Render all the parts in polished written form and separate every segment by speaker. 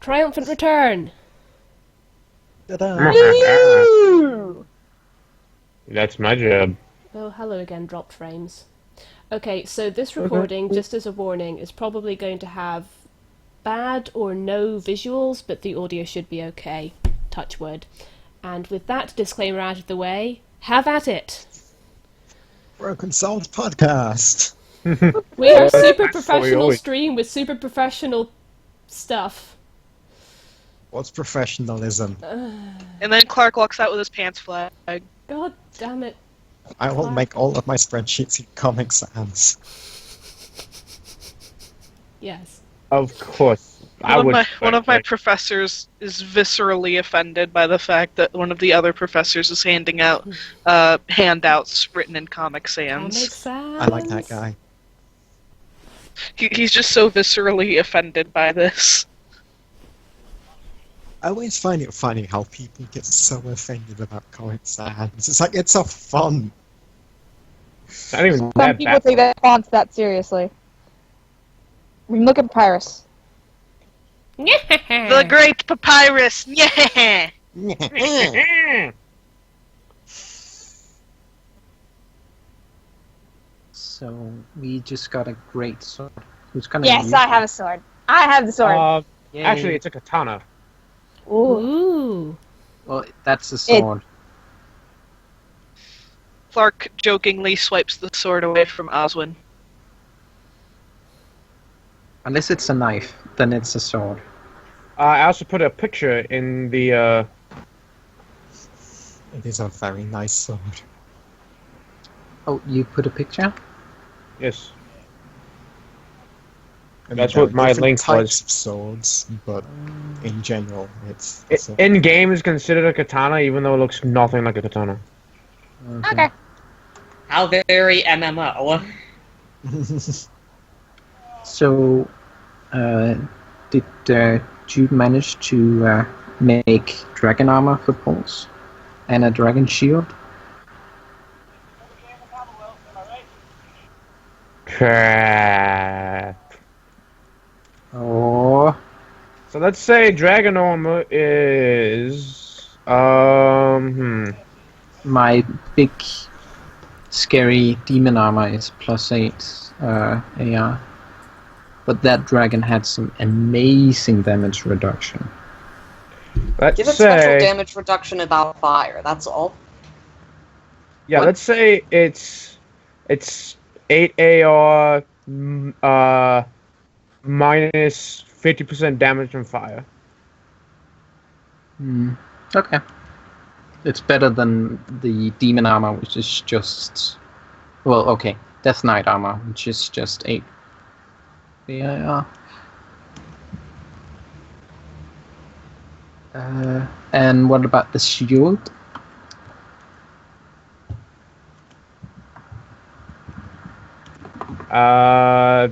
Speaker 1: Triumphant return!
Speaker 2: Ta-da.
Speaker 3: That's my job.
Speaker 1: Oh, hello again, dropped frames. Okay, so this recording, just as a warning, is probably going to have bad or no visuals, but the audio should be okay. Touch wood. And with that disclaimer out of the way, have at it!
Speaker 2: Broken Souls podcast.
Speaker 1: We are super
Speaker 3: That's what we
Speaker 1: professional
Speaker 3: always-
Speaker 1: stream with super professional stuff.
Speaker 2: What's professionalism?
Speaker 4: And then Clark walks out with his pants flag.
Speaker 1: God damn it.
Speaker 2: I will make all of my spreadsheets in Comic Sans.
Speaker 1: Yes.
Speaker 3: Of course.
Speaker 4: One of my professors is viscerally offended by the fact that one of the other professors is handing out handouts written in Comic
Speaker 1: Comic
Speaker 4: Sans.
Speaker 1: Sans.
Speaker 2: I like that guy.
Speaker 4: He's just so viscerally offended by this.
Speaker 2: I always find it funny how people get so offended about Comic Sans. It's like, it's so fun.
Speaker 3: Not even
Speaker 5: Some
Speaker 3: that
Speaker 5: people
Speaker 3: bad.
Speaker 5: take that fonts that seriously. I mean, look at Papyrus.
Speaker 4: The Great Papyrus! Yeah!
Speaker 6: So we just got a great sword. Who's gonna
Speaker 5: Yes,
Speaker 6: use
Speaker 5: I
Speaker 6: it?
Speaker 5: have a sword. I have the sword.
Speaker 6: Yay.
Speaker 3: Actually, it's a katana.
Speaker 5: Ooh.
Speaker 1: Ooh.
Speaker 6: Well, that's a sword.
Speaker 4: Clark jokingly swipes the sword away from Oswin.
Speaker 6: Unless it's a knife, then it's a sword.
Speaker 3: I also put a picture in the.
Speaker 2: It is a very nice sword.
Speaker 6: Oh, you put a picture?
Speaker 3: Yes.
Speaker 2: I mean,
Speaker 3: That's
Speaker 2: there
Speaker 3: what
Speaker 2: are
Speaker 3: my
Speaker 2: different
Speaker 3: link
Speaker 2: types
Speaker 3: was.
Speaker 2: of swords, but in general, it's a sword.
Speaker 3: In game is considered a katana, even though it looks nothing like a katana.
Speaker 5: Okay.
Speaker 7: How very MMO.
Speaker 6: So, did Jude manage to make dragon armor for Pulse? And a dragon shield?
Speaker 3: Crap.
Speaker 6: Oh,
Speaker 3: So let's say dragon armor is
Speaker 6: my big scary demon armor is +8 AR. But that dragon had some amazing damage reduction.
Speaker 3: let's
Speaker 7: Give it special
Speaker 3: say
Speaker 7: damage reduction about fire, that's all.
Speaker 3: yeah,
Speaker 6: What?
Speaker 3: let's say it's 8 AR minus 50% damage from fire.
Speaker 6: Okay. It's better than the demon armor, which is just... Well, okay. Death Knight armor, which is just 8. Yeah. And what about the shield?
Speaker 3: I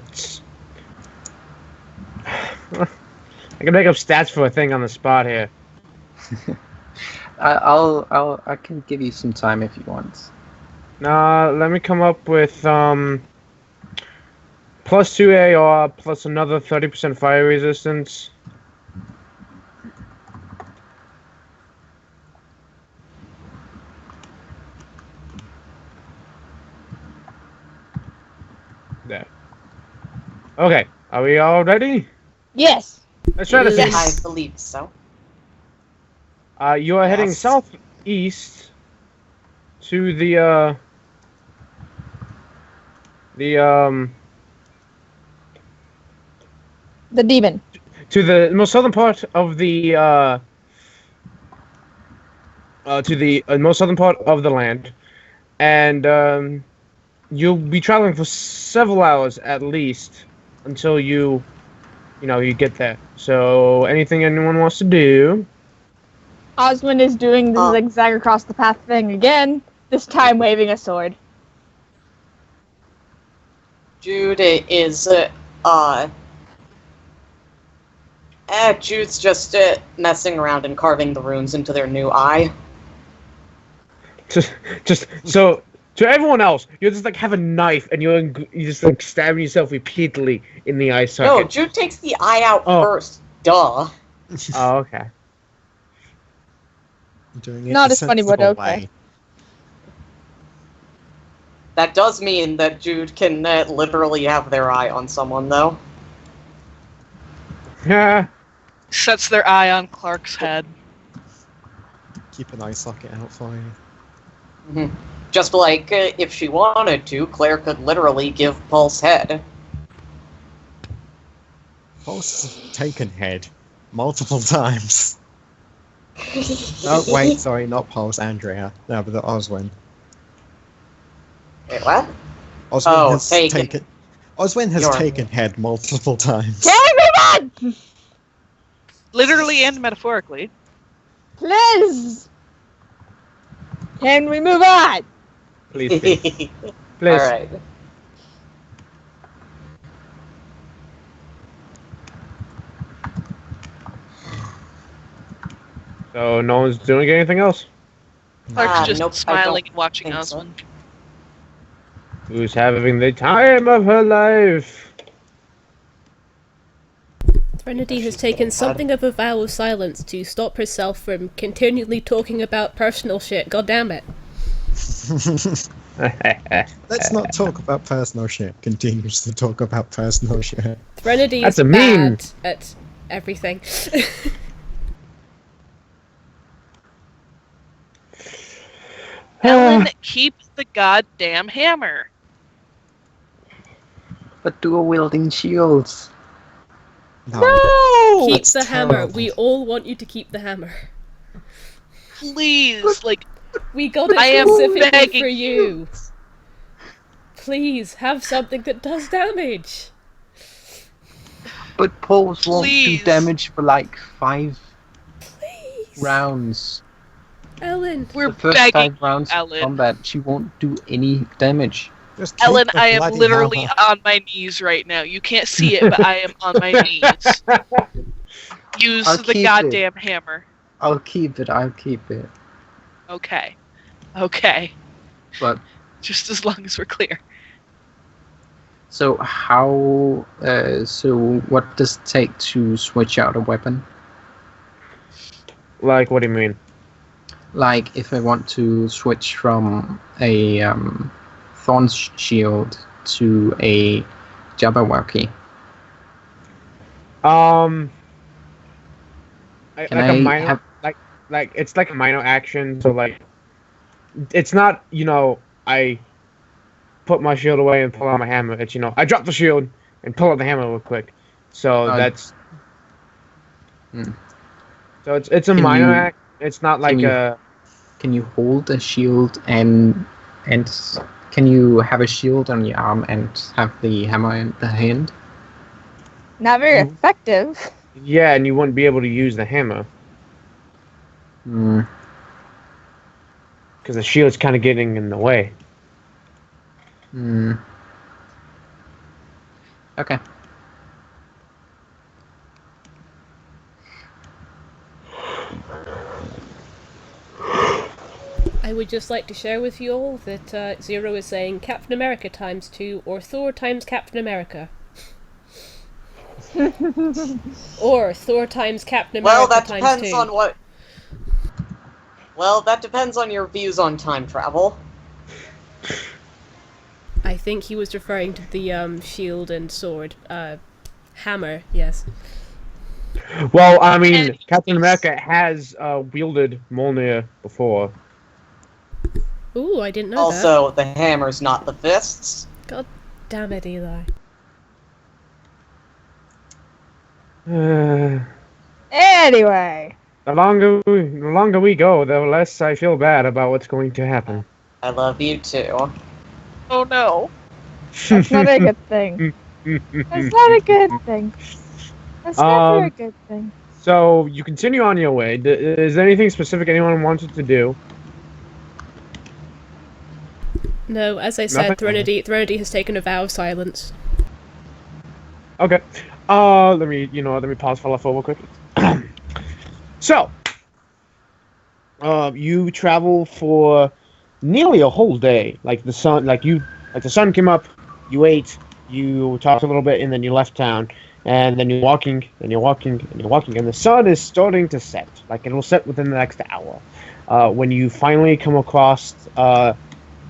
Speaker 3: can make up stats for a thing on the spot here.
Speaker 6: I can give you some time if you want.
Speaker 3: Let me come up with plus 2 AR plus another 30% fire resistance. There. Okay, are we all ready?
Speaker 5: Yes.
Speaker 3: Let's try this.
Speaker 7: I believe so.
Speaker 3: You are heading
Speaker 7: Yes.
Speaker 3: southeast to the
Speaker 5: The demon.
Speaker 3: to the most southern part of the to the most southern part of the land, and you'll be traveling for several hours at least until you get there. So anything anyone wants to do?
Speaker 5: Osmond is doing the zigzag across the path thing again, this time waving a sword.
Speaker 7: Jude is, Jude's just messing around and carving the runes into their new eye.
Speaker 3: Just so to everyone else, you just like have a knife and you just like stabbing yourself repeatedly in the eye
Speaker 7: No,
Speaker 3: socket.
Speaker 7: Jude takes the eye out
Speaker 3: Oh.
Speaker 7: first. Duh.
Speaker 3: Oh, okay.
Speaker 2: Doing it
Speaker 5: Not
Speaker 2: the
Speaker 5: as funny, but
Speaker 2: sensible
Speaker 5: okay.
Speaker 2: way.
Speaker 7: That does mean that Jude can literally have their eye on someone, though.
Speaker 3: Yeah.
Speaker 4: Sets their eye on Clark's head.
Speaker 2: Keep an eye socket out for you.
Speaker 7: Mhm. Just like, if she wanted to, Claire could literally give Pulse head.
Speaker 2: Pulse has taken head multiple times. Oh, wait, sorry, not Pulse, Andrea. No, but the Oswin.
Speaker 7: Wait, what?
Speaker 2: Oswin
Speaker 7: Oh,
Speaker 2: has
Speaker 7: taken.
Speaker 2: Oswin has
Speaker 7: You're-
Speaker 2: taken head multiple times.
Speaker 5: Can we move on?
Speaker 4: Literally and metaphorically.
Speaker 5: Please! Can we move on?
Speaker 3: Please, please. Please.
Speaker 7: Alright.
Speaker 3: So no one's doing anything else?
Speaker 4: Clark's just
Speaker 7: nope, I
Speaker 4: smiling
Speaker 7: don't
Speaker 4: and watching
Speaker 7: think so.
Speaker 4: Osmond.
Speaker 3: Who's having the time of her life?
Speaker 1: Threnody has
Speaker 7: she's
Speaker 1: taken
Speaker 7: getting
Speaker 1: something of a vow of silence to stop herself from continually talking about personal shit. God damn it.
Speaker 2: Let's not talk about personal shit. Continues to talk about personal shit.
Speaker 1: Threnody
Speaker 3: That's
Speaker 1: is
Speaker 3: a meme.
Speaker 1: bad at everything.
Speaker 4: Ellen, keep the goddamn hammer.
Speaker 6: But dual wielding shields.
Speaker 5: No!
Speaker 1: Keep
Speaker 2: That's
Speaker 1: the hammer.
Speaker 2: terrible.
Speaker 1: We all want you to keep the hammer.
Speaker 4: Please, like,
Speaker 1: We got it
Speaker 4: I am
Speaker 1: specifically
Speaker 4: begging
Speaker 1: for you. Please, have something that does damage.
Speaker 6: But Pulse won't
Speaker 4: Please.
Speaker 6: do damage for like 5
Speaker 1: Please.
Speaker 6: rounds.
Speaker 1: Ellen.
Speaker 4: we're
Speaker 6: The first
Speaker 4: begging
Speaker 6: 5 rounds
Speaker 4: Ellen.
Speaker 6: of combat, she won't do any damage.
Speaker 2: Just keep
Speaker 4: Ellen,
Speaker 2: the
Speaker 4: I am
Speaker 2: bloody
Speaker 4: literally
Speaker 2: hammer.
Speaker 4: on my knees right now. You can't see it, but I am on my knees. Use
Speaker 6: I'll
Speaker 4: the
Speaker 6: keep
Speaker 4: goddamn hammer.
Speaker 6: I'll keep it.
Speaker 4: Okay. Okay.
Speaker 6: But
Speaker 4: Just as long as we're clear.
Speaker 6: so how? So what does it take to switch out a weapon?
Speaker 3: Like, what do you mean?
Speaker 6: Like if I want to switch from a thorn shield to a Jabberwocky. Can
Speaker 3: Like a
Speaker 6: I
Speaker 3: minor,
Speaker 6: have-
Speaker 3: like it's like a minor action. So like, it's not I put my shield away and pull out my hammer. It's I drop the shield and pull out the hammer real quick. So that's.
Speaker 6: Hmm.
Speaker 3: So it's a
Speaker 6: Can
Speaker 3: minor
Speaker 6: you-
Speaker 3: act. It's not like
Speaker 6: you-
Speaker 3: a.
Speaker 6: Can you hold a shield and can you have a shield on your arm and have the hammer in the hand?
Speaker 5: Not very effective.
Speaker 3: Yeah, and you wouldn't be able to use the hammer
Speaker 6: Hmm.
Speaker 3: because the shield's kind of getting in the way.
Speaker 6: Hmm. Okay.
Speaker 1: I would just like to share with you all that Zero is saying Captain America ×2 or Thor times Captain America. Or Thor times Captain America
Speaker 7: Well, that
Speaker 1: times
Speaker 7: depends
Speaker 1: 2.
Speaker 7: on what... Well, that depends on your views on time travel.
Speaker 1: I think he was referring to the shield and sword. Hammer, yes.
Speaker 3: Well, I mean,
Speaker 4: And-
Speaker 3: Captain America has wielded Mjolnir before.
Speaker 1: Ooh, I didn't know
Speaker 7: Also, the hammer's not the fists.
Speaker 1: that. God damn it, Eli.
Speaker 3: The
Speaker 5: Anyway.
Speaker 3: longer we go, the less I feel bad about what's going to happen.
Speaker 7: I love you too.
Speaker 4: Oh no.
Speaker 5: That's not a good thing. That's not a good thing. That's never a good thing.
Speaker 3: So you continue on your way. Is there anything specific anyone wanted to do?
Speaker 1: No, as I said,
Speaker 3: Nothing?
Speaker 1: Threnody has taken a vow of silence.
Speaker 3: Okay. Let me pause for left real quick. So, you travel for nearly a whole day. Like the sun came up, you ate, you talked a little bit, and then you left town. And then you're walking, and you're walking, and you're walking, and the sun is starting to set. Like it'll set within the next hour. When you finally come across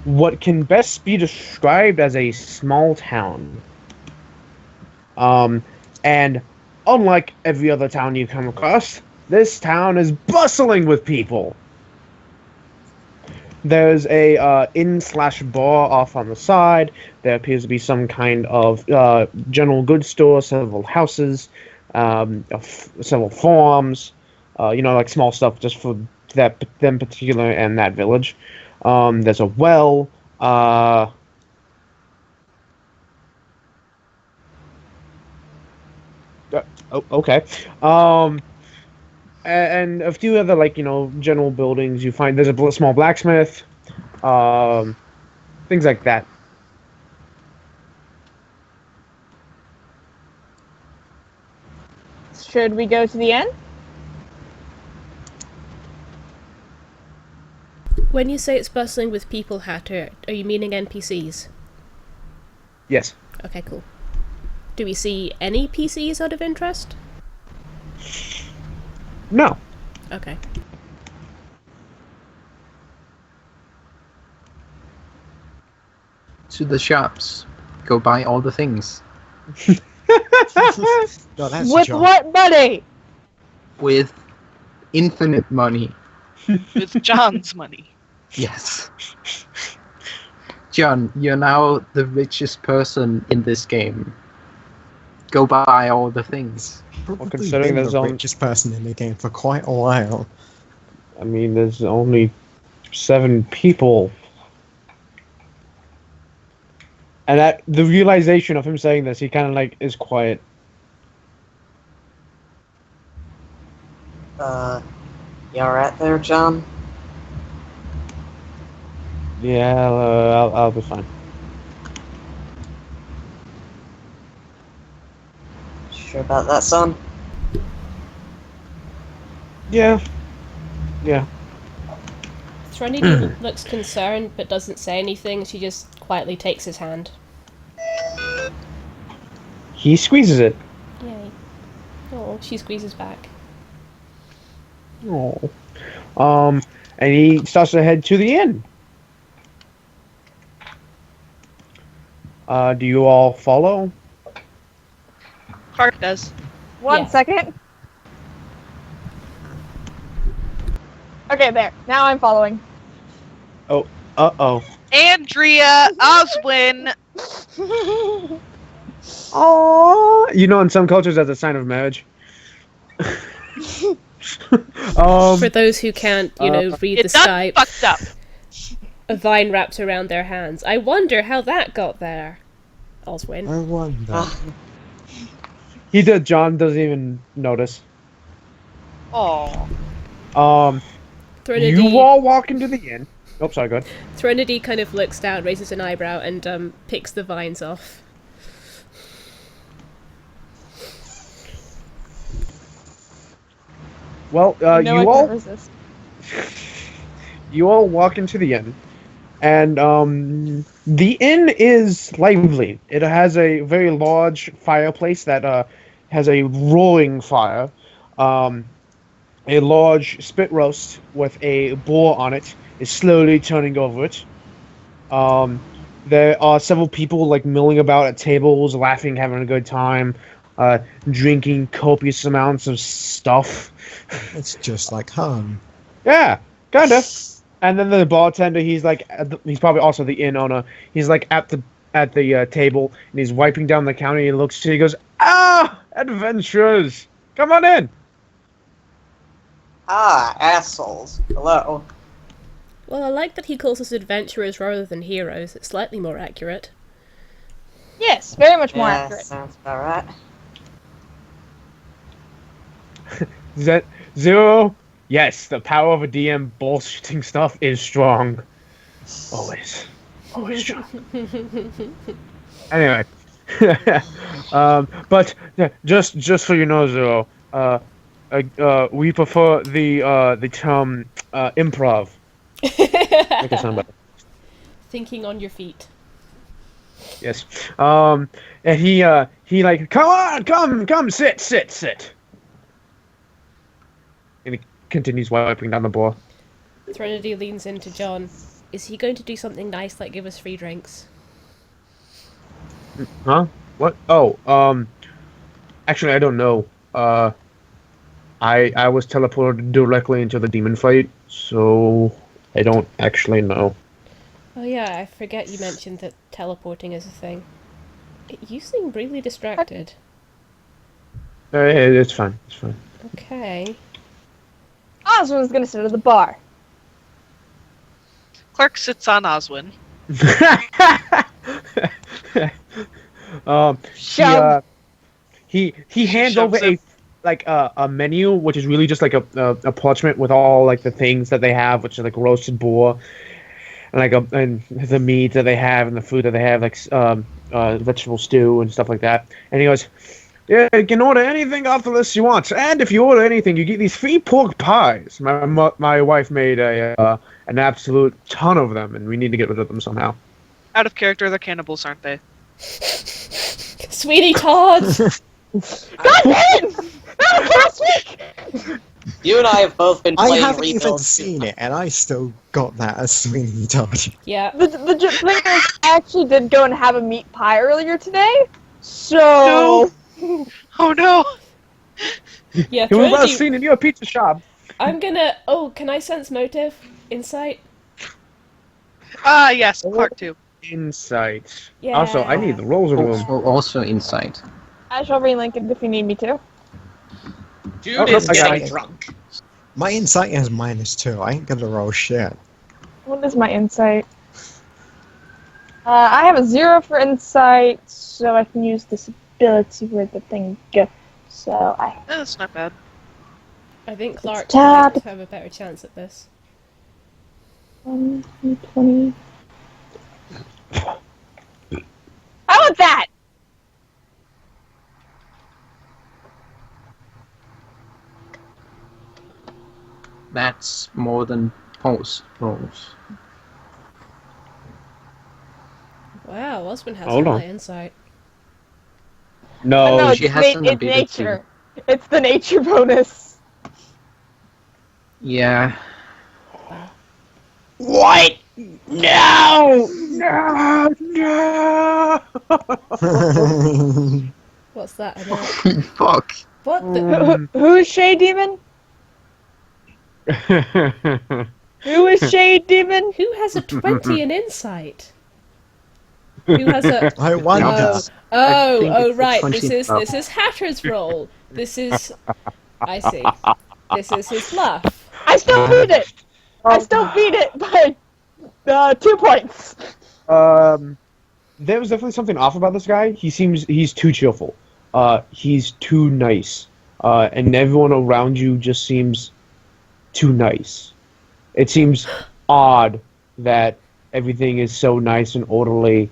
Speaker 3: what can best be described as a small town. And unlike every other town you come across, this town is bustling with people. There's a inn/bar off on the side. There appears to be some kind of general goods store, several houses, several farms. Like small stuff just for them particular and that village. There's a well. Okay. And a few other general buildings. You find there's a small blacksmith, things like that.
Speaker 5: Should we go to the inn?
Speaker 1: When you say it's bustling with people, Hatter, are you meaning NPCs?
Speaker 3: Yes.
Speaker 1: Okay, cool. Do we see any PCs out of interest?
Speaker 3: No.
Speaker 1: Okay.
Speaker 6: To the shops. Go buy all the things.
Speaker 2: No, that's
Speaker 5: With
Speaker 2: John.
Speaker 5: what money?
Speaker 6: With infinite money.
Speaker 4: With John's money.
Speaker 6: Yes. John, you're now the richest person in this game. Go buy all the things.
Speaker 2: Probably
Speaker 3: considering
Speaker 2: been
Speaker 3: there's
Speaker 2: the
Speaker 3: only-
Speaker 2: richest person in the game for quite a while.
Speaker 3: I mean, there's only 7 people. And at the realization of him saying this, he kind of is quiet.
Speaker 7: You alright there, John?
Speaker 3: Yeah, I'll be fine.
Speaker 7: Sure about that, son?
Speaker 3: Yeah.
Speaker 1: Threnody looks concerned but doesn't say anything. She just quietly takes his hand.
Speaker 3: He squeezes it.
Speaker 1: Yay. Oh, she squeezes back.
Speaker 3: Oh. And he starts to head to the inn. Do you all follow?
Speaker 4: Clark does.
Speaker 5: One
Speaker 1: Yeah.
Speaker 5: second. Okay, there. Now I'm following.
Speaker 3: Uh-oh.
Speaker 4: Andrea, Oswin.
Speaker 3: Oh, in some cultures that's a sign of marriage.
Speaker 1: For those who can't, read the
Speaker 4: It's done
Speaker 1: Skype,
Speaker 4: fucked up.
Speaker 1: a vine wrapped around their hands. I wonder how that got there. Oswin.
Speaker 2: I wonder.
Speaker 3: He did. John doesn't even notice.
Speaker 4: Oh.
Speaker 1: Threnody,
Speaker 3: You all walk into the inn. Oh, sorry, go ahead.
Speaker 1: Threnody kind of looks down, raises an eyebrow, and picks the vines off.
Speaker 3: Well,
Speaker 5: I can't resist.
Speaker 3: you all walk into the inn, and the inn is lively. It has a very large fireplace that has a roaring fire, a large spit roast with a boar on it is slowly turning over it. There are several people milling about at tables, laughing, having a good time, drinking copious amounts of stuff.
Speaker 2: It's just like home.
Speaker 3: Yeah, kinda. And then the bartender, he's he's probably also the inn owner. He's at the table, and he's wiping down the counter. He looks to you, he goes, adventurers, come on in.
Speaker 7: Ah, assholes. Hello.
Speaker 1: Well, I like that he calls us adventurers rather than heroes. It's slightly more accurate.
Speaker 5: Yes, very much more
Speaker 7: Yeah,
Speaker 5: accurate.
Speaker 7: sounds about right.
Speaker 3: Zero. Yes, the power of a DM bullshitting stuff is strong. Always strong. Anyway, but just so you know, Zero, we prefer the term improv. Make it sound better.
Speaker 1: Thinking on your feet.
Speaker 3: Yes. And he like, come on, come, sit. And he continues wiping down the ball.
Speaker 1: Threnody leans into John. Is he going to do something nice like give us free drinks?
Speaker 3: Huh? What? Oh, actually, I don't know. I was teleported directly into the demon fight, so I don't actually know.
Speaker 1: Oh yeah, I forget you mentioned that teleporting is a thing. You seem really distracted.
Speaker 3: It's fine. It's fine.
Speaker 1: Okay.
Speaker 5: Oswald's gonna sit at the bar.
Speaker 4: Clark sits on Oswin.
Speaker 5: Shove.
Speaker 3: He hands
Speaker 4: Shoves
Speaker 3: over
Speaker 4: it.
Speaker 3: a menu, which is really just like a parchment with all like the things that they have, which is like roasted boar, and the meat that they have and the food that they have, like vegetable stew and stuff like that. And he goes, "Yeah, you can order anything off the list you want, and if you order anything, you get these free pork pies. My wife made an absolute ton of them, and we need to get rid of them somehow."
Speaker 4: Out of character, they're cannibals, aren't they?
Speaker 1: Sweetie Todd!
Speaker 5: God damn! That was last week!
Speaker 7: You and I have both been
Speaker 2: I
Speaker 7: playing
Speaker 2: haven't even
Speaker 7: rebuild.
Speaker 2: seen it, and I still got that as Sweeney Todd.
Speaker 1: Yeah.
Speaker 5: The thing is, I actually did go and have a meat pie earlier today. So.
Speaker 4: Oh no!
Speaker 1: Yeah,
Speaker 3: Who was
Speaker 1: Threnody...
Speaker 3: seen in your pizza shop?
Speaker 1: I'm gonna... Oh, can I sense motive? Insight?
Speaker 4: Yes, Clark too.
Speaker 3: Insight.
Speaker 1: Yeah.
Speaker 3: Also, I need the rolls room.
Speaker 6: Also insight.
Speaker 5: I shall relink it if you need me to.
Speaker 7: Dude
Speaker 3: Oh,
Speaker 7: is
Speaker 3: I got
Speaker 7: getting
Speaker 3: it.
Speaker 7: drunk.
Speaker 2: My insight is -2. I ain't gonna roll shit.
Speaker 5: What is my insight? I have a 0 for insight, so I can use this ability where the thing goes. So
Speaker 4: That's not bad.
Speaker 1: I think Clark
Speaker 5: Tab.
Speaker 1: might have a better chance at this.
Speaker 5: 20. How about that?
Speaker 6: That's more than Paul's rolls.
Speaker 1: Wow, Osmond has
Speaker 3: Hold
Speaker 1: a
Speaker 3: on.
Speaker 1: high insight.
Speaker 3: No,
Speaker 5: no,
Speaker 6: she
Speaker 5: it's,
Speaker 6: has an
Speaker 5: it's
Speaker 6: ability.
Speaker 5: nature. It's the nature bonus.
Speaker 6: Yeah.
Speaker 7: What? No!
Speaker 3: no.
Speaker 1: What's that about?
Speaker 6: Fuck.
Speaker 1: What the...
Speaker 5: Who is Shade Demon? Who is Shade Demon?
Speaker 1: Who has a 20 in insight? Who has a...
Speaker 2: I wonder.
Speaker 1: Oh,
Speaker 6: think
Speaker 1: oh,
Speaker 6: it's a
Speaker 1: right.
Speaker 6: 20
Speaker 1: This is Hatter's roll. This is... I see. This is his bluff.
Speaker 5: I still beat it. I still beat it by 2 points.
Speaker 3: There was definitely something off about this guy. He's too cheerful. He's too nice. And everyone around you just seems too nice. It seems odd that everything is so nice and orderly,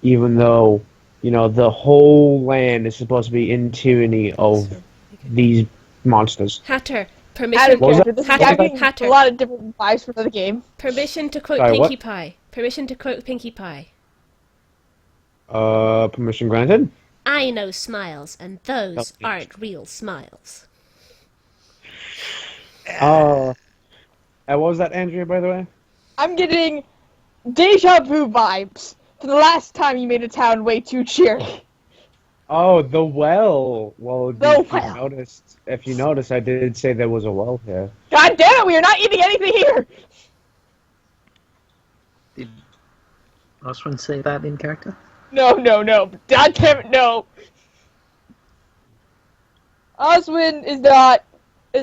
Speaker 3: even though, the whole land is supposed to be in tyranny of these monsters.
Speaker 1: Hatter,
Speaker 5: Out
Speaker 1: permission...
Speaker 5: of character. This is
Speaker 1: Hatter,
Speaker 5: having
Speaker 1: Hatter.
Speaker 5: a lot of different vibes from the game.
Speaker 1: Permission to quote
Speaker 3: Sorry,
Speaker 1: Pinkie
Speaker 3: what?
Speaker 1: Pie. Permission to quote Pinkie Pie.
Speaker 3: Permission granted?
Speaker 1: I know smiles, and those
Speaker 3: Okay.
Speaker 1: aren't real smiles.
Speaker 3: What was that, Andrea, by the way?
Speaker 5: I'm getting deja vu vibes for the last time you made a town way too cheery.
Speaker 3: Oh, the well. Well,
Speaker 5: The
Speaker 3: if
Speaker 5: well.
Speaker 3: if you notice, I did say there was a well here.
Speaker 5: God damn it, we are not eating anything here!
Speaker 6: Did Oswin say that in character?
Speaker 5: No. God damn it, no! Oswin is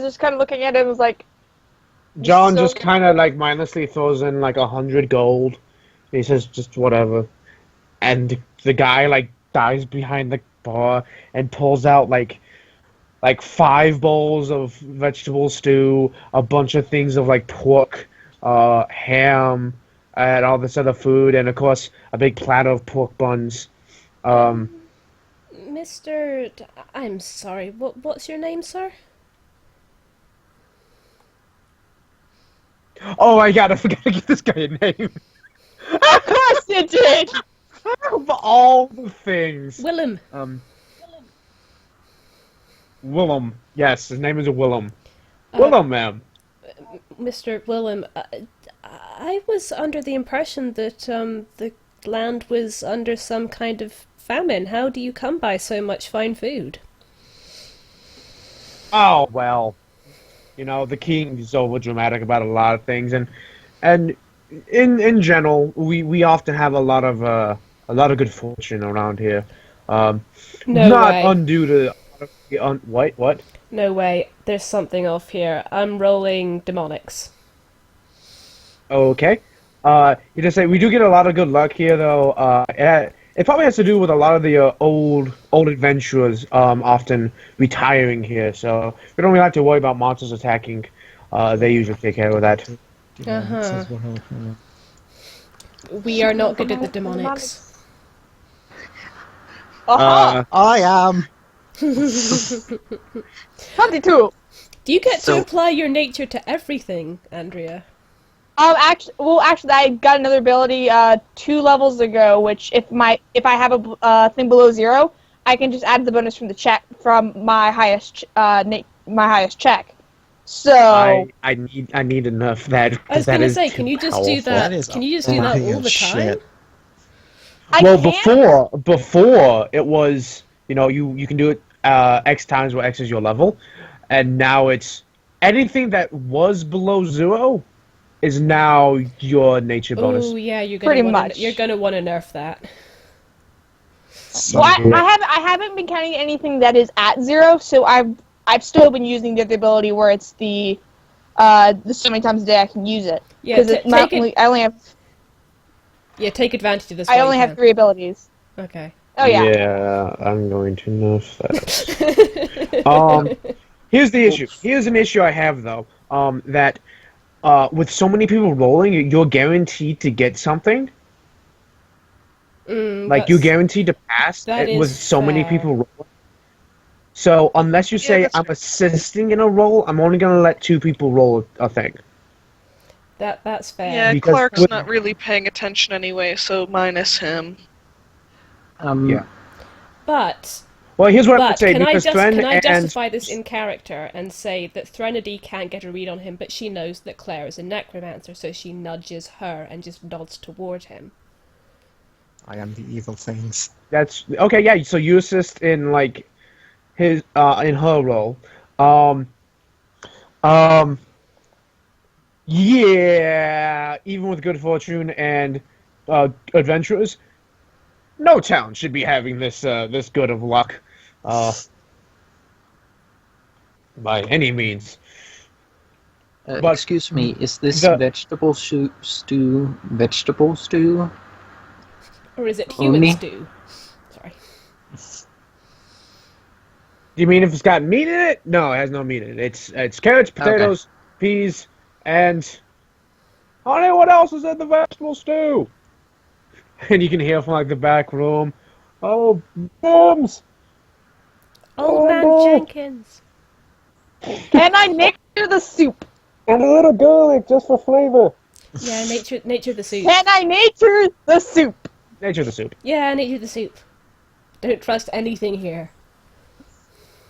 Speaker 5: just kind of looking at him and was like,
Speaker 3: John
Speaker 5: So-
Speaker 3: just kind of like mindlessly throws in like 100 gold. He says just whatever, and the guy like dives behind the bar and pulls out like 5 bowls of vegetable stew, a bunch of things of like pork, ham, and all this other food, and of course a big platter of pork buns.
Speaker 1: I'm sorry, what's your name, sir?
Speaker 3: Oh my god, I forgot to give this guy a name.
Speaker 5: of course you did!
Speaker 3: Of all the things.
Speaker 1: Willem.
Speaker 3: Willem. Yes, his name is Willem.
Speaker 1: Uh,
Speaker 3: Willem, ma'am.
Speaker 1: Mr. Willem, I was under the impression that the land was under some kind of famine. How do you come by so much fine food?
Speaker 3: Oh, well. You know, the king is over dramatic about a lot of things, and in general, we often have a lot of good fortune around here.
Speaker 1: No
Speaker 3: Not
Speaker 1: way.
Speaker 3: undue to what?
Speaker 1: No way. There's something off here. I'm rolling demonics.
Speaker 3: Okay. You just say we do get a lot of good luck here, though. It probably has to do with a lot of the old adventurers often retiring here, so we don't really have to worry about monsters attacking. They usually take care of that.
Speaker 1: Uh-huh. We are not good at the demonics.
Speaker 5: Aha!
Speaker 2: I am.
Speaker 5: 22!
Speaker 1: Do you get
Speaker 6: So-
Speaker 1: to apply your nature to everything, Andrea?
Speaker 5: Actually, I got another ability 2 levels ago, which if I have a thing below 0, I can just add the bonus from the check from my highest check. So
Speaker 3: I need enough that.
Speaker 1: I was
Speaker 3: that
Speaker 1: gonna
Speaker 3: is
Speaker 1: say,
Speaker 3: too
Speaker 1: can you just
Speaker 3: powerful.
Speaker 1: do that?
Speaker 2: That is
Speaker 1: Can you just do that
Speaker 2: pile
Speaker 1: all
Speaker 2: of
Speaker 1: the time?
Speaker 2: shit.
Speaker 5: I
Speaker 3: Well,
Speaker 5: can.
Speaker 3: before it was, you can do it X times where X is your level, and now it's anything that was below 0 is now your nature bonus.
Speaker 1: Oh yeah, you're
Speaker 5: Pretty
Speaker 1: gonna
Speaker 5: much.
Speaker 1: you're gonna want to nerf that.
Speaker 2: So,
Speaker 5: Well, I haven't been counting anything that is at 0, so I've still been using the other ability where it's the so many times a day I can use it.
Speaker 1: Yeah,
Speaker 5: Because
Speaker 1: take it.
Speaker 5: I only have
Speaker 1: Yeah, take advantage of this.
Speaker 5: I
Speaker 1: while
Speaker 5: only
Speaker 1: you
Speaker 5: have
Speaker 1: can.
Speaker 5: 3 abilities.
Speaker 1: Okay.
Speaker 5: Oh yeah.
Speaker 3: Yeah, I'm going to nerf that. Here's the issue. Here's an issue I have though. That with so many people rolling, you're guaranteed to get something. Like you're guaranteed to pass
Speaker 1: that
Speaker 3: with
Speaker 1: is
Speaker 3: so many
Speaker 1: fair.
Speaker 3: people rolling. So unless you say
Speaker 4: that's
Speaker 3: I'm
Speaker 4: fair.
Speaker 3: assisting in a roll, I'm only gonna let 2 people roll a thing.
Speaker 1: That's fair.
Speaker 4: Yeah,
Speaker 3: Because
Speaker 4: Clark's
Speaker 3: with-
Speaker 4: not really paying attention anyway, so minus him.
Speaker 3: Yeah.
Speaker 1: But
Speaker 3: Well, here's what I would say
Speaker 1: can I
Speaker 3: because
Speaker 1: just
Speaker 3: Thren
Speaker 1: can I
Speaker 3: and
Speaker 1: justify this in character and say that Threnody can't get a read on him, but she knows that Claire is a necromancer, so she nudges her and just nods toward him.
Speaker 2: I am the evil things.
Speaker 3: that's okay. Yeah, so you assist in like his in her role. Yeah, even with good fortune and adventurers, no town should be having this good of luck by any means. But
Speaker 6: Excuse me, is this
Speaker 3: the-
Speaker 6: vegetable stew?
Speaker 1: Or is it human
Speaker 6: Only-
Speaker 1: stew? Sorry.
Speaker 3: Do you mean if it's got meat in it? No, it has no meat in it. It's carrots, potatoes, peas, and honey, what else is in the vegetable stew? And you can hear from like the back room, oh, Bims!
Speaker 1: Old Man
Speaker 3: no.
Speaker 1: Jenkins.
Speaker 5: Can I nature the soup?
Speaker 3: And a little garlic just for flavor.
Speaker 1: Yeah, nature the soup.
Speaker 5: Can I nature the soup?
Speaker 3: Nature the soup.
Speaker 1: Yeah, nature the soup. Don't trust anything here.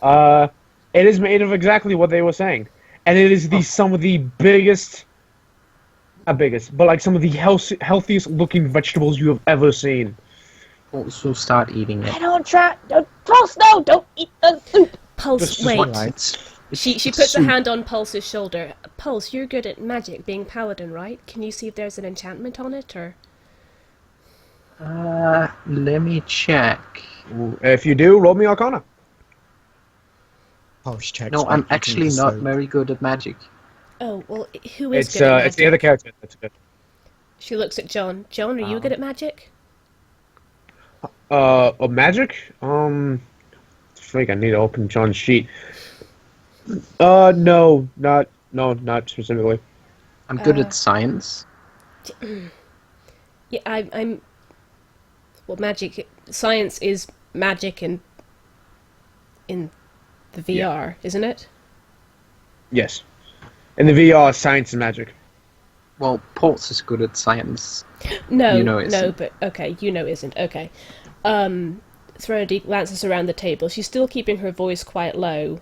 Speaker 3: It is made of exactly what they were saying, and it is some of the biggest, not biggest, but like some of the healthiest looking vegetables you have ever seen.
Speaker 6: Also start eating it.
Speaker 5: I don't try. Don't Pulse. No, don't eat the soup.
Speaker 1: Pulse,
Speaker 3: This is
Speaker 1: wait.
Speaker 3: what-
Speaker 2: Right.
Speaker 1: She
Speaker 6: It's
Speaker 1: puts a
Speaker 6: soup.
Speaker 1: hand on Pulse's shoulder. Pulse, you're good at magic, being paladin, right? Can you see if there's an enchantment on it, or?
Speaker 6: Let me check.
Speaker 3: If you do, roll me Arcana.
Speaker 2: Pulse checks.
Speaker 6: No,
Speaker 2: by
Speaker 6: I'm
Speaker 2: picking
Speaker 6: actually
Speaker 2: the
Speaker 6: not
Speaker 2: soap.
Speaker 6: very good at magic.
Speaker 1: Oh, well, who is
Speaker 3: It's
Speaker 1: good at magic?
Speaker 3: it's the other character. That's good.
Speaker 1: She looks at John. John, are you good at magic?
Speaker 3: Magic? Freak, I need to open John's sheet. No, not specifically.
Speaker 6: I'm good
Speaker 1: Uh,
Speaker 6: at science.
Speaker 1: Yeah, I'm. Well, magic. Science is magic in the VR, isn't it?
Speaker 3: Yes. In the VR, science and magic.
Speaker 6: Well, Pulse is good at science.
Speaker 1: No,
Speaker 6: Yuno
Speaker 1: no,
Speaker 6: isn't.
Speaker 1: but okay, Yuno isn't. Okay. Threnody glances around the table. She's still keeping her voice quite low,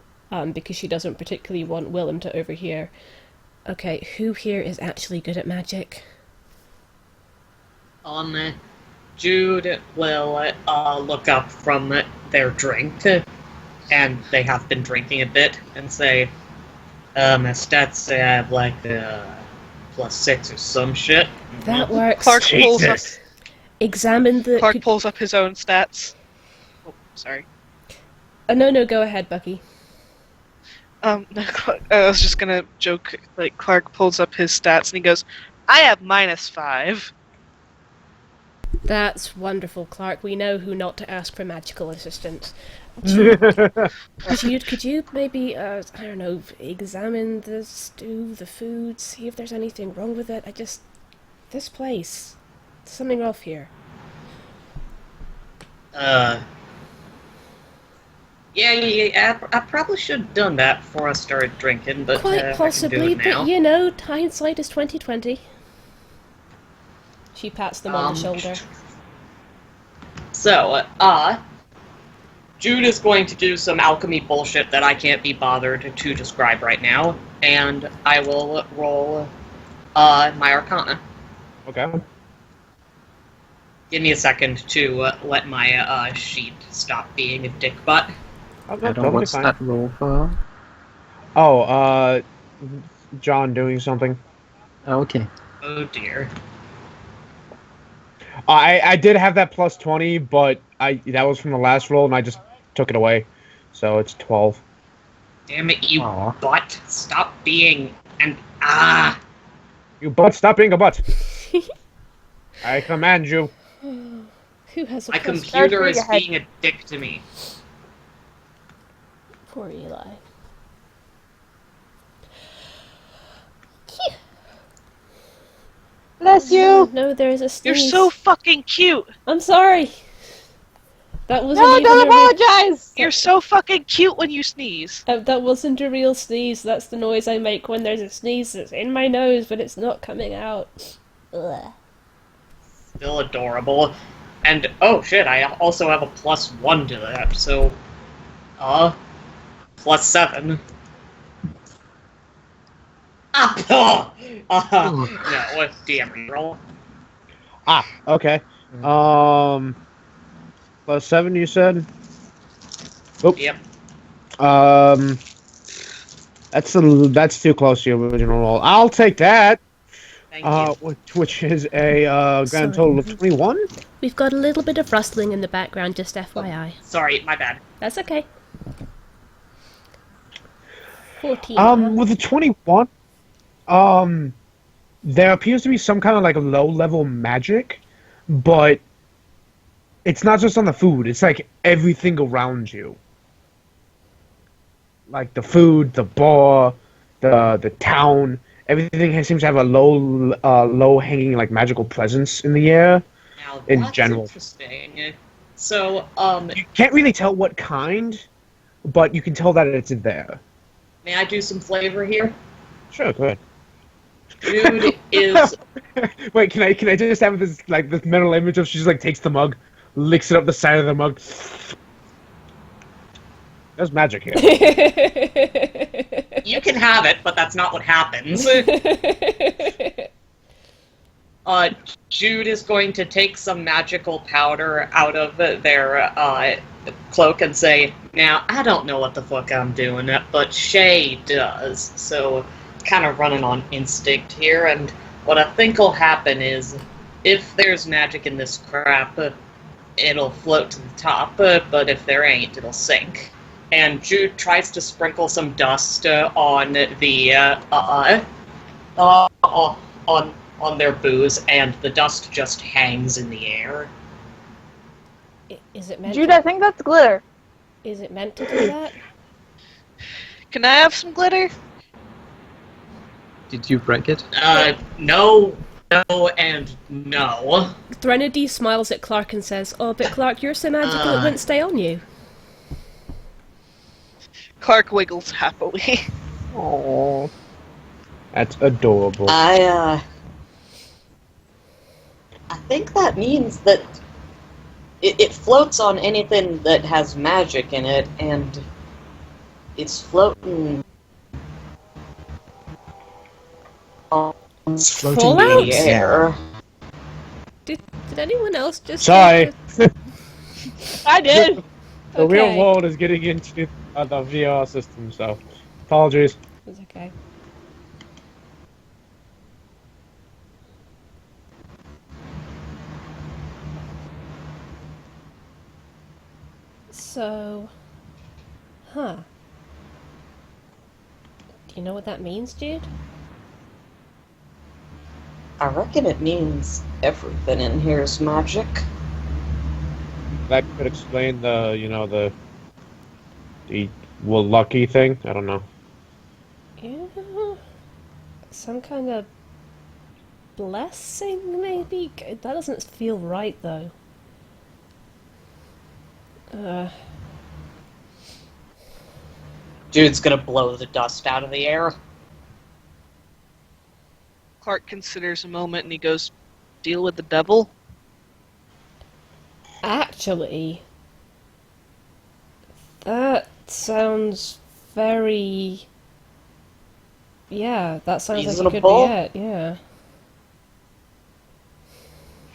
Speaker 1: because she doesn't particularly want Willem to overhear. Okay, who here is actually good at magic?
Speaker 7: Jude will look up from their drink, and they have been drinking a bit, and say, my stats say I have like +6 or some shit.
Speaker 1: That works.
Speaker 4: Clark pulls up.
Speaker 3: Jesus.
Speaker 1: Examine the.
Speaker 4: Clark pulls up his own stats. Oh, sorry.
Speaker 1: No, go ahead, Bucky.
Speaker 4: No, I was just gonna joke. Like Clark pulls up his stats and he goes, "I have -5."
Speaker 1: That's wonderful, Clark. We know who not to ask for magical assistance. Jude, could you maybe, I don't know, examine the stew, the food, see if there's anything wrong with it? This place, there's something off here.
Speaker 7: Yeah, I probably should have done that before I started drinking, but
Speaker 1: Quite
Speaker 7: I
Speaker 1: possibly,
Speaker 7: can do it now.
Speaker 1: but you know, hindsight is 20/20. She pats them on the shoulder.
Speaker 7: So, Jude is going to do some alchemy bullshit that I can't be bothered to describe right now, and I will roll my Arcana.
Speaker 3: Okay.
Speaker 7: Give me a second to let my sheet stop being a dick butt.
Speaker 3: Oh,
Speaker 6: I
Speaker 3: no,
Speaker 6: don't know
Speaker 3: totally
Speaker 6: what's
Speaker 3: fine.
Speaker 6: that roll for.
Speaker 3: Oh, John doing something.
Speaker 6: Oh, okay.
Speaker 7: Oh dear.
Speaker 3: I did have that +20, but that was from the last roll, and I just took it away. So it's 12.
Speaker 7: Damn it, you
Speaker 6: Aw.
Speaker 7: butt. Stop being an
Speaker 3: You butt, stop being a butt. I command you.
Speaker 1: Who has a
Speaker 7: My
Speaker 1: plus-
Speaker 7: computer is
Speaker 5: Go ahead.
Speaker 7: being a dick to me.
Speaker 1: Poor Eli.
Speaker 5: Bless you.
Speaker 1: No, there is a
Speaker 4: You're
Speaker 1: sneeze.
Speaker 4: so fucking cute.
Speaker 1: I'm sorry. That wasn't
Speaker 5: No,
Speaker 1: even
Speaker 5: don't
Speaker 1: a real-
Speaker 5: apologize.
Speaker 4: You're so fucking cute when you sneeze.
Speaker 1: That wasn't a real sneeze. That's the noise I make when there's a sneeze that's in my nose, but it's not coming out. Ugh.
Speaker 7: Still adorable. And, oh shit, I also have a +1 to that, so, +7. No, damn roll.
Speaker 3: Okay. +7, you said? Oh.
Speaker 7: Yep.
Speaker 3: That's too close to your original roll. I'll take that.
Speaker 7: Thank you.
Speaker 3: Which is a grand
Speaker 1: Sorry.
Speaker 3: total of 21.
Speaker 1: We've got a little bit of rustling in the background, just FYI.
Speaker 7: Sorry, my bad.
Speaker 1: That's okay. 14.
Speaker 3: With the 21, there appears to be some kind of like low-level magic, but it's not just on the food. It's like everything around you, like the food, the bar, the town. Everything seems to have a low-hanging like magical presence in the air.
Speaker 7: Now,
Speaker 3: In
Speaker 7: that's
Speaker 3: general.
Speaker 7: interesting. So,
Speaker 3: You can't really tell what kind, but you can tell that it's there.
Speaker 7: may I do some flavor here?
Speaker 3: Sure, go ahead.
Speaker 7: Jude is...
Speaker 3: Wait, can I just have this mental image of she just like takes the mug, licks it up the side of the mug. There's magic here.
Speaker 7: You can have it, but that's not what happens. Jude is going to take some magical powder out of their cloak and say, now, I don't know what the fuck I'm doing, but Shay does. So, kind of running on instinct here, and what I think will happen is, if there's magic in this crap, it'll float to the top, but if there ain't, it'll sink. And Jude tries to sprinkle some dust on the on their booze, and the dust just hangs in the air.
Speaker 1: Is it meant
Speaker 5: Jude,
Speaker 1: to,
Speaker 5: I think that's glitter.
Speaker 1: is it meant to do that?
Speaker 4: Can I have some glitter?
Speaker 6: Did you break it?
Speaker 7: No, and no.
Speaker 1: Threnody smiles at Clark and says, "Oh, but Clark, you're so magical it wouldn't stay on you."
Speaker 4: Clark wiggles happily.
Speaker 3: Aww. That's adorable.
Speaker 7: I think that means that it floats on anything that has magic in it, and it's floating on
Speaker 2: It's floating
Speaker 1: Fallout?
Speaker 2: in
Speaker 7: the
Speaker 2: the air.
Speaker 7: air.
Speaker 1: Did anyone else just
Speaker 3: Sorry.
Speaker 5: I did.
Speaker 3: The real
Speaker 1: Okay.
Speaker 3: world is getting into the VR system, so apologies.
Speaker 1: It's okay. So, huh. Do you know what that means, Jude?
Speaker 7: I reckon it means everything in here is magic.
Speaker 3: That could explain the, the lucky thing. I don't know.
Speaker 1: Yeah. Some kind of blessing, maybe? That doesn't feel right, though.
Speaker 7: Dude's gonna blow the dust out of the air.
Speaker 4: Clark considers a moment and he goes, "Deal with the devil?"
Speaker 1: Actually, that sounds very... Yeah, that sounds like it could be
Speaker 7: Reasonable?
Speaker 1: it, yeah.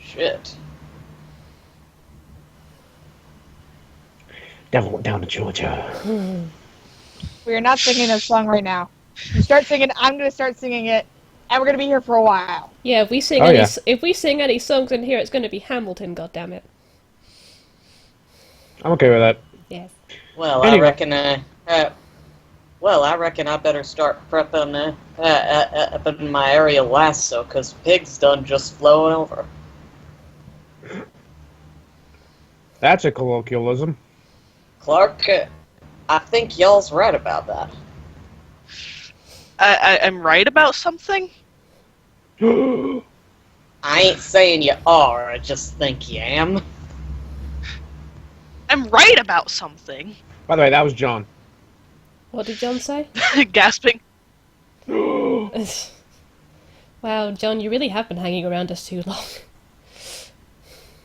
Speaker 7: Shit.
Speaker 3: Devil went down to Georgia.
Speaker 5: We are not singing this song right now. You start singing, I'm going to start singing it, and we're going to be here for a while.
Speaker 1: Yeah, if we sing
Speaker 3: Oh,
Speaker 1: any
Speaker 3: yeah.
Speaker 1: if we sing any songs in here, it's going to be Hamilton. goddammit.
Speaker 3: I'm okay with that.
Speaker 1: Yes.
Speaker 7: Well,
Speaker 3: Anyway.
Speaker 7: I reckon I better start prepping up in my area lasso, cause pigs done just flowing over.
Speaker 3: That's a colloquialism.
Speaker 7: Clark, I think y'all's right about that.
Speaker 4: I'm right about something?
Speaker 7: I ain't saying you are, I just think you am.
Speaker 4: I'm right about something.
Speaker 3: By the way, that was John.
Speaker 1: What did John say?
Speaker 4: Gasping.
Speaker 1: Wow, John, you really have been hanging around us too long.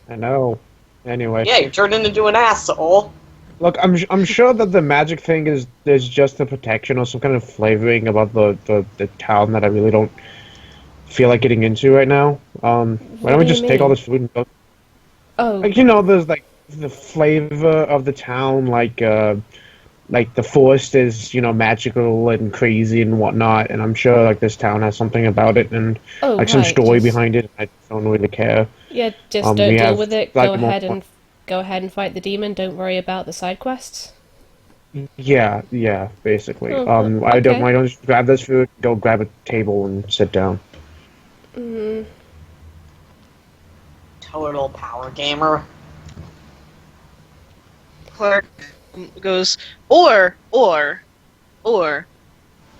Speaker 3: I know. Anyway,
Speaker 7: Yeah, you're turning into an asshole.
Speaker 3: look, I'm sure that the magic thing is there's just a protection or some kind of flavoring about the town that I really don't feel like getting into right now. Why don't we
Speaker 1: do you
Speaker 3: just take all
Speaker 1: mean?
Speaker 3: this food and go?
Speaker 1: Oh,
Speaker 3: Like, there's like the flavor of the town, like the forest is, magical and crazy and whatnot, and I'm sure like this town has something about it and
Speaker 1: oh,
Speaker 3: like some
Speaker 1: right,
Speaker 3: story
Speaker 1: just-
Speaker 3: behind it. I don't really care.
Speaker 1: Yeah, just
Speaker 3: We
Speaker 1: don't deal
Speaker 3: have,
Speaker 1: with it.
Speaker 3: like,
Speaker 1: Go ahead and fight the demon. Don't worry about the side quests.
Speaker 3: Yeah, basically.
Speaker 1: Oh,
Speaker 3: Why
Speaker 1: okay.
Speaker 3: don't you just grab this food, go grab a table and sit down?
Speaker 1: Mm,
Speaker 7: Total power gamer.
Speaker 4: Clark goes, or,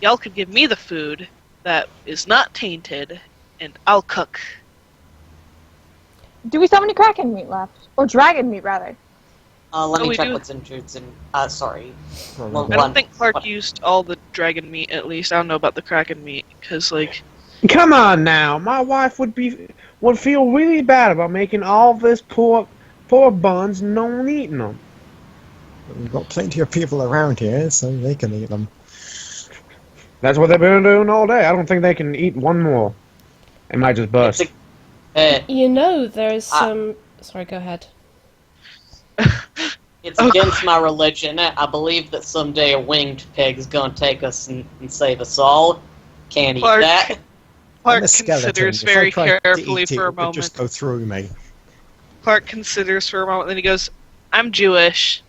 Speaker 4: y'all could give me the food that is not tainted, and I'll cook.
Speaker 5: Do we still have any Kraken meat left? Or dragon meat, rather?
Speaker 7: Let
Speaker 4: Oh,
Speaker 7: me
Speaker 4: we
Speaker 7: check
Speaker 4: do.
Speaker 7: what's in Jude's and, sorry. Well,
Speaker 4: I don't think Clark
Speaker 7: what-
Speaker 4: used all the dragon meat, at least. I don't know about the Kraken meat, because, like,
Speaker 3: Come on now, my wife would feel really bad about making all this poor buns and no one eating them.
Speaker 2: We've got plenty of people around here, so they can eat them.
Speaker 3: That's what they've been doing all day. I don't think they can eat one more. It might just burst.
Speaker 1: you know, there's some... Sorry, go ahead.
Speaker 7: It's against my religion. I believe that someday a winged pig's gonna take us and save us all. Can't eat
Speaker 4: Clark,
Speaker 7: that.
Speaker 4: Clark
Speaker 2: I'm a skeleton.
Speaker 4: considers
Speaker 2: If I
Speaker 4: very
Speaker 2: tried to
Speaker 4: carefully
Speaker 2: eat it,
Speaker 4: for a
Speaker 2: it would just
Speaker 4: moment.
Speaker 2: go through me.
Speaker 4: Clark considers for a moment, then he goes, I'm Jewish.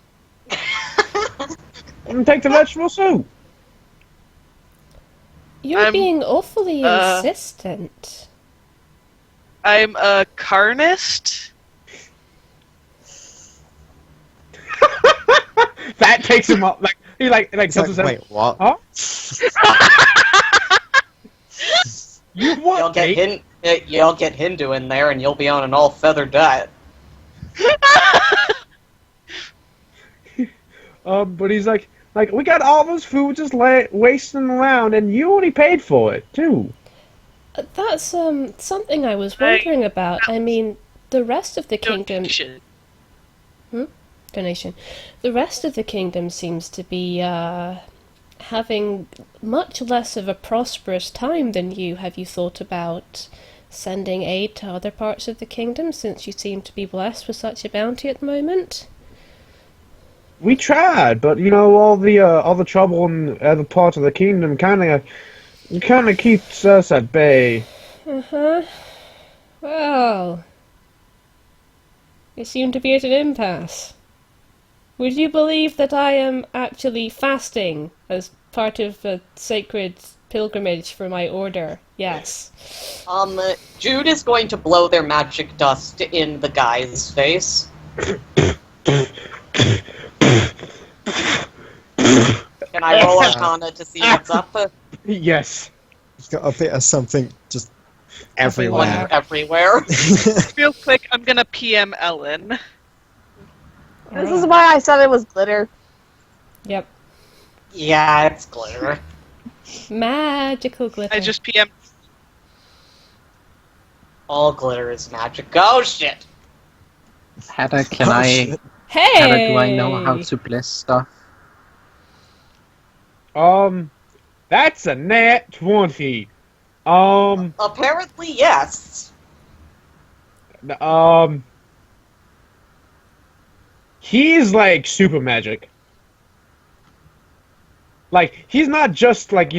Speaker 3: And take the vegetable soup.
Speaker 1: You're
Speaker 4: I'm,
Speaker 1: being awfully insistent.
Speaker 4: I'm a carnist.
Speaker 3: That takes him up. Like he like
Speaker 2: It's
Speaker 3: tilts his
Speaker 2: like,
Speaker 3: head.
Speaker 2: wait, what?
Speaker 3: Huh? You what?
Speaker 7: Y'all get Hindu in there, and you'll be on an all-feather diet.
Speaker 3: But he's like we got all this food just wasting around, and you only paid for it too.
Speaker 1: That's something I was wondering about. I mean, The rest of the kingdom...
Speaker 4: Donation.
Speaker 1: Donation. The rest of the kingdom seems to be having much less of a prosperous time than you. Have you thought about sending aid to other parts of the kingdom, since you seem to be blessed with such a bounty at the moment?
Speaker 3: We tried, but all the trouble in other parts of the kingdom kind of keeps us at bay.
Speaker 1: Well, you seem to be at an impasse. Would you believe that I am actually fasting as part of a sacred pilgrimage for my order? Yes.
Speaker 7: Jude is going to blow their magic dust in the guy's face. Can I roll Arcana to see what's up?
Speaker 3: Yes.
Speaker 2: It's got a bit of something just everywhere.
Speaker 7: Everywhere.
Speaker 4: Real quick, I'm gonna PM Ellen.
Speaker 5: This is why I said it was glitter.
Speaker 1: Yep.
Speaker 7: Yeah, it's glitter.
Speaker 1: Magical glitter.
Speaker 4: I just PM.
Speaker 7: All glitter is magic. Oh shit!
Speaker 6: Hedda, can
Speaker 2: Oh,
Speaker 6: I...
Speaker 2: shit.
Speaker 1: Hey!
Speaker 6: Hedda, do I know how to bless stuff?
Speaker 3: That's a nat 20.
Speaker 7: Apparently, yes.
Speaker 3: He's like super magic. Like, he's not just like,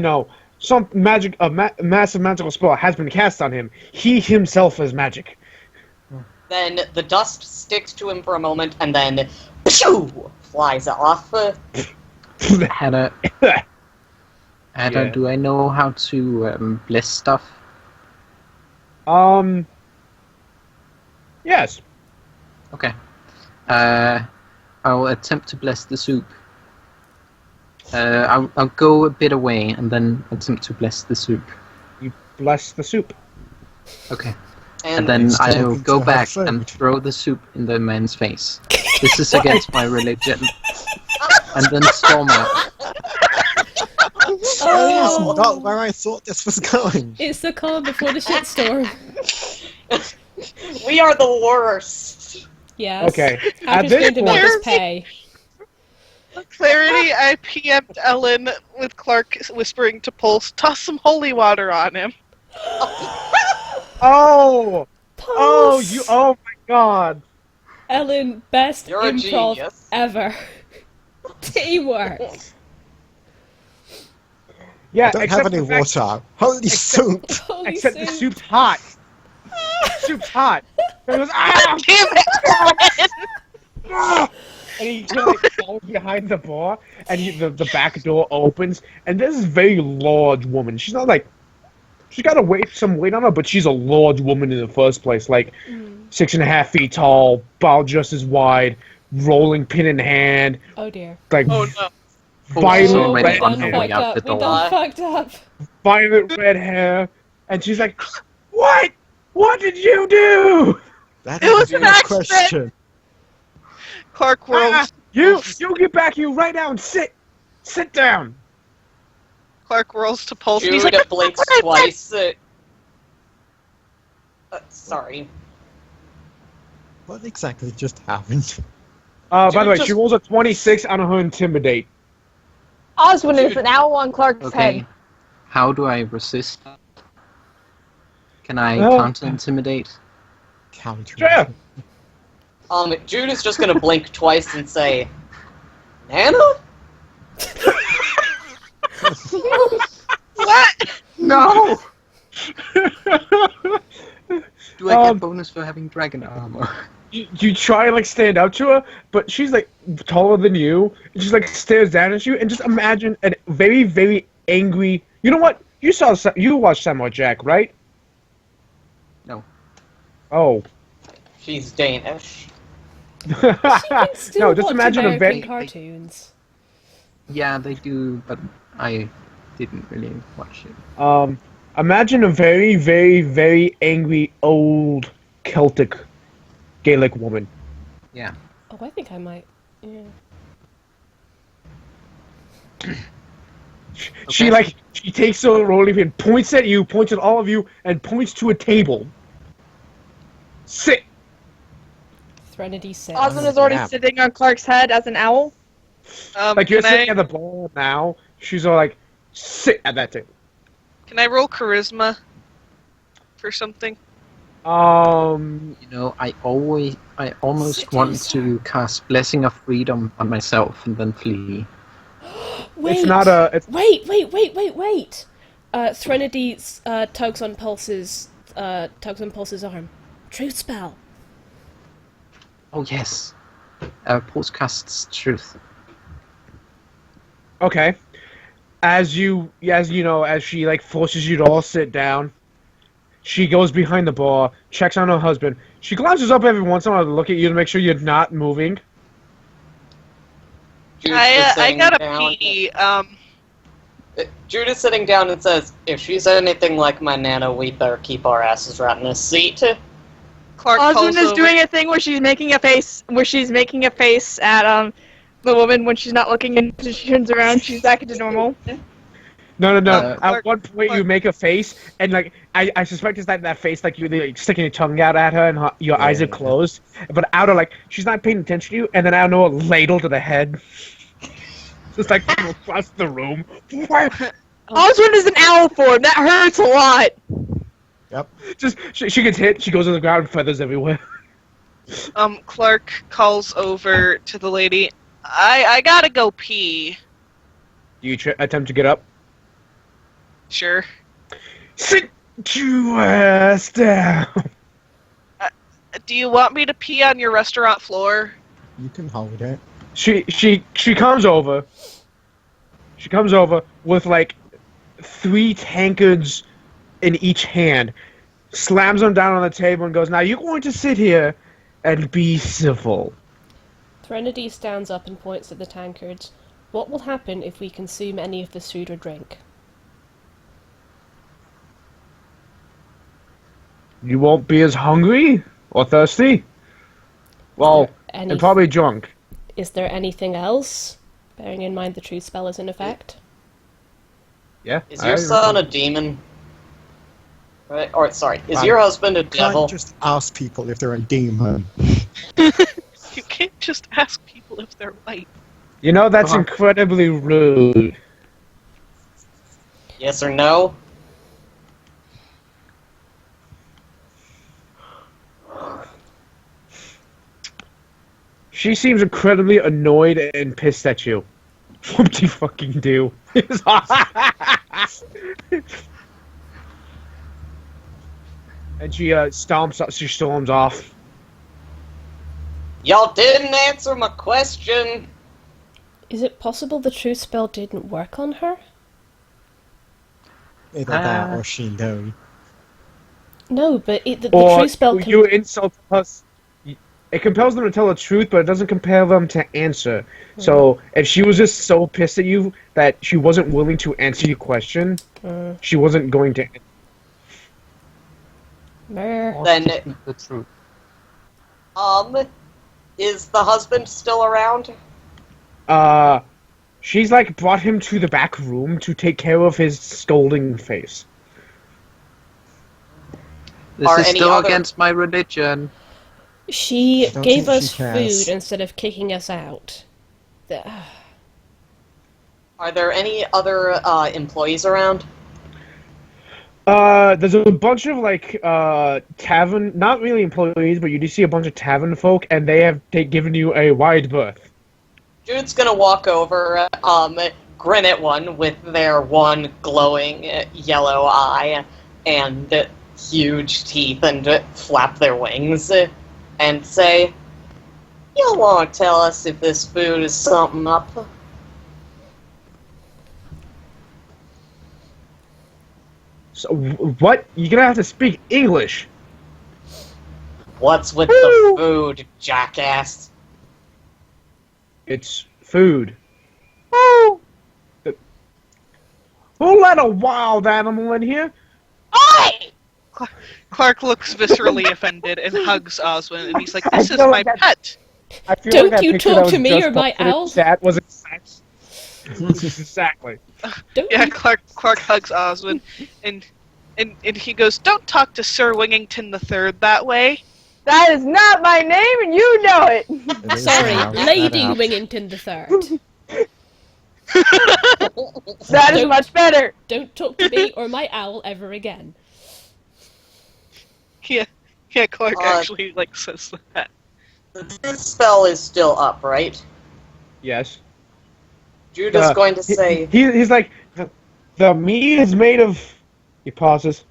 Speaker 3: some magic, massive magical spell has been cast on him. He himself is magic.
Speaker 7: Then the dust sticks to him for a moment, and then pshoo, flies off.
Speaker 6: Hedda,
Speaker 3: Yeah.
Speaker 6: do I know how to bless stuff?
Speaker 3: Yes.
Speaker 6: Okay. I'll attempt to bless the soup. I'll go a bit away and then attempt to bless the soup.
Speaker 3: You bless the soup.
Speaker 6: Okay.
Speaker 7: And
Speaker 6: then
Speaker 2: He's
Speaker 6: I'll
Speaker 2: talking
Speaker 6: go
Speaker 2: to her
Speaker 6: back
Speaker 2: food.
Speaker 6: and throw the soup in the man's face. This is against my religion. And then storm out.
Speaker 2: This is not where I thought this was going.
Speaker 1: It's the calm before the shitstorm.
Speaker 7: we are the worst.
Speaker 1: Yes.
Speaker 3: Okay.
Speaker 1: Happy's
Speaker 3: this
Speaker 1: going to make
Speaker 3: point-
Speaker 1: us pay.
Speaker 4: For clarity, I PM'd Ellen with Clark whispering to Pulse, toss some holy water on him.
Speaker 3: Oh! Oh,
Speaker 1: Pulse!
Speaker 3: oh my god.
Speaker 1: Ellen, best
Speaker 7: You're a
Speaker 1: improv
Speaker 7: genius.
Speaker 1: ever. Teamwork.
Speaker 3: Yeah,
Speaker 2: I don't
Speaker 3: except
Speaker 2: have any
Speaker 3: the fact-
Speaker 2: water. Holy soup!
Speaker 1: Holy
Speaker 3: Except the
Speaker 1: soup.
Speaker 3: soup's hot. Soup's hot. And it was, ah!
Speaker 4: Damn it,
Speaker 3: Ah! And he like falls behind the bar, and the back door opens, and this is a very large woman. She's not like, she's got some weight on her, but she's a large woman in the first place, like 6.5 feet tall, about just as wide, rolling pin in hand,
Speaker 1: Oh dear.
Speaker 3: like
Speaker 4: Oh no.
Speaker 6: She's
Speaker 3: violent
Speaker 6: already
Speaker 3: red
Speaker 1: we
Speaker 6: on
Speaker 1: done
Speaker 6: her
Speaker 3: hair,
Speaker 6: way
Speaker 1: fucked
Speaker 6: out the
Speaker 1: up. We
Speaker 6: door.
Speaker 1: done fucked up.
Speaker 3: violent red hair, and she's like, "What? What did you do?"
Speaker 2: That
Speaker 4: It
Speaker 2: is
Speaker 4: was
Speaker 2: a
Speaker 4: an
Speaker 2: good
Speaker 4: accident.
Speaker 2: question.
Speaker 4: Clark rolls.
Speaker 3: You get back, you right now and sit down.
Speaker 4: Clark rolls to Pulse. and
Speaker 7: Jude
Speaker 4: He's like,
Speaker 7: blinks
Speaker 4: "What?"
Speaker 7: twice. Sorry.
Speaker 2: What exactly just happened?
Speaker 3: By the
Speaker 7: Dude,
Speaker 3: way,
Speaker 7: just-
Speaker 3: she rolls a 26 on her intimidate.
Speaker 5: Osmond is now on Clark's
Speaker 6: Okay.
Speaker 5: head.
Speaker 6: How do I resist? Can I
Speaker 3: Oh.
Speaker 6: counter-intimidate?
Speaker 2: Counter.
Speaker 3: Sure.
Speaker 7: Jude is just gonna blink twice and say, Nana?
Speaker 4: What?
Speaker 6: No! Do I
Speaker 3: Um,
Speaker 6: get bonus for having dragon armor?
Speaker 3: You try and like stand up to her, but she's like taller than you. And she's like stares down at you, and just imagine a very, very angry. You know what? You watched Samurai Jack, right?
Speaker 6: No.
Speaker 3: Oh.
Speaker 7: She's Danish.
Speaker 1: Still
Speaker 3: No, just
Speaker 1: watch
Speaker 3: imagine a
Speaker 1: American
Speaker 3: very
Speaker 1: cartoons.
Speaker 6: Yeah, they do, but I didn't really watch it.
Speaker 3: imagine a very, very, very angry old Celtic Gaelic woman.
Speaker 6: Yeah.
Speaker 1: Oh, I think I might. Yeah.
Speaker 3: She she takes a rolling pin, points at you, points at all of you, and points to a table. Sit.
Speaker 1: Threnody says.
Speaker 5: Osmond is already
Speaker 2: Yeah.
Speaker 5: sitting on Clark's head as an owl.
Speaker 3: Like you're
Speaker 4: can
Speaker 3: sitting
Speaker 4: I,
Speaker 3: at the bar now. She's all like, sit at that table.
Speaker 4: can I roll charisma for something?
Speaker 6: You know, I almost
Speaker 1: Sit
Speaker 6: want
Speaker 1: yourself.
Speaker 6: to cast Blessing of Freedom on myself and then flee.
Speaker 1: Wait!
Speaker 3: It's not a. It's,
Speaker 1: Wait! Threnody tugs on Pulse's arm. Truth spell.
Speaker 6: Oh yes. Pulse casts Truth.
Speaker 3: okay. As she like forces you to all sit down, she goes behind the bar, checks on her husband. She glances up every once in a while to look at you to make sure you're not moving.
Speaker 7: Jude's
Speaker 4: I
Speaker 7: sitting
Speaker 4: gotta
Speaker 7: down.
Speaker 4: pee.
Speaker 7: Jude is sitting down and says, "If she's anything like my Nana, we better keep our asses right in this seat."
Speaker 4: Clark calls
Speaker 5: Osmond is
Speaker 4: over.
Speaker 5: doing a thing where she's making a face at the woman when she's not looking, and she turns around, she's back into normal.
Speaker 3: No.
Speaker 6: At
Speaker 3: At one point, you make a face, and like I suspect it's that face, like you're like, sticking your tongue out at her, and your eyes are closed. But out of like, she's not paying attention to you, and then I don't know, a ladle to the head, just like across the room.
Speaker 5: Osmond is an owl form. That hurts a lot.
Speaker 2: Yep.
Speaker 3: Just she gets hit, she goes on the ground, feathers everywhere.
Speaker 4: Clark calls over to the lady. I gotta go pee.
Speaker 3: Do you attempt to get up?
Speaker 4: Sure.
Speaker 3: Sit your ass down.
Speaker 4: Do you want me to pee on your restaurant floor?
Speaker 2: You can hold it.
Speaker 3: She comes over. She comes over with like 3 tankards in each hand, slams them down on the table, and goes, "Now you're going to sit here and be civil."
Speaker 1: Threnody stands up and points at the tankards. What will happen if we consume any of this food or drink?
Speaker 3: You won't be as hungry or thirsty. Well, and probably drunk.
Speaker 1: Is there anything else? Bearing in mind the truth spell is in effect.
Speaker 3: Yeah.
Speaker 7: Is your son a demon? Right? Or sorry, is
Speaker 2: Right.
Speaker 7: your husband a
Speaker 2: Can't
Speaker 7: devil?
Speaker 2: just ask people if they're a demon.
Speaker 4: You can't just ask people if they're white.
Speaker 3: You know, that's incredibly rude.
Speaker 7: Yes or no?
Speaker 3: She seems incredibly annoyed and pissed at you. What do you fucking do? And she storms off.
Speaker 7: Y'all didn't answer my question.
Speaker 1: Is it possible the truth spell didn't work on her?
Speaker 2: Either that or she knows.
Speaker 1: No, but the
Speaker 3: Or
Speaker 1: truth spell
Speaker 3: you insult us. It compels them to tell the truth, but it doesn't compel them to answer. So if she was just so pissed at you that she wasn't willing to answer your question, she wasn't going to.
Speaker 7: Then,
Speaker 6: The truth.
Speaker 7: is the husband still around?
Speaker 3: She's like brought him to the back room to take care of his scolding face.
Speaker 6: This
Speaker 7: Are
Speaker 6: is
Speaker 7: any
Speaker 6: still
Speaker 7: other-
Speaker 6: against my religion.
Speaker 1: She
Speaker 2: don't
Speaker 1: gave
Speaker 2: think
Speaker 1: us
Speaker 2: she cares.
Speaker 1: food instead of kicking us out.
Speaker 7: Are there any other employees around?
Speaker 3: There's a bunch of like tavern, not really employees, but you do see a bunch of tavern folk, and they've given you a wide berth.
Speaker 7: Jude's gonna walk over, grin at one with their one glowing yellow eye and huge teeth and flap their wings and say, "You'll want to tell us if this food is something up."
Speaker 3: So what? You're gonna have to speak English.
Speaker 7: What's with the food, jackass?
Speaker 3: It's food. Oh! Who let a wild animal in here?
Speaker 4: Clark looks viscerally offended and hugs Oswin, and he's like, "This is
Speaker 3: feel
Speaker 4: my
Speaker 3: like that-
Speaker 4: pet."
Speaker 3: I feel
Speaker 1: Don't
Speaker 3: that
Speaker 1: you
Speaker 3: picture
Speaker 1: talk
Speaker 3: that was
Speaker 1: to me
Speaker 3: just
Speaker 1: or my
Speaker 3: posted in
Speaker 1: owl?
Speaker 3: Chat was exact. Exactly.
Speaker 1: Don't
Speaker 4: Yeah,
Speaker 1: you-
Speaker 4: Clark hugs Oswin, and he goes, "Don't talk to Sir Wingington III that way."
Speaker 5: That is not my name, and you know it.
Speaker 2: It is
Speaker 1: Sorry,
Speaker 2: now.
Speaker 1: Lady
Speaker 2: Shut up.
Speaker 1: Wingington the Third.
Speaker 5: That is
Speaker 1: Don't-
Speaker 5: much better.
Speaker 1: Don't talk to me or my owl ever again.
Speaker 4: Yeah, Clark
Speaker 7: Uh,
Speaker 4: actually says that.
Speaker 7: The Jude spell is still up, right?
Speaker 3: Yes.
Speaker 7: Jude is going to say,
Speaker 3: He's like, the mead is made of. He pauses.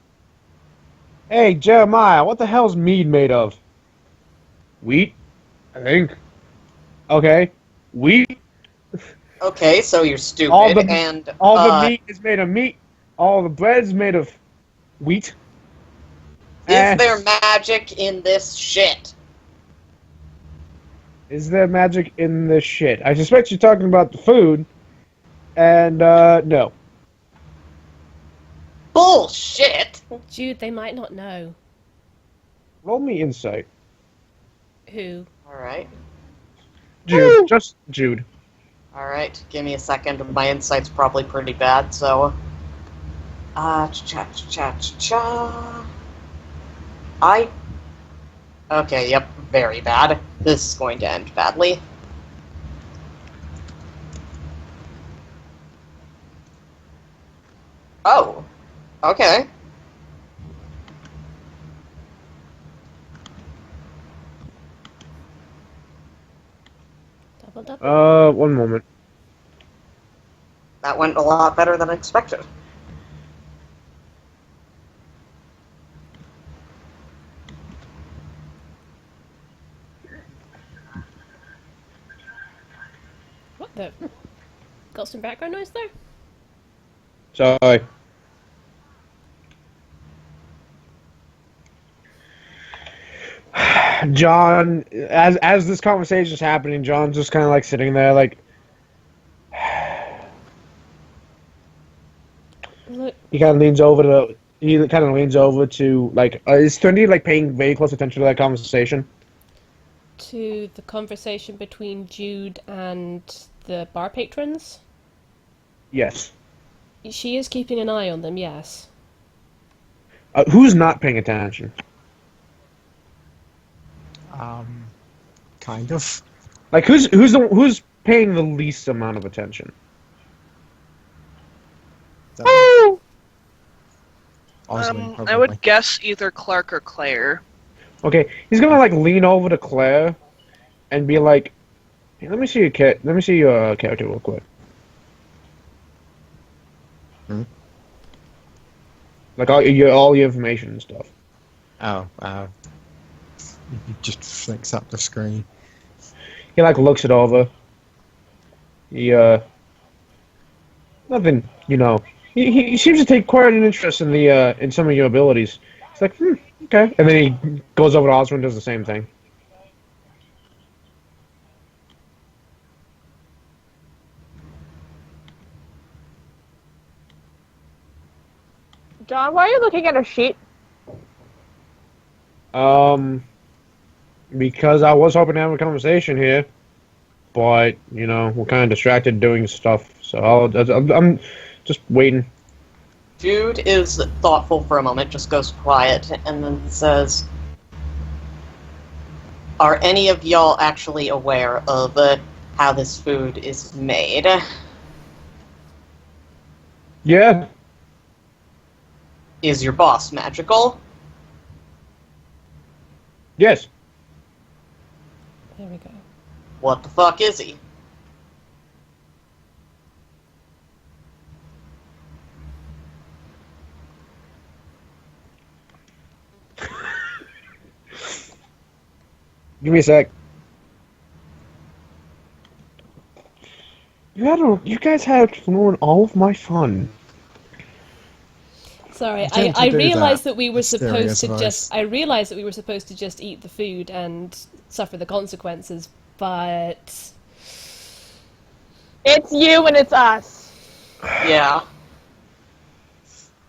Speaker 3: Hey, Jeremiah, what the hell's mead made of? Wheat, I think. Okay, wheat.
Speaker 7: okay, so you're stupid,
Speaker 3: All the
Speaker 7: and
Speaker 3: meat is made of meat. All the bread's made of wheat.
Speaker 7: is there magic in this shit?
Speaker 3: Is there magic in this shit? I suspect you're talking about the food. And, no.
Speaker 7: Bullshit!
Speaker 1: Jude, they might not know.
Speaker 3: Roll me insight.
Speaker 1: Who?
Speaker 7: Alright,
Speaker 3: Jude. Just Jude.
Speaker 7: alright, give me a second. My insight's probably pretty bad, so... cha-cha-cha-cha-cha... Okay, yep, very bad. This is going to end badly. Oh, okay.
Speaker 1: Double.
Speaker 3: One moment.
Speaker 7: That went a lot better than expected.
Speaker 1: What the? Got some background noise there?
Speaker 3: Sorry. John, as this conversation is happening, John's just kind of like sitting there, like
Speaker 1: Look,
Speaker 3: he kind of leans over to like is Trinity like paying very close attention to that conversation?
Speaker 1: to the conversation between Jude and the bar patrons.
Speaker 3: Yes.
Speaker 1: She is keeping an eye on them, yes.
Speaker 3: Who's not paying attention?
Speaker 2: Kind of.
Speaker 3: Like who's paying the least amount of attention?
Speaker 2: Oswin,
Speaker 4: I would guess either Clark or Claire.
Speaker 3: Okay, he's gonna like lean over to Claire and be like, "Hey, let me see your character real quick."
Speaker 2: Hmm?
Speaker 3: Like all your information and stuff.
Speaker 2: Oh, he just flicks up the screen.
Speaker 3: He like looks it over. He nothing, you know. He seems to take quite an interest in the in some of your abilities. He's like, okay, and then he goes over to Oswin and does the same thing.
Speaker 5: John, why are you looking at a sheet?
Speaker 3: Because I was hoping to have a conversation here, but you know we're kind of distracted doing stuff, so I'm just waiting.
Speaker 7: Jude is thoughtful for a moment, just goes quiet, and then says, "Are any of y'all actually aware of how this food is made?"
Speaker 3: Yeah.
Speaker 7: Is your boss magical?
Speaker 3: Yes.
Speaker 1: There we go.
Speaker 7: What the fuck is he?
Speaker 3: Give me a sec. You guys had ruined all of my fun.
Speaker 1: Sorry,
Speaker 2: Attempt to
Speaker 1: I
Speaker 2: do
Speaker 1: realized
Speaker 2: that.
Speaker 1: that we were
Speaker 2: Mysterious
Speaker 1: supposed to
Speaker 2: voice.
Speaker 1: just. I realized that we were supposed to just eat the food and suffer the consequences, but
Speaker 5: It's you and it's us.
Speaker 7: Yeah.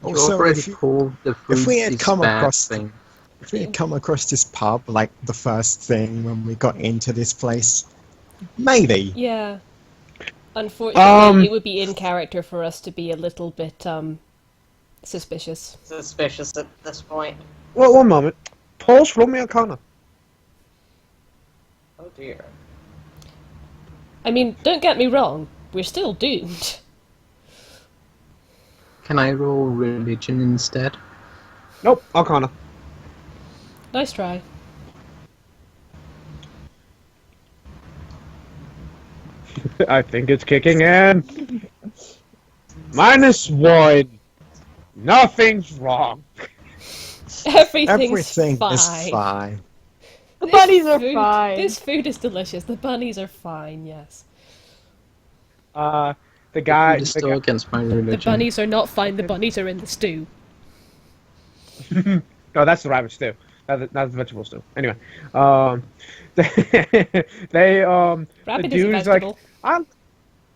Speaker 6: You
Speaker 2: Also,
Speaker 6: already
Speaker 2: if
Speaker 6: pulled the food
Speaker 2: we had
Speaker 6: is
Speaker 2: come
Speaker 6: bad
Speaker 2: across
Speaker 6: thing.
Speaker 2: if we had come across this pub like the first thing when we got into this place, maybe.
Speaker 1: yeah. Unfortunately,
Speaker 3: Um,
Speaker 1: it would be in character for us to be a little bit suspicious.
Speaker 7: Suspicious at this point.
Speaker 3: Well, one moment. Pulse, roll me Arcana.
Speaker 7: dear.
Speaker 1: I mean, don't get me wrong, we're still doomed.
Speaker 6: Can I roll religion instead?
Speaker 3: Nope, Arcana.
Speaker 1: Nice try.
Speaker 3: I think it's kicking in. -1. Nothing's wrong.
Speaker 1: Everything's
Speaker 2: Everything
Speaker 1: fine.
Speaker 2: is fine.
Speaker 5: The bunnies are
Speaker 1: Food-
Speaker 5: fine.
Speaker 1: This food is delicious. The bunnies are fine, yes.
Speaker 3: The guy.
Speaker 6: Food is still against my religion.
Speaker 1: The bunnies are not fine, the bunnies are in the stew.
Speaker 3: No, that's the rabbit stew. That's the vegetable stew. Anyway, they
Speaker 1: Rabbit
Speaker 3: the
Speaker 1: is a
Speaker 3: dude's like,
Speaker 1: vegetable.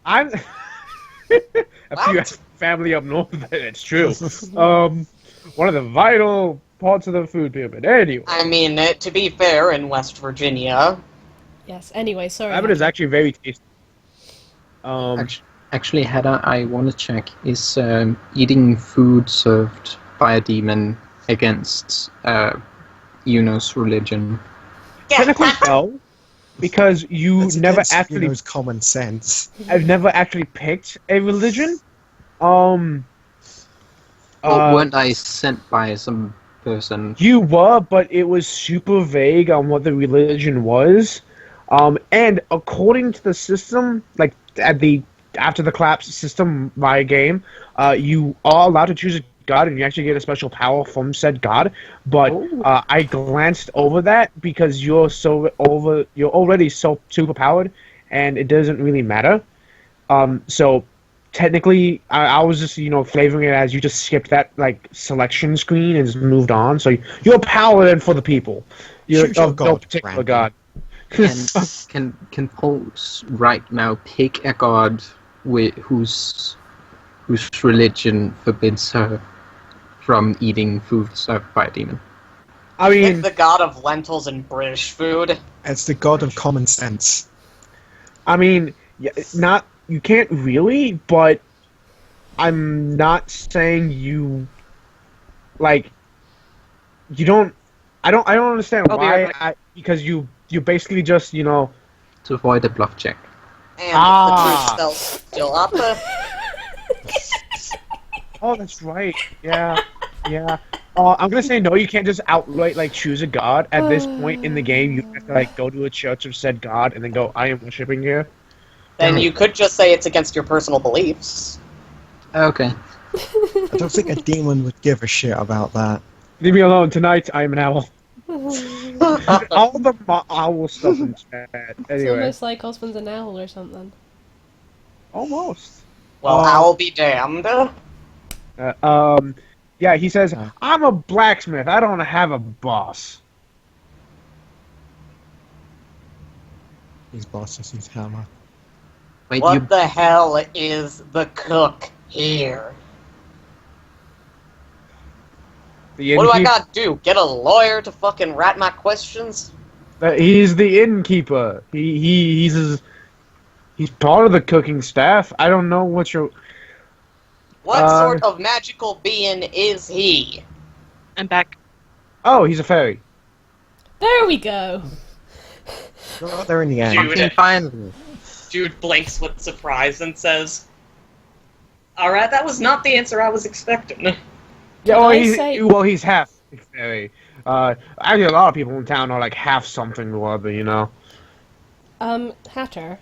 Speaker 3: I'm a few family up north. It's true. One of the vital parts of the food pyramid. Anyway,
Speaker 7: I mean, to be fair, in West Virginia,
Speaker 1: Yes, anyway, sorry.
Speaker 3: rabbit is actually very tasty.
Speaker 6: Actually, Hedda, I want to check, is eating food served by a demon against Yuno's religion?
Speaker 3: Technically, no, because you
Speaker 2: It's
Speaker 3: never
Speaker 2: against,
Speaker 3: actually.
Speaker 2: you know, common sense.
Speaker 3: I've never actually picked a religion.
Speaker 6: Weren't I sent by some person?
Speaker 3: You were, but it was super vague on what the religion was. And according to the system, like after the collapse system via game, you are allowed to choose a god, and you actually get a special power from said god. But I glanced over that because you're already so super powered, and it doesn't really matter. So technically, I was just flavoring it as you just skipped that like selection screen and just moved on. So you're a paladin for the people. You're
Speaker 2: Choose your
Speaker 3: of no
Speaker 2: god,
Speaker 3: particular
Speaker 2: Randy.
Speaker 3: god.
Speaker 6: Can Pulse right now pick a god whose religion forbids her from eating food served by a demon?
Speaker 3: I
Speaker 7: pick
Speaker 3: mean,
Speaker 7: the god of lentils and British food.
Speaker 2: It's the god of common sense.
Speaker 3: not you can't really, but I'm not saying you like you don't. I don't understand
Speaker 4: I'll be
Speaker 3: why.
Speaker 4: right back.
Speaker 3: Because you basically just
Speaker 6: To avoid a bluff check.
Speaker 7: And
Speaker 3: Ah.
Speaker 7: the truth spells still up.
Speaker 3: Oh, that's right. Yeah. I'm gonna say no. You can't just outright like choose a god at this point in the game. You have to like go to a church of said god and then go, I am worshiping here.
Speaker 7: Then you could just say it's against your personal beliefs.
Speaker 6: Okay.
Speaker 2: I don't think a demon would give a shit about that.
Speaker 3: Leave me alone. Tonight I am an owl. All the owl stuff in chat.
Speaker 1: It's
Speaker 3: Anyway,
Speaker 1: almost like Osmond's an owl or something.
Speaker 3: almost.
Speaker 7: Well, I'll be damned.
Speaker 3: Yeah, he says, I'm a blacksmith. I don't have a boss.
Speaker 2: His boss is his hammer.
Speaker 6: Wait,
Speaker 7: What the hell is the cook here?
Speaker 3: The
Speaker 7: What do I
Speaker 3: innkeep-
Speaker 7: gotta do? Get a lawyer to fucking rat my questions?
Speaker 3: He's the innkeeper. He's part of the cooking staff. I don't know what your.
Speaker 7: What sort of magical being is he?
Speaker 4: I'm back.
Speaker 3: Oh, he's a fairy.
Speaker 1: There we go!
Speaker 2: Got there in the end.
Speaker 7: Dude.
Speaker 6: fucking finally.
Speaker 7: Dude blinks with surprise and says, Alright, that was not the answer I was expecting.
Speaker 3: Yeah,
Speaker 1: Can
Speaker 3: well,
Speaker 1: I
Speaker 3: he's
Speaker 1: say-
Speaker 3: he's half fairy. Actually, a lot of people in town are like half something or other, you know.
Speaker 1: Hatter,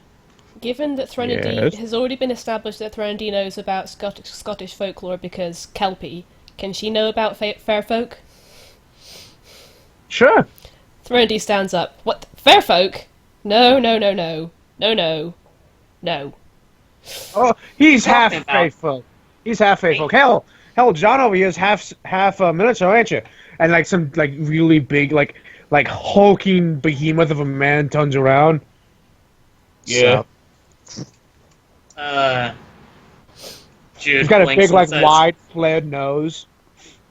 Speaker 1: given that Threnody
Speaker 3: Yes?
Speaker 1: has already been established that Threnody knows about Scottish folklore because Kelpie, can she know about fair folk?
Speaker 3: Sure.
Speaker 1: Threnody stands up. What? Fair folk? No. No.
Speaker 3: Oh, he's half
Speaker 7: Talking about-
Speaker 3: faithful. He's half faithful. Hell, John over here is half miniature, ain't you? And like some like really big like hulking behemoth of a man turns around. Yeah.
Speaker 7: Jude
Speaker 3: He's got a
Speaker 7: blinks
Speaker 3: big
Speaker 7: and
Speaker 3: like
Speaker 7: says,
Speaker 3: wide flared nose.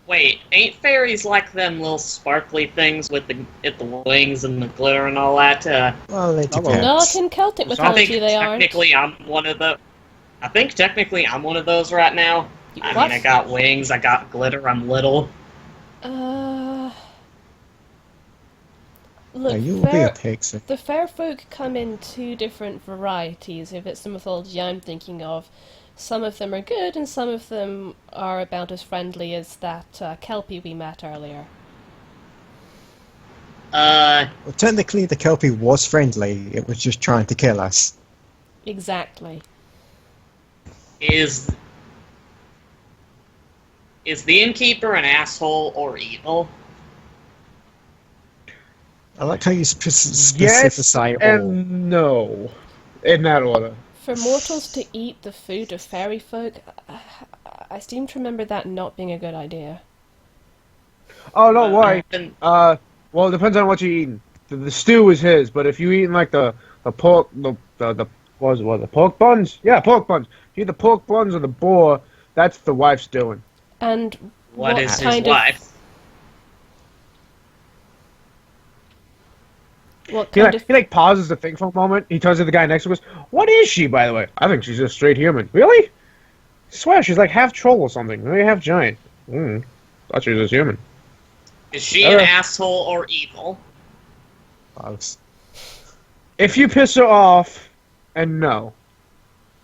Speaker 7: Wait, ain't fairies like them little sparkly things with the wings and the glitter and all that?
Speaker 2: Well, it
Speaker 3: Hello.
Speaker 2: depends.
Speaker 1: Not in Celtic
Speaker 7: I think
Speaker 1: mythology, they aren't.
Speaker 7: technically I'm one of the. I think technically I'm one of those right now. I
Speaker 1: What?
Speaker 7: mean, I got wings, I got glitter, I'm little.
Speaker 1: Look,
Speaker 2: you will be a pixie.
Speaker 1: the fair folk come in two different varieties. If it's the mythology I'm thinking of, some of them are good and some of them are about as friendly as that Kelpie we met earlier.
Speaker 2: Well, technically, the Kelpie was friendly. It was just trying to kill us.
Speaker 1: Exactly.
Speaker 7: Is the innkeeper an asshole or evil?
Speaker 2: I like how you
Speaker 3: Yes
Speaker 2: specify all.
Speaker 3: and no. In that order.
Speaker 1: For mortals to eat the food of fairy folk, I seem to remember that not being a good idea.
Speaker 3: Oh, no, why?
Speaker 7: Then-
Speaker 3: Well, it depends on what you're eating. The stew is his, but if you eating like the pork, the what was it, the pork buns? Yeah, pork buns. If you eat the pork buns or the boar, that's the wife's doing.
Speaker 1: And
Speaker 7: what is his
Speaker 1: kind
Speaker 7: wife?
Speaker 1: What
Speaker 3: He
Speaker 1: kind
Speaker 3: like,
Speaker 1: of...
Speaker 3: he like pauses to think for a moment. He turns to the guy next to us. What is she, by the way? I think she's just straight human. Really? I swear, she's like half troll or something. Maybe half giant. Thought she was just human.
Speaker 7: Is she an asshole or evil?
Speaker 2: Bugs.
Speaker 3: If you piss her off, and no.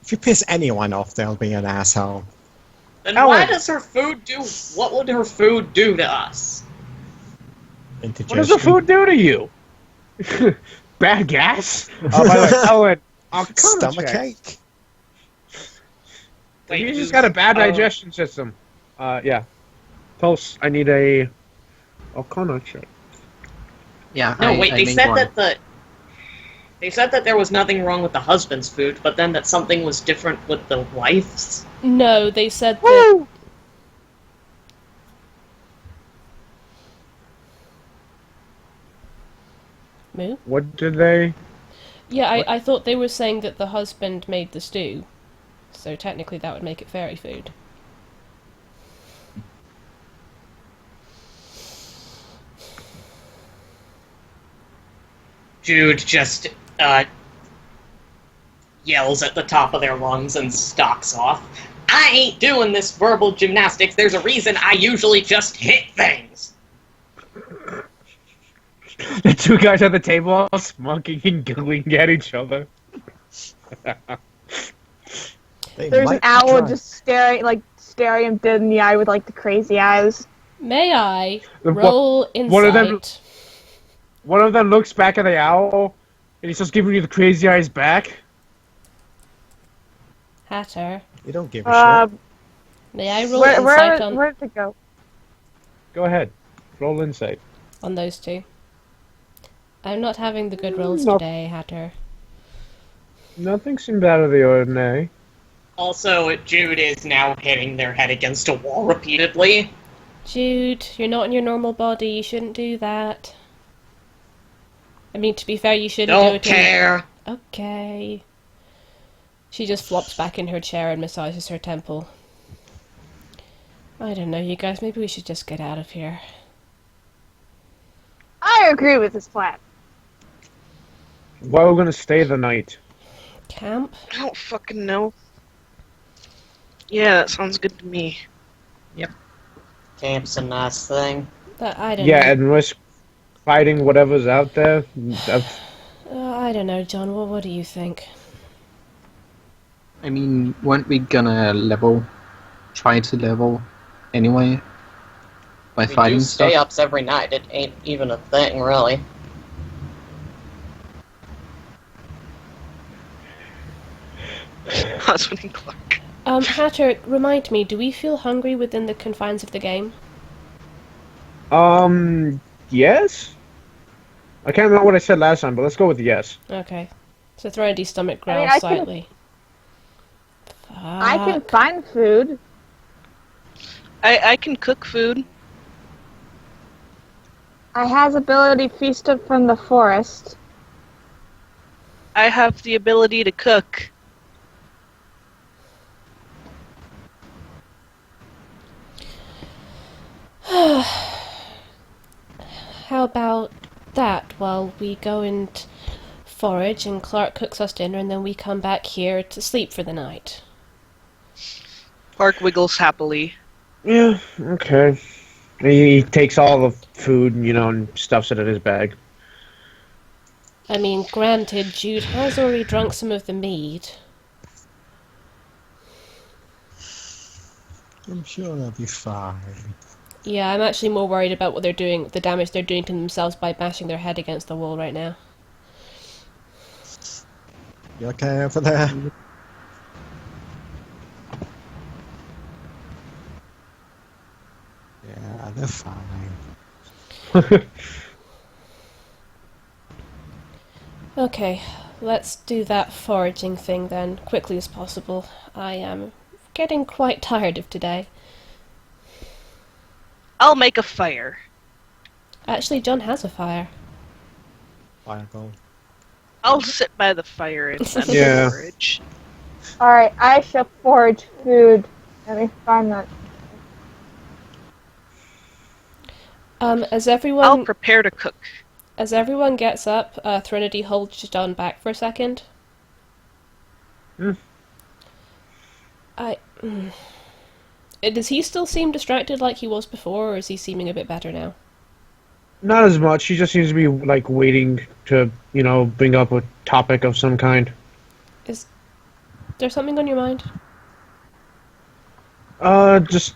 Speaker 2: If you piss anyone off, they'll be an asshole.
Speaker 7: Then
Speaker 3: Ellen.
Speaker 7: why does her food do? What would her food do to us?
Speaker 3: What does the food do to you? Bad gas? Oh, by the way, Ellen, I'll
Speaker 2: Stomachache.
Speaker 7: Wait,
Speaker 3: You
Speaker 7: who's-
Speaker 3: just got a bad digestion system. Yeah. Pulse, I need a Arcana check.
Speaker 6: Yeah,
Speaker 7: No, wait.
Speaker 6: I
Speaker 7: They
Speaker 6: made
Speaker 7: said
Speaker 6: one.
Speaker 7: that they said that there was nothing wrong with the husband's food, but then that something was different with the wife's.
Speaker 1: No, they said that...
Speaker 3: Woo!
Speaker 1: Moo?
Speaker 3: What did they?
Speaker 1: Yeah, I thought they were saying that the husband made the stew. So technically that would make it fairy food.
Speaker 7: Jude just yells at the top of their lungs and stalks off. I ain't doing this verbal gymnastics. There's a reason I usually just hit things.
Speaker 3: The two guys at the table all smoking and giggling at each other.
Speaker 5: There's an owl just staring him dead in the eye with like the crazy eyes.
Speaker 1: May I
Speaker 3: One-
Speaker 1: roll insight?
Speaker 3: one of them looks back at the owl, and he starts giving you the crazy eyes back.
Speaker 1: Hatter,
Speaker 2: You don't give a shit.
Speaker 1: may I roll insight on
Speaker 5: Where did it go?
Speaker 3: Go ahead. Roll insight.
Speaker 1: on those two? I'm not having the good rolls
Speaker 3: No.
Speaker 1: today, Hatter.
Speaker 3: Nothing seemed out of the ordinary.
Speaker 7: Also, Jude is now hitting their head against a wall repeatedly.
Speaker 1: Jude, you're not in your normal body. You shouldn't do that. I mean, to be fair, you shouldn't do
Speaker 7: Don't
Speaker 1: it.
Speaker 7: care.
Speaker 1: Okay. She just flops back in her chair and massages her temple. I don't know, you guys. Maybe we should just get out of here.
Speaker 5: I agree with this plan.
Speaker 3: Well, we're gonna stay the night.
Speaker 1: Camp?
Speaker 4: I don't fucking know. Yeah, that sounds good to me.
Speaker 7: Camp's a nice thing.
Speaker 1: I don't
Speaker 3: Yeah,
Speaker 1: know.
Speaker 3: and risk fighting whatever's out there.
Speaker 1: I don't know, John. What do you think?
Speaker 6: I mean, weren't we gonna try to level anyway? By
Speaker 7: We
Speaker 6: fighting
Speaker 7: do
Speaker 6: stuff?
Speaker 7: stay-ups every night. It ain't even a thing, really.
Speaker 4: Husband and Clark.
Speaker 1: Hatter, remind me, do we feel hungry within the confines of the game?
Speaker 3: Yes? I can't remember what I said last time, but let's go with yes.
Speaker 1: Okay. So Threndy's stomach growls
Speaker 5: I can-
Speaker 1: slightly.
Speaker 5: I can
Speaker 1: Fuck.
Speaker 5: find food.
Speaker 4: I can cook food.
Speaker 5: I has ability feasted from the forest.
Speaker 4: I have the ability to cook.
Speaker 1: How about that while we go and forage and Clark cooks us dinner and then we come back here to sleep for the night?
Speaker 4: Clark wiggles happily.
Speaker 3: Yeah, okay. He takes all the food, and stuffs it in his bag.
Speaker 1: I mean, granted, Jude has already drunk some of the mead.
Speaker 2: I'm sure they'll be fine.
Speaker 1: Yeah, I'm actually more worried about what they're doing, the damage they're doing to themselves by bashing their head against the wall right now.
Speaker 2: You okay over there? Yeah, they're fine.
Speaker 1: Okay, let's do that foraging thing then, quickly as possible. I am getting quite tired of today.
Speaker 4: I'll make a fire.
Speaker 1: Actually, John has a fire.
Speaker 2: Fireball.
Speaker 4: I'll sit by the fire and
Speaker 3: Yeah.
Speaker 4: forage.
Speaker 5: Alright, I shall forage food. Let me find that.
Speaker 1: As
Speaker 4: I'll
Speaker 1: everyone
Speaker 4: prepare to cook.
Speaker 1: gets up, Threnody holds John back for a second. Does he still seem distracted like he was before, or is he seeming a bit better now?
Speaker 3: Not as much. He just seems to be like waiting to, bring up a topic of some kind.
Speaker 1: Is there something on your mind?
Speaker 3: Just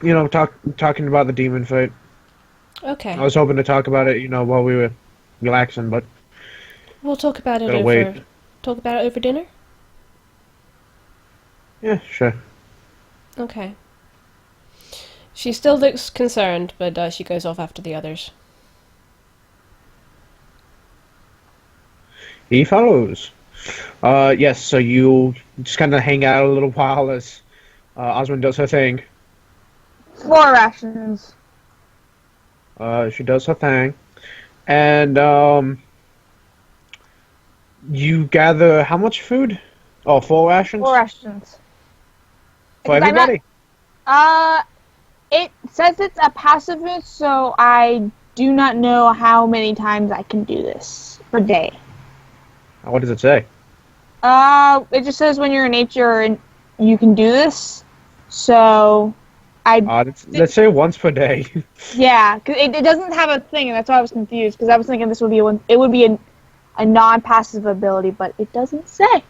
Speaker 3: talking about the demon fight.
Speaker 1: Okay.
Speaker 3: I was hoping to talk about it, while we were relaxing, but
Speaker 1: We'll talk about it
Speaker 3: gotta
Speaker 1: over
Speaker 3: wait.
Speaker 1: dinner?
Speaker 3: Yeah, sure.
Speaker 1: Okay. She still looks concerned, but she goes off after the others.
Speaker 3: He follows. Yes. So you just kind of hang out a little while as Osmond does her thing.
Speaker 5: 4 rations.
Speaker 3: She does her thing, and you gather how much food? Oh, 4 rations
Speaker 5: 4 rations.
Speaker 3: for
Speaker 5: Because I'm not-
Speaker 3: everybody.
Speaker 5: It says it's a passive food, so I do not know how many times I can do this per day.
Speaker 3: What does it say?
Speaker 5: It just says when you're in nature and you can do this. So,
Speaker 3: Let's say once per day.
Speaker 5: yeah, 'cause it doesn't have a thing, and that's why I was confused. Because I was thinking this would be it would be a non-passive ability, but it doesn't say.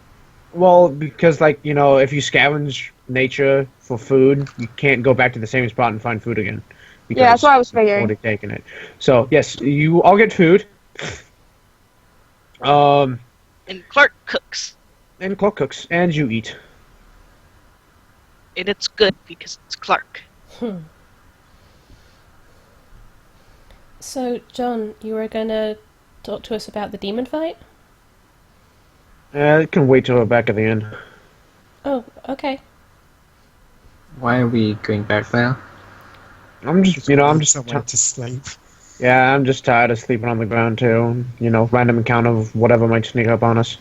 Speaker 3: Well, because if you scavenge nature for food, you can't go back to the same spot and find food again.
Speaker 5: Yeah, that's what I was
Speaker 3: you've
Speaker 5: figuring.
Speaker 3: already taken it. So yes, you all get food.
Speaker 4: And Clark cooks.
Speaker 3: And Clark cooks, and you eat.
Speaker 4: And it's good because it's Clark.
Speaker 1: So, John, you were gonna talk to us about the demon fight?
Speaker 3: It can wait till we're back at the end.
Speaker 1: Oh, okay.
Speaker 6: Why are we going back there?
Speaker 3: I'm just
Speaker 2: somewhere to sleep.
Speaker 3: Yeah, I'm just tired of sleeping on the ground too. Random encounter of whatever might sneak up on us.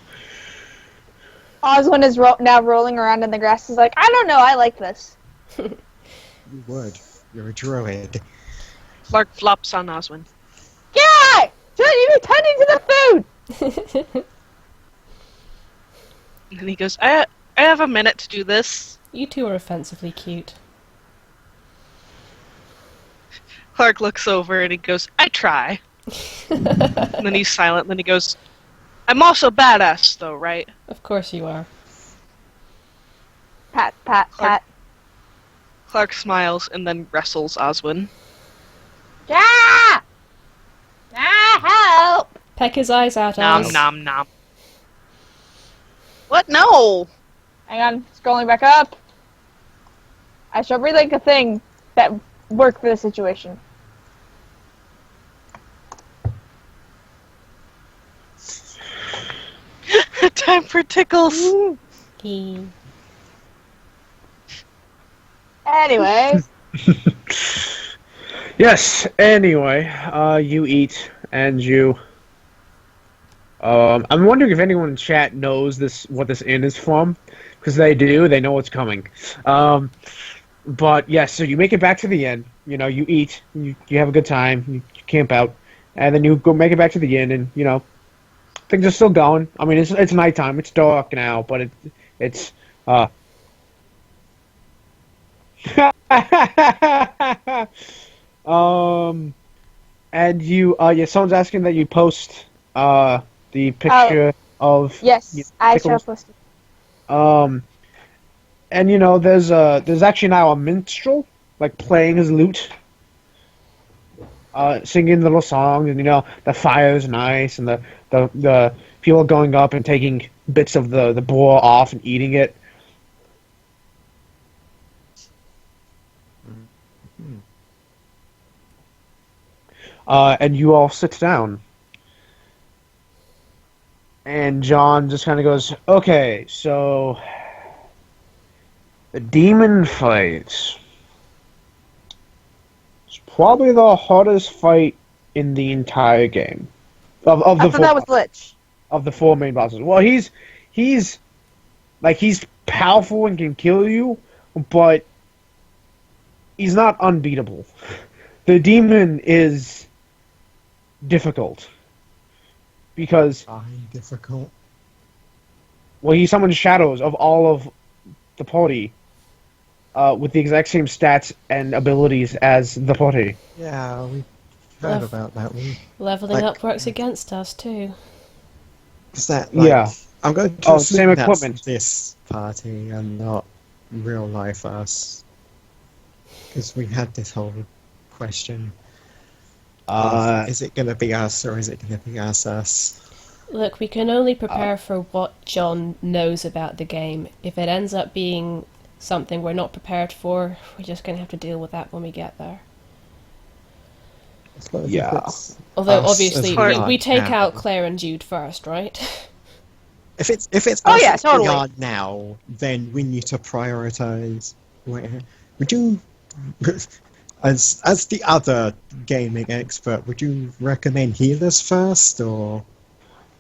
Speaker 5: Oswald is now rolling around in the grass. He's like, I don't know, I like this.
Speaker 2: You would. You're a druid.
Speaker 4: Clark flops on Oswin.
Speaker 5: Yeah! Should you be tending to the food?
Speaker 4: And he goes, I have a minute to do this.
Speaker 1: You two are offensively cute.
Speaker 4: Clark looks over and he goes, I try. And then he's silent, and then he goes, I'm also badass, though, right?
Speaker 1: Of course you are.
Speaker 5: Pat, pat, pat.
Speaker 4: Clark smiles and then wrestles Oswin.
Speaker 5: Yeah! Ah, help!
Speaker 1: Peck his eyes out,
Speaker 4: Nom
Speaker 1: Oz.
Speaker 4: nom nom. What? No!
Speaker 5: Hang on, scrolling back up. I shall relink a thing that worked for the situation.
Speaker 4: Time for tickles.
Speaker 1: He...
Speaker 5: Anyway,
Speaker 3: Yes. Anyway, you eat and you. I'm wondering if anyone in chat knows what this inn is from, because they do. They know what's coming. But yes, so you make it back to the inn. You eat, you have a good time, you camp out, and then you go make it back to the inn, and things are still going. I mean, it's nighttime, it's dark now, but it's and someone's asking that you post the The picture of
Speaker 5: Yes, I shall
Speaker 3: Pickles.
Speaker 5: post it.
Speaker 3: And there's actually now a minstrel, like playing his lute, singing little songs, and the fire's nice, and the people going up and taking bits of the boar off and eating it. And you all sit down. And John just kind of goes, okay, so the demon fight. It's probably the hardest fight in the entire game. Of
Speaker 5: I
Speaker 3: the
Speaker 5: thought that was Lich.
Speaker 3: of the 4 main bosses. Well, he's powerful and can kill you, but he's not unbeatable. The demon is difficult because
Speaker 2: difficult.
Speaker 3: well, he summons shadows of all of the party with the exact same stats and abilities as the party.
Speaker 2: Yeah, we heard about that one.
Speaker 1: Leveling up works against us too.
Speaker 2: Is that
Speaker 3: Yeah.
Speaker 2: I'm going to
Speaker 3: Oh,
Speaker 2: assume
Speaker 3: same
Speaker 2: that's
Speaker 3: equipment.
Speaker 2: this party and not real life us, because we had this whole question. Is it going to be us or is it going to be us?
Speaker 1: Look, we can only prepare for what John knows about the game. If it ends up being something we're not prepared for, we're just going to have to deal with that when we get there.
Speaker 2: I suppose
Speaker 3: Yeah.
Speaker 2: if it's
Speaker 1: Although,
Speaker 2: us
Speaker 1: obviously,
Speaker 2: as
Speaker 1: we
Speaker 2: are
Speaker 1: take
Speaker 2: now-
Speaker 1: out Claire and Jude first, right?
Speaker 2: If it's
Speaker 5: Oh,
Speaker 2: us
Speaker 5: yeah,
Speaker 2: as
Speaker 5: totally.
Speaker 2: we are now, then we need to prioritize. Would you, as the other gaming expert, would you recommend healers first, or?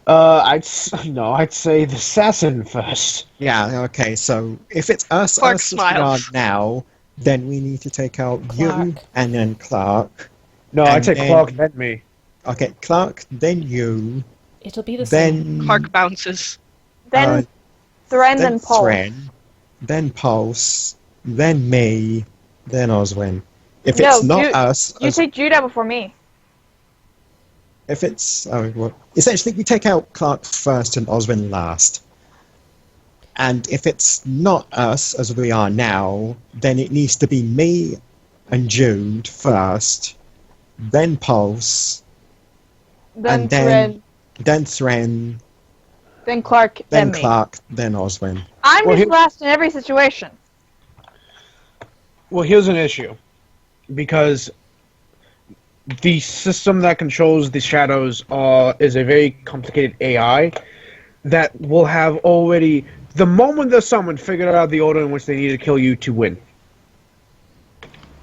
Speaker 3: I'd say the assassin first.
Speaker 2: Yeah, okay. So if it's us
Speaker 4: Clark
Speaker 2: as we are
Speaker 4: smiles.
Speaker 2: now, then we need to take out you
Speaker 1: Clark.
Speaker 2: and then Clark.
Speaker 3: No,
Speaker 2: And
Speaker 3: I'd say
Speaker 2: then-
Speaker 3: Clark, then me.
Speaker 2: Okay, Clark, then you,
Speaker 1: It'll be the same.
Speaker 2: then
Speaker 4: Clark bounces.
Speaker 5: Then Thren, then Pulse.
Speaker 2: Thren, then Pulse, then me, then Oswin. If
Speaker 5: No,
Speaker 2: it's not
Speaker 5: you-
Speaker 2: us,
Speaker 5: You take Judah before me.
Speaker 2: if it's essentially we take out Clark first and Oswin last. And if it's not us as we are now, then it needs to be me and Jude first, then Pulse,
Speaker 5: Then
Speaker 2: and then
Speaker 5: Thren,
Speaker 2: Thren,
Speaker 5: then Clark,
Speaker 2: then
Speaker 5: me.
Speaker 2: Clark, then Oswin.
Speaker 5: I'm
Speaker 3: Well,
Speaker 5: just
Speaker 3: he-
Speaker 5: last in every situation.
Speaker 3: Well, here's an issue. Because the system that controls the shadows is a very complicated AI that will have already... The moment that someone figured out the order in which they need to kill you to win.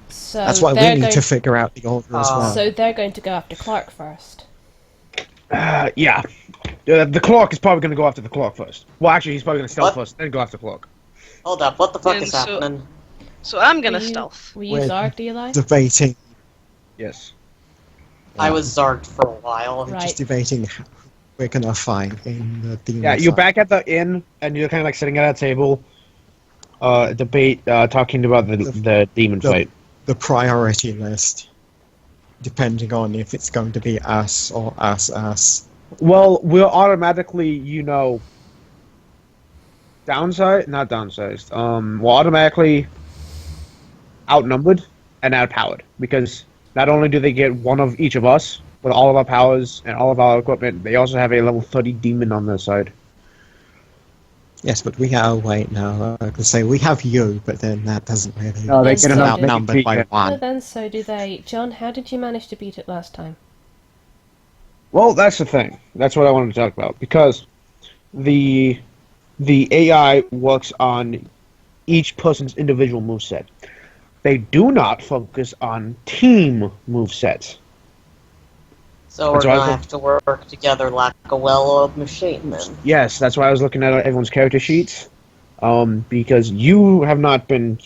Speaker 1: So
Speaker 2: That's why we
Speaker 1: they're
Speaker 2: need
Speaker 1: going
Speaker 2: to figure out the order as well.
Speaker 1: So they're going to go after Clark first.
Speaker 3: Yeah. The Clark is probably going to go after the Clark first. Well, actually, he's probably going to stealth
Speaker 7: What?
Speaker 3: first, then go after Clark.
Speaker 7: Hold up, what the fuck
Speaker 4: And
Speaker 7: is
Speaker 4: so-
Speaker 7: happening?
Speaker 4: So I'm gonna
Speaker 1: Were you-
Speaker 4: stealth.
Speaker 1: Were you
Speaker 2: We're
Speaker 1: Zarg, Eli?
Speaker 2: Debating,
Speaker 3: Yes.
Speaker 7: I was Zarked for a while.
Speaker 1: Right.
Speaker 2: just debating how we're gonna fight in the demon
Speaker 3: Yeah, you're
Speaker 2: fight.
Speaker 3: back at the inn, and you're kind of like sitting at a table, talking about the demon
Speaker 2: the-
Speaker 3: fight.
Speaker 2: The priority list, depending on if it's going to be us or us.
Speaker 3: Well, we're automatically, not downsized. We're automatically outnumbered and outpowered because not only do they get one of each of us with all of our powers and all of our equipment, they also have a level 30 demon on their side.
Speaker 2: Yes, but we are wait now. I could say we have you, but then that doesn't really.
Speaker 3: No, they
Speaker 1: Yes,
Speaker 3: get
Speaker 1: so
Speaker 3: enough.
Speaker 1: did-
Speaker 2: outnumbered by
Speaker 1: Well,
Speaker 2: one.
Speaker 1: then, so do they. John, how did you manage to beat it last time?
Speaker 3: Well, that's the thing. That's what I wanted to talk about because the AI works on each person's individual moveset. They do not focus on team movesets.
Speaker 7: So we're
Speaker 3: That's why I
Speaker 7: gonna
Speaker 3: was-
Speaker 7: have to work together like a well-oiled machine then.
Speaker 3: Yes, that's why I was looking at everyone's character sheets. Because you have not been,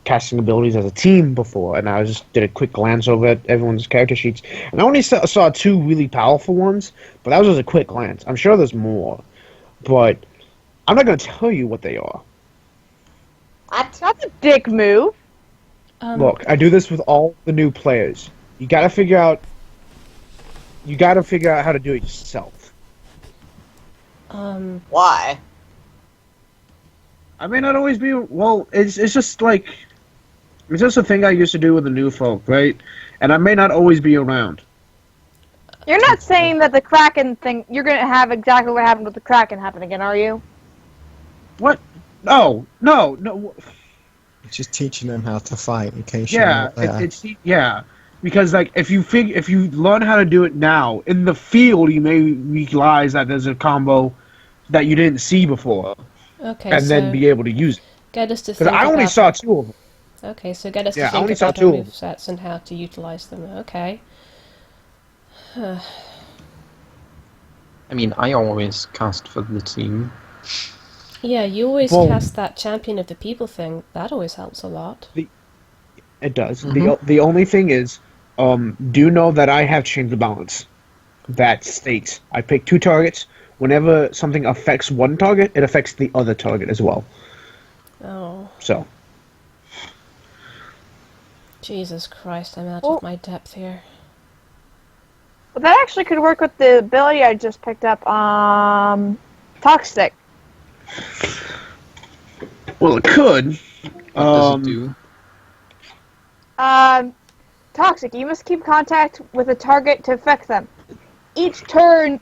Speaker 3: casting abilities as a team before, and I just did a quick glance over at everyone's character sheets, and I only saw 2 really powerful ones, but that was just a quick glance. I'm sure there's more, but I'm not going to tell you what they are.
Speaker 5: That's a dick move.
Speaker 3: Look, I do this with all the new players. You gotta figure out how to do it yourself.
Speaker 7: Why?
Speaker 3: I may not always be. Well, it's just like it's just a thing I used to do with the new folk, right? And I may not always be around.
Speaker 5: You're not saying that the Kraken thing, you're going to have exactly what happened with the Kraken happen again, are you?
Speaker 3: What? No.
Speaker 2: Just teaching them how to fight in case you're
Speaker 3: Yeah,
Speaker 2: not there.
Speaker 3: yeah. Because like if you learn how to do it now in the field, you may realize that there's a combo that you didn't see before,
Speaker 1: Okay,
Speaker 3: and then
Speaker 1: so
Speaker 3: be able to use it.
Speaker 1: get us to
Speaker 3: Because
Speaker 1: think
Speaker 3: I only
Speaker 1: about
Speaker 3: saw two of them.
Speaker 1: Okay, so get us to
Speaker 3: Yeah, I
Speaker 1: think
Speaker 3: only saw
Speaker 1: about our
Speaker 3: two of them.
Speaker 1: movesets and how to utilize them. Okay.
Speaker 6: I mean, I always cast for the team.
Speaker 1: Yeah, you always
Speaker 3: Well-
Speaker 1: cast that champion of the people thing. That always helps a lot.
Speaker 3: It does.
Speaker 6: Mhm.
Speaker 3: The only thing is, do know that I have changed the balance. That states I pick two targets. Whenever something affects one target, it affects the other target as well.
Speaker 1: Oh,
Speaker 3: So
Speaker 1: Jesus Christ, I'm out
Speaker 5: Oh.
Speaker 1: of my depth here.
Speaker 5: Well, that actually could work with the ability I just picked up. Toxic.
Speaker 3: well, it could.
Speaker 6: What does it do?
Speaker 5: Toxic. You must keep contact with a target to affect them. Each turn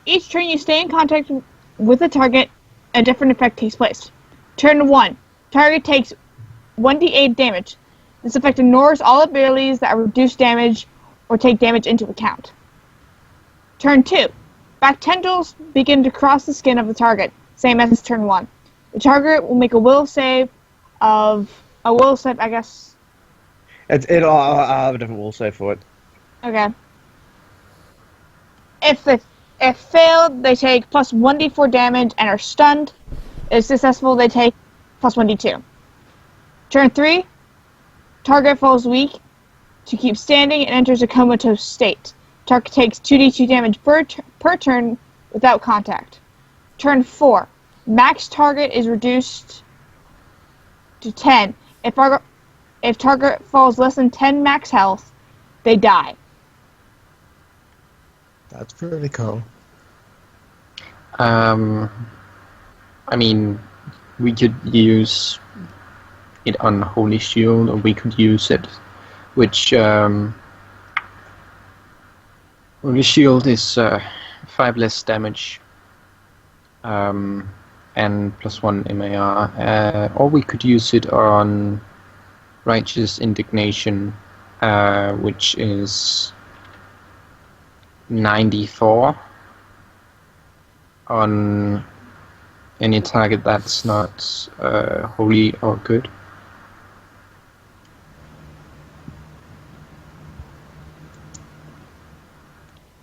Speaker 5: you stay in contact with a target, a different effect takes place. Turn 1. Target takes 1d8 damage. This effect ignores all abilities that reduce damage or take damage into account. Turn 2. Back tendrils begin to cross the skin of the target, same as turn 1. The target will make a will save, I guess.
Speaker 3: I'll have a different will save for it.
Speaker 5: Okay. If failed, they take plus 1d4 damage and are stunned. If successful, they take plus 1d2. Turn 3. Target falls weak to keep standing and enters a comatose state. Target takes 2d2 damage per turn without contact. Turn 4. Max target is reduced to 10. If target falls less than 10 max health, they die.
Speaker 2: That's pretty cool.
Speaker 6: I mean, we could use it on Holy Shield, or we could use it, which Holy Shield is 5 less damage, and plus 1 MAR, or we could use it on Righteous Indignation, which is 94 on any target that's not holy or good.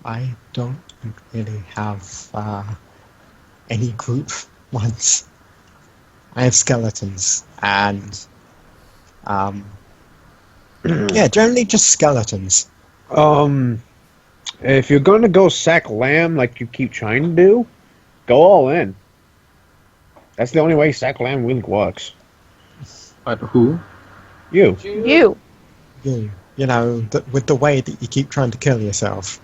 Speaker 2: I don't really have any group ones. I have skeletons and yeah, generally just skeletons.
Speaker 3: If you're gonna go sack lamb like you keep trying to do, go all in. That's the only way sack lamb really works.
Speaker 6: But who?
Speaker 3: You.
Speaker 5: You.
Speaker 2: You know, with the way that you keep trying to kill yourself.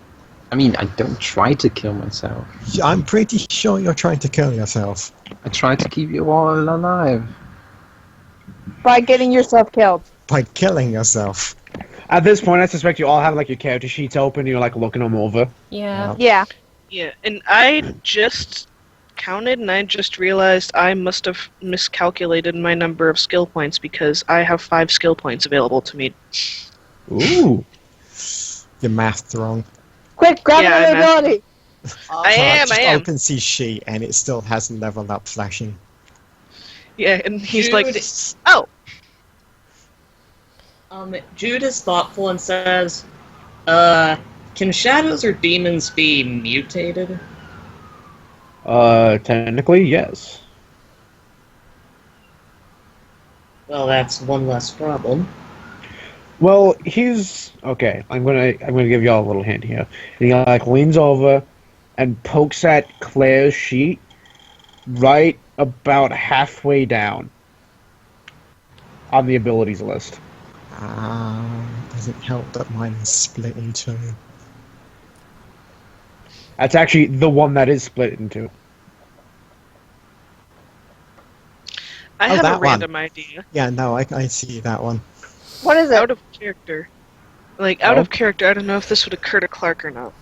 Speaker 6: I mean, I don't try to kill myself.
Speaker 2: I'm pretty sure you're trying to kill yourself.
Speaker 6: I try to keep you all alive.
Speaker 5: By getting yourself killed.
Speaker 2: By killing yourself.
Speaker 3: At this point, I suspect you all have like your character sheets open. And you're like looking them over.
Speaker 1: Yeah.
Speaker 5: Yeah.
Speaker 4: Yeah, and I just counted and I just realized I must have miscalculated my number of skill points because I have 5 skill points available to me.
Speaker 3: Ooh.
Speaker 2: Your math's wrong.
Speaker 5: Quick, grab
Speaker 4: Yeah,
Speaker 5: another
Speaker 4: I'm
Speaker 5: ability.
Speaker 4: I
Speaker 2: Clark just
Speaker 4: am.
Speaker 2: opens his sheet and it still has level up flashing.
Speaker 4: Yeah, and he's like,
Speaker 7: Jude-
Speaker 4: oh,
Speaker 7: Jude is thoughtful and says, can shadows or demons be mutated?
Speaker 3: Technically, yes.
Speaker 7: Well, that's one less problem.
Speaker 3: Well, he's okay. I'm gonna give y'all a little hint here. And he like leans over and pokes at Claire's sheet right about halfway down on the abilities list.
Speaker 2: Doesn't help that mine is split in two.
Speaker 3: That's actually the one that is split in two.
Speaker 4: I
Speaker 2: Oh,
Speaker 4: have a
Speaker 2: that one.
Speaker 4: random idea.
Speaker 2: Yeah, no, I see that one.
Speaker 5: What is
Speaker 4: Out
Speaker 5: it?
Speaker 4: of character. Out
Speaker 3: Oh?
Speaker 4: of character, I don't know if this would occur to Clark or not.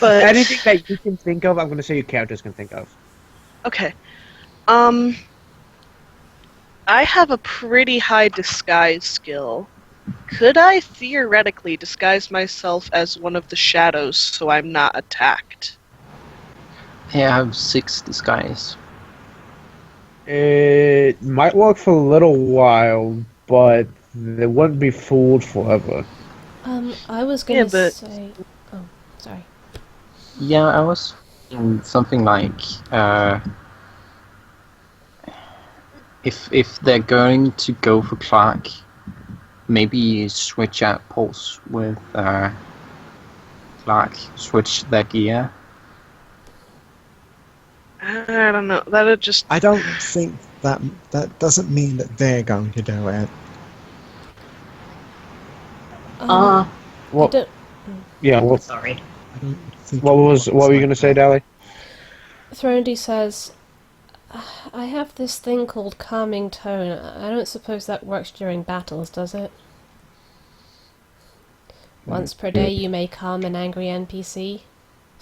Speaker 4: But
Speaker 3: Anything that you can think of, I'm going to say your characters can think of.
Speaker 4: okay. I have a pretty high disguise skill. Could I theoretically disguise myself as one of the shadows so I'm not attacked?
Speaker 6: I have 6 disguise.
Speaker 3: It might work for a little while, but they wouldn't be fooled forever.
Speaker 1: I was gonna
Speaker 4: but-
Speaker 1: say. Oh, sorry.
Speaker 6: Yeah, I was thinking something like if they're going to go for Clark, maybe switch out Pulse with Clark, switch their gear.
Speaker 4: I don't know. That'd just.
Speaker 2: I don't think that doesn't mean that they're going to do it.
Speaker 1: I
Speaker 3: Well,
Speaker 1: don't.
Speaker 3: yeah. Well,
Speaker 7: Sorry.
Speaker 2: I don't think
Speaker 3: what were you going to say, Dally?
Speaker 1: Throndy says, I have this thing called calming tone. I don't suppose that works during battles, does it? Once per day you may calm an angry NPC.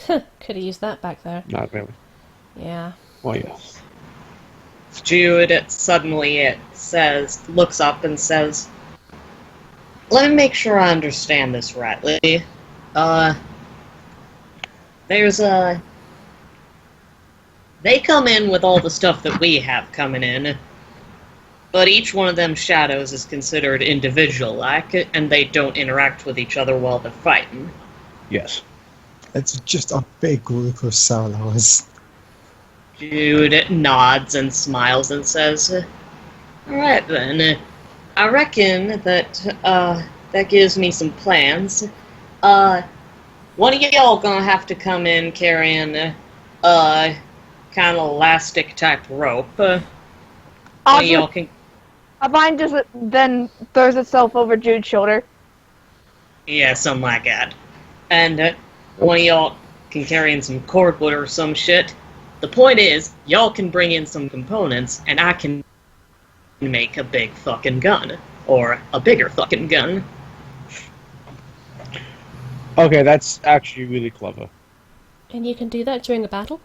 Speaker 1: Could have used that back there.
Speaker 3: Not really.
Speaker 1: Yeah.
Speaker 3: Well, yeah.
Speaker 7: Jude suddenly looks up and says, "Let me make sure I understand this rightly. There's a... They come in with all the stuff that we have coming in, but each one of them shadows is considered individual-like, and they don't interact with each other while they're fighting."
Speaker 3: Yes.
Speaker 2: It's just a big group of solos.
Speaker 7: Jude nods and smiles and says, "Alright then, I reckon that gives me some plans. One of y'all gonna have to come in carrying kind of elastic type rope. One of y'all can...
Speaker 5: A vine just then throws itself over Jude's shoulder.
Speaker 7: Yeah, something like that. And one of y'all can carry in some cordwood or some shit. The point is, y'all can bring in some components, and I can make a big fucking gun. Or a bigger fucking gun."
Speaker 3: Okay, that's actually really clever.
Speaker 1: And you can do that during a battle?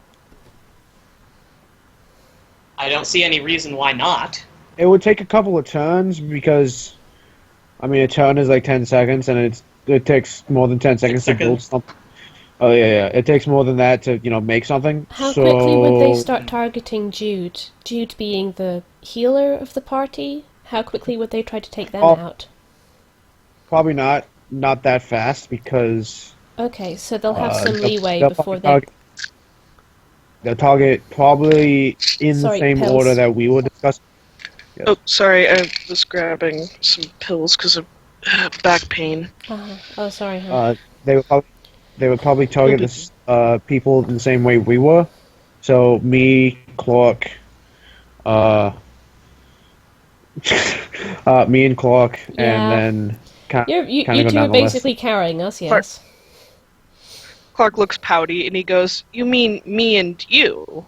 Speaker 7: I don't see any reason why not.
Speaker 3: It would take a couple of turns because, I mean, a turn is like 10 seconds, and it takes more than 10 seconds to build something. Oh yeah. It takes more than that to make something.
Speaker 1: How quickly would they start targeting Jude? Jude being the healer of the party? How quickly would they try to take them out?
Speaker 3: Probably not that fast because.
Speaker 1: Okay, so they'll have some
Speaker 3: they'll-
Speaker 1: leeway
Speaker 3: they'll
Speaker 1: before they.
Speaker 3: target- They'll target probably in
Speaker 1: Sorry,
Speaker 3: the same
Speaker 1: pills.
Speaker 3: order that we were discussing. Yes.
Speaker 4: Oh, sorry, I was grabbing some pills because of back pain.
Speaker 1: Oh, sorry. Huh?
Speaker 3: They would probably target the people in the same way we were. So me, Clark, me and Clark,
Speaker 1: Yeah.
Speaker 3: and then
Speaker 1: You
Speaker 3: kind of go
Speaker 1: two
Speaker 3: down
Speaker 1: are
Speaker 3: the list.
Speaker 1: basically carrying us, yes.
Speaker 4: Clark looks pouty and he goes, "You mean me and you?"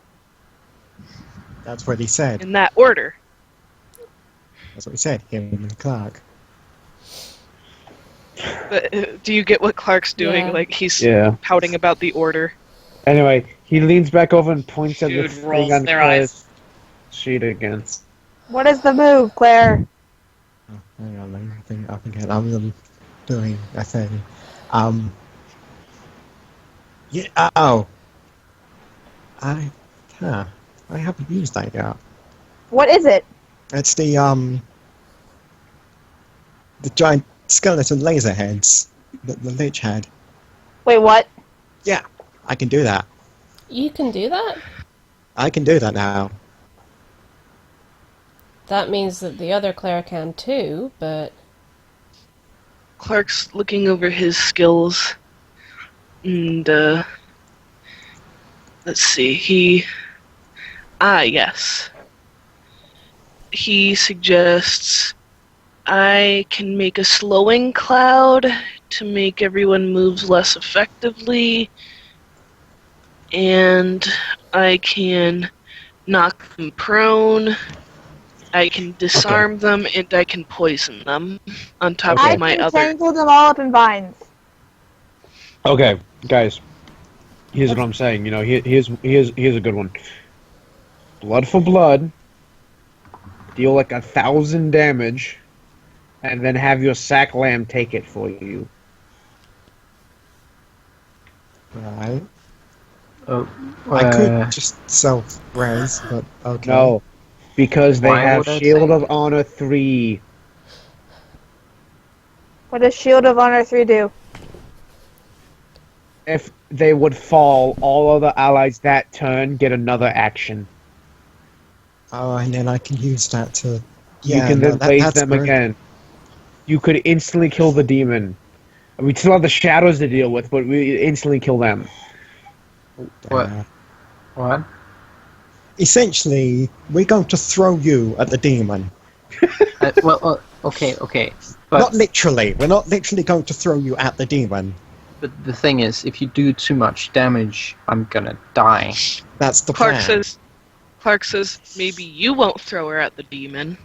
Speaker 2: That's what he said.
Speaker 4: In that order.
Speaker 2: That's what he said. Him and Clark.
Speaker 4: But, do you get what Clark's doing?
Speaker 1: Yeah.
Speaker 4: Like, he's
Speaker 3: Yeah.
Speaker 4: pouting about the order.
Speaker 3: Anyway, he leans back over and points at the
Speaker 7: Dude rolls
Speaker 3: thing on
Speaker 7: their
Speaker 3: Claire's
Speaker 7: eyes.
Speaker 3: sheet again.
Speaker 5: What is the move, Claire?
Speaker 2: Oh, hang on, let me think up again. I'm doing a thing. Yeah. Oh. I haven't used that yet.
Speaker 5: What is it?
Speaker 2: It's the giant skeleton laser heads that the Lich had.
Speaker 5: Wait, what?
Speaker 2: Yeah, I can do that.
Speaker 1: You can do that?
Speaker 2: I can do that now.
Speaker 1: That means that the other Claire can too, but...
Speaker 4: Clark's looking over his skills. And, let's see, yes. He suggests I can make a slowing cloud to make everyone move less effectively, and I can knock them prone I can disarm them and I can poison them on top
Speaker 3: Okay.
Speaker 5: I
Speaker 4: of my
Speaker 5: can
Speaker 4: other.
Speaker 5: tangle them all up in vines.
Speaker 3: Okay, guys. Here's what I'm saying. You know, here's a good one. Blood for blood. Deal like 1,000 damage, and then have your sack lamb take it for you.
Speaker 2: Right.
Speaker 6: Oh,
Speaker 2: I could just self-res, but okay.
Speaker 3: No, because they
Speaker 6: Why
Speaker 3: have
Speaker 6: would I
Speaker 3: Shield
Speaker 6: take
Speaker 3: of Honor 3.
Speaker 5: What does Shield of Honor 3 do?
Speaker 3: If they would fall, all other allies that turn get another action.
Speaker 2: Oh, and then I can use that to...
Speaker 3: You
Speaker 2: Yeah,
Speaker 3: can
Speaker 2: no,
Speaker 3: then raise
Speaker 2: that's
Speaker 3: them
Speaker 2: good.
Speaker 3: again. You could instantly kill the demon. We still have the shadows to deal with, but we instantly kill them.
Speaker 6: What?
Speaker 2: Uh,
Speaker 6: what?
Speaker 2: essentially, we're going to throw you at the demon.
Speaker 6: Okay.
Speaker 2: Not
Speaker 6: But
Speaker 2: literally. We're not literally going to throw you at the demon.
Speaker 6: the thing is, if you do too much damage, I'm gonna die.
Speaker 2: That's the
Speaker 4: Clark
Speaker 2: plan.
Speaker 4: says maybe you won't throw her at the demon.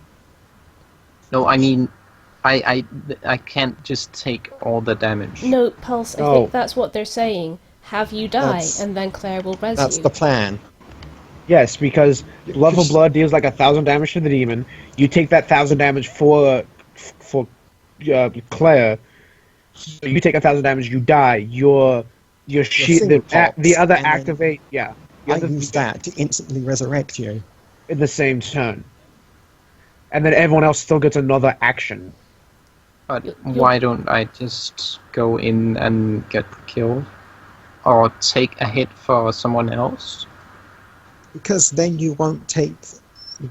Speaker 6: No, I mean, I can't just take all the damage.
Speaker 1: No, Pulse, I
Speaker 3: No.
Speaker 1: think that's what they're saying. Have you die,
Speaker 2: That's-
Speaker 1: and then Claire will res
Speaker 2: That's
Speaker 1: you.
Speaker 2: the plan.
Speaker 3: Yes, because Blood for Blood deals like 1,000 damage to the demon. You take that 1,000 damage for Claire. So you take 1,000 damage, you die. Your shield,
Speaker 2: single pox,
Speaker 3: the other
Speaker 2: and then
Speaker 3: activate. Yeah, the
Speaker 2: I
Speaker 3: other
Speaker 2: use that to instantly resurrect you.
Speaker 3: in the same turn, and then everyone else still gets another action.
Speaker 6: But why don't I just go in and get killed? Or take a hit for someone else?
Speaker 2: Because then you won't take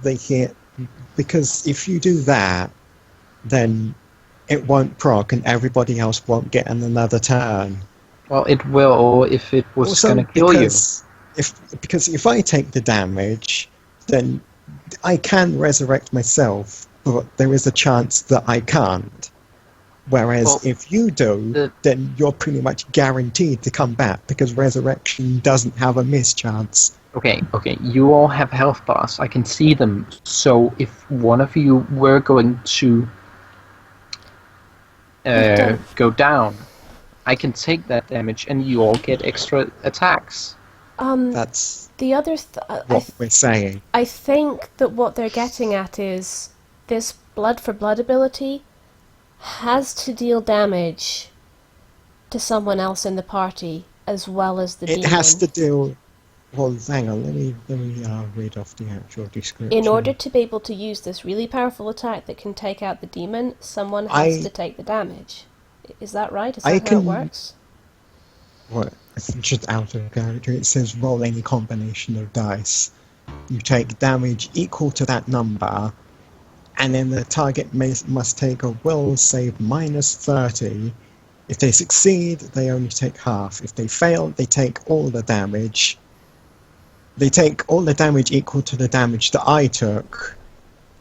Speaker 2: the hit. Because if you do that, then it won't proc and everybody else won't get another turn.
Speaker 6: Well, it will if it was
Speaker 2: Also,
Speaker 6: gonna kill you.
Speaker 2: because if I take the damage, then I can resurrect myself, but there is a chance that I can't. Whereas
Speaker 6: Well,
Speaker 2: if you do, then you're pretty much guaranteed to come back, because resurrection doesn't have a miss chance.
Speaker 6: Okay, you all have health bars. I can see them. So if one of you were going to go down, I can take that damage and you all get extra attacks.
Speaker 2: That's
Speaker 1: The other
Speaker 2: what we're saying.
Speaker 1: I think that what they're getting at is this blood for blood ability has to deal damage to someone else in the party as well as the
Speaker 2: It
Speaker 1: demon.
Speaker 2: has to do... Well, hang on, let me read off the actual description.
Speaker 1: In order to be able to use this really powerful attack that can take out the demon, someone has to take the damage. Is that right? Is that how it works?
Speaker 2: What? It's just out of character. It says roll any combination of dice. You take damage equal to that number, and then the target must take a will save minus 30. If they succeed, they only take half. If they fail, they take all the damage. They take all the damage equal to the damage that I took,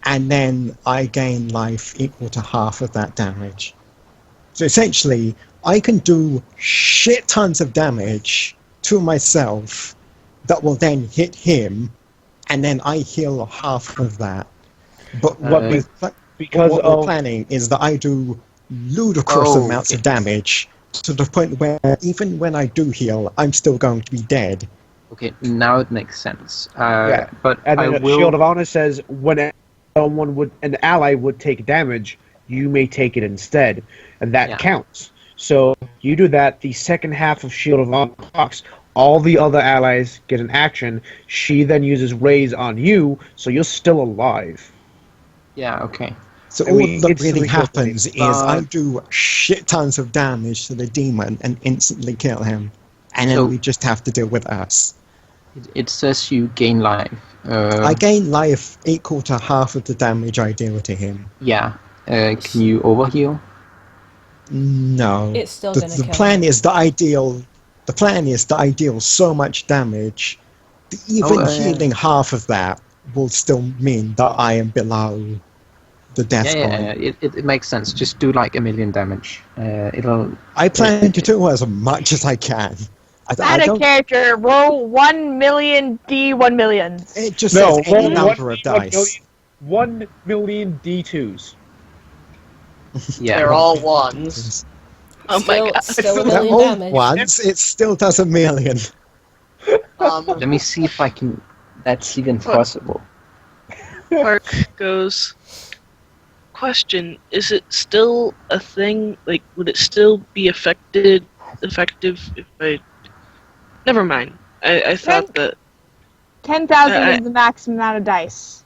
Speaker 2: and then I gain life equal to half of that damage. So essentially, I can do shit tons of damage to myself that will then hit him, and then I heal half of that. But what we're planning is that I do ludicrous amounts of damage, to the point where even when I do heal, I'm still going to be dead.
Speaker 6: Okay, now it makes sense.
Speaker 3: Yeah,
Speaker 6: but
Speaker 3: and then
Speaker 6: I will.
Speaker 3: Shield of Honor says when an ally would take damage, you may take it instead, and that counts. So you do that. The second half of Shield of Honor clocks. All the other allies get an action. She then uses raise on you, so you're still alive.
Speaker 6: Yeah. Okay.
Speaker 2: So
Speaker 3: And
Speaker 2: all
Speaker 3: we
Speaker 2: that
Speaker 3: instantly
Speaker 2: really
Speaker 3: kill
Speaker 2: happens is I do shit tons of damage to the demon and instantly kill him, and then we just have to deal with us.
Speaker 6: It says you gain life.
Speaker 2: I gain life equal to half of the damage I deal to him.
Speaker 6: Yeah. Can you overheal?
Speaker 2: No.
Speaker 1: It's still
Speaker 2: the,
Speaker 1: gonna
Speaker 2: the
Speaker 1: kill
Speaker 2: plan
Speaker 1: him.
Speaker 2: is that I deal. The plan is that I deal so much damage, that even healing half of that will still mean that I am below the death point.
Speaker 6: It makes sense. Just do like 1,000,000 damage.
Speaker 2: I plan to do as much as I can.
Speaker 5: Add a character, roll 1,000,000 D1 millions.
Speaker 2: It just says any number of dice.
Speaker 3: 1 million D2s.
Speaker 6: Yeah.
Speaker 7: They're all ones.
Speaker 4: Oh my god.
Speaker 1: Still a
Speaker 2: They're
Speaker 1: million
Speaker 2: all
Speaker 1: damage.
Speaker 2: ones, it still does a million.
Speaker 6: Let me see if I can. That's even possible.
Speaker 4: Clark goes, question, is it still a thing? Like, would it still be effective if I... Never mind. I thought that...
Speaker 5: 10,000
Speaker 4: I-
Speaker 5: is the maximum amount of dice.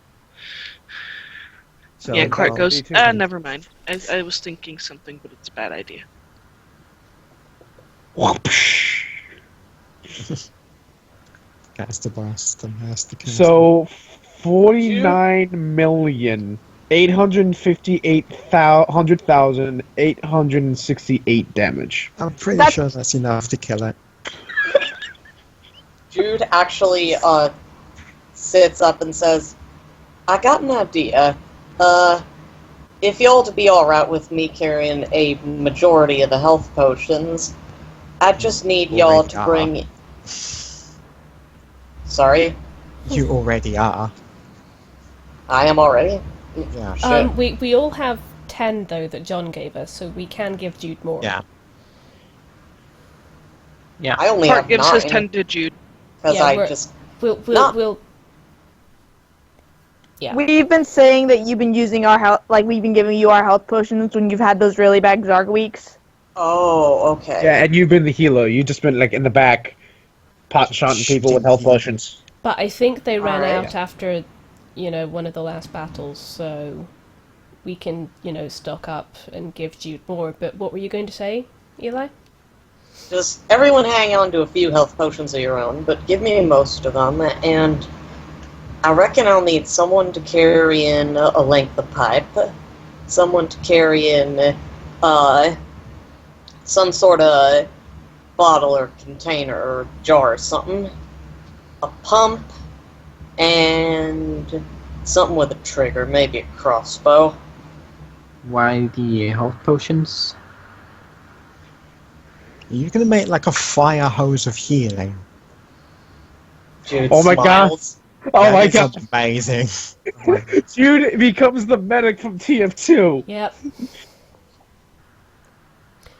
Speaker 2: So,
Speaker 4: yeah, Clark
Speaker 2: well,
Speaker 4: goes,
Speaker 3: D2.
Speaker 4: never mind. I was thinking something, but it's a bad idea.
Speaker 2: That's the blast, and that's the cast.
Speaker 3: So 49,858,868 damage.
Speaker 2: I'm pretty
Speaker 5: That's-
Speaker 2: sure that's enough to kill it.
Speaker 7: Jude actually sits up and says, I got an idea. If y'all to be alright with me carrying a majority of the health potions, I just need y'all
Speaker 2: Already
Speaker 7: to
Speaker 2: are.
Speaker 7: bring... Sorry?
Speaker 2: You already are.
Speaker 7: I am already?
Speaker 2: Yeah.
Speaker 7: Shit.
Speaker 1: We all have 10 though that John gave us, so we can give Jude more.
Speaker 2: Yeah.
Speaker 6: Yeah.
Speaker 7: I only
Speaker 4: Clark
Speaker 7: have
Speaker 4: gives his
Speaker 7: 9,
Speaker 4: 10 to Jude.
Speaker 7: because
Speaker 1: Yeah,
Speaker 7: I
Speaker 1: we're-
Speaker 7: just...
Speaker 1: We'll yeah.
Speaker 5: We've been saying that you've been using our health, like we've been giving you our health potions when you've had those really bad Zarg weeks.
Speaker 7: Oh, okay.
Speaker 3: Yeah, and you've been the healer. You've just been like in the back, pot shotting people with health potions.
Speaker 1: But I think they ran
Speaker 7: Alright.
Speaker 1: out after, one of the last battles, so we can, stock up and give Jude more. But what were you going to say, Eli?
Speaker 7: Just everyone hang on to a few health potions of your own, but give me most of them, and I reckon I'll need someone to carry in a length of pipe, someone to carry in some sort of bottle or container or jar or something, a pump, and something with a trigger, maybe a crossbow.
Speaker 6: Why the health potions?
Speaker 2: You're gonna make like a fire hose of healing.
Speaker 7: Jude
Speaker 3: Oh my God.
Speaker 7: smiles.
Speaker 3: Oh
Speaker 2: That
Speaker 3: my
Speaker 2: is
Speaker 3: god!
Speaker 2: amazing.
Speaker 3: Jude becomes the medic from TF2.
Speaker 1: Yep.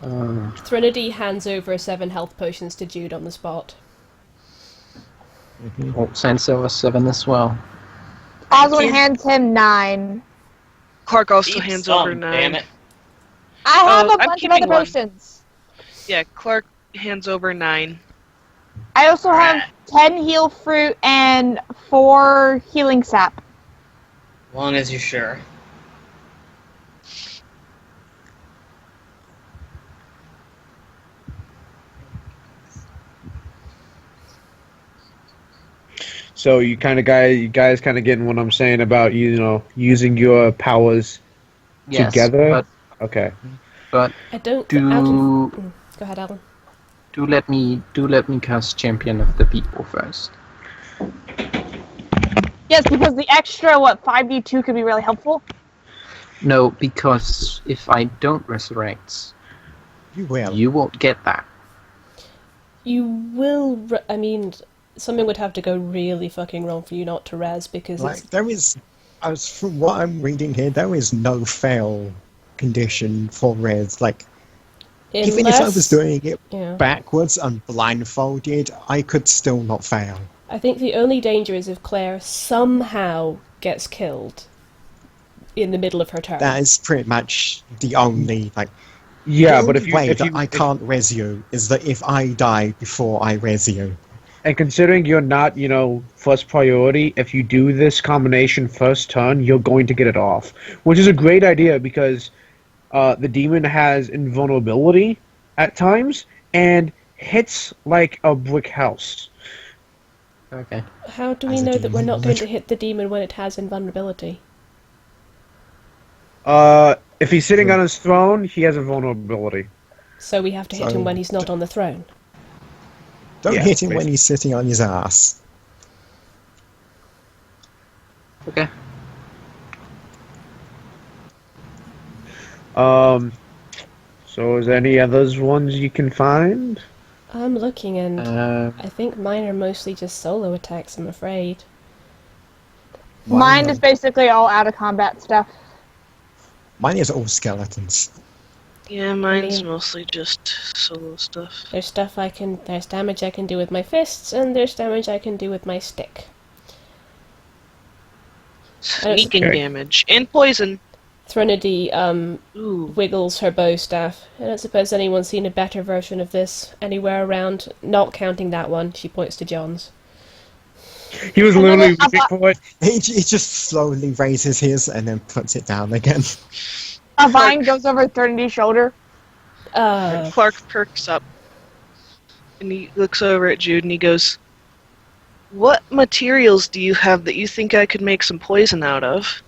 Speaker 6: Uh,
Speaker 1: Threnody hands over 7 health potions to Jude on the spot.
Speaker 6: oh, Sansa 7 as well.
Speaker 5: Oswald
Speaker 7: you.
Speaker 5: hands him 9.
Speaker 4: Clark also
Speaker 7: Keep
Speaker 4: hands
Speaker 7: some,
Speaker 4: over 9.
Speaker 7: damn it.
Speaker 5: I have
Speaker 4: Oh,
Speaker 5: a
Speaker 4: I'm
Speaker 5: bunch of
Speaker 4: keeping
Speaker 5: other
Speaker 4: one.
Speaker 5: potions.
Speaker 4: Yeah, Clark hands over 9.
Speaker 5: I also have 10 heal fruit and 4 healing sap.
Speaker 7: Long as you're sure.
Speaker 3: So you guys kind of getting what I'm saying about using your powers
Speaker 6: Yes,
Speaker 3: together. Okay.
Speaker 6: but
Speaker 1: I don't...
Speaker 6: do
Speaker 1: Go ahead, Alan.
Speaker 6: do let me cast Champion of the People first.
Speaker 5: Yes, because the extra, 5d2 could be really helpful.
Speaker 6: No, because if I don't resurrect,
Speaker 2: You will.
Speaker 6: you won't get that.
Speaker 1: You will... I mean, something would have to go really fucking wrong for you not to res, because
Speaker 2: Like
Speaker 1: it's...
Speaker 2: there is, as from what I'm reading here, there is no fail condition for res. Like even if I was doing it
Speaker 1: Yeah.
Speaker 2: backwards and blindfolded, I could still not fail.
Speaker 1: I think the only danger is if Claire somehow gets killed in the middle of her turn.
Speaker 2: That is pretty much the only
Speaker 3: Yeah,
Speaker 2: the
Speaker 3: but
Speaker 2: only way that I can't res you is that if I die before I res you.
Speaker 3: and considering you're not, first priority, if you do this combination first turn, you're going to get it off, which is a great idea because the demon has invulnerability at times and hits like a brick house.
Speaker 6: Okay.
Speaker 1: How do we
Speaker 2: As a
Speaker 1: know that we're
Speaker 2: demon
Speaker 1: not going
Speaker 2: would.
Speaker 1: to hit the demon when it has invulnerability?
Speaker 3: If he's sitting on his throne, he has a vulnerability.
Speaker 1: So we have to hit
Speaker 2: So-
Speaker 1: him when he's not on the throne.
Speaker 2: Don't
Speaker 3: Yeah,
Speaker 2: hit him when
Speaker 3: basically.
Speaker 2: he's sitting on his ass.
Speaker 6: Okay.
Speaker 3: So is there any others ones you can find?
Speaker 1: I'm looking and
Speaker 6: Uh,
Speaker 1: I think mine are mostly just solo attacks, I'm afraid.
Speaker 5: Mine is basically all out of combat stuff.
Speaker 2: Mine is all skeletons.
Speaker 4: Yeah, mine's
Speaker 1: mean-
Speaker 4: mostly just solo stuff.
Speaker 1: There's there's damage I can do with my fists, and there's damage I can do with my stick.
Speaker 4: Sneaking
Speaker 3: Okay.
Speaker 4: damage and poison.
Speaker 1: Threnody,
Speaker 4: Ooh.
Speaker 1: wiggles her bow staff. I don't suppose anyone's seen a better version of this anywhere around, not counting that one. She points to John's.
Speaker 3: He was literally reaching for it.
Speaker 2: He just slowly raises his and then puts it down again.
Speaker 5: A vine goes over Threnodi's shoulder.
Speaker 4: Clark perks up. And he looks over at Jude and he goes, "What materials do you have that you think I could make some poison out of?"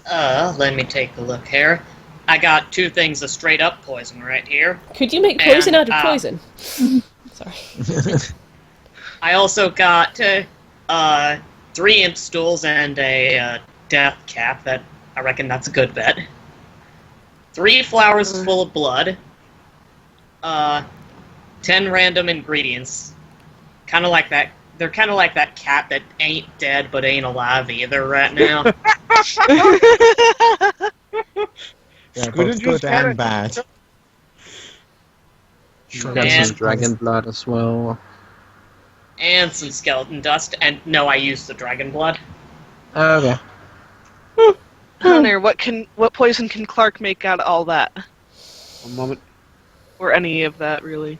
Speaker 7: Let me take a look here. I got 2 things of straight up poison right here.
Speaker 1: Could you make poison
Speaker 7: And,
Speaker 1: out of poison? Sorry.
Speaker 7: I also got 3 imp stools and a death cap. That I reckon that's a good bet. 3 flowers full of blood. 10 random ingredients. Kind of like that. They're kind of like that cat that ain't dead but ain't alive either right now.
Speaker 2: Yeah,
Speaker 3: Good
Speaker 2: both
Speaker 3: juice
Speaker 2: good
Speaker 3: kinda-
Speaker 2: and bad.
Speaker 6: Got
Speaker 7: And-
Speaker 6: some dragon blood as well.
Speaker 7: And some skeleton dust. And no, I used the dragon blood.
Speaker 6: Okay.
Speaker 4: Hunter, what poison can Clark make out of all that?
Speaker 3: One moment.
Speaker 4: Or any of that, really?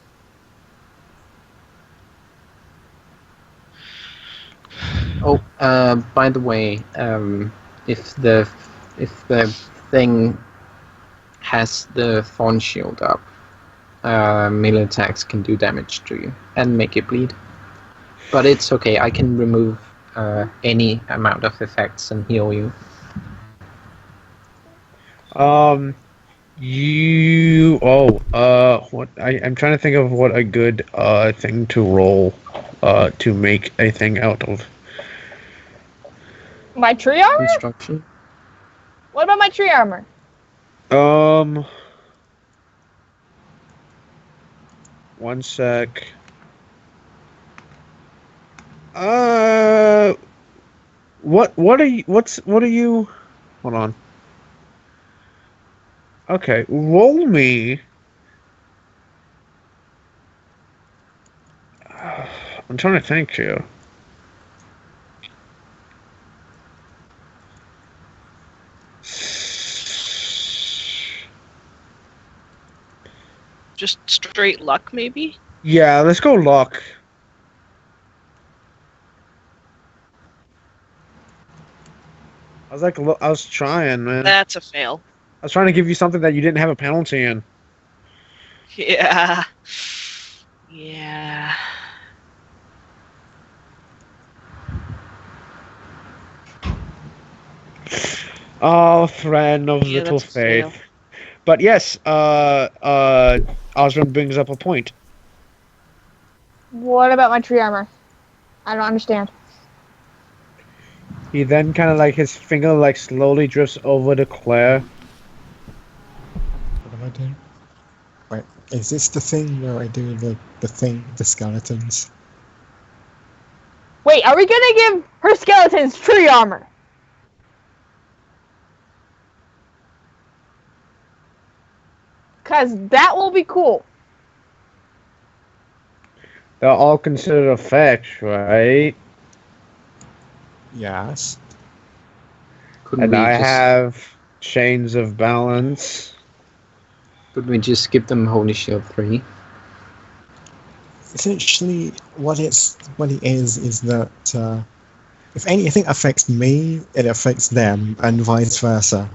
Speaker 6: Oh, by the way, if the thing has the thorn shield up, melee attacks can do damage to you and make you bleed. But it's okay. I can remove any amount of effects and heal you.
Speaker 3: What I'm trying to think of what a good thing to roll to make a thing out of.
Speaker 5: My tree armor?
Speaker 6: Construction.
Speaker 5: What about my tree armor?
Speaker 3: One sec. What are you? Hold on. Okay, roll me. I'm trying to think here.
Speaker 4: Just straight luck, maybe?
Speaker 3: Yeah, let's go luck. I was trying, man.
Speaker 4: That's a fail.
Speaker 3: I was trying to give you something that you didn't have a penalty in.
Speaker 4: Yeah. Yeah.
Speaker 3: Oh, friend of
Speaker 4: Yeah,
Speaker 3: little
Speaker 4: that's a fail.
Speaker 3: faith. But yes, Osmond brings up a point.
Speaker 5: What about my tree armor? I don't understand.
Speaker 3: He then kind of like his finger like slowly drifts over to Claire.
Speaker 2: What am I doing? Wait, is this the thing where I do the skeletons?
Speaker 5: Wait, are we gonna give her skeletons tree armor? Cause that will be cool.
Speaker 3: They're all considered effects, right?
Speaker 2: Yes.
Speaker 6: Couldn't
Speaker 3: And
Speaker 6: we
Speaker 3: I
Speaker 6: just,
Speaker 3: have chains of balance.
Speaker 6: Could we just skip them Holy Shield 3?
Speaker 2: Essentially, what it is that if anything affects me, it affects them, and vice versa.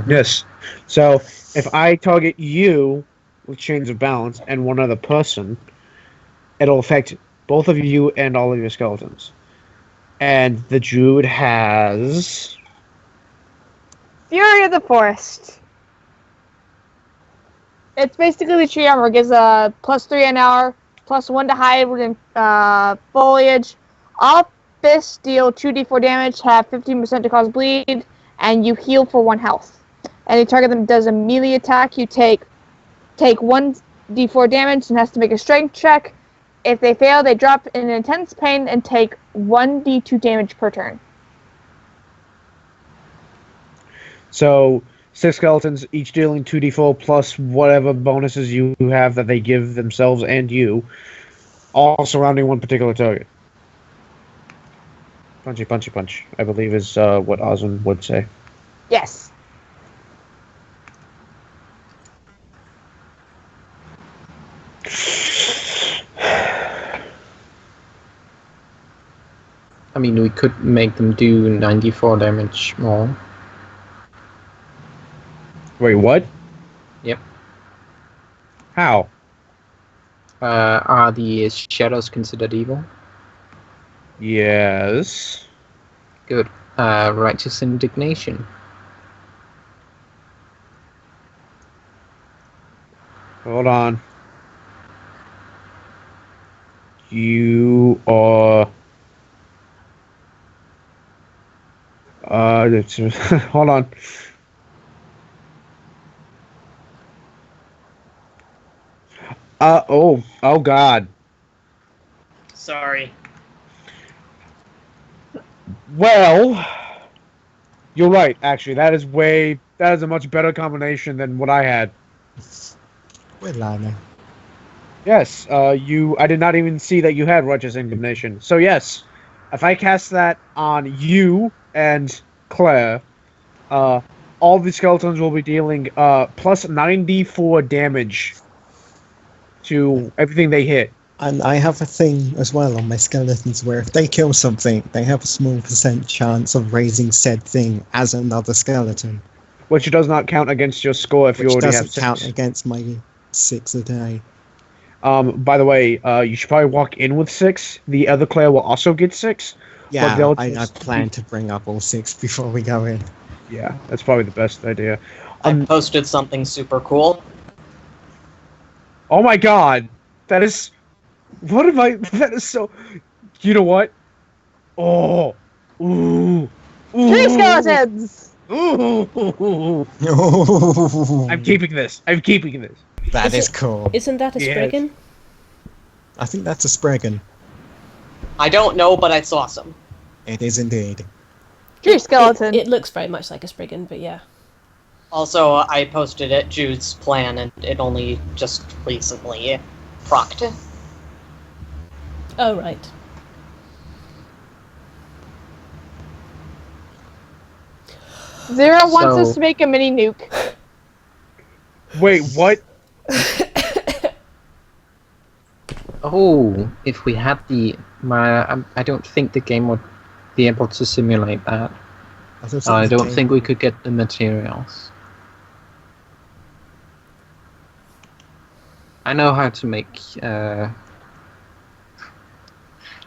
Speaker 3: Yes. So if I target you with chains of balance and one other person, it'll affect both of you and all of your skeletons. And the druid has
Speaker 5: Fury of the Forest. It's basically the tree armor. It gives a +3 an hour, +1 to hide within foliage. All fists deal 2d4 damage, have 15% to cause bleed, and you heal for 1 health. Any target that does a melee attack, you take 1d4 damage and has to make a strength check. If they fail, they drop in intense pain and take 1d2 damage per turn.
Speaker 3: So 6 skeletons, each dealing 2d4 plus whatever bonuses you have that they give themselves and you, all surrounding one particular target. Punchy, punchy, punch, I believe is what Osmond would say.
Speaker 5: Yes.
Speaker 6: I mean, we could make them do 94 damage more.
Speaker 3: Wait, what?
Speaker 6: Yep.
Speaker 3: How?
Speaker 6: Are the shadows considered evil?
Speaker 3: Yes.
Speaker 6: Good. Righteous indignation.
Speaker 3: Hold on. You are... hold on. Oh God.
Speaker 7: Sorry.
Speaker 3: Well, you're right. Actually, that is a much better combination than what I had.
Speaker 2: We're learning.
Speaker 3: Yes. I did not even see that you had righteous indignation. So yes, if I cast that on you and Claire, all the skeletons will be dealing plus 94 damage to everything they hit.
Speaker 2: And I have a thing as well on my skeletons where if they kill something, they have a small % chance of raising said thing as another skeleton.
Speaker 3: Which does not count against your score if you
Speaker 2: Which
Speaker 3: already
Speaker 2: doesn't
Speaker 3: have 6.
Speaker 2: count against my 6 a day.
Speaker 3: By the way, you should probably walk in with 6. The other Claire will also get 6.
Speaker 2: Yeah, I plan to bring up all 6 before we go in.
Speaker 3: Yeah, that's probably the best idea.
Speaker 7: I posted something super cool.
Speaker 3: Oh my God, that is... What am I... That is so... You know what? Oh. Ooh.
Speaker 5: Tree skeletons!
Speaker 3: Ooh. I'm keeping this.
Speaker 2: That is cool.
Speaker 1: Isn't that a
Speaker 3: Yes.
Speaker 1: Spriggan?
Speaker 2: I think that's a Spriggan.
Speaker 7: I don't know, but it's awesome.
Speaker 2: It is indeed.
Speaker 5: Tree skeleton.
Speaker 1: It looks very much like a Spriggan, but yeah.
Speaker 7: Also, I posted it, Jude's plan, and it only just recently procced.
Speaker 1: Oh, right.
Speaker 5: Zero wants
Speaker 6: So-
Speaker 5: us to make a mini nuke.
Speaker 3: Wait, what?
Speaker 6: Oh, if we had I don't think the game would be able to simulate that. I don't think we could get the materials. I know how to make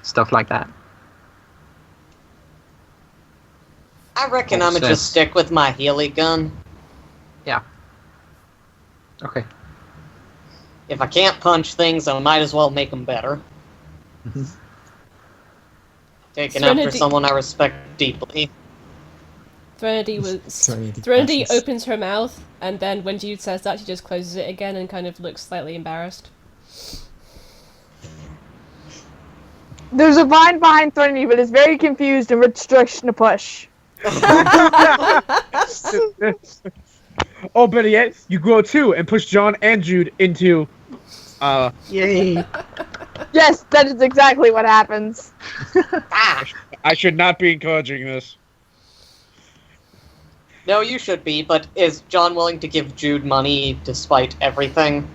Speaker 6: stuff like that.
Speaker 7: I reckon I'm gonna just stick with my Healy gun.
Speaker 6: Okay.
Speaker 7: If I can't punch things, I might as well make them better. Taking after
Speaker 1: Serenity-
Speaker 7: someone I respect deeply.
Speaker 1: Threnody opens her mouth, and then when Jude says that, she just closes it again and kind of looks slightly embarrassed.
Speaker 5: There's a vine behind Thorny, but it's very confused in which direction to push.
Speaker 3: Oh, better yet, you grow too and push John and Jude into...
Speaker 6: Yay!
Speaker 5: Yes, that is exactly what happens.
Speaker 3: I should not be encouraging this.
Speaker 7: No, you should be, but is John willing to give Jude money despite everything?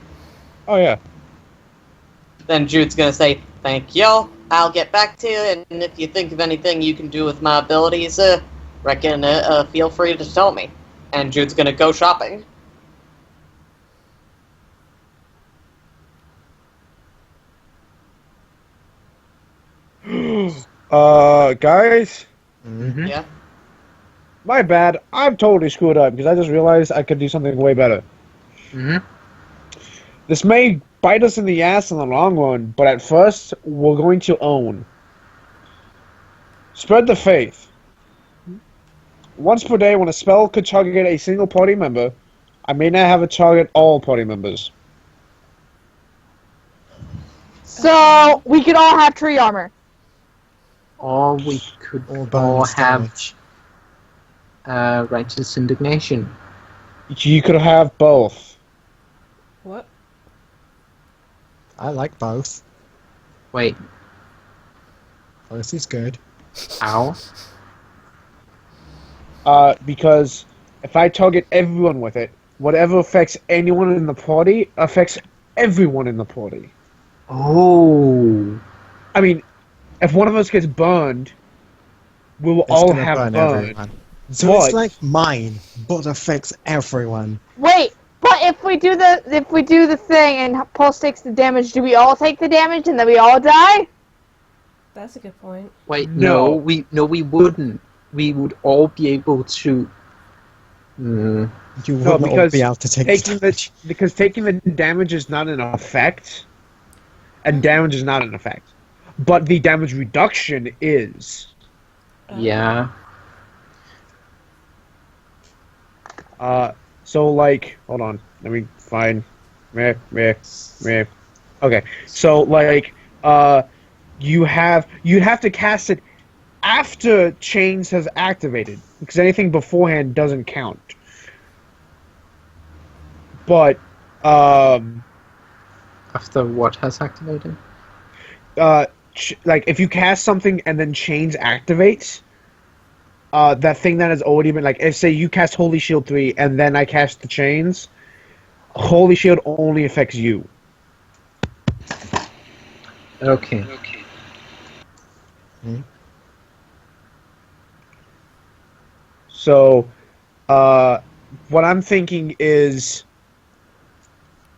Speaker 3: Oh, yeah.
Speaker 7: Then Jude's gonna say, thank you, I'll get back to you, and if you think of anything you can do with my abilities, feel free to tell me. And Jude's gonna go shopping.
Speaker 3: Guys?
Speaker 6: Mm-hmm.
Speaker 7: Yeah?
Speaker 3: My bad. I'm totally screwed up because I just realized I could do something way better.
Speaker 6: Mm-hmm.
Speaker 3: This may bite us in the ass in the long run, but at first, we're going to own. Spread the faith. Once per day, when a spell could target a single party member, I may not have it target all party members.
Speaker 5: So we could all have tree armor.
Speaker 6: Or we could
Speaker 2: Or
Speaker 6: all
Speaker 2: bonus
Speaker 6: have
Speaker 2: damage.
Speaker 6: righteous indignation.
Speaker 3: You could have both.
Speaker 1: What?
Speaker 2: I like both.
Speaker 6: Wait,
Speaker 2: Both is good.
Speaker 6: how?
Speaker 3: Because if I target everyone with it, whatever affects anyone in the party affects everyone in the party.
Speaker 6: Oh.
Speaker 3: I mean, if one of us gets burned, we will
Speaker 2: It's
Speaker 3: all
Speaker 2: gonna
Speaker 3: have
Speaker 2: burn
Speaker 3: burned.
Speaker 2: everyone. So it's
Speaker 3: But-
Speaker 2: like mine, but affects everyone.
Speaker 5: Wait, but if we do the thing and Pulse takes the damage, do we all take the damage and then we all die?
Speaker 1: That's a good point.
Speaker 6: Wait,
Speaker 3: No.
Speaker 6: we wouldn't. We would all be able to.
Speaker 2: You
Speaker 3: No,
Speaker 2: wouldn't all
Speaker 3: because
Speaker 2: be able to take
Speaker 3: taking
Speaker 2: damage.
Speaker 3: taking the damage is not an effect, and damage is not an effect. But the damage reduction is.
Speaker 6: Yeah.
Speaker 3: So like, hold on, let me find. Okay, so like, you'd have to cast it after chains has activated, because anything beforehand doesn't count. But
Speaker 6: After what has activated?
Speaker 3: like if you cast something and then chains activates, that thing that has already been, like, if say you cast Holy Shield 3 and then I cast the chains, Holy Shield only affects you.
Speaker 6: Okay.
Speaker 3: So, what I'm thinking is,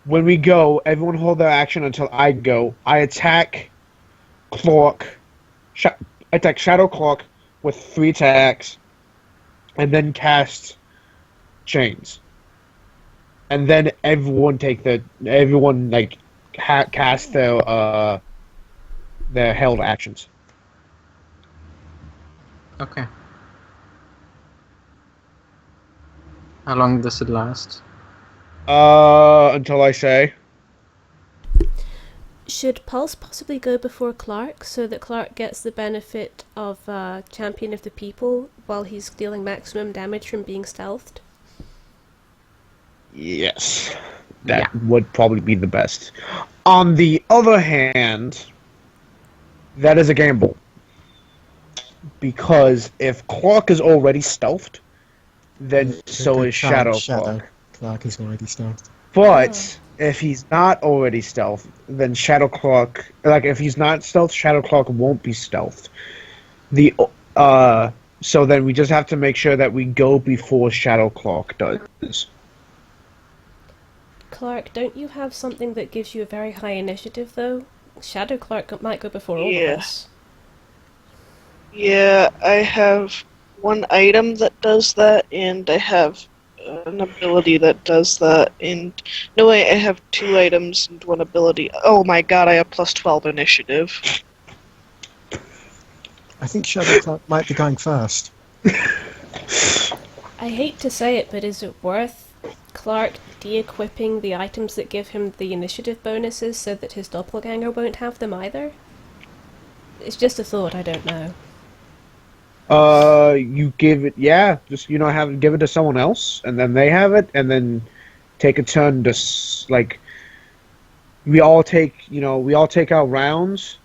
Speaker 3: when we go, everyone hold their action until I go. I attack Cloak, attack Shadow Cloak with 3 attacks, and then cast Chains. And then everyone cast their held actions.
Speaker 6: Okay. How long does it last?
Speaker 3: Until I say.
Speaker 1: Should Pulse possibly go before Clark so that Clark gets the benefit of Champion of the People while he's dealing maximum damage from being stealthed?
Speaker 3: Yes. That would probably be the best. On the other hand, that is a gamble. Because if Clark is already stealthed, then so is Shadow Clark.
Speaker 2: Clark is already stealthed.
Speaker 3: But if he's not already stealthed, then Shadow Clark, like if he's not stealthed, Shadow Clark won't be stealthed. So then we just have to make sure that we go before Shadow Clark does.
Speaker 1: Clark, don't you have something that gives you a very high initiative, though? Shadow Clark might go before all of us.
Speaker 4: Yeah, I have one item that does that, and I have an ability that does that, and no way, I have 2 items and 1 ability. Oh my god, I have plus 12 initiative.
Speaker 2: I think Shadow Clark might be going first.
Speaker 1: I hate to say it, but is it worth Clark de-equipping the items that give him the initiative bonuses so that his doppelganger won't have them either? It's just a thought, I don't know.
Speaker 3: You give it, give it to someone else, and then they have it, and then take a turn to, we all take our rounds.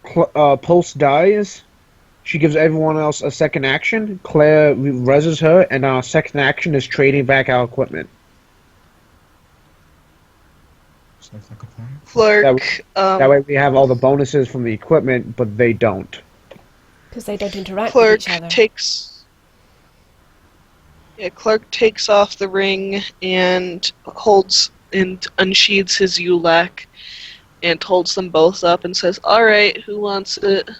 Speaker 3: Pulse dies. She gives everyone else a second action. Claire reses her, and our second action is trading back our equipment.
Speaker 2: Sounds like a plan.
Speaker 4: Clark,
Speaker 3: That way we have all the bonuses from the equipment, but they don't.
Speaker 1: Because they don't interact
Speaker 4: Clark
Speaker 1: with each other.
Speaker 4: Clark takes off the ring and holds and unsheathes his Ulak and holds them both up and says, "Alright, who wants it?"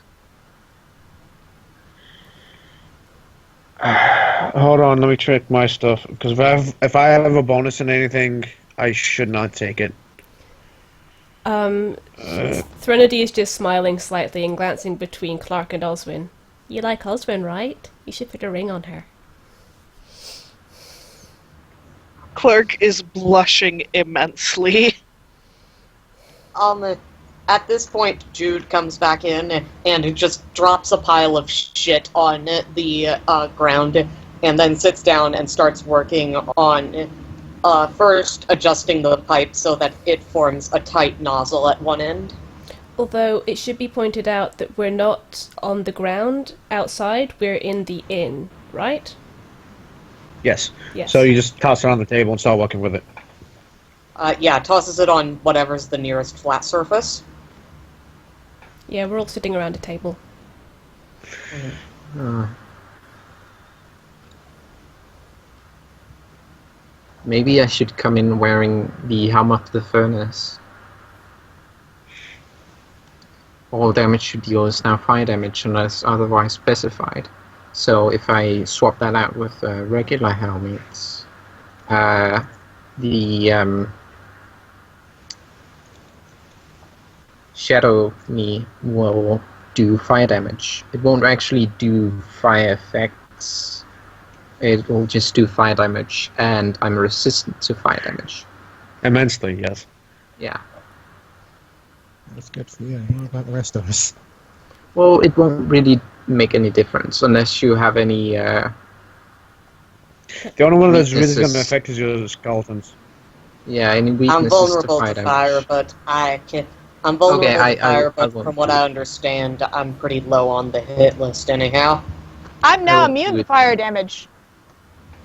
Speaker 3: Hold on, let me check my stuff, because if I have a bonus in anything, I should not take it.
Speaker 1: Threnody is just smiling slightly and glancing between Clark and Oswin. You like Oswin, right? You should put a ring on her.
Speaker 4: Clark is blushing immensely.
Speaker 7: I at this point, Jude comes back in and just drops a pile of shit on the ground, and then sits down and starts working on first adjusting the pipe so that it forms a tight nozzle at one end.
Speaker 1: Although it should be pointed out that we're not on the ground outside, we're in the inn, right?
Speaker 3: Yes.
Speaker 1: Yes.
Speaker 3: So you just toss it on the table and start working with it.
Speaker 7: Yeah, tosses it on whatever's the nearest flat surface.
Speaker 1: Yeah, we're all sitting around a table.
Speaker 6: Maybe I should come in wearing the helm of the furnace. All damage you deal is now fire damage unless otherwise specified. So if I swap that out with a regular helmet, the Shadow Knee will do fire damage. It won't actually do fire effects. It will just do fire damage, and I'm resistant to fire damage.
Speaker 3: Immensely, yes.
Speaker 6: Yeah.
Speaker 2: That's good for you. What about the rest of us?
Speaker 6: Well, it won't really make any difference unless you have any.
Speaker 3: The only one that's really going to
Speaker 6: Weaknesses.
Speaker 3: affect is your skeletons.
Speaker 6: Yeah, any weaknesses
Speaker 7: I'm vulnerable
Speaker 6: to fire
Speaker 7: to
Speaker 6: damage.
Speaker 7: fire, but I can. I'm vulnerable
Speaker 6: Okay,
Speaker 7: to fire,
Speaker 6: I
Speaker 7: but
Speaker 6: won't
Speaker 7: from what
Speaker 6: do
Speaker 7: I
Speaker 6: it.
Speaker 7: understand, I'm pretty low on the hit list anyhow.
Speaker 5: I'm now
Speaker 6: I will
Speaker 5: immune
Speaker 6: do
Speaker 5: to
Speaker 6: it.
Speaker 5: fire damage.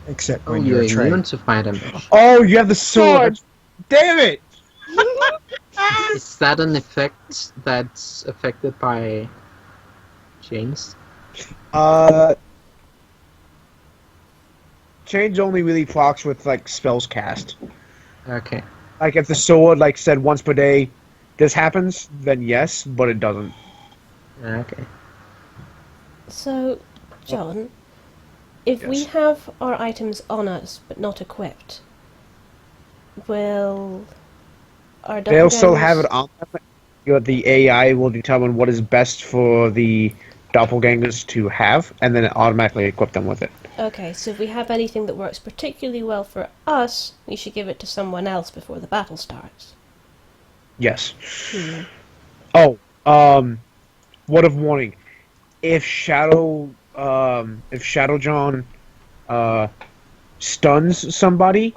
Speaker 2: Except
Speaker 6: Oh,
Speaker 2: when
Speaker 6: you're
Speaker 2: you're a
Speaker 6: immune
Speaker 2: trade.
Speaker 6: to fire damage.
Speaker 3: Oh, you have the sword! Damn it!
Speaker 6: Is that an effect that's affected by chains?
Speaker 3: Change only really procs with, like, spells cast.
Speaker 6: Okay.
Speaker 3: Like, if the sword, like, said once per day, this happens, then yes, but it doesn't.
Speaker 6: Okay.
Speaker 1: So, John, if we
Speaker 3: Yes.
Speaker 1: have our items on us but not equipped, will our
Speaker 3: They'll still
Speaker 1: doppelgangers-
Speaker 3: have it on them. The AI will determine what is best for the doppelgangers to have, and then it automatically equip them with it.
Speaker 1: Okay, so if we have anything that works particularly well for us, we should give it to someone else before the battle starts.
Speaker 3: Yes.
Speaker 1: Hmm.
Speaker 3: Oh, word of warning. If Shadow John, stuns somebody,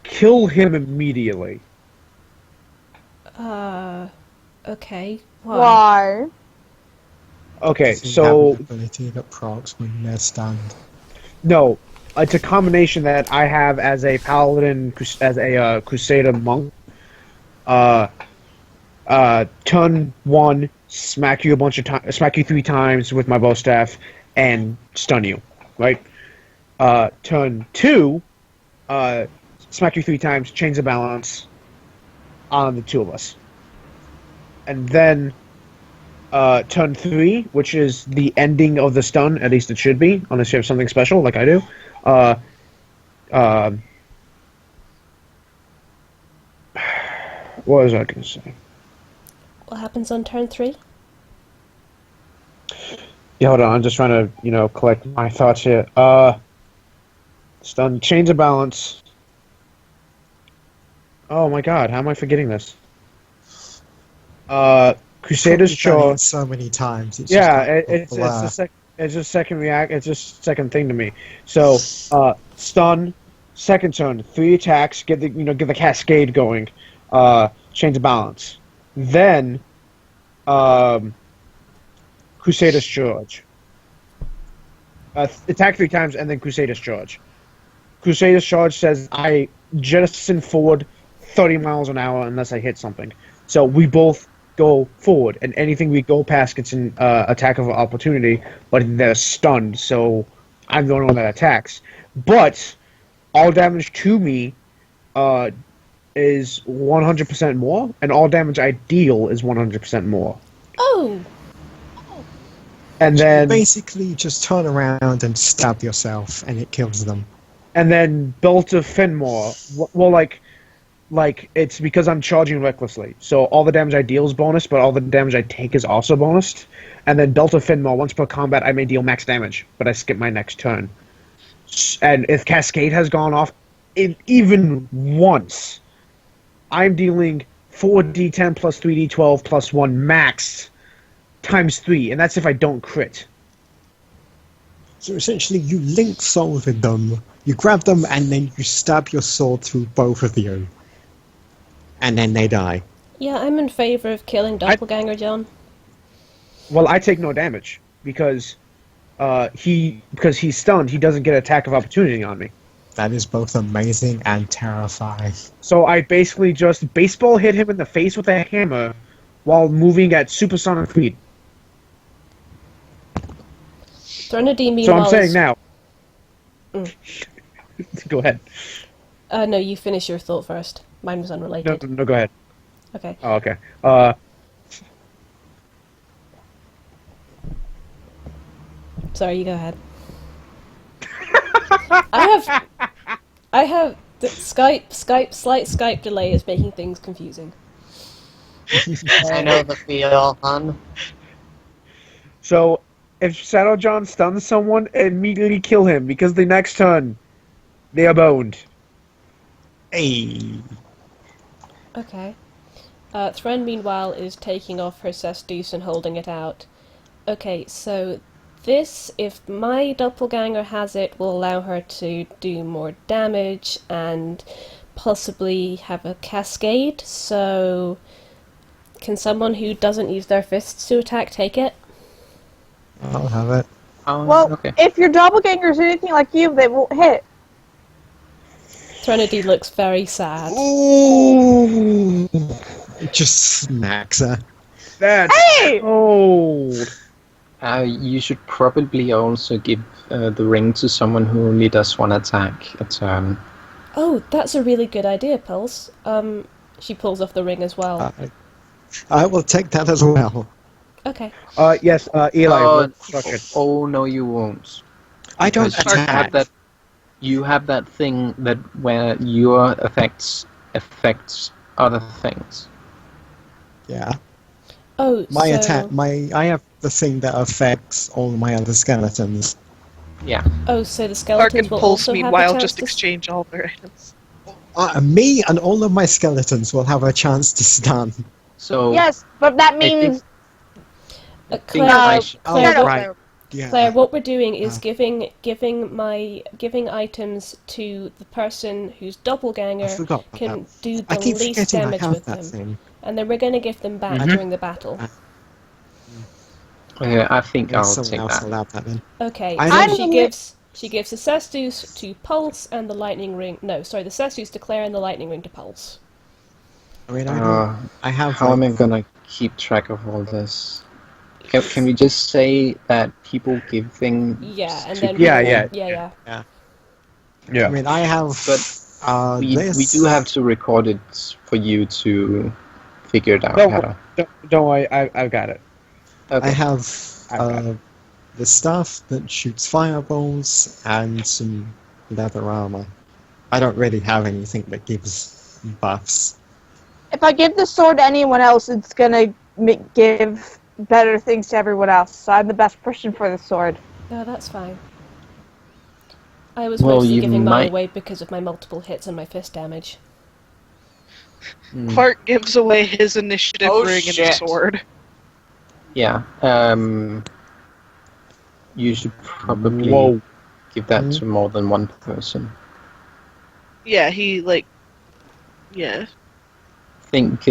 Speaker 3: kill him immediately.
Speaker 1: Okay. Why?
Speaker 5: Why?
Speaker 3: Okay,
Speaker 2: So you
Speaker 3: so
Speaker 2: have an ability that procs when they're stunned.
Speaker 3: no, it's a combination that I have as a paladin, as a crusader monk. Turn 1, smack you smack you 3 times with my bow staff, and stun you, right? Turn 2, smack you 3 times, change the balance on the 2 of us, and then turn 3, which is the ending of the stun. At least it should be, unless you have something special like I do. What was I going to say?
Speaker 1: What happens on turn 3?
Speaker 3: Yeah, hold on. I'm just trying to, collect my thoughts here. Stun, change of balance. Oh my god, how am I forgetting this? Crusader's
Speaker 2: Probably done
Speaker 3: Charge.
Speaker 2: it so many times. It's
Speaker 3: Yeah,
Speaker 2: just
Speaker 3: it's just second thing to me. So, stun, second turn, 3 attacks, get the cascade going. Change of balance. Then, Crusader's Charge. Attack 3 times and then Crusader's Charge. Crusader's Charge says I jettison forward 30 miles an hour unless I hit something. So we both go forward, and anything we go past gets an attack of opportunity, but they're stunned, so I'm the only one that attacks. But all damage to me is 100% more, and all damage I deal is 100% more.
Speaker 1: Oh!
Speaker 3: And then
Speaker 2: basically just turn around and stab yourself, and it kills them.
Speaker 3: And then Belt of Finmore. Well, like it's because I'm charging recklessly. So all the damage I deal is bonus, but all the damage I take is also bonus. And then Belt of Finmore. Once per combat, I may deal max damage, but I skip my next turn. And if Cascade has gone off, even once, I'm dealing 4d10 plus 3d12 plus 1 max times 3, and that's if I don't crit.
Speaker 2: So essentially, you link souls with them, you grab them, and then you stab your sword through both of you. And then they die.
Speaker 1: Yeah, I'm in favour of killing Doppelganger John.
Speaker 3: Well, I take no damage because he's stunned. He doesn't get attack of opportunity on me.
Speaker 2: That is both amazing and terrifying.
Speaker 3: So I basically just baseball hit him in the face with a hammer while moving at supersonic speed.
Speaker 1: Threnody,
Speaker 3: So I'm
Speaker 1: meanwhile,
Speaker 3: saying
Speaker 1: is...
Speaker 3: now.
Speaker 1: Mm.
Speaker 3: Go ahead.
Speaker 1: No, you finish your thought first. Mine was unrelated.
Speaker 3: No, go ahead.
Speaker 1: Okay.
Speaker 3: Oh, okay.
Speaker 1: Sorry, you go ahead. I have the slight Skype delay is making things confusing.
Speaker 7: I know the feel, hon.
Speaker 3: So, if Shadow John stuns someone, immediately kill him, because the next turn, they are boned.
Speaker 2: Hey.
Speaker 1: Okay. Thren, meanwhile, is taking off her cestus and holding it out. Okay, so this, if my doppelganger has it, will allow her to do more damage and possibly have a cascade, so can someone who doesn't use their fists to attack take it?
Speaker 2: I'll have it.
Speaker 5: Well,
Speaker 6: okay.
Speaker 5: if your doppelganger is anything like you, they won't hit.
Speaker 1: Threnody looks very sad.
Speaker 2: Ooh! It just smacks her.
Speaker 3: That's
Speaker 5: Hey!
Speaker 3: cold.
Speaker 6: You should probably also give the ring to someone who only does one attack a turn.
Speaker 1: Oh, that's a really good idea, Pulse. She pulls off the ring as well.
Speaker 2: I will take that as well.
Speaker 1: Okay.
Speaker 3: Yes, Eli.
Speaker 6: Oh,
Speaker 3: instruction.
Speaker 6: oh no, you won't.
Speaker 2: I don't
Speaker 6: Because
Speaker 2: attack.
Speaker 6: you have that thing that where your affects other things.
Speaker 2: Yeah.
Speaker 1: Oh,
Speaker 2: My
Speaker 1: so...
Speaker 2: attack. I have the thing that affects all my other skeletons.
Speaker 6: Yeah.
Speaker 1: Oh, so the
Speaker 4: Clark
Speaker 1: skeletons
Speaker 4: and
Speaker 1: will
Speaker 4: Pulse,
Speaker 1: also have a
Speaker 4: meanwhile,
Speaker 1: chance
Speaker 4: just
Speaker 1: to...
Speaker 4: exchange all their items.
Speaker 2: Me and all of my skeletons will have a chance to stun.
Speaker 6: So
Speaker 5: Yes, but that
Speaker 6: think-
Speaker 5: means
Speaker 6: I think
Speaker 1: Claire,
Speaker 6: I should
Speaker 1: Claire,
Speaker 2: Oh,
Speaker 1: what,
Speaker 2: right. Yeah.
Speaker 1: Claire, what we're doing is
Speaker 2: Ah.
Speaker 1: giving items to the person whose
Speaker 2: I
Speaker 1: doppelganger
Speaker 2: forgot about
Speaker 1: can
Speaker 2: that.
Speaker 1: do
Speaker 2: I
Speaker 1: the
Speaker 2: keep
Speaker 1: least
Speaker 2: forgetting I
Speaker 1: damage
Speaker 2: have
Speaker 1: with
Speaker 2: that
Speaker 1: them,
Speaker 2: thing.
Speaker 1: and then we're going to give them back
Speaker 3: Mhm.
Speaker 1: during the battle.
Speaker 6: I think I'll
Speaker 2: Someone
Speaker 6: take
Speaker 2: else
Speaker 6: that.
Speaker 2: will have that then.
Speaker 1: Okay,
Speaker 2: I
Speaker 1: so
Speaker 2: don't-
Speaker 1: she gives the cestus to Pulse and the lightning ring. No, sorry, the cestus to Claire and the lightning ring to Pulse.
Speaker 2: I mean, I have.
Speaker 6: How am I gonna keep track of all this? Can we just say that people give things?
Speaker 1: Yeah, and
Speaker 6: to
Speaker 1: then
Speaker 6: people?
Speaker 1: yeah.
Speaker 3: Yeah.
Speaker 2: I mean, I have.
Speaker 6: But we
Speaker 2: this.
Speaker 6: do have to record it for you to figure it out.
Speaker 3: Don't worry, I've got it.
Speaker 6: Okay.
Speaker 2: I have
Speaker 3: I've got
Speaker 2: the staff that shoots fireballs and some leather armor. I don't really have anything that gives buffs.
Speaker 5: if I give the sword to anyone else, it's gonna give better things to everyone else. So I'm the best person for the sword.
Speaker 1: No, that's fine. I was
Speaker 6: Well,
Speaker 1: mostly
Speaker 6: you
Speaker 1: giving mine
Speaker 6: might-
Speaker 1: away because of my multiple hits and my fist damage.
Speaker 6: Mm,
Speaker 4: Clark gives away his initiative
Speaker 7: Oh,
Speaker 4: ring
Speaker 7: shit.
Speaker 4: and sword.
Speaker 6: yeah. You should probably
Speaker 3: Whoa.
Speaker 6: give that to more than one person.
Speaker 4: Yeah, yeah.
Speaker 6: I think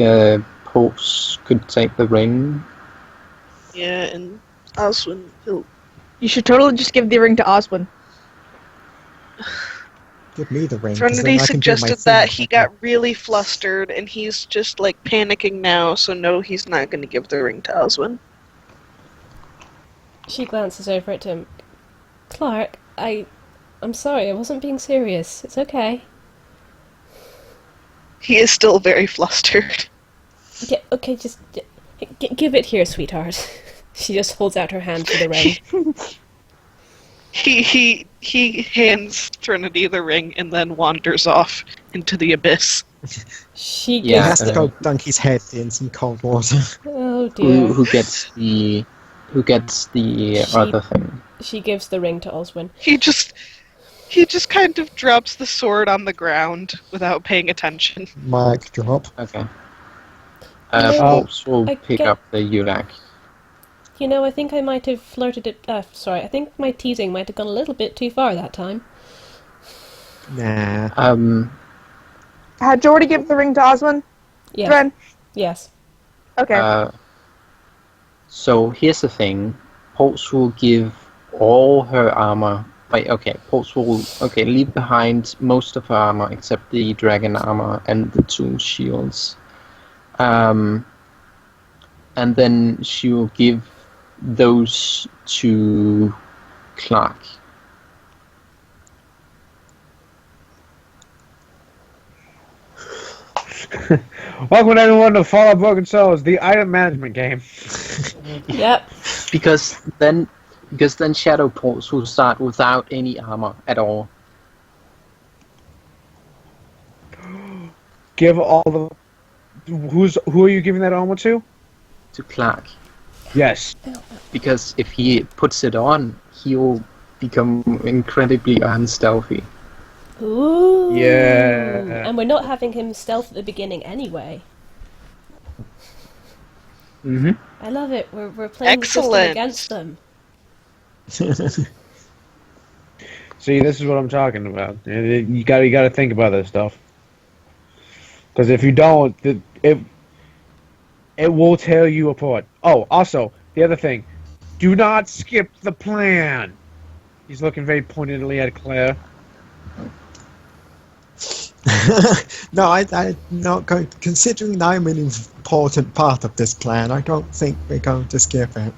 Speaker 6: Pulse could take the ring.
Speaker 4: Yeah, and Oswin,
Speaker 5: You should totally just give the ring to Oswin.
Speaker 2: Give me the ring. 'cause then
Speaker 4: Trinity
Speaker 2: I can do my
Speaker 4: suggested
Speaker 2: thing.
Speaker 4: that he got really flustered, and he's just like panicking now. So no, he's not going to give the ring to Oswin.
Speaker 1: She glances over at him. Clark, I'm sorry, I wasn't being serious. It's okay.
Speaker 4: He is still very flustered.
Speaker 1: Yeah, okay, just give it here, sweetheart. She just holds out her hand for the ring.
Speaker 4: He hands Trinity the ring and then wanders off into the abyss.
Speaker 1: She
Speaker 2: He
Speaker 6: Yeah,
Speaker 1: gives
Speaker 2: has to go dunk his head in some cold water.
Speaker 1: Oh dear.
Speaker 6: Who gets the other thing?
Speaker 1: She gives the ring to Oswin.
Speaker 4: He just kind of drops the sword on the ground without paying attention.
Speaker 2: Mic drop.
Speaker 6: Okay. Pulse will
Speaker 1: I
Speaker 6: pick
Speaker 1: get-
Speaker 6: up the Yurak.
Speaker 1: You know, I think I might have flirted it. Sorry, I think my teasing might have gone a little bit too far that time.
Speaker 2: Nah.
Speaker 5: Had Jordy give the ring to Osmond?
Speaker 1: Yes.
Speaker 5: Dren?
Speaker 1: Yes.
Speaker 5: Okay.
Speaker 6: So here's the thing. Pulse will give all her armor. Pulse will leave behind most of her armor except the dragon armor and the two shields. And then she will give those to Clark.
Speaker 3: Welcome everyone to Fallout Broken Souls, the item management game.
Speaker 1: Yep.
Speaker 6: Because then Shadow Pulse will start without any armor at all.
Speaker 3: Give all the... Who are you giving that armor to?
Speaker 6: To Clark.
Speaker 3: Yes.
Speaker 6: Because if he puts it on, he'll become incredibly unstealthy.
Speaker 1: Ooh.
Speaker 3: Yeah.
Speaker 1: And we're not having him stealth at the beginning anyway.
Speaker 3: Mm-hmm.
Speaker 1: I love it. We're playing the system
Speaker 4: Excellent.
Speaker 1: against them.
Speaker 3: See, this is what I'm talking about. You gotta think about this stuff. Because if you don't, it will tear you apart. Oh, also, the other thing. Do not skip the plan. He's looking very pointedly at Claire.
Speaker 2: No, I'm not going. Considering I'm an important part of this plan, I don't think we're going to skip it.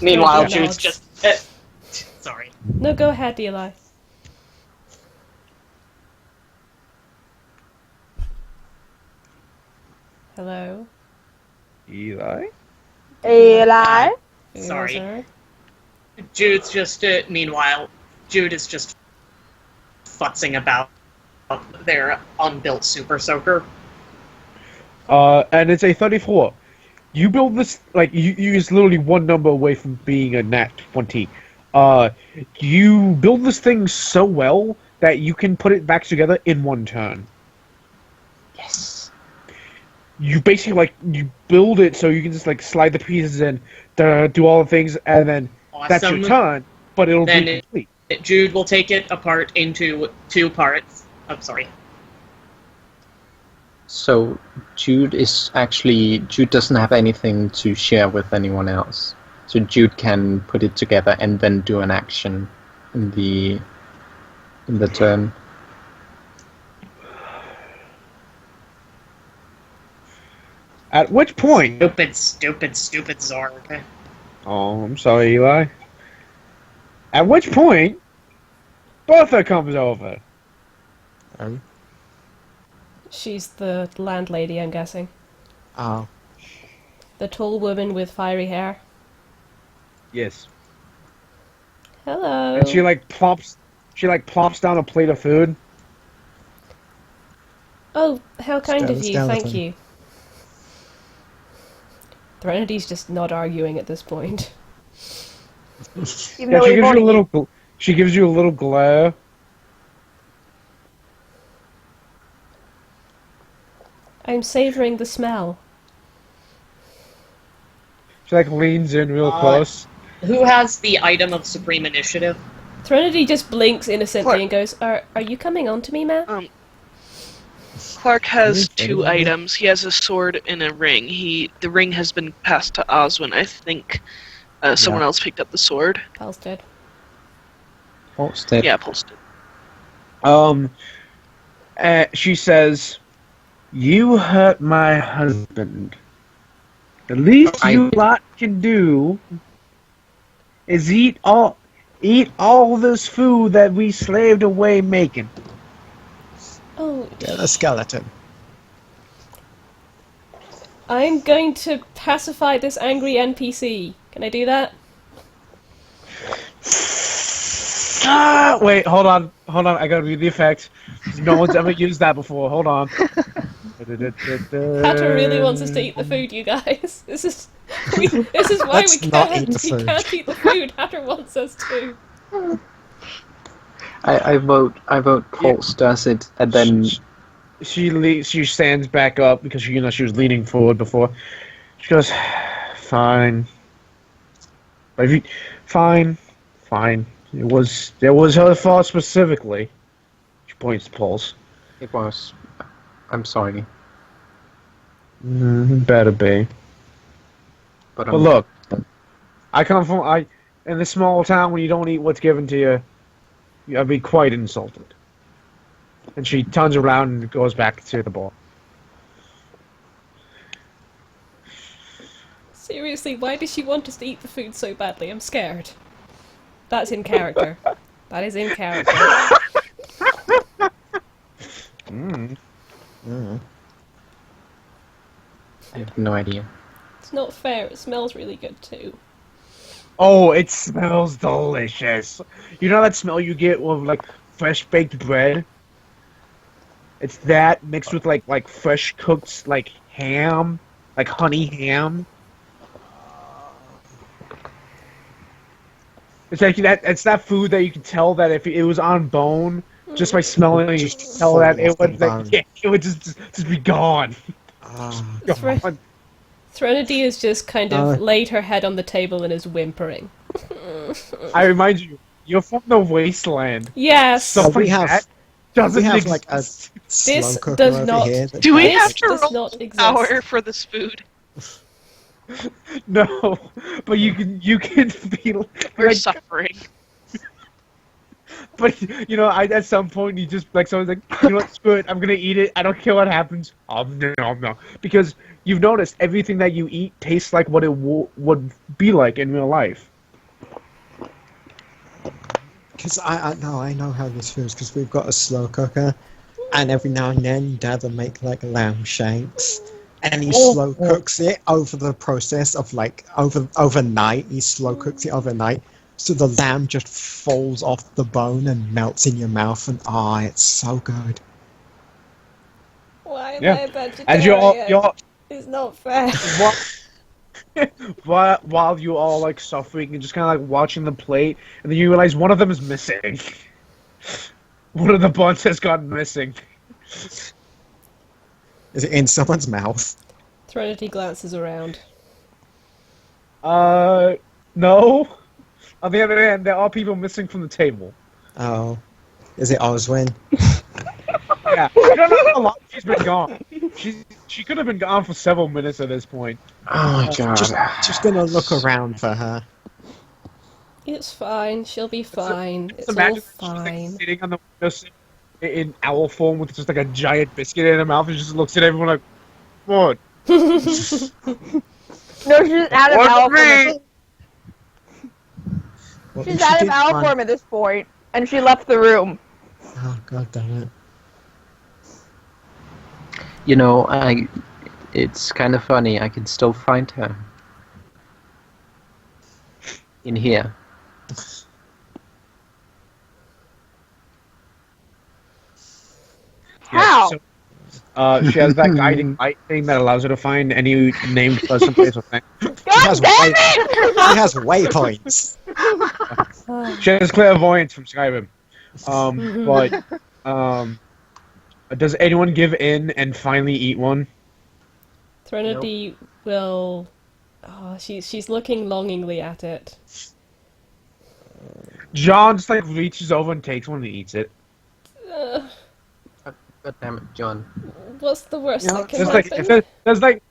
Speaker 7: Meanwhile,
Speaker 1: Jude's
Speaker 7: Jude's just. Sorry.
Speaker 1: No, go ahead, Eli. Hello?
Speaker 3: Eli?
Speaker 5: Eli?
Speaker 7: Sorry.
Speaker 1: Yes, sir?
Speaker 7: Jude's just. Meanwhile, Jude is just futzing about their unbuilt Super Soaker.
Speaker 3: And it's a 34. You build this, like, you use literally one number away from being a nat 20. You build this thing so well that you can put it back together in one turn.
Speaker 6: Yes.
Speaker 3: You basically, like, you build it so you can just, like, slide the pieces in, do all the things, and then that's your
Speaker 7: Awesome.
Speaker 3: turn, but it'll
Speaker 7: Then
Speaker 3: be complete.
Speaker 7: Jude will take it apart into 2 parts. I'm sorry.
Speaker 6: So Jude doesn't have anything to share with anyone else. So Jude can put it together and then do an action in the turn.
Speaker 3: At which point...
Speaker 7: Stupid Zorg.
Speaker 3: Oh, I'm sorry, Eli. At which point, Bertha comes over.
Speaker 1: She's the landlady, I'm guessing.
Speaker 2: Oh.
Speaker 1: The tall woman with fiery hair.
Speaker 3: Yes.
Speaker 1: Hello.
Speaker 3: And she plops down a plate of food.
Speaker 1: Oh, how kind of you, thank
Speaker 2: Skeleton.
Speaker 1: you. Threnity's just not arguing at this point.
Speaker 5: Even
Speaker 3: Yeah,
Speaker 5: though
Speaker 3: she
Speaker 5: we've
Speaker 3: gives you a
Speaker 5: already-
Speaker 3: little. She gives you a little glare.
Speaker 1: I'm savouring the smell.
Speaker 3: She leans in real close.
Speaker 7: Who has the item of supreme initiative?
Speaker 1: Threnody just blinks innocently
Speaker 4: What?
Speaker 1: and goes, Are you coming on to me, man?
Speaker 4: Clark has
Speaker 2: Really?
Speaker 4: 2 items. He has a sword and a ring. The ring has been passed to Oswin. I think someone else picked up the sword.
Speaker 1: Pal's dead.
Speaker 6: Pulse did.
Speaker 4: Yeah, Pulse did.
Speaker 3: She says, "You hurt my husband. The least you lot can do is eat all this food that we slaved away making."
Speaker 1: Oh,
Speaker 2: Yeah, the skeleton.
Speaker 1: I'm going to pacify this angry NPC. Can I do that?
Speaker 3: Wait, hold on. I gotta read the effects. No one's ever used that before. Hold on.
Speaker 1: Hatter really wants us to eat the food, you guys. This is why
Speaker 2: Let's
Speaker 1: we
Speaker 2: not
Speaker 1: can't.
Speaker 2: eat the
Speaker 1: We
Speaker 2: food.
Speaker 1: can't eat the food. Hatter wants us to.
Speaker 6: I vote Pulse does it, and then
Speaker 3: She stands back up because she was leaning forward before. She goes, "Fine, but if you, fine, fine. It was her fault specifically." She points to Pulse.
Speaker 6: It was. I'm sorry,
Speaker 3: Better be.
Speaker 6: but
Speaker 3: But look, I come from in this small town when you don't eat what's given to you, I'd be quite insulted. And she turns around and goes back to the bar.
Speaker 1: Seriously, why does she want us to eat the food so badly? I'm scared. That's in character. That is in character.
Speaker 6: I have no idea.
Speaker 1: It's not fair. It smells really good too.
Speaker 3: Oh, it smells delicious. You know that smell you get with like fresh baked bread? It's that mixed with like fresh cooked like ham, like honey ham. It's like that. It's that food that you can tell that if it was on bone, just by smelling it, you can tell
Speaker 2: fall
Speaker 3: that it
Speaker 2: off the
Speaker 3: would
Speaker 2: bone.
Speaker 3: it would just be gone.
Speaker 2: Ah,
Speaker 3: Gone.
Speaker 1: Threnody has just kind of laid her head on the table and is whimpering.
Speaker 3: I remind you, you're from the wasteland.
Speaker 1: Yes.
Speaker 3: Stuff
Speaker 2: we
Speaker 3: like
Speaker 2: have-
Speaker 3: that doesn't
Speaker 2: we have
Speaker 3: exist.
Speaker 2: like a slow
Speaker 1: This
Speaker 2: cooker
Speaker 1: does
Speaker 2: over
Speaker 1: not-
Speaker 2: here. that
Speaker 4: Do we
Speaker 1: This
Speaker 4: have to
Speaker 1: does
Speaker 4: roll
Speaker 1: not exist.
Speaker 4: power for this food?
Speaker 3: No, but you can feel
Speaker 4: We're
Speaker 3: like,
Speaker 4: suffering.
Speaker 3: but at some point you just like someone's like, you know what, screw it, I'm gonna eat it. I don't care what happens. No, because you've noticed everything that you eat tastes like what it would be like in real life.
Speaker 2: Because I know how this feels because we've got a slow cooker, and every now and then Dad will make like lamb shanks, and he slow cooks it over the process of like overnight. He slow cooks it overnight, so the lamb just falls off the bone and melts in your mouth, and it's so good.
Speaker 1: Why am
Speaker 3: Yeah.
Speaker 1: I a vegetarian?
Speaker 3: And you're
Speaker 1: It's not fair.
Speaker 3: while you all like suffering and just kind of like watching the plate, and then you realize one of them is missing. One of the buns has gone missing.
Speaker 2: Is it in someone's mouth?
Speaker 1: Threnody glances around.
Speaker 3: No. On the other hand, there are people missing from the table.
Speaker 2: Oh, is it Oswin?
Speaker 3: Yeah, I don't know how long she's been gone. She could have been gone for several minutes at this point.
Speaker 6: Oh my god.
Speaker 2: Just gonna look around for her.
Speaker 1: It's fine. She'll be fine. It's all
Speaker 3: Imagine she's just,
Speaker 1: fine.
Speaker 3: like, sitting on the windowsill in owl form with just like a giant biscuit in her mouth and just looks at everyone like, what?
Speaker 5: No, she's out of
Speaker 3: What
Speaker 5: owl
Speaker 3: me?
Speaker 5: form. She's out of owl form at this point, and she left the room.
Speaker 2: Oh, god damn it.
Speaker 6: You know, it's kind of funny. I can still find her in here.
Speaker 5: How?
Speaker 3: She has that guiding light thing that allows her to find any named person, place, or thing.
Speaker 5: God
Speaker 2: has
Speaker 5: damn
Speaker 2: way-
Speaker 5: it!
Speaker 2: She has waypoints.
Speaker 3: She has clairvoyance from Skyrim. Does anyone give in and finally eat one?
Speaker 1: Threnody will. Oh, she's looking longingly at it.
Speaker 3: John just like reaches over and takes one and eats it.
Speaker 6: God damn it, John.
Speaker 1: What's the worst
Speaker 2: You know,
Speaker 1: that can
Speaker 3: There's like
Speaker 1: happen?
Speaker 3: there's like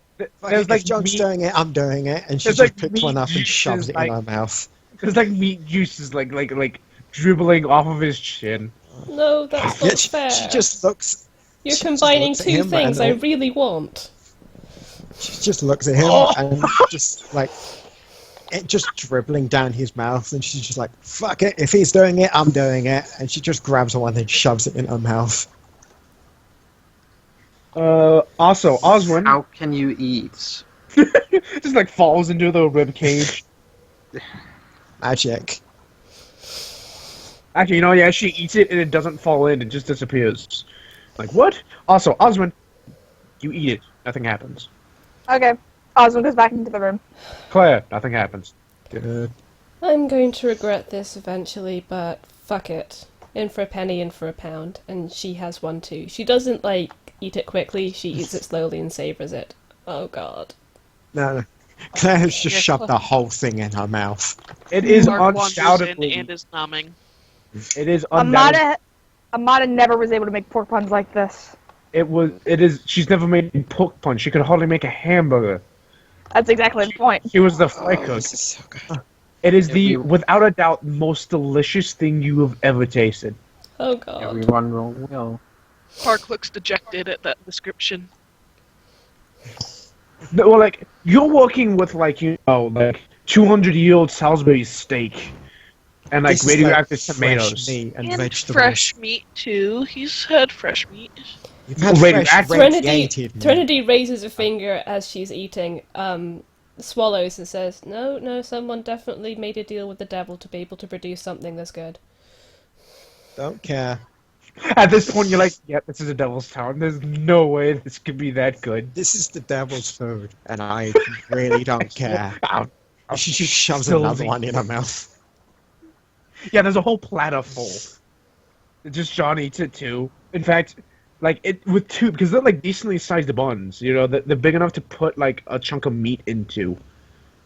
Speaker 2: If John's
Speaker 3: meat,
Speaker 2: doing it, I'm doing it, and she
Speaker 3: There's
Speaker 2: just
Speaker 3: like
Speaker 2: picks
Speaker 3: meat
Speaker 2: one up and
Speaker 3: juices,
Speaker 2: shoves it
Speaker 3: like-
Speaker 2: in her mouth.
Speaker 3: there's like meat juices like dribbling off of his chin.
Speaker 1: No, that's not
Speaker 2: Yeah,
Speaker 1: fair.
Speaker 2: she just looks.
Speaker 1: You're
Speaker 2: she just
Speaker 1: combining
Speaker 2: looks at
Speaker 1: two
Speaker 2: him
Speaker 1: things
Speaker 2: and,
Speaker 1: I really want.
Speaker 2: She just looks at him
Speaker 3: Oh.
Speaker 2: and just like it just dribbling down his mouth, and she's just like, "Fuck it! If he's doing it, I'm doing it." And she just grabs one and shoves it in her mouth.
Speaker 3: Also, Oswin
Speaker 6: How can you eat?
Speaker 3: just like falls into the rib cage.
Speaker 2: Magic.
Speaker 3: Actually, yeah, she eats it and it doesn't fall in; it just disappears. Like what? Also, Oswin, you eat it, nothing happens.
Speaker 5: Okay. Oswald goes back into the room.
Speaker 3: Claire, nothing happens.
Speaker 2: Good.
Speaker 1: I'm going to regret this eventually, but fuck it. In for a penny, in for a pound. And she has one too. She doesn't, like, eat it quickly. She eats it slowly and savors it. Oh god.
Speaker 2: No. Claire has just
Speaker 4: Yeah,
Speaker 2: shoved the whole thing in her mouth.
Speaker 3: It is
Speaker 4: Clark wanders in
Speaker 3: undoubtedly.
Speaker 4: and is numbing.
Speaker 3: It is undoubtedly.
Speaker 5: Amada never was able to make pork puns like this.
Speaker 3: It is. She's never made a pork punch. She could hardly make a hamburger.
Speaker 5: That's exactly the point.
Speaker 3: She was the fry cook.
Speaker 2: This is so good.
Speaker 3: It is
Speaker 6: Yeah,
Speaker 3: without a doubt, most delicious thing you have ever tasted.
Speaker 1: Oh god.
Speaker 6: Everyone roll will.
Speaker 4: Clark looks dejected at that description.
Speaker 3: No, well, like, you're working with, like, 200-year-old Salisbury steak. And, like,
Speaker 2: This is
Speaker 3: radioactive
Speaker 2: fresh
Speaker 3: tomatoes.
Speaker 2: meat and
Speaker 4: And
Speaker 2: vegetables.
Speaker 4: fresh meat, too. He's had fresh meat.
Speaker 2: You've had
Speaker 3: Radioactive.
Speaker 2: fresh radiated meat.
Speaker 1: Trinity raises a finger as she's eating, swallows and says, No, someone definitely made a deal with the devil to be able to produce something this good.
Speaker 2: Don't care.
Speaker 3: At this point, you're like, yep, this is a devil's town. There's no way this could be that good.
Speaker 2: This is the devil's food, and I really don't care. She just shoves
Speaker 3: Still
Speaker 2: another
Speaker 3: me.
Speaker 2: one in her mouth.
Speaker 3: Yeah, there's a whole platter full. Just John eats it too. In fact, like it with two, because they're like decently sized buns. You know, they're big enough to put like a chunk of meat into,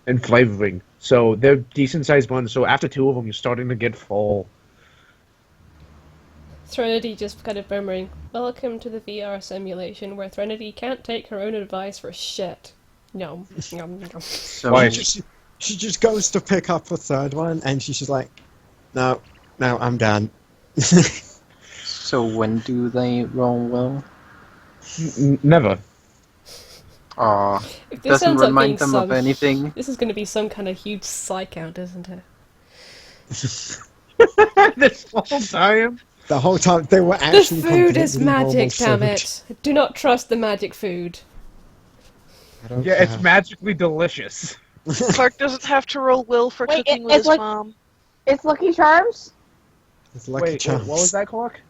Speaker 3: and flavoring. So they're decent sized buns. So after two of them, you're starting to get full.
Speaker 1: Threnody just kind of murmuring, Welcome to the VR simulation where Threnody can't take her own advice for shit. Yum, yum, yum.
Speaker 6: So,
Speaker 3: Why?
Speaker 2: She just goes to pick up a third one, and she's just like, no, I'm done.
Speaker 6: so when do they roll will?
Speaker 3: Never.
Speaker 6: Aw,
Speaker 1: If this
Speaker 6: doesn't
Speaker 1: ends up being
Speaker 6: remind them of
Speaker 1: some,
Speaker 6: anything.
Speaker 1: this is going to be some kind of huge psy count, isn't it?
Speaker 3: This whole time.
Speaker 2: The whole time they were
Speaker 1: The
Speaker 2: actually
Speaker 1: food is
Speaker 2: completely
Speaker 1: magic,
Speaker 2: normal
Speaker 1: damn
Speaker 2: food.
Speaker 1: it! Do not trust the magic food.
Speaker 2: I don't
Speaker 3: Yeah, it's
Speaker 2: care.
Speaker 3: magically delicious.
Speaker 4: Clark doesn't have to roll will for
Speaker 5: Wait,
Speaker 4: cooking with
Speaker 5: it's
Speaker 4: his
Speaker 5: like-
Speaker 4: mom.
Speaker 5: It's Lucky Charms?
Speaker 2: It's Lucky
Speaker 3: Wait,
Speaker 2: Charms.
Speaker 3: what was that, Clark?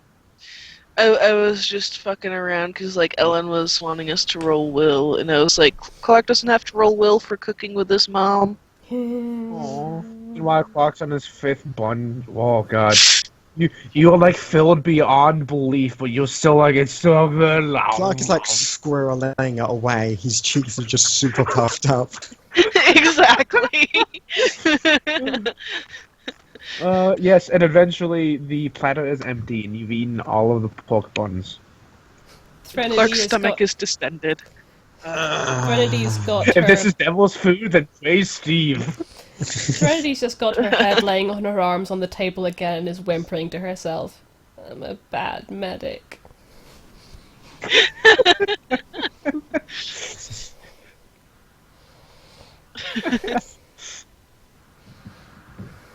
Speaker 4: I was just fucking around because like Ellen was wanting us to roll will, and I was like, Clark doesn't have to roll will for cooking with his mom.
Speaker 3: Aww. Meanwhile, Clark's on his fifth bun. Oh god. You're like filled beyond belief, but you're still like, it's so good.
Speaker 2: Clark is like squirreling it away. His cheeks are just super puffed up.
Speaker 4: Exactly.
Speaker 3: Yes, and eventually the platter is empty and you've eaten all of the pork buns.
Speaker 1: Threnody
Speaker 4: Clark's
Speaker 1: has
Speaker 4: stomach
Speaker 1: got,
Speaker 4: is distended.
Speaker 1: Threnodi's got
Speaker 3: If
Speaker 1: her,
Speaker 3: this is devil's food, then praise Steve.
Speaker 1: Threnity's just got her head laying on her arms on the table again and is whimpering to herself. I'm a bad medic.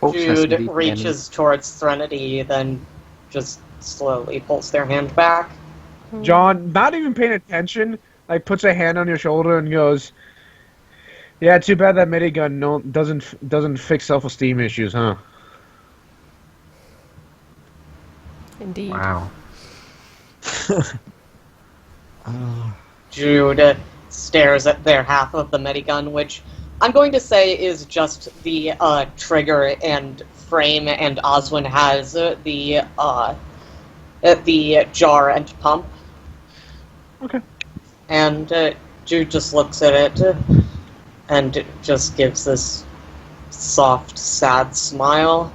Speaker 6: Folks hasn't
Speaker 7: Jude
Speaker 6: eaten
Speaker 7: reaches towards Threnody, then just slowly pulls their hand back.
Speaker 3: John, not even paying attention, like puts a hand on your shoulder and goes, "Yeah, too bad that minigun doesn't fix self-esteem issues, huh?"
Speaker 1: Indeed.
Speaker 6: any. Wow.
Speaker 7: Jude stares at their half of the medigun, which I'm going to say is just the trigger and frame, and Oswin has the jar and pump.
Speaker 3: Okay.
Speaker 7: And Jude just looks at it and just gives this soft, sad smile.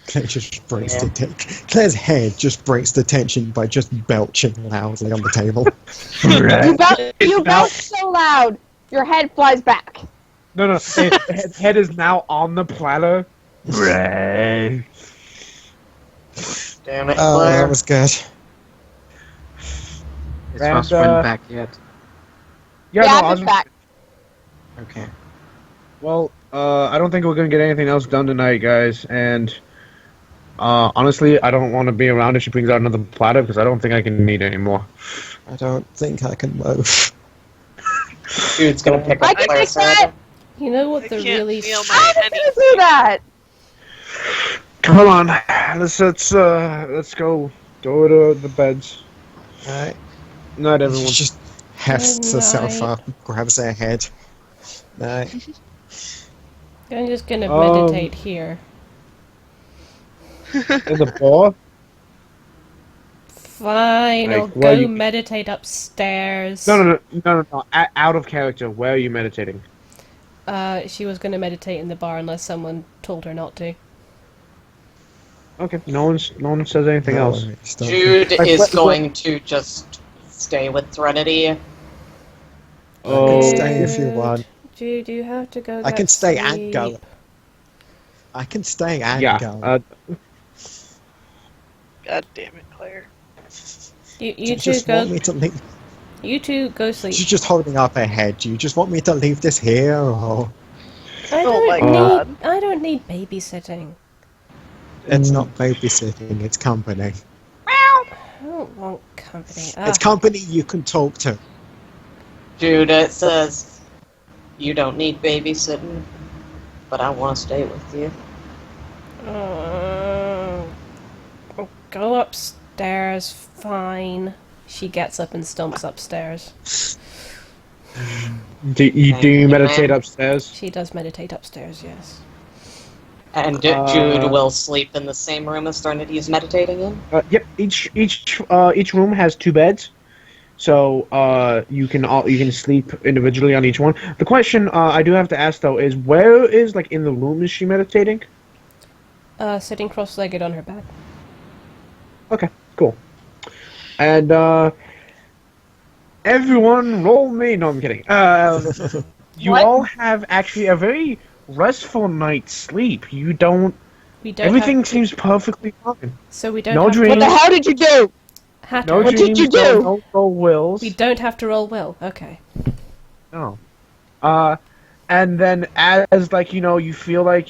Speaker 2: Claire just breaks the tension. Claire's head just breaks the tension by just belching loudly on the table.
Speaker 5: You belch so loud, your head flies back.
Speaker 3: No, head is now on the platter. Right.
Speaker 7: Damn it,
Speaker 2: Oh,
Speaker 7: Claire.
Speaker 2: that was good.
Speaker 6: Is
Speaker 3: And,
Speaker 6: Oswin back yet?
Speaker 3: Yeah,
Speaker 5: Yeah,
Speaker 3: no,
Speaker 5: I'm
Speaker 3: I was
Speaker 5: just back.
Speaker 6: Okay.
Speaker 3: Well, I don't think we're gonna get anything else done tonight, guys. And honestly, I don't want to be around if she brings out another platter because I don't think I can eat anymore.
Speaker 2: I don't think I can move.
Speaker 7: Jude's gonna pick
Speaker 5: I
Speaker 7: up
Speaker 5: can
Speaker 7: Claire's
Speaker 5: fix that.
Speaker 7: head.
Speaker 1: You know what
Speaker 4: I
Speaker 1: the
Speaker 4: can't
Speaker 1: really
Speaker 4: feel
Speaker 5: How
Speaker 4: my
Speaker 5: am I
Speaker 4: penny.
Speaker 5: gonna do that?
Speaker 3: Come on, let's go to the beds.
Speaker 2: Right.
Speaker 3: Night, everyone.
Speaker 2: She just hefts
Speaker 1: Good
Speaker 2: herself
Speaker 1: night.
Speaker 2: up, grabs her head. No.
Speaker 1: I'm just gonna
Speaker 3: Um,
Speaker 1: meditate here.
Speaker 3: In the bar.
Speaker 1: Fine,
Speaker 3: Like,
Speaker 1: I'll
Speaker 3: where
Speaker 1: go
Speaker 3: you-
Speaker 1: meditate upstairs.
Speaker 3: No. Out of character. Where are you meditating?
Speaker 1: She was going to meditate in the bar unless someone told her not to.
Speaker 3: Okay. No one says anything
Speaker 2: No,
Speaker 3: else.
Speaker 2: it's not-
Speaker 7: Jude
Speaker 3: Like,
Speaker 7: is
Speaker 3: what-
Speaker 7: going to just stay with Threnody.
Speaker 2: I
Speaker 3: Oh.
Speaker 2: can stay if you want.
Speaker 1: Jude, you have to go
Speaker 2: I
Speaker 1: get
Speaker 2: can stay
Speaker 1: sleep.
Speaker 2: and go. I can stay and
Speaker 3: Yeah.
Speaker 2: go.
Speaker 4: God damn it, Claire.
Speaker 1: You
Speaker 2: Do you
Speaker 1: two
Speaker 2: just
Speaker 1: go.
Speaker 2: want me to leave?
Speaker 1: You two go sleep.
Speaker 2: She's just holding up her head. Do you just want me to leave this here, or
Speaker 1: I
Speaker 4: Oh my
Speaker 1: don't
Speaker 4: God.
Speaker 1: need. I don't need babysitting.
Speaker 2: it's not babysitting? It's company.
Speaker 1: I don't want company.
Speaker 2: It's company you can talk to.
Speaker 7: Jude says, "You don't need babysitting, but I want to stay with you."
Speaker 1: I'll go upstairs. Fine. She gets up and stomps upstairs.
Speaker 3: Do you meditate upstairs?
Speaker 1: She does meditate upstairs. Yes.
Speaker 7: And Jude will sleep in the same room as Threnody is meditating in.
Speaker 3: Yep. Each room has 2 beds, so you can sleep individually on each one. The question I do have to ask though is, where is, like, in the room is she meditating?
Speaker 1: Sitting cross-legged on her back.
Speaker 3: Okay, cool. And everyone, roll me. No, I'm kidding. You
Speaker 5: What?
Speaker 3: all have actually a very restful night's sleep. You don't.
Speaker 1: We don't.
Speaker 3: Everything
Speaker 1: have,
Speaker 3: seems perfectly fine.
Speaker 1: so we don't.
Speaker 3: no
Speaker 1: have
Speaker 3: dreams.
Speaker 5: What the hell did you do?
Speaker 1: have
Speaker 3: No
Speaker 1: to,
Speaker 5: What did
Speaker 3: dreams.
Speaker 5: you do?
Speaker 3: No roll wills.
Speaker 1: we don't have to roll will. Okay.
Speaker 3: No. And then as, like, you feel like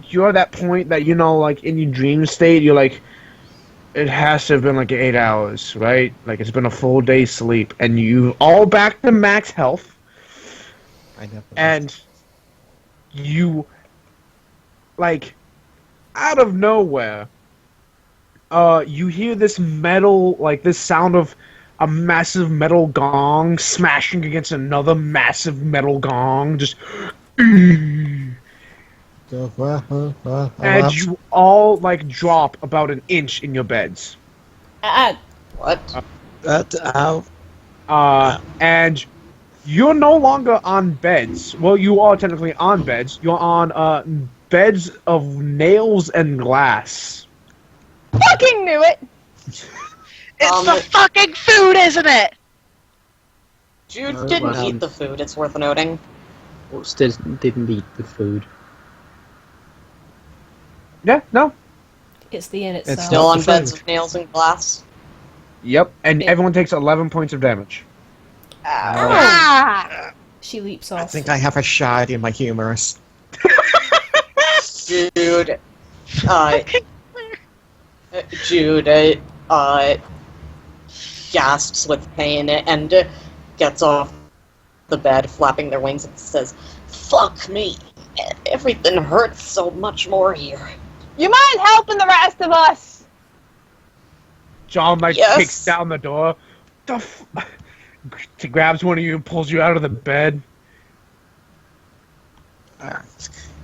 Speaker 3: you're at that point that, like, in your dream state, you're like, it has to have been like 8 hours, right? Like, it's been a full day's sleep, and you all back to max health,
Speaker 2: I never.
Speaker 3: and you, like, out of nowhere, you hear this metal, like, this sound of a massive metal gong smashing against another massive metal gong, just, and you all, like, drop about an inch in your beds.
Speaker 7: What?
Speaker 3: And you're no longer on beds. Well, you are technically on beds. You're on beds of nails and glass.
Speaker 5: Fucking knew it.
Speaker 4: It's the fucking food, isn't it?
Speaker 7: Jude didn't
Speaker 6: well,
Speaker 7: eat the food, it's worth noting.
Speaker 6: Still didn't eat the food.
Speaker 3: Yeah, no.
Speaker 1: It's the inn itself.
Speaker 7: Still
Speaker 2: not
Speaker 7: on
Speaker 2: the
Speaker 7: beds
Speaker 2: food.
Speaker 7: of nails and glass.
Speaker 3: Yep, and
Speaker 1: Yeah.
Speaker 3: everyone takes 11 points of damage.
Speaker 5: Ah.
Speaker 1: She leaps
Speaker 2: I
Speaker 1: off.
Speaker 2: think I have a shard in my humerus.
Speaker 7: Jude, gasps with pain and gets off the bed, flapping their wings, and says, "Fuck me! Everything hurts so much more here."
Speaker 5: You mind helping the rest of us?
Speaker 3: John, like,
Speaker 7: Yes.
Speaker 3: kicks down the door. Grabs one of you and pulls you out of the bed.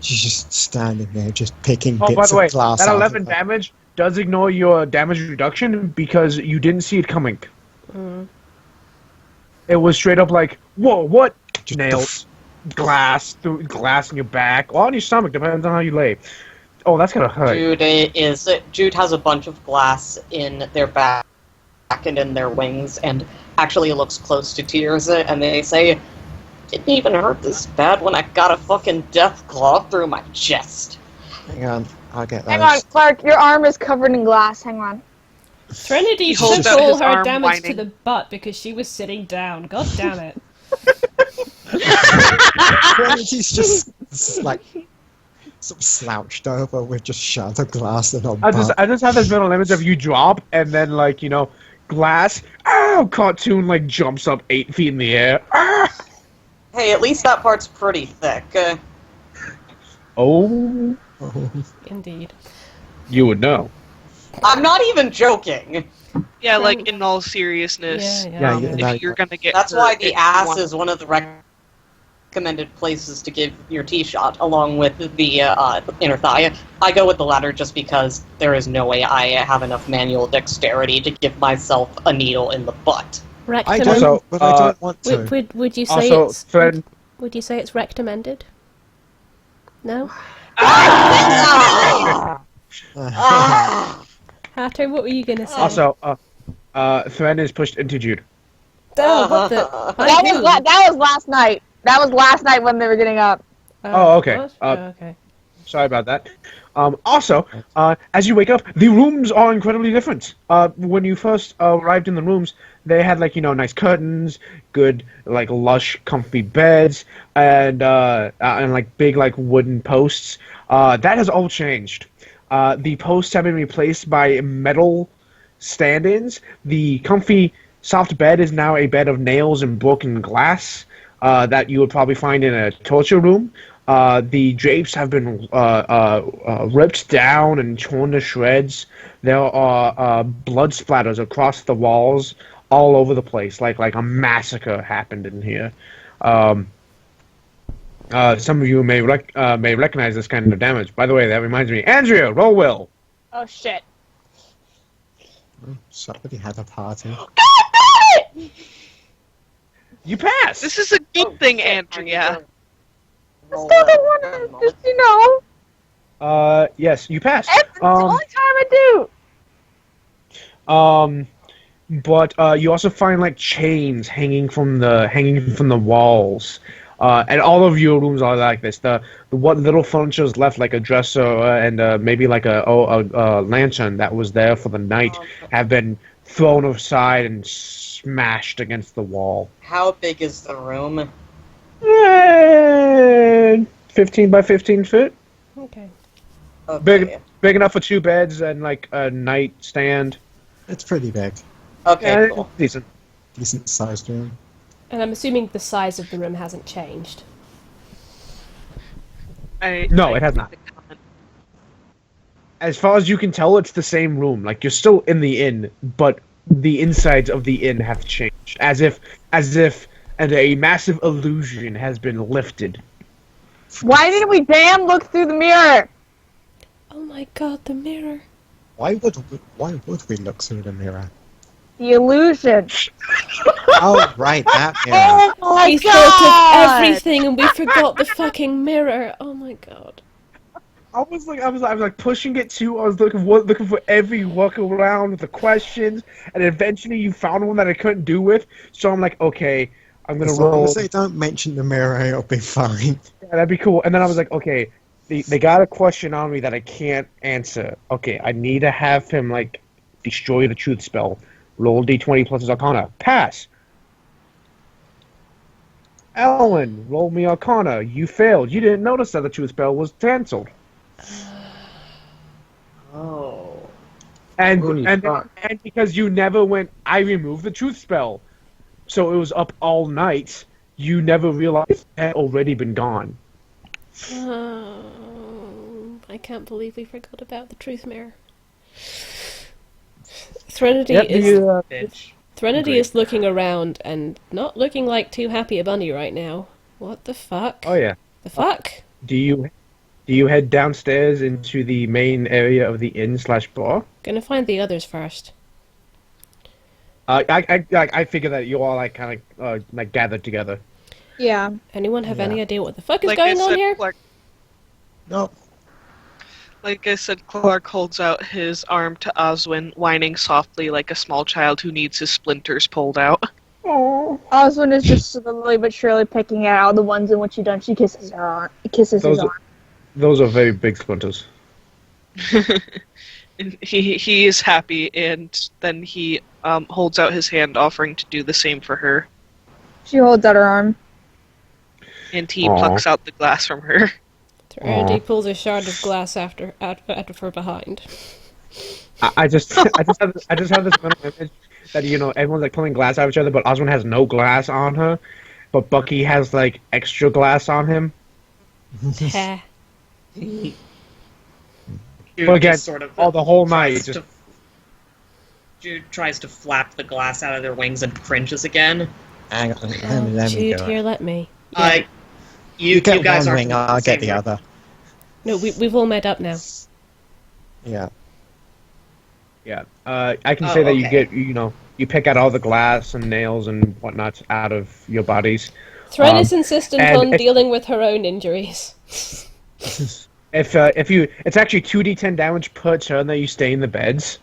Speaker 2: She's just standing there, just picking
Speaker 3: Oh, by
Speaker 2: bits
Speaker 3: the way,
Speaker 2: of glass
Speaker 3: that
Speaker 2: out
Speaker 3: 11
Speaker 2: of it.
Speaker 3: damage does ignore your damage reduction because you didn't see it coming. It was straight up like, whoa, what?
Speaker 2: Just
Speaker 3: Nails, glass, glass in your back, or on your stomach, depends on how you lay. Oh, that's gonna hurt.
Speaker 7: Jude has a bunch of glass in their back and in their wings, and actually looks close to tears, and they say, "Didn't even hurt this bad when I got a fucking death claw through my chest."
Speaker 2: Hang on, I'll get those.
Speaker 5: Hang on, Clark. Your arm is covered in glass. Hang on.
Speaker 1: Trinity
Speaker 4: holds
Speaker 1: took
Speaker 4: out
Speaker 1: all
Speaker 4: his
Speaker 1: her
Speaker 4: arm,
Speaker 1: damage to
Speaker 4: whining.
Speaker 1: the butt because she was sitting down. God damn it.
Speaker 2: Trinity's just like sort of slouched over with just shattered of glass in her
Speaker 3: I just
Speaker 2: butt.
Speaker 3: have this mental image of you drop and then, like, glass. Oh, cartoon, like, jumps up 8 feet in the air. Ah!
Speaker 7: Hey, at least that part's pretty thick.
Speaker 3: Oh,
Speaker 1: Indeed.
Speaker 3: you would know.
Speaker 7: I'm not even joking.
Speaker 4: Yeah, like, in all seriousness.
Speaker 1: Yeah,
Speaker 2: Yeah,
Speaker 4: If
Speaker 2: no,
Speaker 4: you're gonna get
Speaker 7: That's
Speaker 4: hurt,
Speaker 7: why the
Speaker 4: if you
Speaker 7: ass
Speaker 4: want-
Speaker 7: is one of the recommended places to give your tee shot, along with the inner thigh. I go with the latter just because there is no way I have enough manual dexterity to give myself a needle in the butt.
Speaker 2: I
Speaker 1: Rectum.
Speaker 2: don't,
Speaker 3: Also,
Speaker 2: but I don't want to.
Speaker 1: Would you say
Speaker 3: Also,
Speaker 1: it's
Speaker 3: Thread,
Speaker 1: would you say it's recommended? No. Hatter, what were you gonna say?
Speaker 3: also, Thread is pushed into Jude.
Speaker 1: Oh, what the?
Speaker 5: That was last night. That was last night when they were getting up.
Speaker 3: Oh, okay.
Speaker 1: What? Okay.
Speaker 3: Sorry about that. Also, as you wake up, the rooms are incredibly different. When you first arrived in the rooms, they had nice curtains, good lush, comfy beds, and big wooden posts. That has all changed. The posts have been replaced by metal stand-ins. The comfy, soft bed is now a bed of nails and broken glass that you would probably find in a torture room. The drapes have been ripped down and torn to shreds. There are blood splatters across the walls all over the place, like a massacre happened in here. Some of you may recognize this kind of damage. By the way, that reminds me. Andrea, roll will.
Speaker 5: Oh shit.
Speaker 2: Somebody had a party.
Speaker 3: You pass.
Speaker 4: This is a good thing, Andrea.
Speaker 5: It's not the one, just
Speaker 3: Yes, you pass.
Speaker 5: It's the only time I do.
Speaker 3: But you also find chains hanging from the walls. And all of your rooms are like this. The what little furniture is left, like a dresser and maybe a lantern that was there for the night, have been thrown aside and smashed against the wall.
Speaker 7: How big is the room?
Speaker 3: 15 by 15 feet.
Speaker 1: Okay.
Speaker 7: Okay.
Speaker 3: Big enough for 2 beds and a nightstand.
Speaker 2: It's pretty big.
Speaker 7: Okay,
Speaker 3: Yeah,
Speaker 7: cool.
Speaker 3: decent.
Speaker 2: Decent sized room.
Speaker 1: And I'm assuming the size of the room hasn't changed.
Speaker 3: No, it has not. As far as you can tell, it's the same room. You're still in the inn, but the insides of the inn have changed, as if a massive illusion has been lifted.
Speaker 5: Why didn't we damn look through the mirror?
Speaker 1: Oh my god, the mirror.
Speaker 2: Why would we look through the mirror?
Speaker 5: The illusion.
Speaker 2: Oh, right, that mirror.
Speaker 5: Oh my
Speaker 1: We
Speaker 5: god!
Speaker 1: thought of everything and we forgot the fucking mirror. Oh my god.
Speaker 3: I was pushing it too. I was looking for every workaround with the questions, and eventually you found one that I couldn't do with. So I'm like, okay, I'm gonna
Speaker 2: As long
Speaker 3: roll.
Speaker 2: as they don't mention the mirror, it'll be fine.
Speaker 3: Yeah, that'd be cool. And then I was like, okay, they got a question on me that I can't answer. Okay, I need to have him destroy the truth spell. Roll d20 plus his Arcana. Pass. Ellen, roll me Arcana. You failed. You didn't notice that the truth spell was cancelled.
Speaker 7: Oh.
Speaker 3: And
Speaker 6: fuck.
Speaker 3: because you never went, I removed the truth spell. So it was up all night. You never realized it had already been gone.
Speaker 1: I can't believe we forgot about the truth mirror. Threnody is looking around and not looking like too happy a bunny right now. What the fuck?
Speaker 3: Oh yeah.
Speaker 1: The fuck?
Speaker 3: Do you head downstairs into the main area of the inn/bar?
Speaker 1: Gonna find the others first.
Speaker 3: I figure that you all kind of gathered together.
Speaker 5: Yeah.
Speaker 1: Anyone have
Speaker 2: Yeah.
Speaker 1: any idea what the fuck is
Speaker 4: Like I
Speaker 1: going on
Speaker 4: said,
Speaker 1: here?
Speaker 4: Clark,
Speaker 2: No.
Speaker 4: like I said, Clark holds out his arm to Oswin, whining softly like a small child who needs his splinters pulled out.
Speaker 3: Oh.
Speaker 5: Oswin is just slowly but surely picking out the ones in which she kisses her arm. Kisses his arm.
Speaker 3: Those are very big splinters.
Speaker 4: And he is happy, and then he holds out his hand, offering to do the same for her.
Speaker 5: She holds out her arm.
Speaker 4: And he
Speaker 3: Aw.
Speaker 4: plucks out the glass from her.
Speaker 1: Threnody pulls a shard of glass out of her behind.
Speaker 3: I just have this mental image that everyone's pulling glass out of each other, but Oswin has no glass on her, but Bucky has extra glass on him.
Speaker 1: Heh.
Speaker 3: But again,
Speaker 7: Just sort of
Speaker 3: all the whole night.
Speaker 7: tries to- Jude tries to flap the glass out of their wings and cringes again.
Speaker 2: Hang on, let me
Speaker 1: Jude,
Speaker 2: go.
Speaker 1: here, let me.
Speaker 7: I You
Speaker 2: get
Speaker 7: guys
Speaker 2: one
Speaker 7: aren't
Speaker 2: ring,
Speaker 7: in
Speaker 2: I'll get
Speaker 7: same
Speaker 2: the
Speaker 7: room.
Speaker 2: other.
Speaker 1: No, we've all met up now.
Speaker 2: Yeah.
Speaker 3: Yeah. I can
Speaker 7: Oh,
Speaker 3: say that you
Speaker 7: okay.
Speaker 3: get, you pick out all the glass and nails and whatnot out of your bodies.
Speaker 1: Thren is insistent
Speaker 3: and
Speaker 1: on dealing with her own injuries.
Speaker 3: If you, it's actually 2d10 damage per turn that you stay in the beds.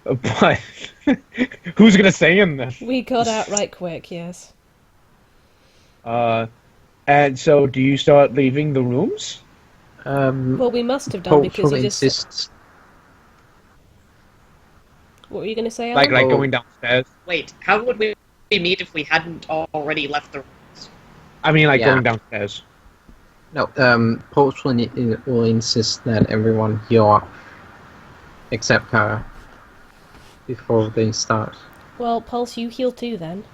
Speaker 3: But who's gonna stay in them?
Speaker 1: We got out right quick, yes.
Speaker 3: And so do you start leaving the rooms?
Speaker 1: Well, we must have done because
Speaker 6: Paul
Speaker 1: you just...
Speaker 6: insists.
Speaker 1: What were you going to say,
Speaker 3: Like
Speaker 1: Alan?
Speaker 3: going downstairs?
Speaker 7: Wait, how would we meet if we hadn't already left the rooms?
Speaker 3: I mean, like
Speaker 6: Yeah.
Speaker 3: going downstairs.
Speaker 6: No, Paul will insist that everyone heal up except her before they start.
Speaker 1: Well, Pulse, you heal too, then.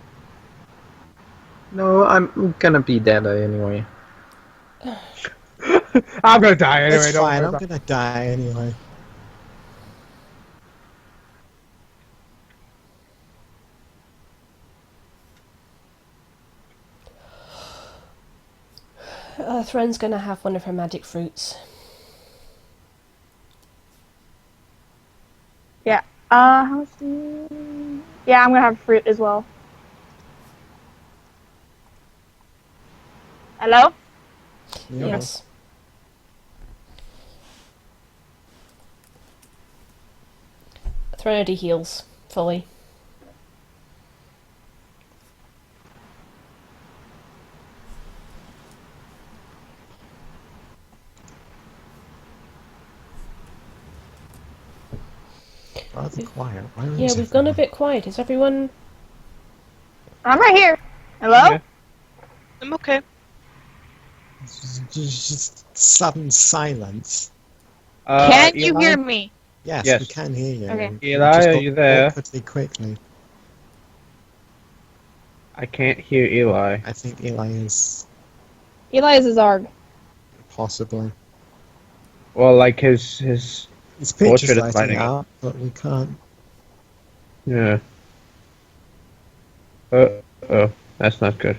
Speaker 6: No, I'm gonna be dead anyway.
Speaker 3: I'm gonna die anyway.
Speaker 2: It's
Speaker 3: don't
Speaker 2: fine,
Speaker 3: worry
Speaker 2: I'm
Speaker 3: about it.
Speaker 2: gonna die anyway.
Speaker 1: Thren's going to have one of her magic fruits.
Speaker 5: Yeah. How much Yeah, I'm gonna have fruit as well. Hello?
Speaker 1: Yes. Threnody heals fully.
Speaker 2: Rather quiet. Why is
Speaker 1: Yeah, we've gone a bit quiet. Is everyone...
Speaker 5: I'm right here. Hello?
Speaker 3: Yeah.
Speaker 4: I'm okay.
Speaker 2: Just sudden silence.
Speaker 5: Can you
Speaker 3: Eli?
Speaker 5: hear me?
Speaker 2: Yes,
Speaker 3: Yes.
Speaker 2: we can hear you.
Speaker 5: Okay.
Speaker 2: You
Speaker 3: Eli,
Speaker 2: just
Speaker 3: are
Speaker 2: got
Speaker 3: you there?
Speaker 2: awkwardly quickly.
Speaker 3: I can't hear Eli.
Speaker 2: I think Eli is
Speaker 5: Eli is a Zarg.
Speaker 2: possibly.
Speaker 3: Well, like his
Speaker 2: His
Speaker 3: Portrait
Speaker 2: picture's
Speaker 3: is
Speaker 2: lighting
Speaker 3: lighting up.
Speaker 2: up, but we can't.
Speaker 3: yeah. Oh, that's not good.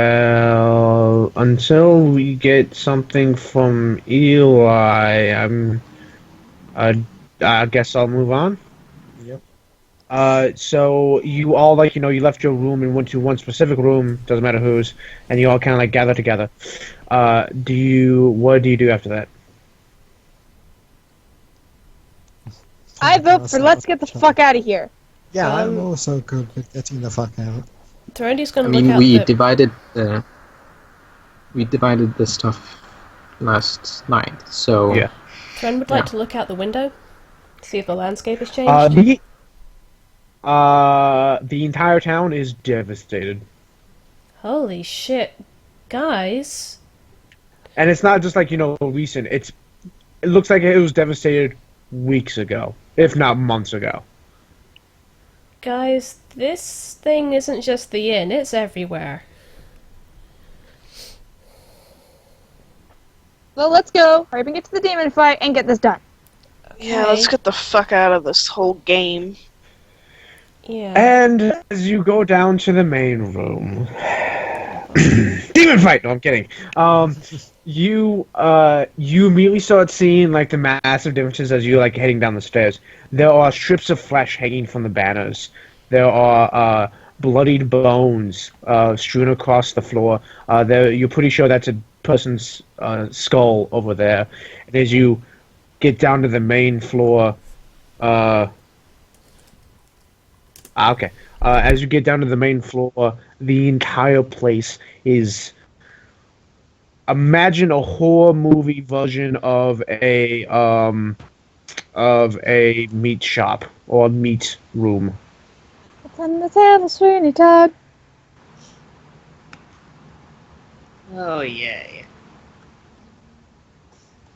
Speaker 3: Well, until we get something from Eli, I guess I'll move on.
Speaker 2: Yep.
Speaker 3: So you all you left your room and went to one specific room, doesn't matter whose, and you all kind of like gather together. What do you do after that?
Speaker 5: I vote for let's get the fuck out of here.
Speaker 2: Yeah, I'm
Speaker 1: Um,
Speaker 2: also good with getting the fuck out.
Speaker 1: Threndy's
Speaker 6: I
Speaker 1: going to look
Speaker 6: mean,
Speaker 1: out
Speaker 6: we
Speaker 1: the...
Speaker 6: divided the stuff last night, so
Speaker 3: Yeah.
Speaker 1: Thren would like to look out the window, see if the landscape has changed.
Speaker 3: The entire town is devastated,
Speaker 1: Holy shit. Guys,
Speaker 3: and it's not just recent. It looks like it was devastated weeks ago, if not months ago.
Speaker 1: guys, this thing isn't just the inn, it's everywhere.
Speaker 5: Well, let's go. Hurry up and get to the demon fight and get this done.
Speaker 4: Yeah, let's get the fuck out of this whole game.
Speaker 1: Yeah.
Speaker 3: And as you go down to the main room, demon fight. No, I'm kidding. You immediately start seeing like the massive differences as you're like heading down the stairs. There are strips of flesh hanging from the banners. There are bloodied bones strewn across the floor. You're pretty sure that's a person's skull over there. And as you get down to the main floor, okay. As you get down to the main floor, the entire place is. Imagine a horror movie version of a meat shop or a meat room.
Speaker 5: It's on the table, Sweeney Todd.
Speaker 7: Oh, yay.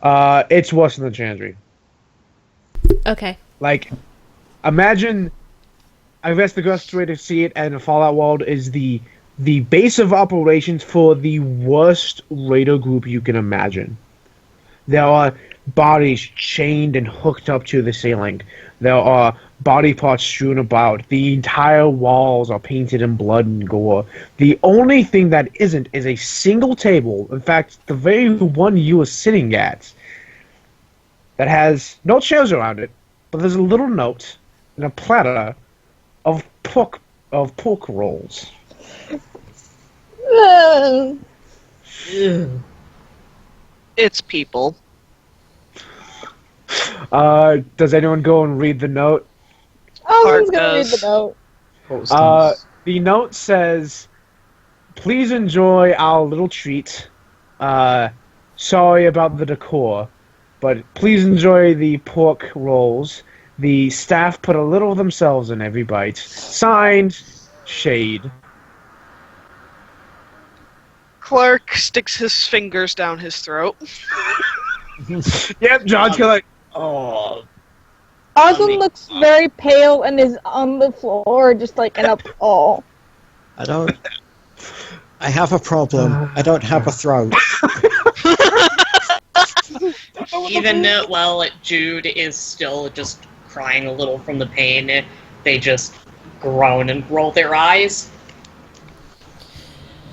Speaker 3: It's worse than the Chandri.
Speaker 1: Okay.
Speaker 3: Like, imagine. I guess the best way to see it in a Fallout world is the base of operations for the worst raider group you can imagine. There are bodies chained and hooked up to the ceiling. There are body parts strewn about. The entire walls are painted in blood and gore. The only thing that isn't is a single table. In fact, the very one you are sitting at that has no chairs around it, but there's a little note and a platter of pork rolls.
Speaker 7: Ew.
Speaker 4: It's people.
Speaker 3: Does anyone go and read the note?
Speaker 5: Osmond's gonna read
Speaker 4: does.
Speaker 5: the note.
Speaker 3: The note says, "Please enjoy our little treat. Sorry about the decor, but please enjoy the pork rolls. The staff put a little of themselves in every bite. Signed, Shade."
Speaker 4: Clark sticks his fingers down his throat.
Speaker 3: Yep, John's like, oh.
Speaker 5: Osmond looks very pale and is on the floor, just like in a ball.
Speaker 2: I have a problem. I don't have a throat.
Speaker 7: Even while Jude is still just crying a little from the pain, they just groan and roll their eyes.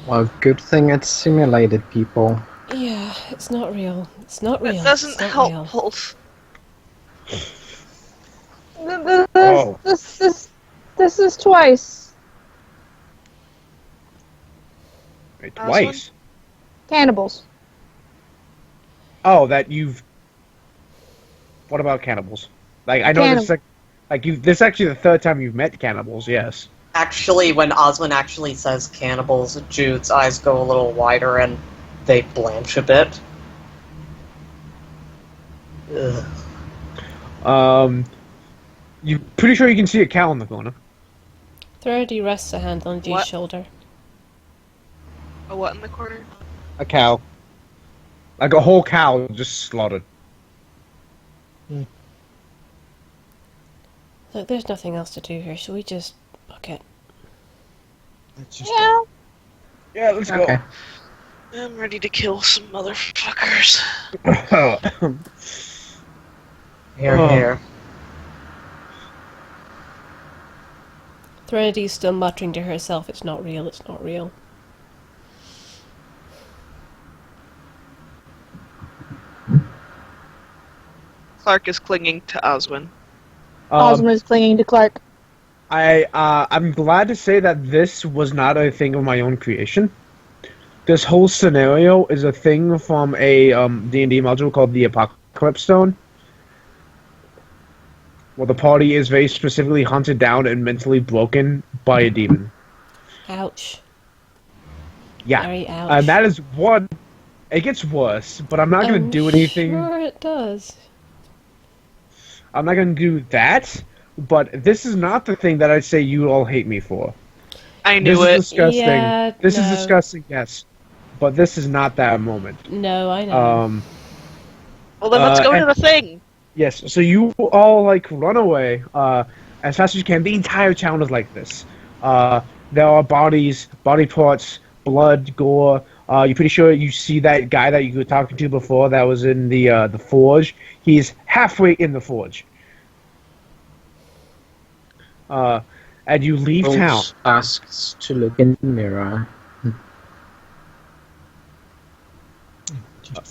Speaker 6: Well, good thing it's simulated, people.
Speaker 1: Yeah, it's not real. It's not real.
Speaker 4: That doesn't
Speaker 1: It's not
Speaker 4: help,
Speaker 1: real.
Speaker 4: Wolf.
Speaker 3: Oh.
Speaker 5: This is twice.
Speaker 3: Wait, twice?
Speaker 5: Cannibals.
Speaker 3: Oh, that you've... What about cannibals? Like, I know this is this is actually the third time you've met cannibals, yes.
Speaker 7: Actually, when Osmond actually says cannibals, Jude's eyes go a little wider and they blanch a bit. Ugh.
Speaker 3: You're pretty sure you can see a cow in the corner.
Speaker 1: Thirdy rests a hand on G's
Speaker 4: What?
Speaker 1: shoulder.
Speaker 4: A what in the corner?
Speaker 3: A cow. Like a whole cow just slaughtered.
Speaker 1: Look, there's nothing else to do here. Shall we just book it?
Speaker 5: Yeah.
Speaker 3: Yeah, let's
Speaker 6: Okay.
Speaker 4: I'm ready to kill some motherfuckers.
Speaker 3: go.
Speaker 7: Here,
Speaker 3: Oh.
Speaker 7: here.
Speaker 1: Threnodi's still muttering to herself, it's not real, it's not real.
Speaker 4: Clark is clinging to Oswin.
Speaker 5: Osmond is clinging to Clark.
Speaker 3: I'm glad to say that this was not a thing of my own creation. This whole scenario is a thing from a D&D module called the Apocalypse Stone, where the party is very specifically hunted down and mentally broken by a demon.
Speaker 1: Ouch.
Speaker 3: Yeah,
Speaker 1: Very ouch.
Speaker 3: and that is one. It gets worse, but I'm not going to do anything.
Speaker 1: Sure it does.
Speaker 3: I'm not going to do that. But this is not the thing that I say you all hate me for.
Speaker 4: I knew
Speaker 3: This
Speaker 4: it.
Speaker 3: is disgusting.
Speaker 1: Yeah,
Speaker 3: This is
Speaker 1: no.
Speaker 3: disgusting, yes. But this is not that moment.
Speaker 1: No, I know.
Speaker 4: Well, then let's go to
Speaker 3: and-
Speaker 4: the thing.
Speaker 3: Yes, so you all, like, run away as fast as you can. The entire town is like this. There are bodies, body parts, blood, gore. You're pretty sure you see that guy that you were talking to before that was in the forge. He's halfway in the forge. And you leave town.
Speaker 6: Wolf asks to look in the mirror.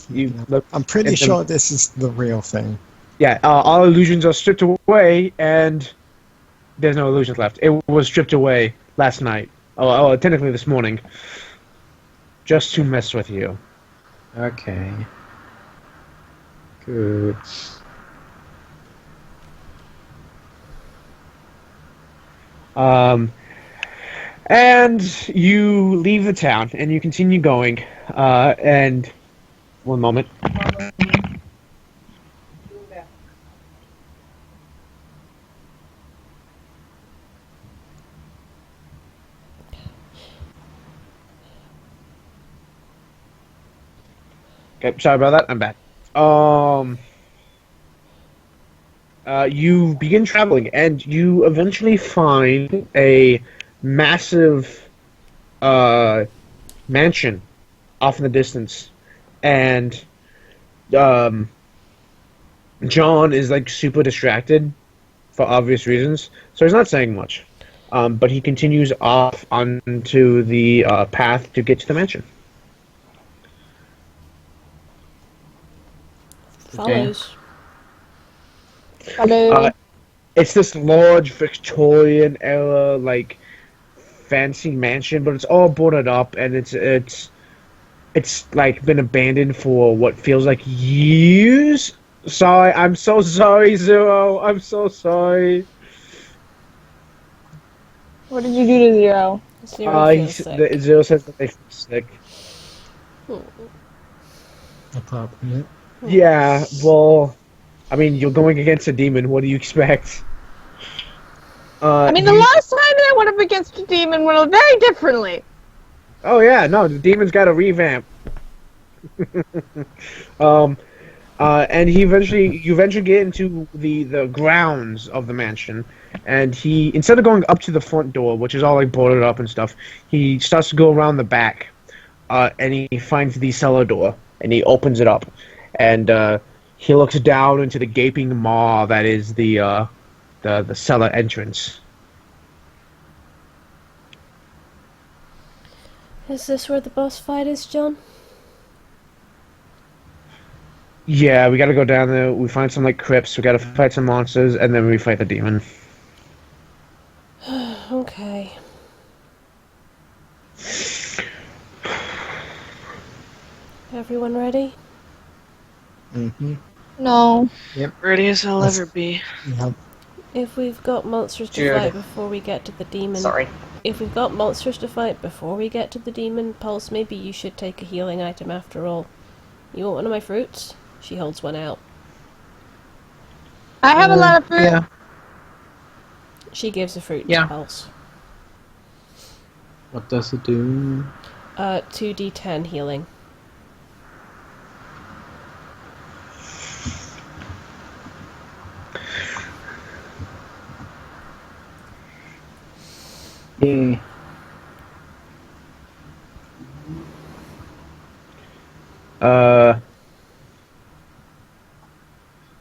Speaker 3: You look,
Speaker 2: I'm pretty
Speaker 3: and then-
Speaker 2: sure this is the real thing.
Speaker 3: Yeah, all illusions are stripped away, and there's no illusions left. It was stripped away last night. Oh, technically this morning. Just to mess with you.
Speaker 6: Okay. Good.
Speaker 3: And you leave the town, and you continue going, and... One moment. Okay, sorry about that. I'm back. You begin traveling, and you eventually find a massive mansion off in the distance, and John is like super distracted for obvious reasons, so he's not saying much. But he continues off onto the path to get to the mansion.
Speaker 1: Follows.
Speaker 3: Uh, it's this large Victorian era like fancy mansion, but it's all boarded up and it's like been abandoned for what feels like years. Sorry, I'm so sorry, Zero. I'm so sorry.
Speaker 5: What did you do to Zero?
Speaker 1: Zero feels sick.
Speaker 3: Zero says that they feel sick.
Speaker 2: Appropriate.
Speaker 3: Yeah, well, I mean, you're going against a demon. What do you expect?
Speaker 5: I mean, the last time that I went up against a demon went very differently.
Speaker 3: Oh yeah, no, the demon's got a revamp. And you eventually get into the grounds of the mansion, and he, instead of going up to the front door, which is all like boarded up and stuff, he starts to go around the back, and he finds the cellar door, and he opens it up, and he looks down into the gaping maw that is the cellar entrance.
Speaker 1: Is this where the boss fight is, John?
Speaker 3: Yeah, we gotta go down there, we find some like crypts, we gotta fight some monsters, and then we fight the demon.
Speaker 1: Okay. Everyone ready?
Speaker 2: Mm-hmm.
Speaker 5: No.
Speaker 4: Ready as I'll
Speaker 2: Let's-
Speaker 4: ever be.
Speaker 2: Yeah.
Speaker 1: If we've got monsters to
Speaker 7: Jude.
Speaker 1: fight before we get to the demon...
Speaker 7: Sorry.
Speaker 1: If we've got monsters to fight before we get to the demon, Pulse, maybe you should take a healing item after all. You want one of my fruits? She holds one out.
Speaker 5: I have a lot of fruit.
Speaker 6: Yeah.
Speaker 1: She gives a fruit
Speaker 6: Yeah.
Speaker 1: to Pulse.
Speaker 6: What does it do?
Speaker 1: 2d10 healing.
Speaker 6: Yeah.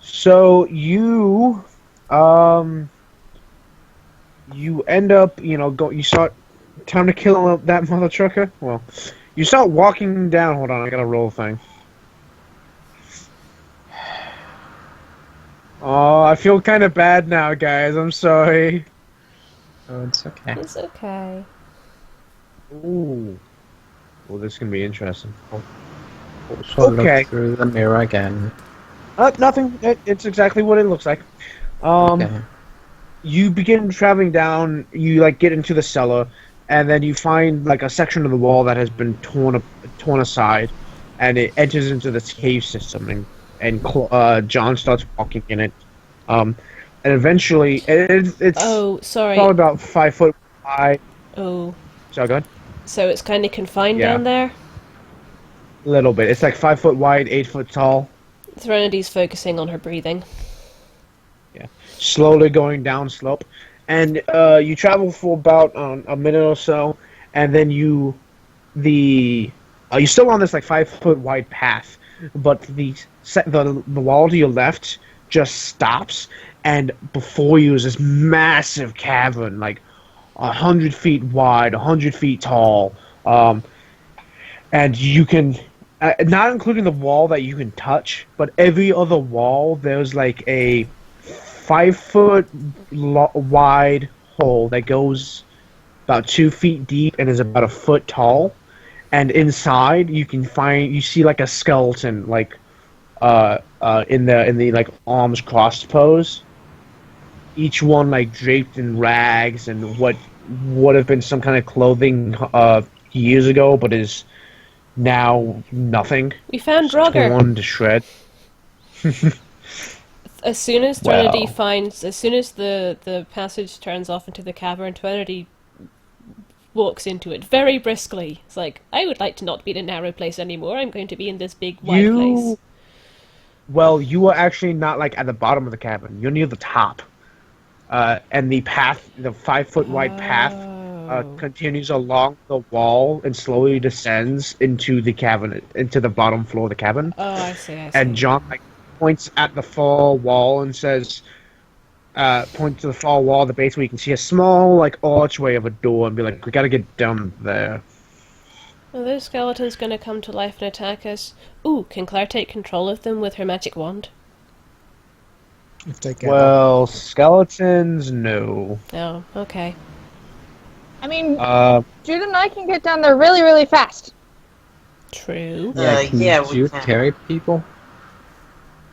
Speaker 3: So you end up, you start, time to kill that mother trucker? Well, you start walking down, hold on, I gotta roll a thing. Oh, I feel kind of bad now, guys, I'm sorry.
Speaker 6: Oh, it's okay.
Speaker 1: It's okay.
Speaker 3: Ooh. Well, this can be interesting.
Speaker 6: So
Speaker 3: Okay.
Speaker 6: look through the mirror again.
Speaker 3: Nothing, it's exactly what it looks like.
Speaker 6: Okay.
Speaker 3: You begin traveling down, you like get into the cellar, and then you find like a section of the wall that has been torn aside, and it enters into this cave system, and John starts walking in it, and eventually it's
Speaker 1: Oh, sorry.
Speaker 3: probably about 5 foot wide.
Speaker 1: Oh.
Speaker 3: So go ahead.
Speaker 1: So it's kind of confined
Speaker 3: Yeah.
Speaker 1: down there?
Speaker 3: A little bit. It's like 5 foot wide, 8 foot tall.
Speaker 1: Threnity's focusing on her breathing.
Speaker 3: Slowly going down slope, and you travel for about a minute or so, and then you're still on this like 5 foot wide path, but the wall to your left just stops, and before you is this massive cavern, like 100 feet wide, 100 feet tall, and you can. Not including the wall that you can touch, but every other wall, there's like a 5 foot wide hole that goes about 2 feet deep and is about a foot tall. And inside, you see like a skeleton, like in the like arms crossed pose. Each one like draped in rags and what would have been some kind of clothing years ago, but is now nothing.
Speaker 1: We found Draugr.
Speaker 3: Torn to shred.
Speaker 1: As soon as
Speaker 3: Wow.
Speaker 1: as soon as the passage turns off into the cavern, Trinity walks into it very briskly. It's like, I would like to not be in a narrow place anymore. I'm going to be in this big wide place.
Speaker 3: Well, you are actually not like at the bottom of the cavern. You're near the top. And the path, the 5 foot wide path, continues along the wall and slowly descends into the cavern, into the bottom floor of the cavern.
Speaker 1: Oh, I see.
Speaker 3: And John, points at the far wall and says, point to the far wall, the base where you can see a small, like, archway of a door, and be like, we gotta get down there.
Speaker 1: Are those skeletons going to come to life and attack us? Ooh, can Claire take control of them with her magic wand?
Speaker 2: If they get
Speaker 3: Well, skeletons, no.
Speaker 1: Oh, okay.
Speaker 5: I mean,
Speaker 3: Uh,
Speaker 5: Jude and I can get down there really, really fast.
Speaker 1: True.
Speaker 6: Can
Speaker 7: yeah, we
Speaker 6: Jude
Speaker 7: can.
Speaker 6: carry people?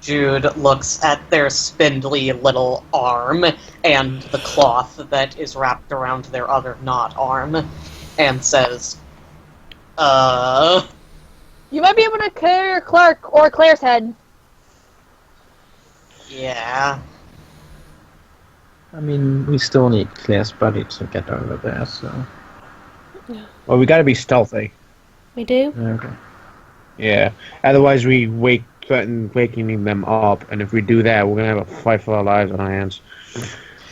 Speaker 7: Jude looks at their spindly little arm and the cloth that is wrapped around their other not arm and says,
Speaker 5: You might be able to carry Clark or Claire's head.
Speaker 7: yeah.
Speaker 6: I mean, we still need Claire's body to get over there, so...
Speaker 3: well, we gotta be stealthy.
Speaker 1: We do?
Speaker 6: Okay.
Speaker 3: Yeah. Otherwise, we threaten waking them up, and if we do that, we're gonna have a fight for our lives on our hands.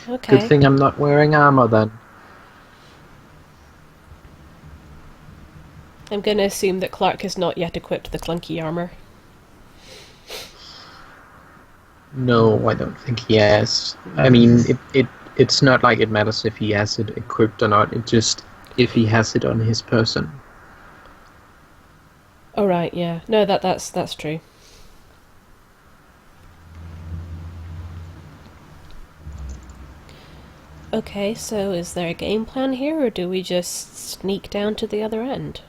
Speaker 1: Okay.
Speaker 6: Good thing I'm not wearing armor then.
Speaker 1: I'm going to assume that Clark has not yet equipped the clunky armor.
Speaker 6: No, I don't think he has. I mean, it's not like it matters if he has it equipped or not, it just if he has it on his person.
Speaker 1: Oh, right, yeah. No, that's true. Okay, so is there a game plan here, or do we just sneak down to the other end?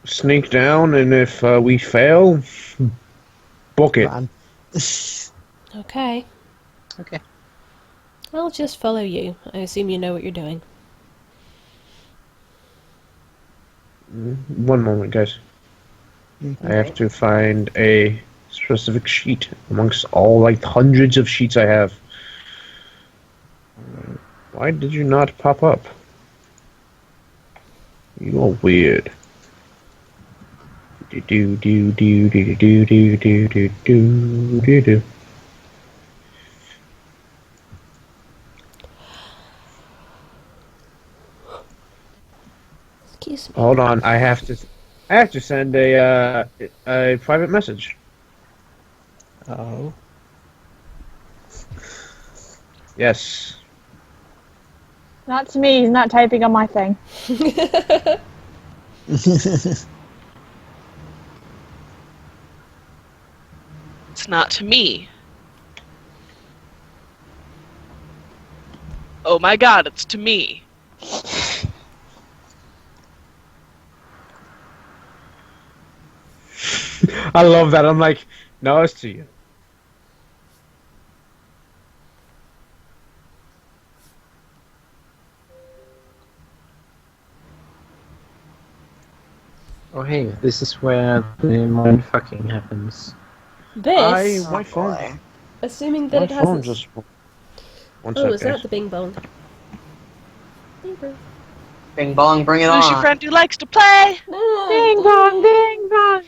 Speaker 3: Sneak down, and if we fail, book it.
Speaker 2: plan.
Speaker 1: Okay.
Speaker 6: Okay.
Speaker 1: I'll just follow you. I assume you know what you're doing.
Speaker 3: One moment, guys. I have to find a specific sheet amongst all, like, hundreds of sheets I have. Why did you not pop up? You are weird. Do do do do do do do do do do do do.
Speaker 1: Excuse me.
Speaker 3: Hold on, I have to send a private message.
Speaker 6: Oh.
Speaker 3: Yes.
Speaker 5: Not to me, he's not typing on my thing.
Speaker 4: It's not to me. Oh my god, it's to me.
Speaker 3: I love that. I'm like, no, it's to you.
Speaker 6: Oh hey, this is where the mind fucking happens.
Speaker 1: This?
Speaker 3: My phone.
Speaker 7: Boy.
Speaker 1: Assuming that
Speaker 3: My
Speaker 1: it
Speaker 3: phone
Speaker 1: hasn't...
Speaker 3: just. One
Speaker 1: Oh, is
Speaker 3: second.
Speaker 1: that the bing bong?
Speaker 7: Bing bong, bring it
Speaker 4: Who's your
Speaker 7: on.
Speaker 4: friend who likes to play?
Speaker 5: Ding dong, ding dong.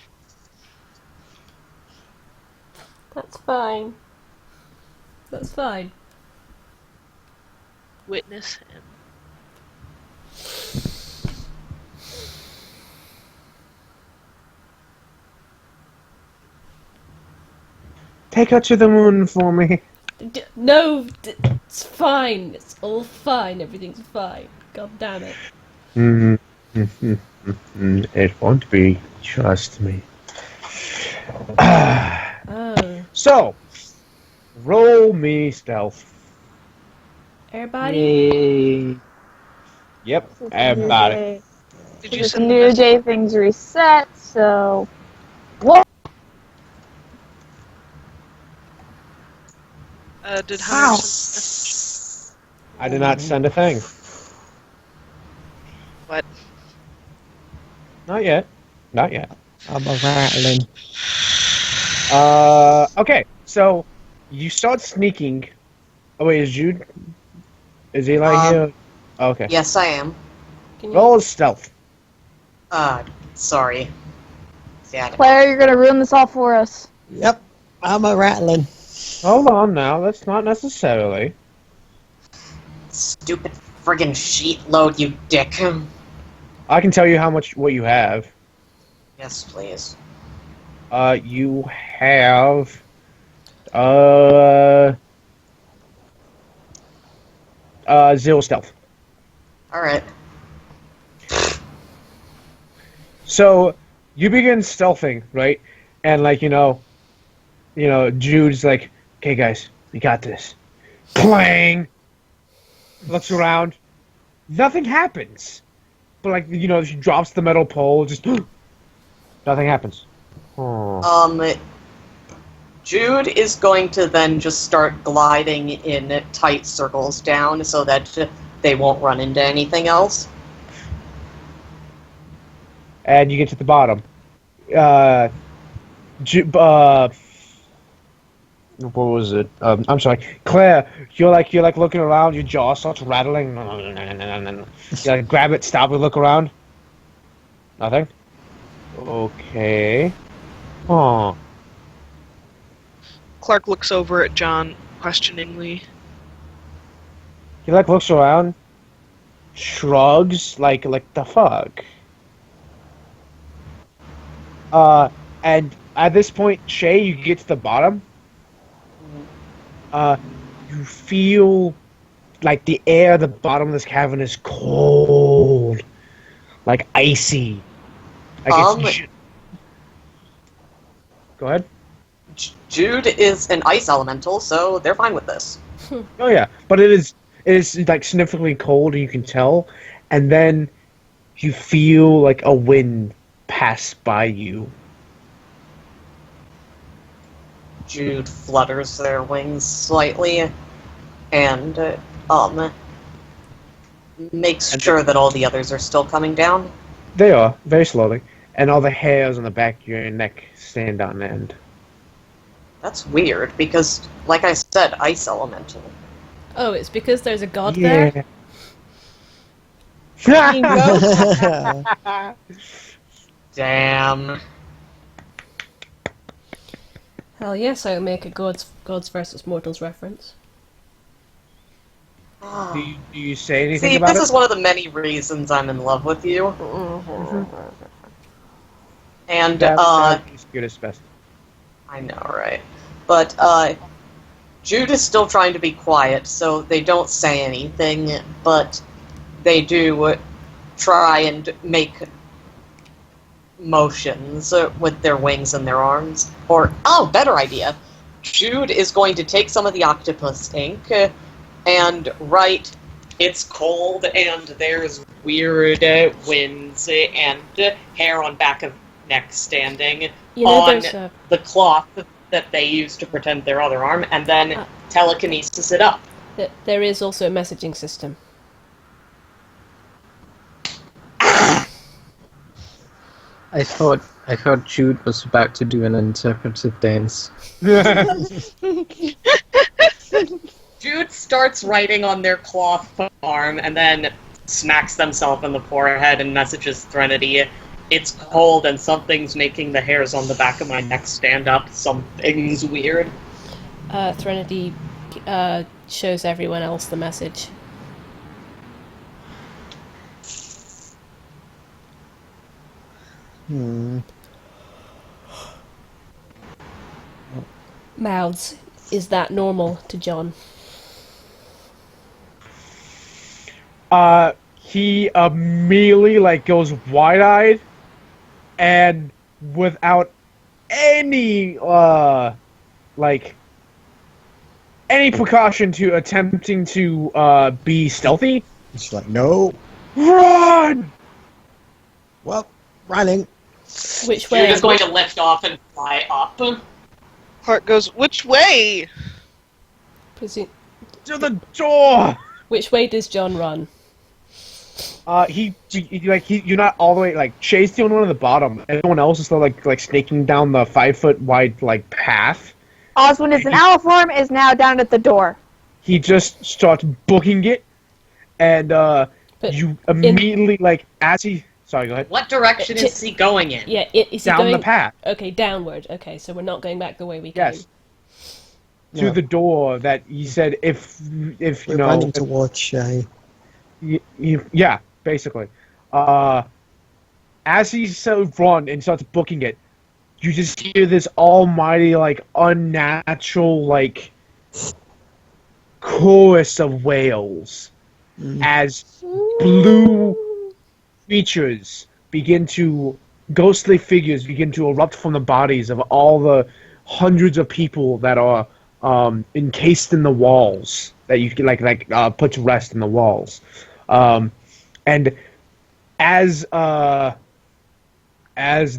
Speaker 1: That's fine. That's fine.
Speaker 4: Witness him.
Speaker 3: Take her to the moon for me.
Speaker 1: No, it's fine. It's all fine. Everything's fine. God damn it.
Speaker 3: It won't be. Trust me.
Speaker 1: Oh.
Speaker 3: So, roll me stealth.
Speaker 1: Everybody?
Speaker 6: Yay.
Speaker 3: Yep, everybody.
Speaker 4: Did you
Speaker 5: This
Speaker 4: send the
Speaker 5: new
Speaker 4: message?
Speaker 5: day things reset, so... What?
Speaker 4: Did Hunter send
Speaker 3: I did not send a thing.
Speaker 4: what?
Speaker 3: Not yet. Not yet.
Speaker 2: I'm a rattling.
Speaker 3: Okay, so you start sneaking. Oh wait, is Jude? Is Eli here? Okay.
Speaker 7: Yes, I am.
Speaker 1: Can you...
Speaker 3: Roll stealth.
Speaker 7: Sorry. Yeah,
Speaker 5: Claire, you're gonna ruin this all for us.
Speaker 2: Yep, I'm a rattling.
Speaker 3: Hold on now, that's not necessarily.
Speaker 7: stupid friggin' sheet load, you dick.
Speaker 3: I can tell you what you have.
Speaker 7: Yes, please.
Speaker 3: You have Zero stealth.
Speaker 7: All right.
Speaker 3: So you begin stealthing, right? And like Jude's like, "Okay, guys, we got this." Clang. Looks around. Nothing happens. But like she drops the metal pole. Just nothing happens. Oh.
Speaker 7: Jude is going to then just start gliding in tight circles down so that they won't run into anything else.
Speaker 3: And you get to the bottom. What was it? I'm sorry, Claire. You're like looking around. Your jaw starts rattling. You like grab it, stop it, look around. Nothing. Okay. Huh.
Speaker 4: Clark looks over at John questioningly.
Speaker 3: He like looks around, shrugs, like the fuck. And at this point, Shay, you get to the bottom. You feel like the air at the bottom of this cavern is cold, like icy. Like Go ahead.
Speaker 7: Jude is an ice elemental, so they're fine with this.
Speaker 3: Oh yeah, but it is like significantly cold, and you can tell. And then you feel like a wind pass by you.
Speaker 7: Jude flutters their wings slightly and makes sure that all the others are still coming down.
Speaker 3: They are, very slowly. And all the hairs on the back of your neck stand on end.
Speaker 7: That's weird, because, like I said, ice elemental.
Speaker 1: Oh, it's because there's a god there?
Speaker 7: Damn.
Speaker 1: Hell yes, I'll make a gods versus mortals reference.
Speaker 3: Do you say anything
Speaker 7: See,
Speaker 3: about
Speaker 7: this
Speaker 3: it?
Speaker 7: is one of the many reasons I'm in love with you. And,
Speaker 3: That's good as best.
Speaker 7: I know, right? But, Jude is still trying to be quiet, so they don't say anything, but they do try and make motions with their wings and their arms. Or, better idea. Jude is going to take some of the octopus ink and write, "It's cold and there's weird winds and hair on back of neck standing," on the cloth that they use to pretend their other arm, and then telekinesis it up.
Speaker 1: There is also a messaging system.
Speaker 6: I thought Jude was about to do an interpretive dance.
Speaker 7: Jude starts writing on their cloth arm and then smacks themselves in the forehead and messages Threnody, "It's cold and something's making the hairs on the back of my neck stand up. Something's weird."
Speaker 1: Threnody shows everyone else the message. Mouths. Is that normal to John?
Speaker 3: He immediately goes wide-eyed, and without any any precaution to attempting to be stealthy.
Speaker 2: It's like, no.
Speaker 3: Run!
Speaker 2: Well, running.
Speaker 1: Which way?
Speaker 7: Jude is going to lift off and fly up.
Speaker 4: Clark goes, "Which way?"
Speaker 1: Presume.
Speaker 3: To the door!
Speaker 1: Which way does John run?
Speaker 3: You're not all the way, Shay's the only one at the bottom. Everyone else is still, snaking down the 5-foot wide, path.
Speaker 5: Oswin is in owl form, is now down at the door.
Speaker 3: He just starts booking it, and, you immediately, as he... Sorry, go ahead.
Speaker 7: What direction is he going in?
Speaker 1: Yeah, is he
Speaker 3: Down
Speaker 1: going...
Speaker 3: the path.
Speaker 1: Okay, downward. Okay, so we're not going back the way we came.
Speaker 3: Yes. To the door that he said if
Speaker 2: We're running towards Shay.
Speaker 3: Yeah, basically. As he run and starts booking it, you just hear this almighty, like, unnatural, like, chorus of wails as blue creatures ghostly figures begin to erupt from the bodies of all the hundreds of people that are encased in the walls that you can put to rest in the walls, and as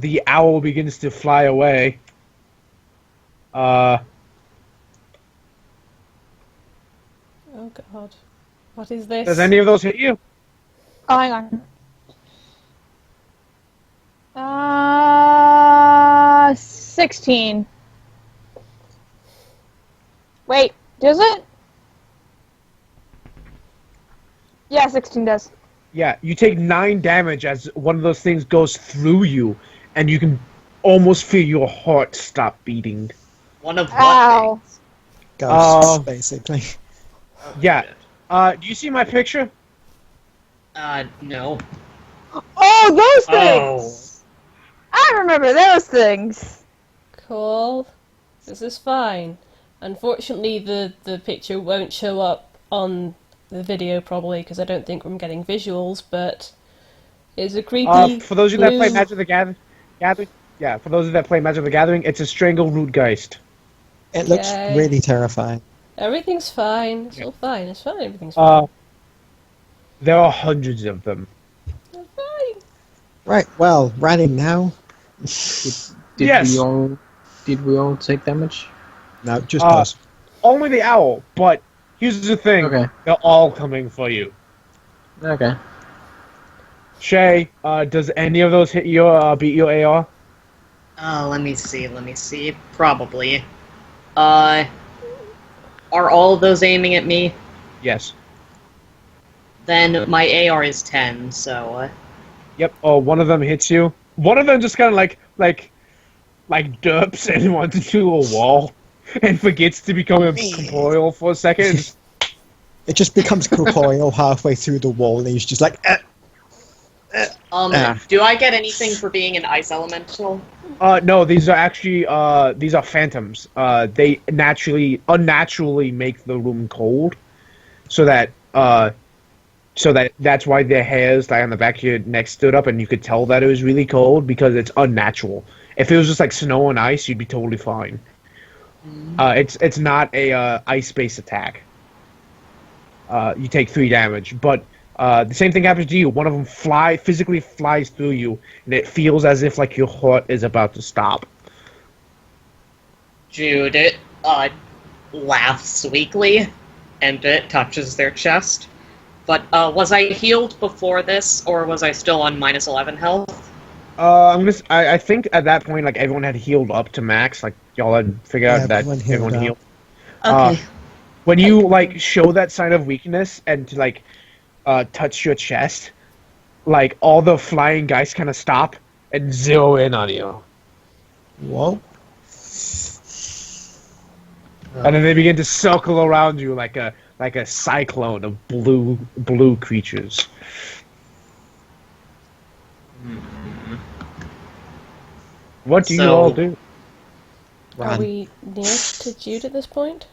Speaker 3: the owl begins to fly away,
Speaker 1: Oh God, what is this?
Speaker 3: does any of those hit you?
Speaker 5: Oh, hang on. 16. Wait, does it? Yeah, 16 does.
Speaker 3: Yeah, you take 9 damage as one of those things goes through you, and you can almost feel your heart stop beating.
Speaker 7: One of what
Speaker 5: Ow.
Speaker 7: things?
Speaker 2: Ghosts, basically.
Speaker 3: Yeah. Do you see my picture?
Speaker 7: No.
Speaker 5: Oh, those
Speaker 7: Oh.
Speaker 5: things! I remember those things.
Speaker 1: Cool. This is fine. Unfortunately, the picture won't show up on the video probably because I don't think I'm getting visuals, but it's a creepy.
Speaker 3: For those of you that play
Speaker 1: blue-
Speaker 3: Magic the Gathering, for those of you that play Magic the Gathering, it's a Strangleroot Geist.
Speaker 2: It looks
Speaker 1: Yay.
Speaker 2: really terrifying.
Speaker 1: Everything's fine. It's all fine. It's fine. Everything's fine.
Speaker 3: There are hundreds of them.
Speaker 1: It's fine.
Speaker 2: Right, well, running now.
Speaker 6: Did
Speaker 3: Yes.
Speaker 6: we all take damage?
Speaker 2: No, just
Speaker 3: Uh,
Speaker 2: us.
Speaker 3: Only the owl, but here's the thing.
Speaker 6: Okay.
Speaker 3: They're all coming for you.
Speaker 6: Okay.
Speaker 3: Shay, does any of those hit your beat your AR?
Speaker 7: Let me see. Probably. Are all of those aiming at me?
Speaker 3: Yes.
Speaker 7: Then my AR is 10, so...
Speaker 3: Yep. Oh, one of them hits you. One of them just kind of like derps and runs into a wall and forgets to become corporeal for a second.
Speaker 2: It just becomes corporeal halfway through the wall, and he's just like,
Speaker 7: Do I get anything for being an ice elemental?
Speaker 3: No, these are actually these are phantoms. They unnaturally make the room cold, so that's why their hairs like on the back of your neck stood up, and you could tell that it was really cold because it's unnatural. If it was just like snow and ice, you'd be totally fine. It's not a ice-based attack. You take 3 damage, but the same thing happens to you. One of them physically flies through you, and it feels as if like your heart is about to stop.
Speaker 7: Jude, laughs weakly, and it touches their chest. But, was I healed before this, or was I still on minus 11 health?
Speaker 3: I think at that point, like everyone had healed up to max. Like y'all had figured out that everyone healed.
Speaker 7: Okay.
Speaker 3: When you like show that sign of weakness and to like touch your chest, like all the flying guys kind of stop and zero in on you,
Speaker 2: whoa.
Speaker 3: and then they begin to circle around you like a cyclone of blue creatures. What do you
Speaker 7: So-
Speaker 3: all do?
Speaker 1: Are
Speaker 2: Run.
Speaker 1: we near to Jude at this point?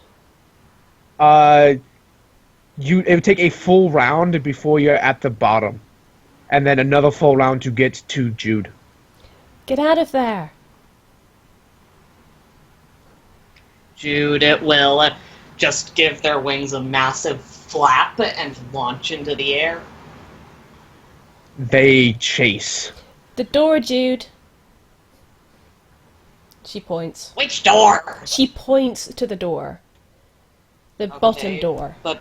Speaker 3: It would take a full round before you're at the bottom, and then another full round to get to Jude.
Speaker 1: Get out of there!
Speaker 7: Jude, it will just give their wings a massive flap and launch into the air.
Speaker 3: They chase.
Speaker 1: The door, Jude! She points.
Speaker 7: Which door?
Speaker 1: She points to the door. The bottom door.
Speaker 7: But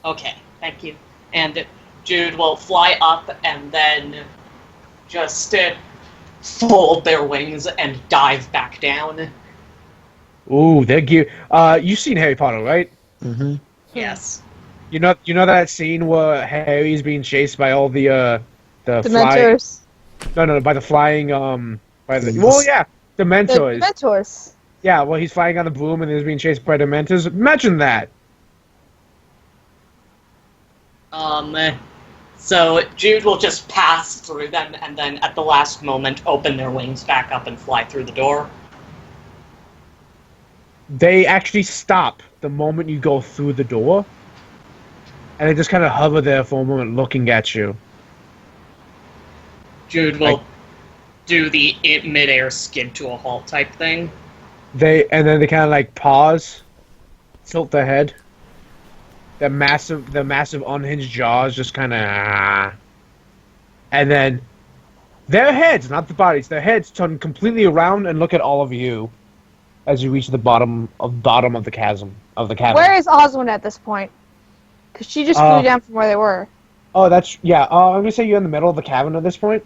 Speaker 7: okay, thank you. And Jude will fly up and then just fold their wings and dive back down.
Speaker 3: Ooh, they're gear. You've seen Harry Potter, right?
Speaker 2: Mm-hmm.
Speaker 7: Yes.
Speaker 3: You know that scene where Harry's being chased by all the flying.
Speaker 5: Dementors.
Speaker 3: No, by the flying by the.
Speaker 2: Things.
Speaker 3: Well, yeah,
Speaker 5: The
Speaker 3: Dementors.
Speaker 5: Dementors.
Speaker 3: Yeah, well, he's flying on the broom and he's being chased by Dementors. Imagine that.
Speaker 7: So Jude will just pass through them and then at the last moment open their wings back up and fly through the door.
Speaker 3: They actually stop the moment you go through the door. And they just kind of hover there for a moment looking at you.
Speaker 7: Jude will do the mid-air skid to a halt type thing.
Speaker 3: And then they kind of like pause, tilt their head. The massive unhinged jaws just kind of, and then their heads, not the bodies, their heads turn completely around and look at all of you as you reach the bottom of the chasm of the cavern.
Speaker 5: Where is Oswin at this point? Because she just flew down from where they were.
Speaker 3: Oh, that's yeah. I'm gonna say you're in the middle of the cavern at this point.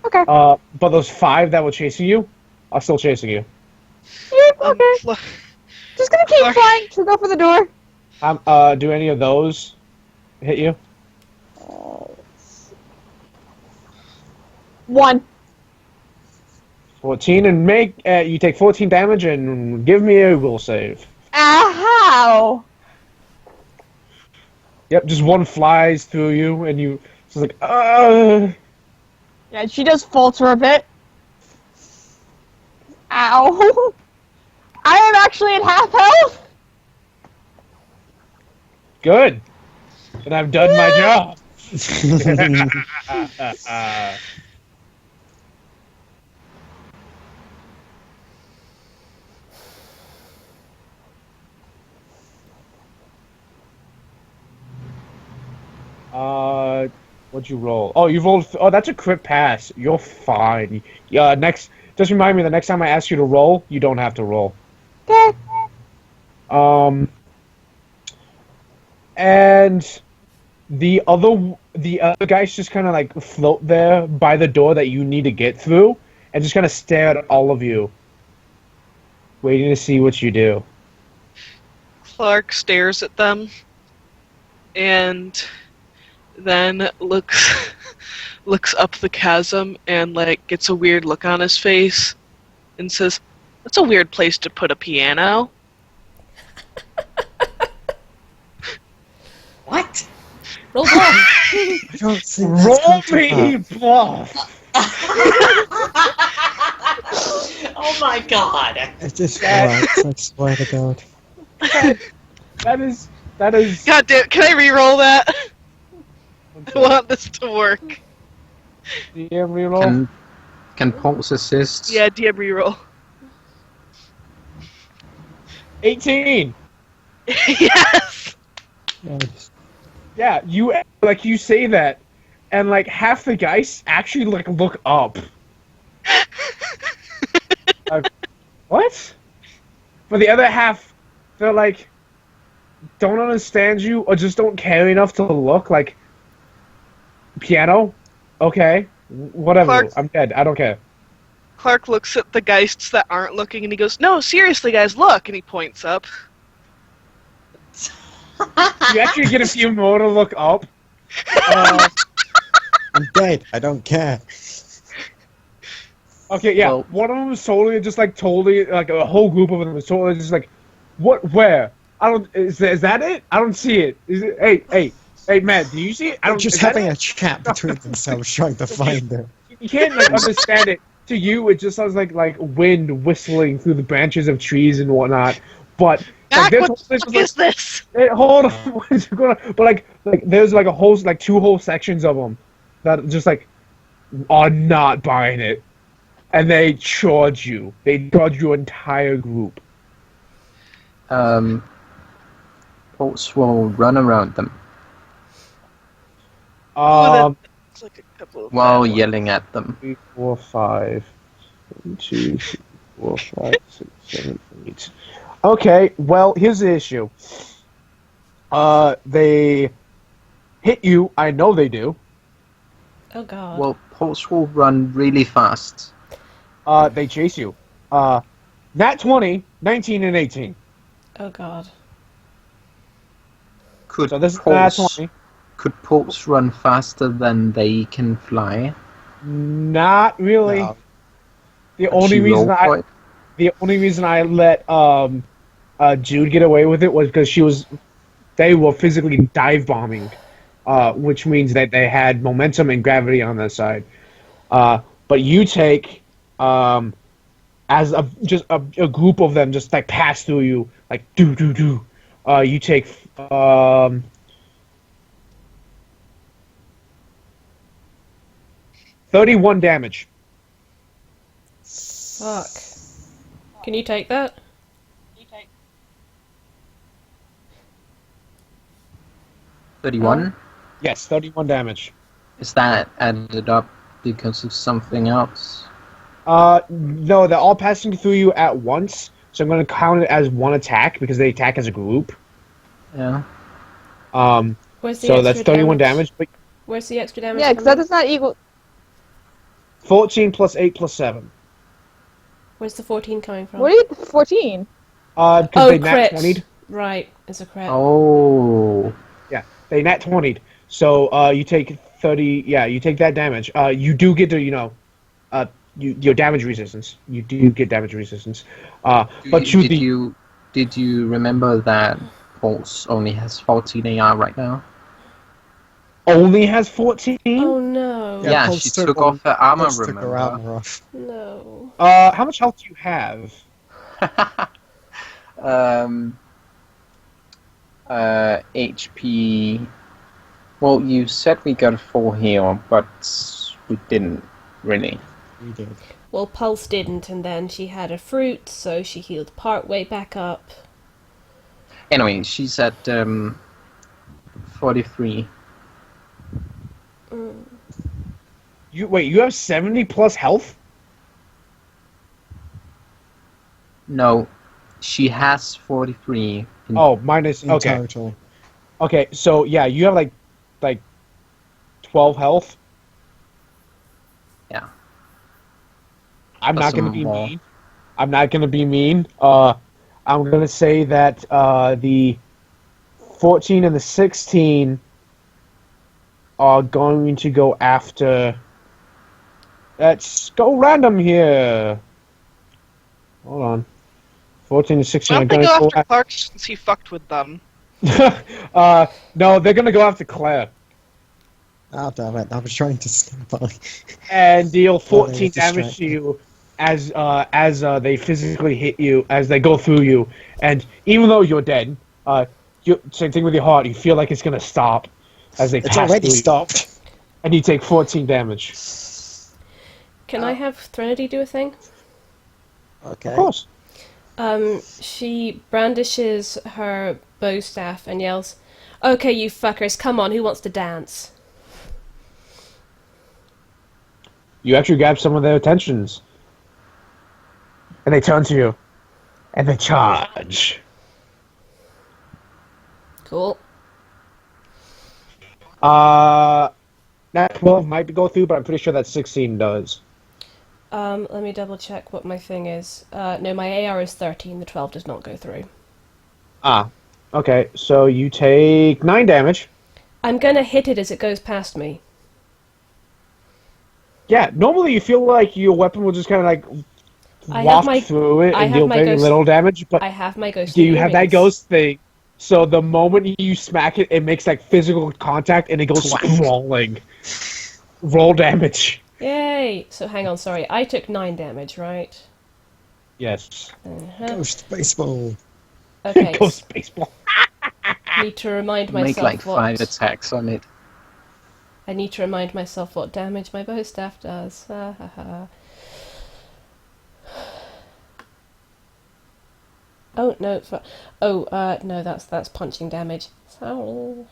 Speaker 5: Okay.
Speaker 3: But those 5 that were chasing you are still chasing you.
Speaker 5: Yeah, okay. Just gonna keep flying. She'll go for the door.
Speaker 3: Do any of those hit you?
Speaker 5: 1.
Speaker 3: 14 and make you take 14 damage and give me a will save.
Speaker 5: How?
Speaker 3: Yep, just one flies through you and you just like
Speaker 5: Yeah, she does falter a bit. Ow. I am actually at half health.
Speaker 3: Good. And I've done my job. What'd you roll? Oh, you rolled. Oh, that's a crit pass. You're fine. Next, just remind me the next time I ask you to roll, you don't have to roll.
Speaker 5: Okay.
Speaker 3: And the other guys just kind of like float there by the door that you need to get through, and just kind of stare at all of you, waiting to see what you do.
Speaker 4: Clark stares at them and then looks up the chasm and like gets a weird look on his face and says, "That's a weird place to put a piano."
Speaker 7: What?
Speaker 1: Roll bluff.
Speaker 2: I don't think that's
Speaker 3: Roll
Speaker 2: going to
Speaker 3: me
Speaker 2: happen.
Speaker 3: bluff.
Speaker 7: Oh my god.
Speaker 2: It just works, I swear to God.
Speaker 3: That is.
Speaker 4: God damn! Can I re-roll that? I want this to work.
Speaker 3: DM reroll.
Speaker 6: Can Pulse assist?
Speaker 4: Yeah, DM re-roll.
Speaker 3: 18.
Speaker 4: Yes.
Speaker 2: Yes.
Speaker 3: Yeah, you say that, and like half the guys actually like look up. Like, what? But the other half, they're like, don't understand you or just don't care enough to look. Like, piano? Okay, whatever.
Speaker 4: Clark-
Speaker 3: I'm dead. I don't care.
Speaker 4: Clark looks at the geists that aren't looking and he goes, "No, seriously, guys, look!" And he points up.
Speaker 3: You actually get a few more to look up.
Speaker 2: I'm dead. I don't care.
Speaker 3: Okay, yeah.
Speaker 6: Well-
Speaker 3: One of them is totally like a whole group of them is totally just like, what? Where? I don't. Is that it? I don't see it. Is it? Hey, Matt, do you see it? I don't.
Speaker 2: Just
Speaker 3: is that
Speaker 2: having
Speaker 3: it?
Speaker 2: a chat between themselves, trying to find it.
Speaker 3: You can't like understand it. To you, it just sounds like wind whistling through the branches of trees and whatnot. But
Speaker 4: Mac,
Speaker 3: there's
Speaker 4: what
Speaker 3: whole-
Speaker 4: the fuck is this?
Speaker 3: Hey, hold on, what is going on? But like there's like a whole like 2 whole sections of them that just like are not buying it, and they charge you. They charge your entire group.
Speaker 6: Pulse will run around them
Speaker 4: It's like a couple of
Speaker 6: while
Speaker 4: bad ones.
Speaker 6: yelling at them.
Speaker 3: 3, 4, 5, 1, 2, 3, 4, 5, 6, 7, 8. Okay, well, here's the issue. They hit you. I know they do.
Speaker 1: Oh god.
Speaker 6: Well, Pulse will run really fast.
Speaker 3: They chase you. Nat 20, 19, and 18.
Speaker 1: Oh god.
Speaker 6: Could
Speaker 3: So this is Nat
Speaker 6: Pulse
Speaker 3: 20.
Speaker 6: could Pulse run faster than they can fly?
Speaker 3: Not really.
Speaker 2: No.
Speaker 3: The
Speaker 6: Could
Speaker 3: only
Speaker 6: she
Speaker 3: reason
Speaker 6: roll for it?
Speaker 3: the only reason I let Jude get away with it was because they were physically dive bombing which means that they had momentum and gravity on their side. But you take, as just a group of them just like pass through you, like do do do. You take 31 damage.
Speaker 1: Fuck. Can you take that?
Speaker 6: 31?
Speaker 3: Yes, 31 damage.
Speaker 6: Is that added up because of something else?
Speaker 3: No, they're all passing through you at once, so I'm going to count it as one attack because they attack as a group.
Speaker 6: Yeah.
Speaker 1: Where's the
Speaker 3: So
Speaker 1: extra
Speaker 3: that's 31 damage. But
Speaker 1: Where's the extra damage?
Speaker 5: Yeah, because that does not equal.
Speaker 3: 14 plus 8 plus 7.
Speaker 1: Where's the 14 coming from?
Speaker 5: What are you? 14.
Speaker 3: Because
Speaker 1: Oh,
Speaker 3: they nat
Speaker 1: crit.
Speaker 3: 20'd.
Speaker 1: Right, it's a crit.
Speaker 6: Oh.
Speaker 3: Yeah, they nat 20'd. So you take 30. Yeah, you take that damage. You do get to your damage resistance. You do get damage resistance.
Speaker 6: Did you remember that Pulse only has 14 AR right now?
Speaker 3: only has 14.
Speaker 1: Oh no.
Speaker 6: Yeah,
Speaker 2: Pulse
Speaker 6: she
Speaker 2: took
Speaker 6: took
Speaker 2: one-
Speaker 6: off her armor,
Speaker 2: Pulse took her
Speaker 6: remember?
Speaker 2: armor off.
Speaker 1: No.
Speaker 3: How much health do you have?
Speaker 6: HP. Well, you said we got 4 heal, but we didn't really.
Speaker 2: We did.
Speaker 1: Well, Pulse didn't, and then she had a fruit, so she healed part way back up.
Speaker 6: Anyway, she's at 43.
Speaker 3: You have 70 plus health?
Speaker 6: No, she has 43.
Speaker 3: Oh, minus.
Speaker 2: In
Speaker 3: Okay.
Speaker 2: total.
Speaker 3: Okay, so yeah, you have like 12 health.
Speaker 6: Yeah.
Speaker 3: I'm not
Speaker 6: That's
Speaker 3: gonna be
Speaker 6: more.
Speaker 3: mean. I'm not gonna be mean. I'm gonna say that the 14 and the 16 are going to go after. Let's go random here. Hold on. 14 and 16
Speaker 4: Why
Speaker 3: are
Speaker 4: don't they
Speaker 3: going
Speaker 4: go
Speaker 3: to
Speaker 4: after Clark since he fucked with them?
Speaker 3: no, they're gonna go after Claire
Speaker 2: Ah, damn it. I was trying to slip by.
Speaker 3: and deal
Speaker 2: Well,
Speaker 3: 14
Speaker 2: they
Speaker 3: damage
Speaker 2: distract
Speaker 3: to you as they physically hit you as they go through you. And even though you're dead, same thing with your heart. You feel like it's gonna stop as they
Speaker 2: It's
Speaker 3: pass
Speaker 2: already
Speaker 3: through you,
Speaker 2: stopped.
Speaker 3: and you take 14 damage.
Speaker 1: Can I have Threnody do a thing?
Speaker 2: Okay.
Speaker 3: Of course.
Speaker 1: She brandishes her bow staff and yells, "Okay, you fuckers, come on, who wants to dance?"
Speaker 3: You actually grab some of their attentions, and they turn to you, and they charge.
Speaker 1: Cool.
Speaker 3: That 12 might go through, but I'm pretty sure that 16 does.
Speaker 1: Let me double check what my thing is. No, my AR is 13, the 12 does not go through.
Speaker 3: Okay, so you take 9 damage.
Speaker 1: I'm gonna hit it as it goes past me.
Speaker 3: Yeah, normally you feel like your weapon will just kind of like
Speaker 1: I have
Speaker 3: walk
Speaker 1: my-
Speaker 3: through it
Speaker 1: I
Speaker 3: and
Speaker 1: have
Speaker 3: deal
Speaker 1: my
Speaker 3: very
Speaker 1: ghost-
Speaker 3: little damage, but
Speaker 1: I have my ghost.
Speaker 3: you have that
Speaker 1: earrings.
Speaker 3: ghost thing. So the moment you smack it, it makes like physical contact and it goes
Speaker 2: Twang.
Speaker 3: sprawling. Roll damage.
Speaker 1: Yay! So hang on, sorry. I took 9 damage, right?
Speaker 3: Yes.
Speaker 1: Uh-huh.
Speaker 2: Ghost baseball.
Speaker 1: Okay,
Speaker 3: Ghost baseball.
Speaker 1: need to remind
Speaker 6: Make
Speaker 1: myself
Speaker 6: like
Speaker 1: what...
Speaker 6: 5 attacks on it.
Speaker 1: I need to remind myself what damage my bow staff does. Ha ha ha. Oh no! No, that's punching damage. No,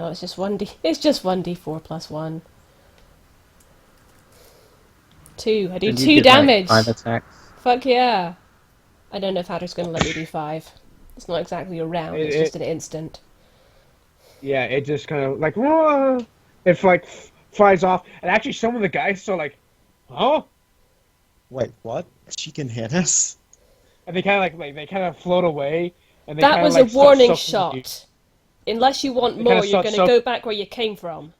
Speaker 1: it's just 1d. It's just 1d4 plus 1. 2. I do
Speaker 6: And you
Speaker 1: 2
Speaker 6: did,
Speaker 1: damage.
Speaker 6: Like 5 attacks.
Speaker 1: Fuck yeah! I don't know if Adder's going to let me do 5. It's not exactly a round. It's just an instant.
Speaker 3: Yeah, it just kind of like, whoa, it like flies off, and actually some of the guys are like, oh,
Speaker 2: Wait, what? She can hit us?
Speaker 3: and they kind of like they kind of float away, and they
Speaker 1: That
Speaker 3: kinda,
Speaker 1: was
Speaker 3: like,
Speaker 1: a
Speaker 3: start
Speaker 1: warning
Speaker 3: sucking you.
Speaker 1: shot. Unless you want
Speaker 3: They
Speaker 1: more,
Speaker 3: kinda
Speaker 1: you're
Speaker 3: start
Speaker 1: going to go back where you came from.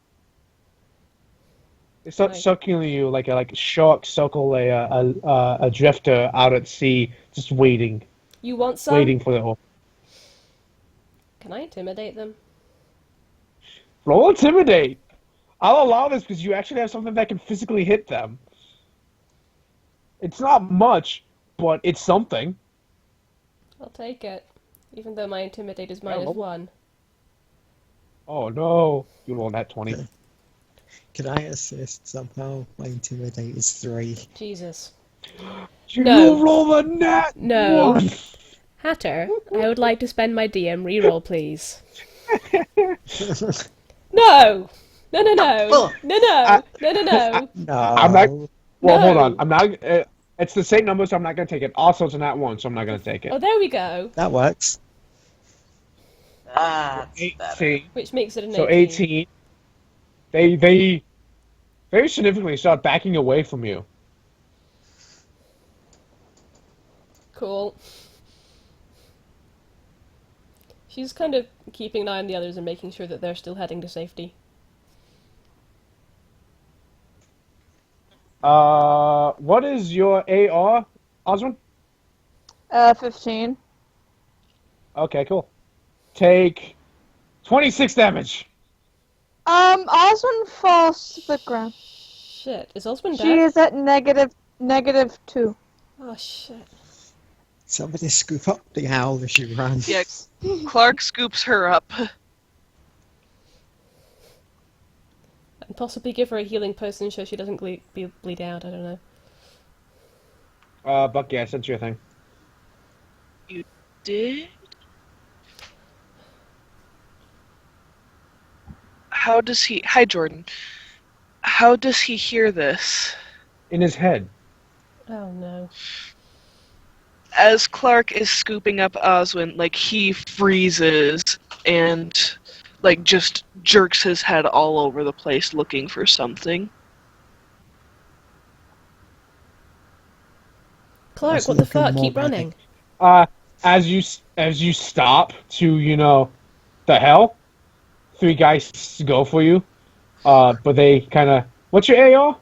Speaker 3: They start
Speaker 1: Right.
Speaker 3: sucking you like a shark suckle a drifter out at sea, just waiting
Speaker 1: You want some?
Speaker 3: for the.
Speaker 1: Can I intimidate them?
Speaker 3: Roll intimidate. I'll allow this because you actually have something that can physically hit them. It's not much, but it's something.
Speaker 1: I'll take it. Even though my intimidate is -1.
Speaker 3: Oh no! You rolled that 20.
Speaker 2: Can I assist somehow? My intimidate is 3.
Speaker 1: Jesus.
Speaker 3: You
Speaker 1: No.
Speaker 3: roll a nat
Speaker 1: No.
Speaker 3: 1!
Speaker 1: Hatter, I would like to spend my DM reroll, please. No! No, no, no! No, no! No, no, no!
Speaker 2: No.
Speaker 3: I'm not. Well, hold
Speaker 1: No.
Speaker 3: on. I'm not. It's the same number, so I'm not gonna take it. Also, it's a nat 1, so I'm not gonna take it.
Speaker 1: Oh, there we go.
Speaker 2: That works.
Speaker 7: That's better.
Speaker 3: 18.
Speaker 1: Which makes it an
Speaker 3: So
Speaker 1: 18.
Speaker 3: 18. They very significantly start backing away from you.
Speaker 1: Cool. She's kind of keeping an eye on the others and making sure that they're still heading to safety.
Speaker 3: What is your AR, Osmond?
Speaker 5: 15.
Speaker 3: Okay, cool. Take 26 damage.
Speaker 5: Osmond falls to the ground.
Speaker 1: Shit, is Osmond
Speaker 5: She
Speaker 1: dead?
Speaker 5: is at -2.
Speaker 1: Oh shit.
Speaker 2: Somebody scoop up the owl as you run.
Speaker 4: Yeah, Clark scoops her up.
Speaker 1: And possibly give her a healing potion so she doesn't bleed out, I don't know.
Speaker 3: Buck, yeah, I sent you a thing.
Speaker 4: Did? How does he... Hi, Jordan. How does he hear this?
Speaker 3: In his head.
Speaker 1: Oh no.
Speaker 4: As Clark is scooping up Oswin, like, he freezes and, like, just jerks his head all over the place looking for something.
Speaker 1: Clark,
Speaker 2: That's
Speaker 1: what the
Speaker 2: looking
Speaker 1: fuck?
Speaker 2: more
Speaker 1: Keep running.
Speaker 3: As you stop to, the hell, 3 guys go for you. But they kind of... What's your AR?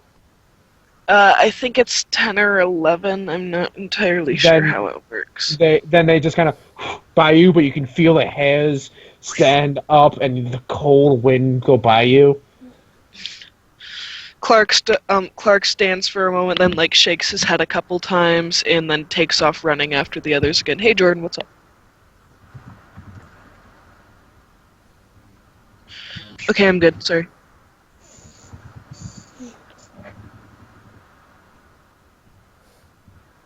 Speaker 4: I think it's 10 or 11. I'm not entirely sure how it works.
Speaker 3: Then they just kind of by you, but you can feel the hairs stand up and the cold wind go by you.
Speaker 4: Clark stands for a moment, then like shakes his head a couple times, and then takes off running after the others again. Hey, Jordan, what's up? Okay, I'm good. Sorry.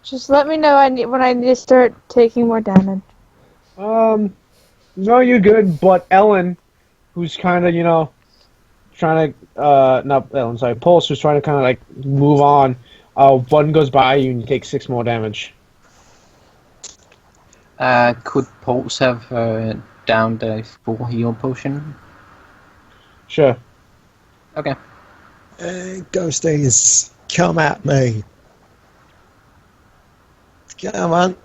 Speaker 5: Just let me know when I need to start taking more damage.
Speaker 3: No, you're good. But Ellen, who's kind of trying to not Ellen, sorry, Pulse, who's trying to kind of like move on. One goes by you and you take 6 more damage.
Speaker 6: Could Pulse have downed a full heal potion?
Speaker 3: Sure.
Speaker 6: Okay.
Speaker 2: Ghosties, come at me. Come on.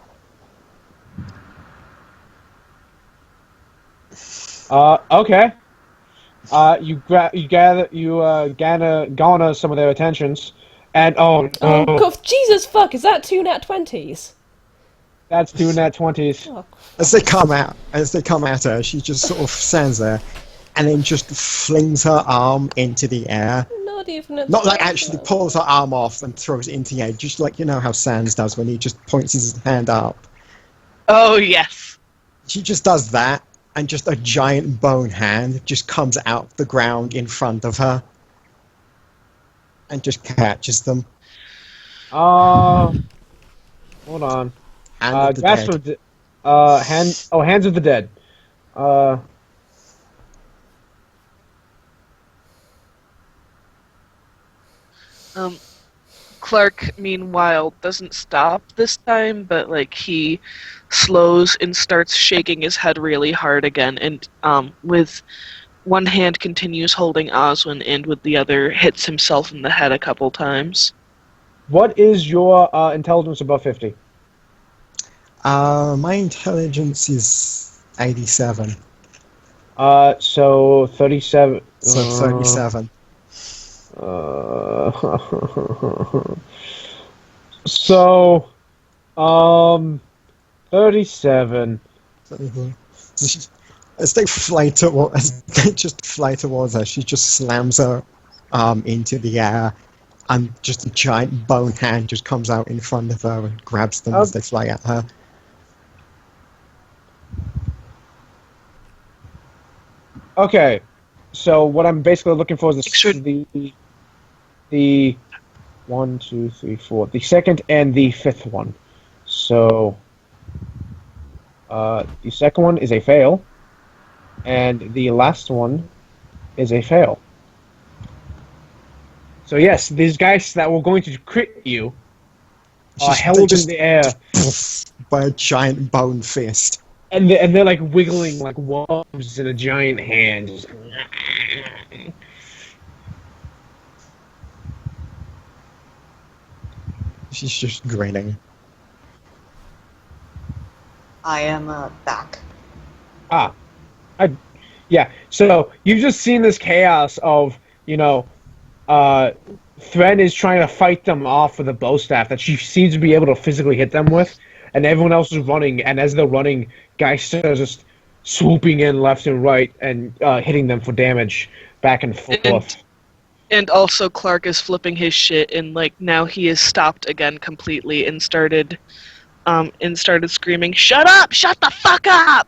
Speaker 3: Okay. You garner some of their attentions, and
Speaker 1: Oh, God, Jesus fuck, is that 2 nat 20s?
Speaker 3: that's 2 nat 20s.
Speaker 1: Oh,
Speaker 2: As they come at her, she just sort of stands there, and then just flings her arm into the air.
Speaker 1: not even at
Speaker 2: Not
Speaker 1: the
Speaker 2: like
Speaker 1: top
Speaker 2: actually
Speaker 1: level.
Speaker 2: pulls her arm off and throws it into the air, just like how Sans does when he just points his hand up.
Speaker 4: Oh, yes.
Speaker 2: She just does that, and just a giant bone hand just comes out the ground in front of her, and just catches them.
Speaker 3: Hold on.
Speaker 2: Hand of the
Speaker 3: Gasper,
Speaker 2: dead.
Speaker 3: Hands of the Dead.
Speaker 4: Clark, meanwhile, doesn't stop this time, but like he slows and starts shaking his head really hard again, and with one hand continues holding Oswin, and with the other hits himself in the head a couple times.
Speaker 3: What is your intelligence above 50?
Speaker 2: My intelligence is 87,
Speaker 3: So 37.
Speaker 2: so 37.
Speaker 3: So, 37.
Speaker 2: as they just fly towards her, she just slams her arm into the air, and just a giant bone hand just comes out in front of her and grabs them as they fly at her.
Speaker 3: Okay, so what I'm basically looking for is the 1, 2, 3, 4, the second and the fifth one. So the second one is a fail, and the last one is a fail. So yes, these guys that were going to crit you are held in the air
Speaker 2: by a giant bone fist.
Speaker 3: And they're like wiggling like worms in a giant hand. Just...
Speaker 2: She's just grinning.
Speaker 7: I am back.
Speaker 3: Yeah. So you've just seen this chaos of, Thren is trying to fight them off with a bow staff that she seems to be able to physically hit them with, and everyone else is running. And as they're running, guys are just swooping in left and right and hitting them for damage back and forth.
Speaker 4: And also Clark is flipping his shit, and now he is stopped again completely and started screaming, "Shut up! Shut the fuck up!"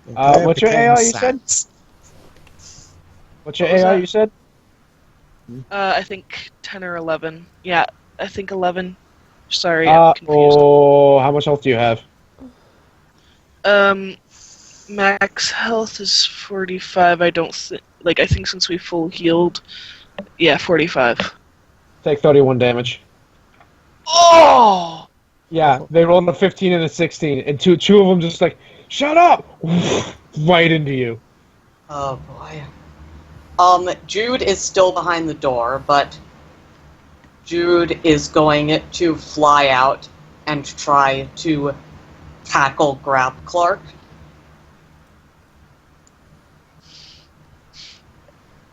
Speaker 3: What's your AI you said? What's your AI you said?
Speaker 4: I think 10 or 11. Yeah, I think 11. Sorry, I'm confused.
Speaker 3: Oh, how much health do you have?
Speaker 4: Max health is 45. I think since we full healed, yeah, 45.
Speaker 3: Take 31 damage.
Speaker 4: Oh!
Speaker 3: Yeah, they rolled a 15 and a 16, and two of them just like, shut up! Right into you.
Speaker 7: Oh boy. Jude is still behind the door, but Jude is going to fly out and try to grab Clark.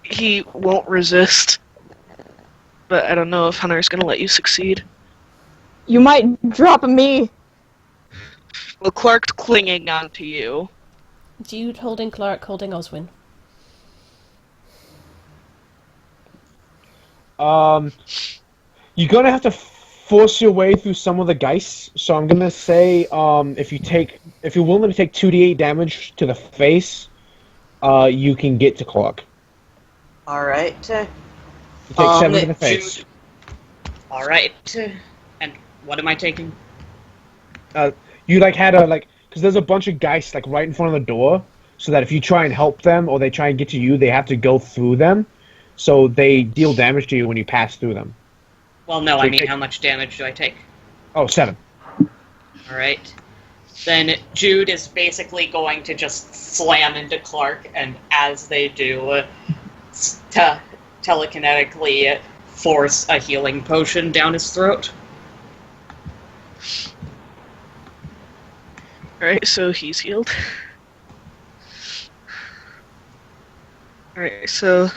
Speaker 4: He won't resist, but I don't know if Hunter's gonna let you succeed.
Speaker 5: You might drop me.
Speaker 4: Well, Clark's clinging onto you.
Speaker 1: Jude holding Clark, holding Oswin.
Speaker 3: You're gonna have to force your way through some of the geist. So I'm gonna say, if you're willing to take 2d8 damage to the face, you can get to Clark.
Speaker 7: All right.
Speaker 3: You take 7 to the face.
Speaker 7: Jude. All right. And what am I taking?
Speaker 3: You had because there's a bunch of geist right in front of the door, so that if you try and help them or they try and get to you, they have to go through them. So they deal damage to you when you pass through them.
Speaker 7: Well, no, I mean, how much damage do I take?
Speaker 3: Oh, 7.
Speaker 7: Alright. Then Jude is basically going to just slam into Clark, and as they do, telekinetically force a healing potion down his throat.
Speaker 4: Alright, so he's healed. Alright, so...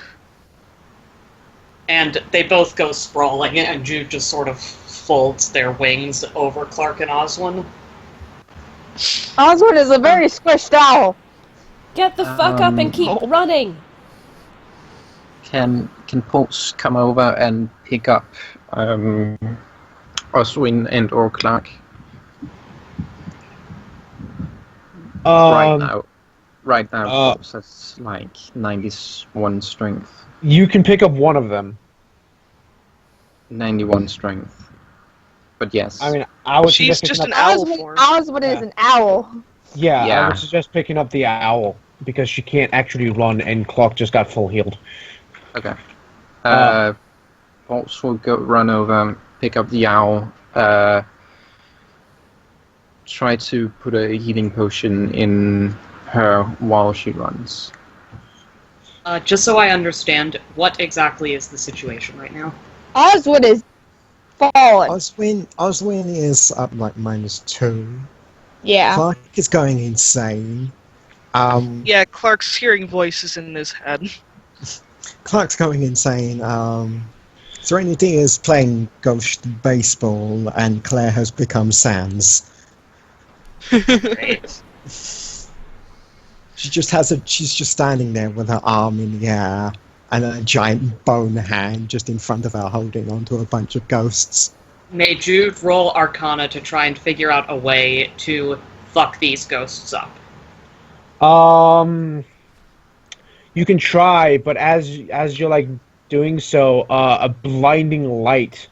Speaker 7: And they both go sprawling, and Jude just sort of folds their wings over Clark and Oswin.
Speaker 5: Oswin is a very squished owl.
Speaker 1: Get the fuck up and keep running!
Speaker 6: Can Pulse come over and pick up Oswin and or Clark? Right now, Pulse has 91 strength.
Speaker 3: You can pick up one of them.
Speaker 6: 91 strength. But yes.
Speaker 3: I mean, I would
Speaker 4: She's
Speaker 3: suggest
Speaker 4: just
Speaker 3: picking
Speaker 4: an
Speaker 3: up...
Speaker 4: owl form.
Speaker 5: Oswin is an owl.
Speaker 3: Yeah,
Speaker 6: Yeah.
Speaker 3: I would suggest picking up the owl, because she can't actually run, and Clark just got full healed.
Speaker 6: Okay. Pulse will run over, pick up the owl, try to put a healing potion in her while she runs.
Speaker 7: Just so I understand, what exactly is the situation right now?
Speaker 5: Oswin is fallen.
Speaker 2: Oswin is up -2.
Speaker 5: Yeah.
Speaker 2: Clark is going insane.
Speaker 4: Yeah, Clark's hearing voices in his head.
Speaker 2: Clark's going insane. Serenity is playing ghost baseball, and Claire has become Sans.
Speaker 7: Great.
Speaker 2: She's just standing there with her arm in the air and a giant bone hand just in front of her holding onto a bunch of ghosts.
Speaker 7: May Jude roll Arcana to try and figure out a way to fuck these ghosts up.
Speaker 3: You can try, but as you're like doing so, a blinding light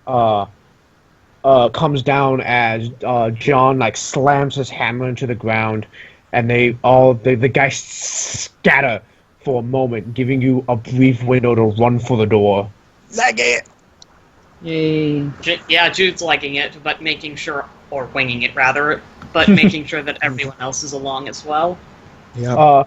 Speaker 3: comes down as John like slams his hammer into the ground, and the guys scatter for a moment, giving you a brief window to run for the door.
Speaker 2: Leg it!
Speaker 6: Yay.
Speaker 7: Jude's legging it, but making sure, or winging it rather, but making sure that everyone else is along as well.
Speaker 2: Yeah.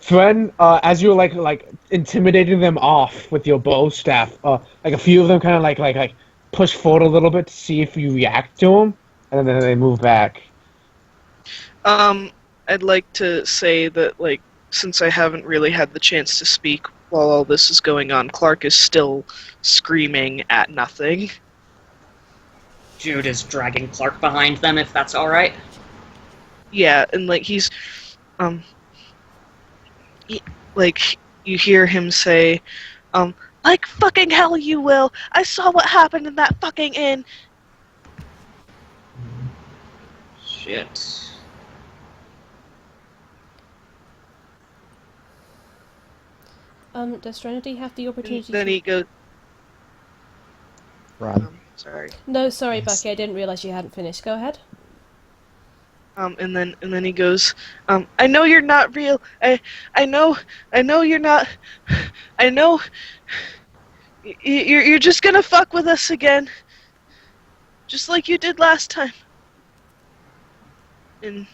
Speaker 3: Friend, as you're like intimidating them off with your bow staff, like a few of them kind of like push forward a little bit to see if you react to them, and then they move back.
Speaker 4: I'd like to say that, like, since I haven't really had the chance to speak while all this is going on, Clark is still screaming at nothing.
Speaker 7: Jude is dragging Clark behind them, if that's alright.
Speaker 4: Yeah, and like he's, like you hear him say, like fucking hell you will. I saw what happened in that fucking inn.
Speaker 7: Shit.
Speaker 1: Does Trinity have the opportunity
Speaker 4: And then he goes,
Speaker 2: Run.
Speaker 4: sorry.
Speaker 1: No, sorry,
Speaker 2: Yes.
Speaker 1: Bucky, I didn't realise you hadn't finished. Go ahead.
Speaker 4: And then he goes, I know you're not real. I know you're not. I know. You're just gonna fuck with us again, just like you did last time. And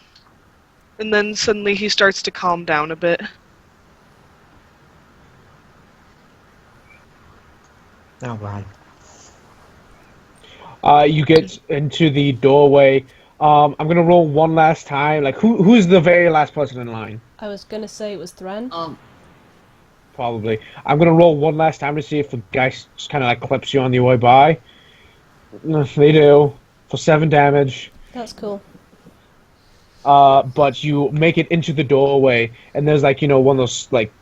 Speaker 4: then suddenly he starts to calm down a bit.
Speaker 2: Now run.
Speaker 3: You get into the doorway. I'm gonna roll one last time. Like, who's the very last person in line?
Speaker 1: I was gonna say it was Thran.
Speaker 3: Probably. I'm gonna roll one last time to see if the guy just kind of like clips you on the way by. They do for 7 damage.
Speaker 1: That's cool.
Speaker 3: But you make it into the doorway, and there's like one of those like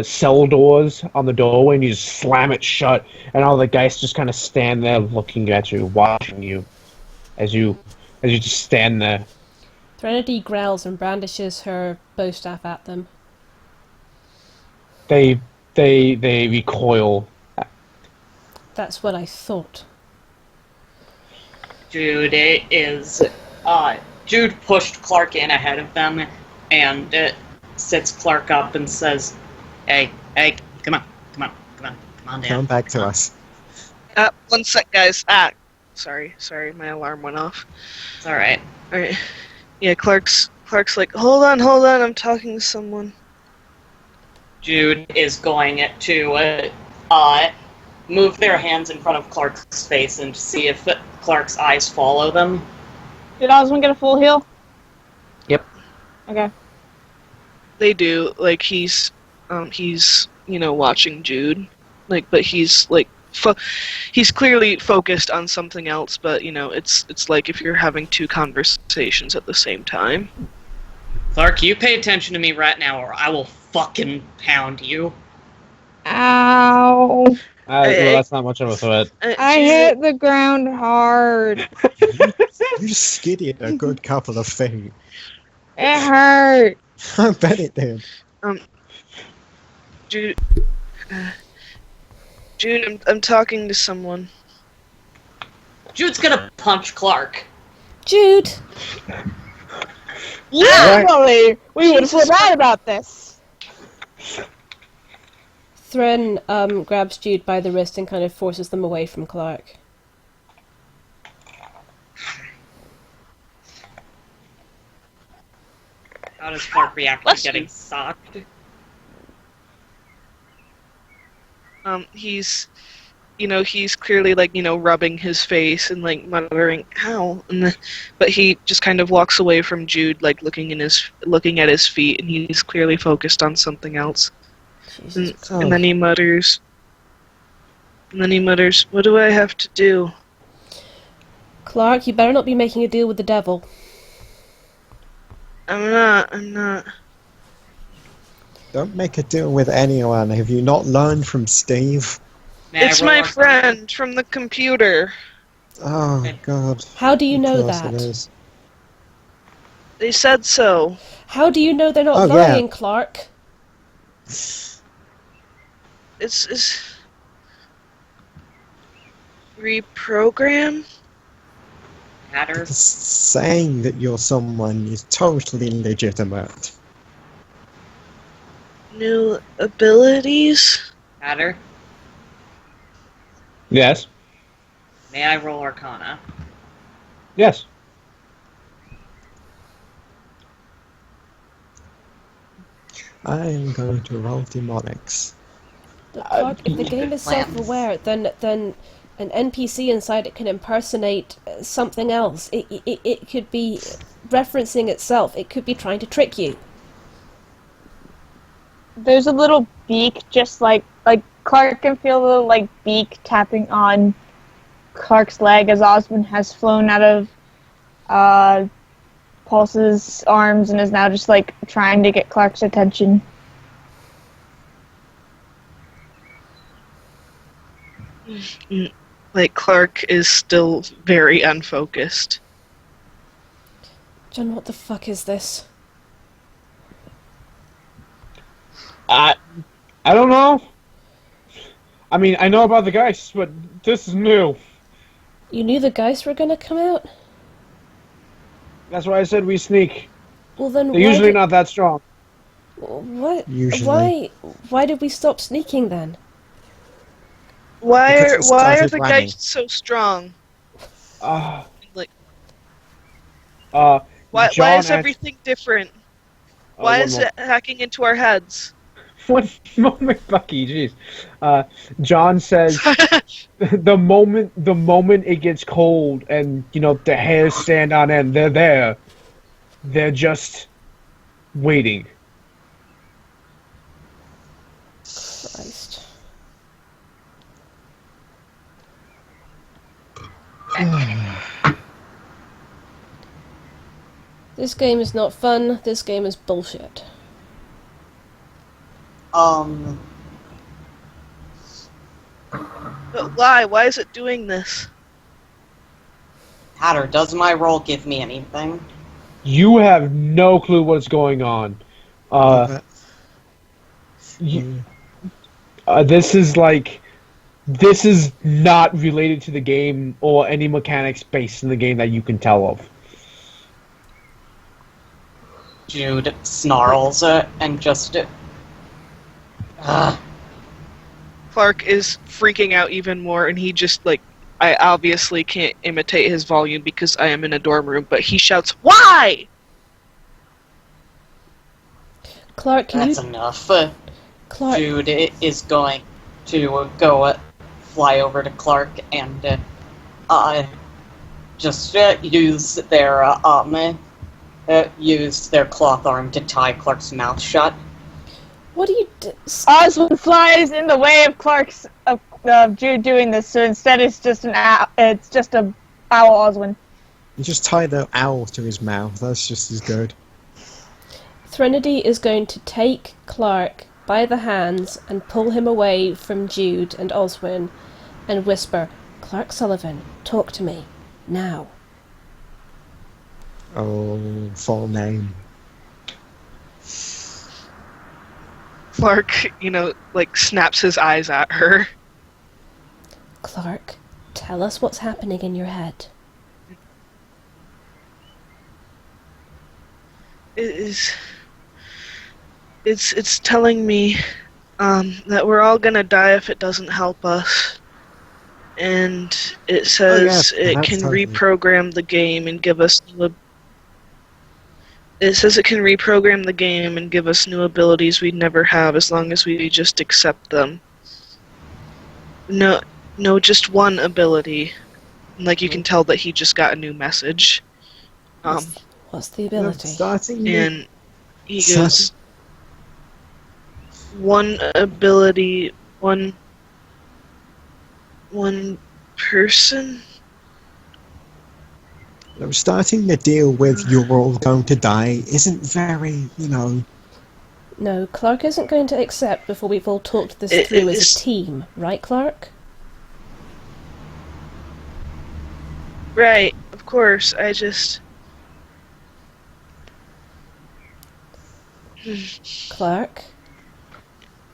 Speaker 3: cell doors on the doorway, and you just slam it shut, and all the guys just kind of stand there looking at you, watching you, as you just stand there.
Speaker 1: Threnody growls and brandishes her bow staff at them.
Speaker 3: They recoil.
Speaker 1: That's what I thought.
Speaker 7: Jude Jude pushed Clark in ahead of them and sits Clark up and says, Hey, come on down.
Speaker 2: Come back to us.
Speaker 4: 1 sec, guys. Sorry, my alarm went off.
Speaker 7: It's alright.
Speaker 4: Alright. Yeah, Clark's like, hold on, I'm talking to someone.
Speaker 7: Jude is going to move their hands in front of Clark's face and see if Clark's eyes follow them.
Speaker 5: Did Osmond get a full heal?
Speaker 6: Yep.
Speaker 5: Okay.
Speaker 4: They do. Like, he's watching Jude. Like, but he's, like, he's clearly focused on something else, but, it's like if you're having 2 conversations at the same time.
Speaker 7: Clark, you pay attention to me right now or I will fucking pound you.
Speaker 5: Ow.
Speaker 3: Well, that's not much of a threat.
Speaker 5: I hit the ground hard.
Speaker 2: You skidded a good couple of feet.
Speaker 5: It hurt.
Speaker 2: I bet it did.
Speaker 4: Jude, I'm talking to someone.
Speaker 7: Jude's gonna punch Clark.
Speaker 1: Jude!
Speaker 5: Literally! We would feel bad about this.
Speaker 1: Thran grabs Jude by the wrist and kind of forces them away from Clark.
Speaker 7: How does Clark react to getting socked?
Speaker 4: He's clearly, like, rubbing his face and, like, muttering, ow, but he just kind of walks away from Jude, like, looking at his feet, and he's clearly focused on something else. And then he mutters, what do I have to do?
Speaker 1: Clark, you better not be making a deal with the devil.
Speaker 4: I'm not.
Speaker 2: Don't make a deal with anyone. Have you not learned from Steve?
Speaker 7: May I
Speaker 4: It's
Speaker 7: roll
Speaker 4: my
Speaker 7: Arcana?
Speaker 4: friend from the computer.
Speaker 2: Oh, God.
Speaker 1: How do you
Speaker 2: Of
Speaker 1: know
Speaker 2: course it
Speaker 1: that?
Speaker 2: is.
Speaker 4: They said so.
Speaker 1: How do you know they're not
Speaker 2: Oh, yeah.
Speaker 1: lying, Clark?
Speaker 4: It's reprogram.
Speaker 7: Hatter?
Speaker 2: Because saying that you're someone is totally legitimate.
Speaker 4: New abilities.
Speaker 7: Hatter?
Speaker 3: Yes.
Speaker 7: May I roll Arcana?
Speaker 3: Yes.
Speaker 2: I'm going to roll demonics.
Speaker 1: Look, Clark, if the game is
Speaker 7: Plans.
Speaker 1: self-aware, then an NPC inside it can impersonate something else. It could be referencing itself. It could be trying to trick you.
Speaker 5: There's a little beak, just like Clark can feel a little like beak tapping on Clark's leg as Osmond has flown out of Pulse's arms and is now just like trying to get Clark's attention.
Speaker 4: Like Clark is still very unfocused.
Speaker 1: John, what the fuck is this?
Speaker 3: I don't know. I mean, I know about the Geists, but this is new.
Speaker 1: You knew the Geists were gonna come out?
Speaker 3: That's why I said we sneak.
Speaker 1: Well then
Speaker 3: They're
Speaker 1: why
Speaker 3: usually
Speaker 1: did,
Speaker 3: not that strong.
Speaker 1: what?
Speaker 2: Usually.
Speaker 1: Why did we stop sneaking then?
Speaker 4: Why
Speaker 2: Because
Speaker 4: are
Speaker 2: it
Speaker 4: why are
Speaker 2: started
Speaker 4: the
Speaker 2: running.
Speaker 4: Geists so strong? Like why
Speaker 3: John
Speaker 4: is everything different? Why is it hacking into our heads?
Speaker 3: One moment, Bucky. Jeez. John says the moment it gets cold and the hairs stand on end, they're there. They're just waiting.
Speaker 1: Christ. This game is not fun. This game is bullshit.
Speaker 4: But why? Why is it doing this?
Speaker 7: Hatter, does my roll give me anything?
Speaker 3: You have no clue what's going on. This is not related to the game or any mechanics based in the game that you can tell of.
Speaker 7: Jude snarls and just...
Speaker 4: Clark is freaking out even more, and he just I obviously can't imitate his volume because I am in a dorm room, but he shouts, "Why?"
Speaker 1: Clark, can
Speaker 7: That's
Speaker 1: you...
Speaker 7: enough.
Speaker 1: Clark...
Speaker 7: Jude is going to go fly over to Clark and just use their cloth arm to tie Clark's mouth shut.
Speaker 1: What do you
Speaker 5: Osmond flies in the way of Clark's of Jude doing this, so instead it's just an owl. It's just a owl Osmond.
Speaker 2: You just tie the owl to his mouth. That's just as good.
Speaker 1: Threnody is going to take Clark by the hands and pull him away from Jude and Oswin and whisper, "Clark Sullivan, talk to me. Now."
Speaker 2: Oh, full name.
Speaker 4: Clark, snaps his eyes at her.
Speaker 1: Clark, tell us what's happening in your head.
Speaker 4: It's telling me that we're all gonna die if it doesn't help us. And it says it can reprogram the game and give us It says it can reprogram the game and give us new abilities we'd never have as long as we just accept them. No, just one ability. You can tell that he just got a new message.
Speaker 1: What's the ability?
Speaker 4: And he goes, one ability, one person?
Speaker 2: Starting the deal with "you're all going to die" isn't very,
Speaker 1: No, Clark isn't going to accept before we've all talked this through as a team, right, Clark?
Speaker 4: Right, of course. I just.
Speaker 1: Clark,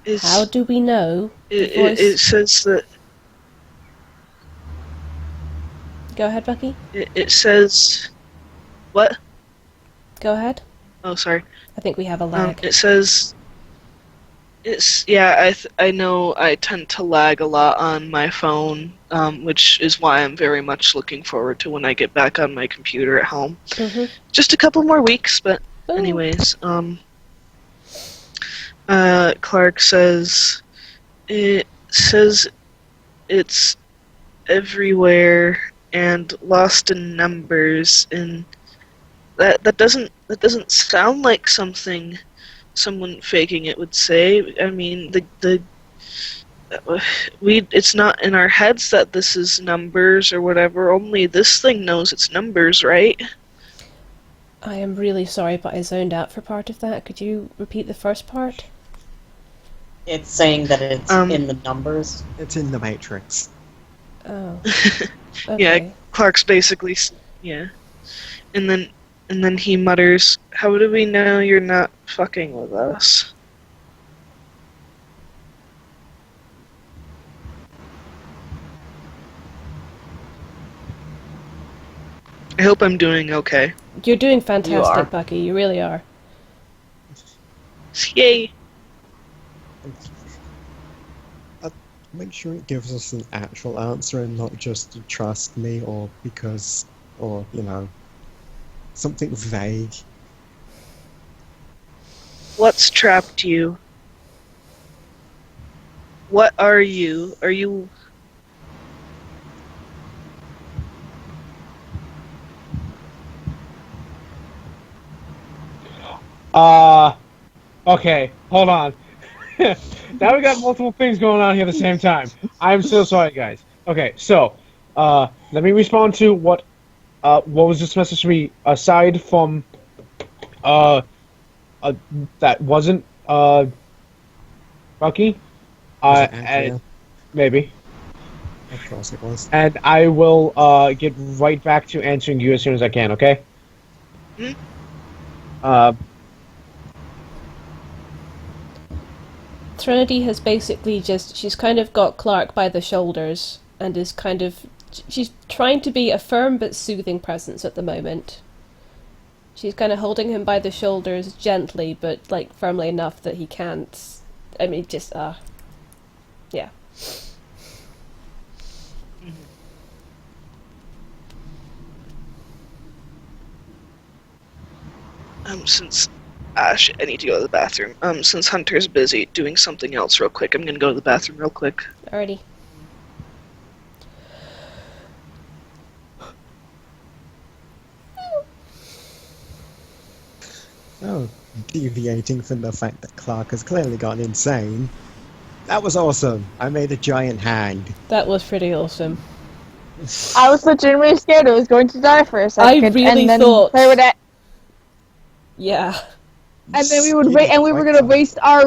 Speaker 4: It's,
Speaker 1: how do we know the voice...
Speaker 4: it says that.
Speaker 1: Go ahead, Bucky.
Speaker 4: It says. What?
Speaker 1: Go ahead.
Speaker 4: Oh, sorry.
Speaker 1: I think we have a lag.
Speaker 4: It says. I know I tend to lag a lot on my phone, which is why I'm very much looking forward to when I get back on my computer at home.
Speaker 1: Mm-hmm.
Speaker 4: Just a couple more weeks, but
Speaker 1: Ooh.
Speaker 4: anyways, Clark says it's everywhere and lost in numbers, and that doesn't sound like something someone faking it would say. I mean, it's not in our heads that this is numbers or whatever. Only this thing knows it's numbers, right?
Speaker 1: I am really sorry, but I zoned out for part of that. Could you repeat the first part?
Speaker 7: It's saying that it's in the numbers.
Speaker 2: It's in the Matrix.
Speaker 1: Oh.
Speaker 4: Yeah,
Speaker 1: Okay.
Speaker 4: Clark's basically, yeah. And then he mutters, "How do we know you're not fucking with us?" I hope I'm doing okay.
Speaker 1: You're doing
Speaker 7: You are.
Speaker 1: fantastic, Bucky. You really are.
Speaker 4: Yay!
Speaker 2: Make sure it gives us an actual answer and not just trust me or because, or, something vague.
Speaker 4: What's trapped you? What are you? Are you...
Speaker 3: Okay, hold on. Now we got multiple things going on here at the same time. I'm so sorry, guys. Okay, so, let me respond to what was this message to me, aside from, that wasn't, Bucky?
Speaker 2: Was it Andrea?
Speaker 3: Maybe.
Speaker 2: Of course it was.
Speaker 3: And I will, get right back to answering you as soon as I can, okay?
Speaker 1: Trinity has basically she's kind of got Clark by the shoulders and is kind of, she's trying to be a firm but soothing presence at the moment. She's kind of holding him by the shoulders gently, but like firmly enough that he can't, I mean, just, yeah.
Speaker 4: Shit, I need to go to the bathroom. Since Hunter's busy doing something else real quick, I'm gonna go to the bathroom real quick.
Speaker 1: Alrighty.
Speaker 2: Oh, deviating from the fact that Clark has clearly gone insane. That was awesome. I made a giant hand.
Speaker 1: That was pretty awesome.
Speaker 5: I was legitimately scared I was going to die for a second.
Speaker 1: I really
Speaker 5: and then
Speaker 1: thought...
Speaker 5: Claire would
Speaker 1: Yeah.
Speaker 5: and then we would wait, and we were gonna waste our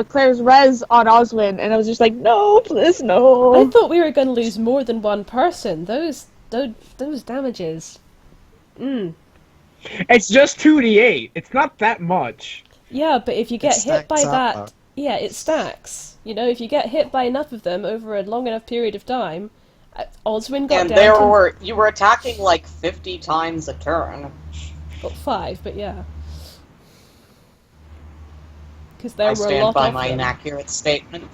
Speaker 5: Claire's res on Oswin, and I was just like, no, please, no.
Speaker 1: I thought we were going to lose more than one person. Those damages.
Speaker 3: It's just 2d8. It's not that much.
Speaker 1: Yeah, but if you get hit by
Speaker 2: stacks up,
Speaker 1: that, yeah, it stacks. You know, if you get hit by enough of them over a long enough period of time, Oswin got
Speaker 7: And
Speaker 1: down to...
Speaker 7: you were attacking like 50 times a turn.
Speaker 1: Well, 5, but yeah. Because there
Speaker 7: I
Speaker 1: were a
Speaker 7: stand
Speaker 1: lot
Speaker 7: by
Speaker 1: of
Speaker 7: my
Speaker 1: them.
Speaker 7: inaccurate statement.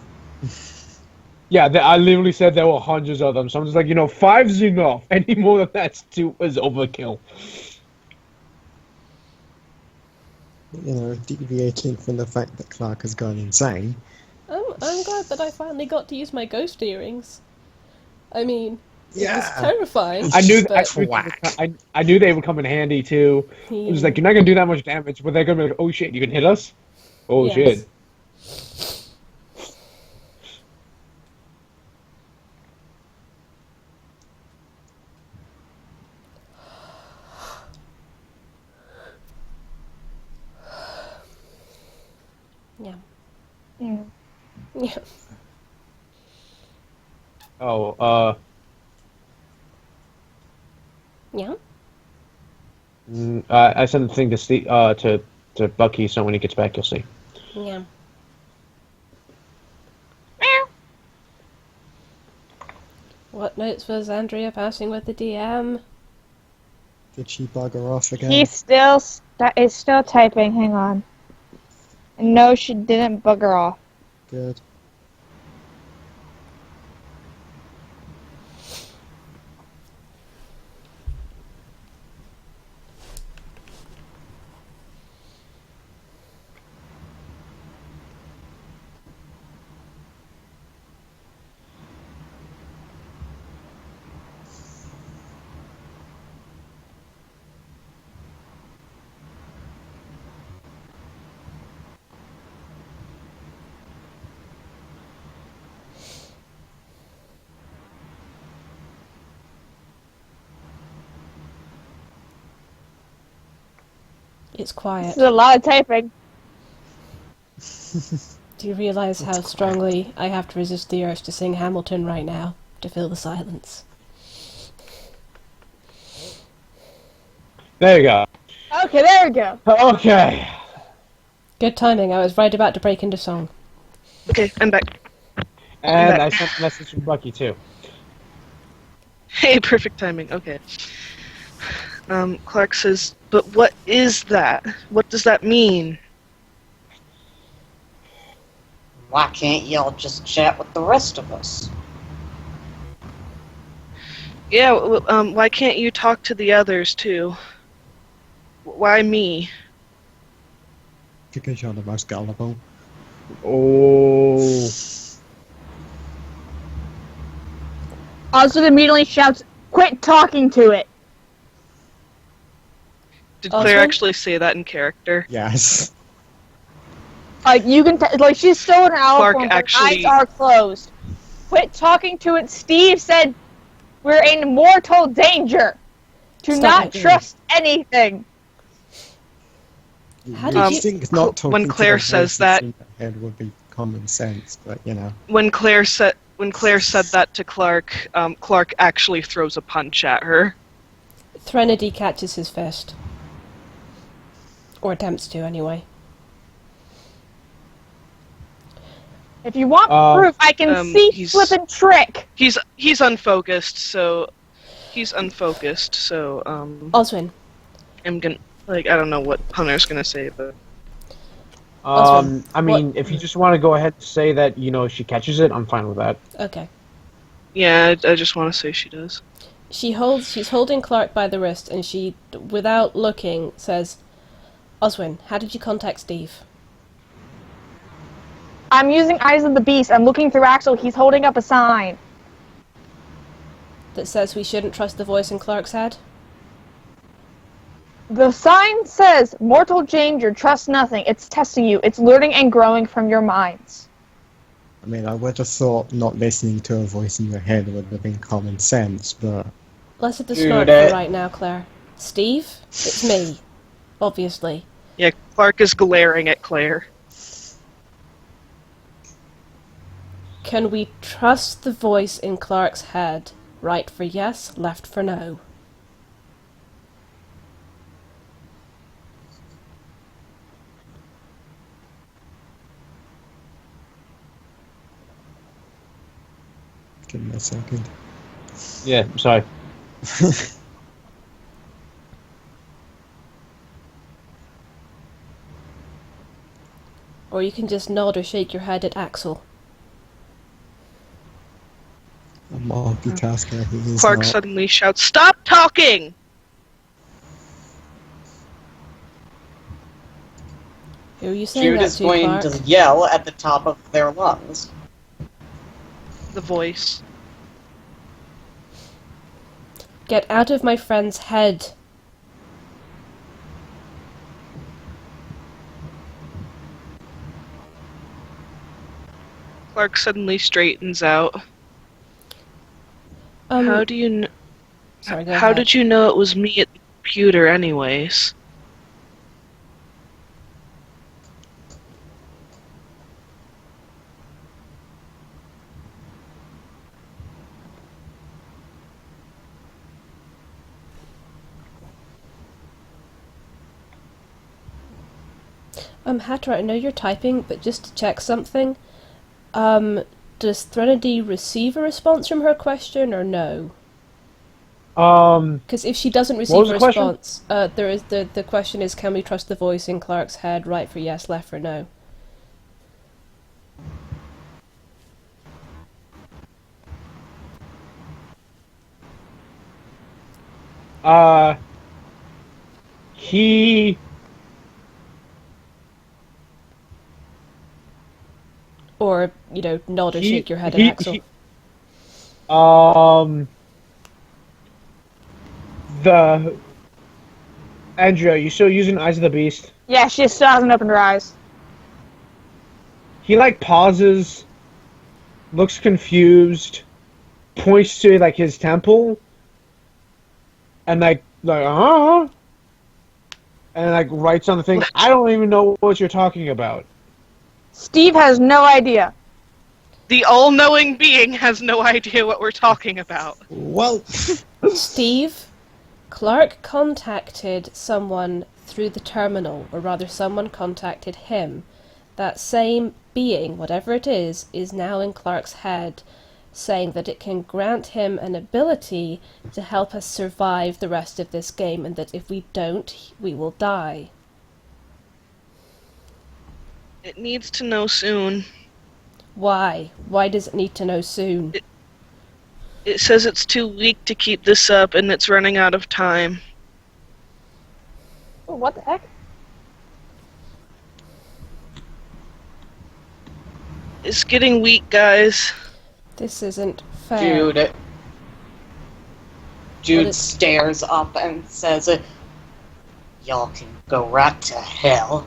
Speaker 3: Yeah, I literally said there were hundreds of them, so I'm just like, 5's enough. Any more than that's 2 is overkill.
Speaker 2: Deviating from the fact that Clark has gone insane.
Speaker 1: I'm glad that I finally got to use my ghost earrings. I mean, it
Speaker 2: Yeah.
Speaker 1: was terrifying.
Speaker 3: I knew
Speaker 1: but...
Speaker 3: I knew they would come in handy too. It was like, you're not gonna do that much damage, but they're gonna be like, oh shit, you can hit us? Oh
Speaker 1: Yes.
Speaker 3: shit.
Speaker 1: Yeah.
Speaker 5: Mm.
Speaker 1: Yeah.
Speaker 3: Oh,
Speaker 1: Yeah.
Speaker 3: I sent the thing to Steve, to Bucky, so when he gets back, you'll see.
Speaker 1: Yeah. What notes was Andrea passing with the DM?
Speaker 2: Did she bugger off again?
Speaker 5: He's still is still typing. Hang on. No, she didn't bugger off.
Speaker 2: Good.
Speaker 1: It's
Speaker 5: This
Speaker 1: quiet.
Speaker 5: is a lot of typing.
Speaker 1: Do you realize how
Speaker 2: It's
Speaker 1: strongly I have to resist the urge to sing Hamilton right now to fill the silence?
Speaker 3: There you go.
Speaker 5: Okay, there we go.
Speaker 3: Okay.
Speaker 1: Good timing. I was right about to break into song.
Speaker 4: Okay, I'm back.
Speaker 3: And I sent a message from Bucky, too.
Speaker 4: Hey, perfect timing. Okay. Clark says, but what is that? What does that mean?
Speaker 7: Why can't y'all just chat with the rest of us?
Speaker 4: Yeah, why can't you talk to the others, too? Why me?
Speaker 2: Because you're the most gullible.
Speaker 3: Oh.
Speaker 5: Oswald immediately shouts, "Quit talking to it!"
Speaker 4: Did
Speaker 1: Also-
Speaker 4: Claire actually say that in character?
Speaker 2: Yes.
Speaker 5: Like, you can like, she's still in her owl
Speaker 4: Clark
Speaker 5: form, but her
Speaker 4: actually-
Speaker 5: eyes are closed. Quit talking to it. Steve said we're in mortal danger. Do
Speaker 1: Stop
Speaker 5: not
Speaker 1: it.
Speaker 5: trust anything.
Speaker 1: How
Speaker 2: You
Speaker 1: did
Speaker 2: would
Speaker 1: you-
Speaker 2: think not talking
Speaker 4: when
Speaker 2: to
Speaker 4: Claire
Speaker 2: the
Speaker 4: says
Speaker 2: voices
Speaker 4: that-
Speaker 2: in your head would be common sense, but you know.
Speaker 4: When Claire said that to Clark, Clark actually throws a punch at her.
Speaker 1: Threnody catches his fist. Or attempts to, anyway.
Speaker 5: If you want proof, I can see
Speaker 4: he's-
Speaker 5: flip and trick.
Speaker 4: He's unfocused, so
Speaker 1: Oswin,
Speaker 4: I'm gonna, like, I don't know what Hunter's gonna say, but
Speaker 1: Oswin,
Speaker 3: I mean, if you just want to go ahead and say that, she catches it, I'm fine with that.
Speaker 1: okay.
Speaker 4: yeah, I just want to say she does.
Speaker 1: She's holding Clark by the wrist, and she, without looking, says, Oswin, how did you contact Steve?
Speaker 5: I'm using Eyes of the Beast. I'm looking through Axel. He's holding up a sign.
Speaker 1: That says we shouldn't trust the voice in Clark's head?
Speaker 5: The sign says, "Mortal danger, trust nothing. It's testing you. It's learning and growing from your minds."
Speaker 2: I mean, I would have thought not listening to a voice in your head would have been common sense, but
Speaker 1: Less of the
Speaker 6: Dude,
Speaker 1: snort for right now, Claire. Steve? It's me. Obviously.
Speaker 4: Yeah, Clark is glaring at Claire.
Speaker 1: Can we trust the voice in Clark's head? Right for yes, left for no.
Speaker 2: give me a second.
Speaker 3: Yeah, sorry.
Speaker 1: Or you can just nod or shake your head at Axel.
Speaker 2: A multitasker who is
Speaker 4: Clark
Speaker 2: not.
Speaker 4: suddenly shouts, "Stop talking!"
Speaker 1: Who are you saying
Speaker 7: Jude
Speaker 1: that
Speaker 7: is
Speaker 1: to,
Speaker 7: going
Speaker 1: Clark?
Speaker 7: to yell at the top of their lungs.
Speaker 4: The voice.
Speaker 1: Get out of my friend's head.
Speaker 4: Clark suddenly straightens out.
Speaker 1: Um,
Speaker 4: How do you kn-
Speaker 1: sorry, go
Speaker 4: How
Speaker 1: ahead.
Speaker 4: did you know it was me at the computer anyways?
Speaker 1: Hatter, I know you're typing, but just to check something, does Threnody receive a response from her question or no? Because if she doesn't
Speaker 3: What
Speaker 1: receive
Speaker 3: was
Speaker 1: a
Speaker 3: the question?
Speaker 1: response, there is the question is, can we trust the voice in Clark's head? Right for yes, left for no.
Speaker 3: He
Speaker 1: Or, you know, nod or
Speaker 3: he
Speaker 1: shake your head at
Speaker 3: he
Speaker 1: Axel.
Speaker 3: he the Andrea, you still using Eyes of the Beast?
Speaker 5: Yeah, she still hasn't opened her eyes.
Speaker 3: He like pauses, looks confused, points to like his temple, and and like writes on the thing.
Speaker 4: What?
Speaker 3: I don't even know what you're talking about.
Speaker 5: Steve has no idea.
Speaker 4: The all-knowing being has no idea what we're talking about.
Speaker 2: Well,
Speaker 1: Steve, Clark contacted someone through the terminal, or rather someone contacted him. That same being, whatever it is now in Clark's head, saying that it can grant him an ability to help us survive the rest of this game, and that if we don't, we will die.
Speaker 4: It needs to know soon.
Speaker 1: Why? Why does it need to know soon?
Speaker 4: It says it's too weak to keep this up, and it's running out of time.
Speaker 5: Oh, what the heck?
Speaker 4: It's getting weak, guys.
Speaker 1: This isn't fair.
Speaker 7: Jude stares up and says, "Y'all can go right to hell."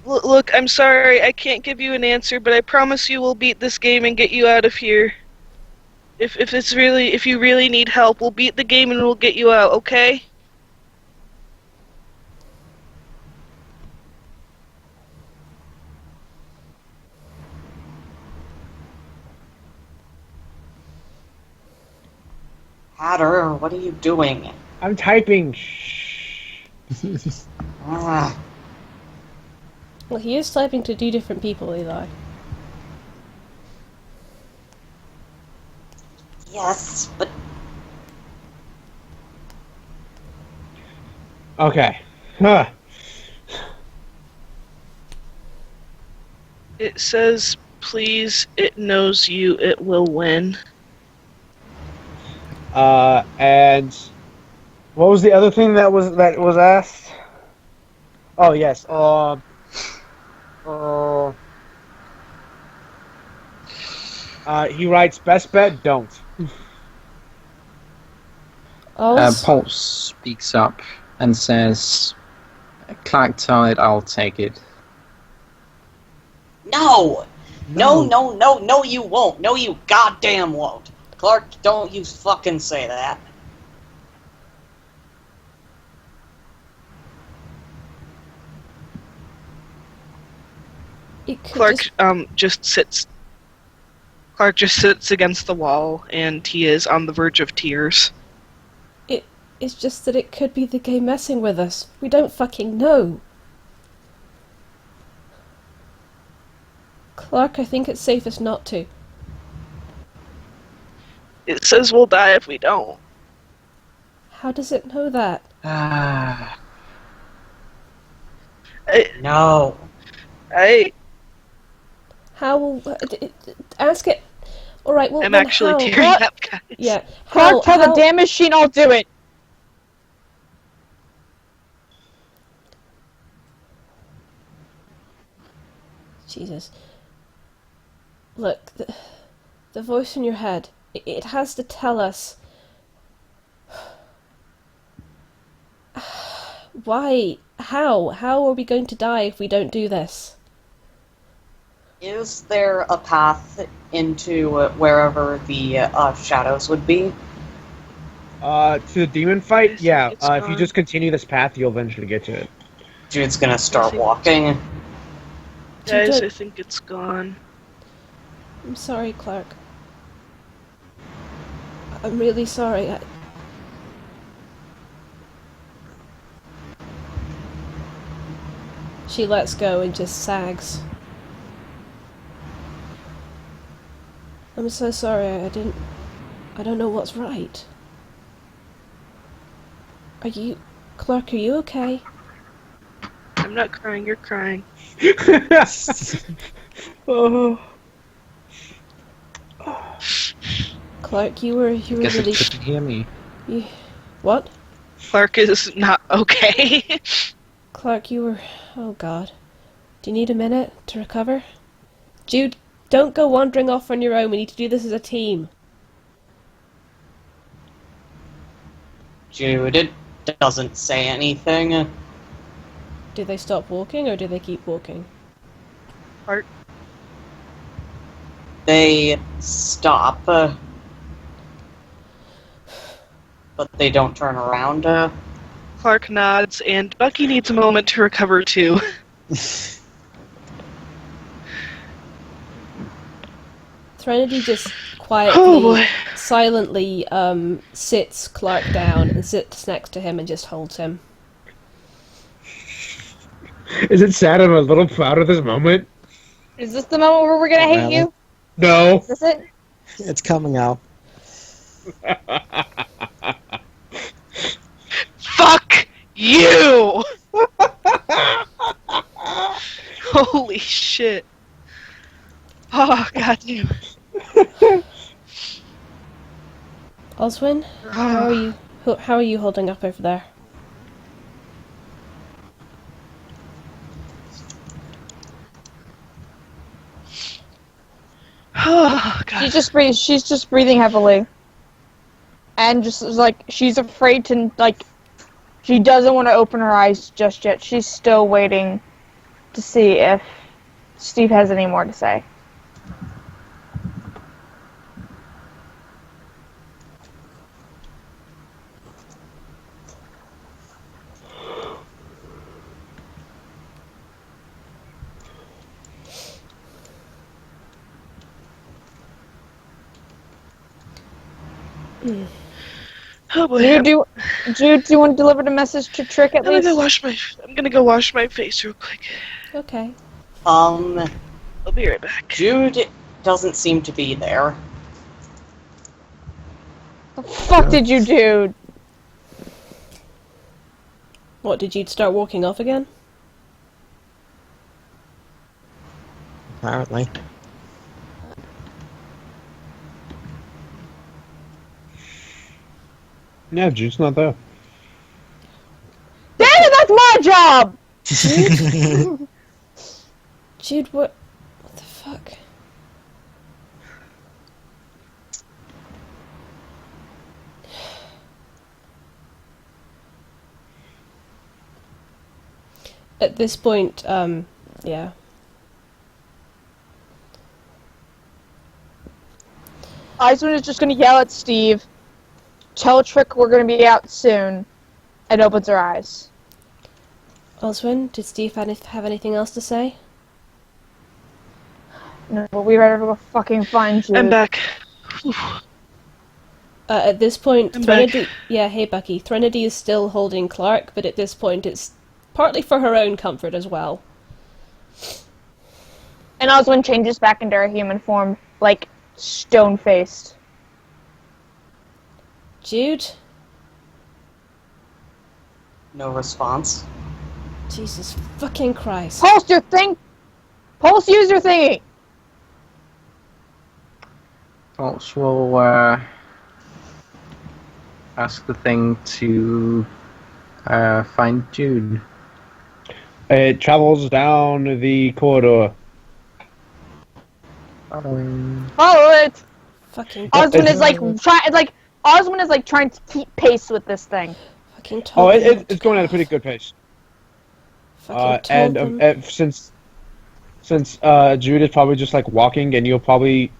Speaker 4: Look, I'm sorry, I can't give you an answer, but I promise you we'll beat this game and get you out of here. If you really need help, we'll beat the game and we'll get you out, okay?
Speaker 7: Hatter, what are you doing?
Speaker 3: I'm typing. Shh.
Speaker 7: Ah,
Speaker 1: Well, he is typing to 2 different people, Eli.
Speaker 7: yes, but
Speaker 3: Okay. Huh.
Speaker 4: It says, please, it knows you, it will win.
Speaker 3: And what was the other thing that was asked? Oh yes. He writes, "Best bet, don't."
Speaker 1: Oz?
Speaker 6: Pulse speaks up and says, Clark, tell it, I'll take it.
Speaker 7: no, no, you won't. No, you goddamn won't. Clark, don't you fucking say that.
Speaker 1: It could
Speaker 4: Clark
Speaker 1: just...
Speaker 4: Clark just sits against the wall, and he is on the verge of tears.
Speaker 1: It's just that it could be the game messing with us. We don't fucking know. Clark, I think it's safest not to.
Speaker 4: It says we'll die if we don't.
Speaker 1: How does it know that?
Speaker 7: No.
Speaker 1: How will... ask it. Alright, well,
Speaker 4: I'm
Speaker 1: then
Speaker 4: actually
Speaker 1: how?
Speaker 4: tearing up, guys.
Speaker 1: Yeah.
Speaker 5: Clark, tell the damn machine I'll do it.
Speaker 1: Jesus. Look, the voice in your head, it has to tell us... Why? How? How are we going to die if we don't do this?
Speaker 7: Is there a path into wherever the shadows would be?
Speaker 3: To the demon fight? Yeah.
Speaker 4: It's
Speaker 3: If you
Speaker 4: gone.
Speaker 3: just continue this path, you'll eventually get to it.
Speaker 7: Jude's gonna start walking.
Speaker 4: Guys,
Speaker 1: Jude,
Speaker 4: I think it's gone.
Speaker 1: I'm sorry, Clark. I'm really sorry. She lets go and just sags. I'm so sorry, I don't know what's right. Clark, are you okay?
Speaker 4: I'm not crying, you're crying.
Speaker 3: Oh.
Speaker 1: Clark, you were
Speaker 6: Guess
Speaker 1: really...
Speaker 6: it couldn't hear me.
Speaker 1: What?
Speaker 4: Clark is not okay.
Speaker 1: Clark, you were... Oh god. Do you need a minute to recover? Jude, don't go wandering off on your own. We need to do this as a team.
Speaker 7: Jude, it doesn't say anything.
Speaker 1: Do they stop walking or do they keep walking?
Speaker 4: Clark,
Speaker 7: They stop, but they don't turn around.
Speaker 4: Clark nods, and Bucky needs a moment to recover too.
Speaker 1: Threnody just
Speaker 4: Oh
Speaker 1: quietly,
Speaker 4: boy.
Speaker 1: silently sits Clark down and sits next to him and just holds him.
Speaker 3: Is it sad? I'm a little proud of this moment.
Speaker 5: Is this the moment where we're gonna hate
Speaker 2: Really?
Speaker 5: you?
Speaker 3: No.
Speaker 5: Is this it?
Speaker 2: It's coming out.
Speaker 4: Fuck you! Holy shit. Oh, goddamn.
Speaker 1: Oswin, how are you holding up over there?
Speaker 4: Oh, God.
Speaker 5: She's just breathing heavily, and just like she's afraid to like. She doesn't want to open her eyes just yet. She's still waiting to see if Steve has any more to say.
Speaker 4: Oh, boy.
Speaker 5: Jude, do you want to deliver the message to Trick at
Speaker 4: I'm gonna
Speaker 5: least?
Speaker 4: go wash my face real quick.
Speaker 1: Okay.
Speaker 7: Um,
Speaker 4: I'll be right back.
Speaker 7: Jude doesn't seem to be there.
Speaker 5: The fuck did you do?
Speaker 1: What, did you start walking off again?
Speaker 2: Apparently.
Speaker 3: Yeah, Jude's not there.
Speaker 5: Damn it, that's my job!
Speaker 1: Jude, what the fuck? At this point, yeah.
Speaker 5: Iceman is just gonna yell at Steve, tell Trick we're gonna be out soon, and opens her eyes.
Speaker 1: Oswin, did Steve have anything else to say?
Speaker 5: No, but we better go fucking find you.
Speaker 4: I'm back.
Speaker 1: At this point,
Speaker 4: I'm back.
Speaker 1: Threnody... Yeah, hey Bucky. Threnody is still holding Clark, but at this point it's partly for her own comfort as well.
Speaker 5: And Oswin changes back into her human form, like, stone-faced.
Speaker 1: Jude?
Speaker 7: No response.
Speaker 1: Jesus fucking Christ.
Speaker 5: Pulse your thing! Pulse, use your thingy!
Speaker 6: Pulse will ask the thing to find Jude.
Speaker 3: It travels down the corridor.
Speaker 5: Follow it!
Speaker 1: Fucking...
Speaker 5: Oswin is Oswin is like trying to keep pace with this thing.
Speaker 1: Fucking
Speaker 3: Oh,
Speaker 1: told them
Speaker 3: it's going at a pretty good pace.
Speaker 1: Fucking told
Speaker 3: And
Speaker 1: them.
Speaker 3: since Jude is probably just like walking, and you'll probably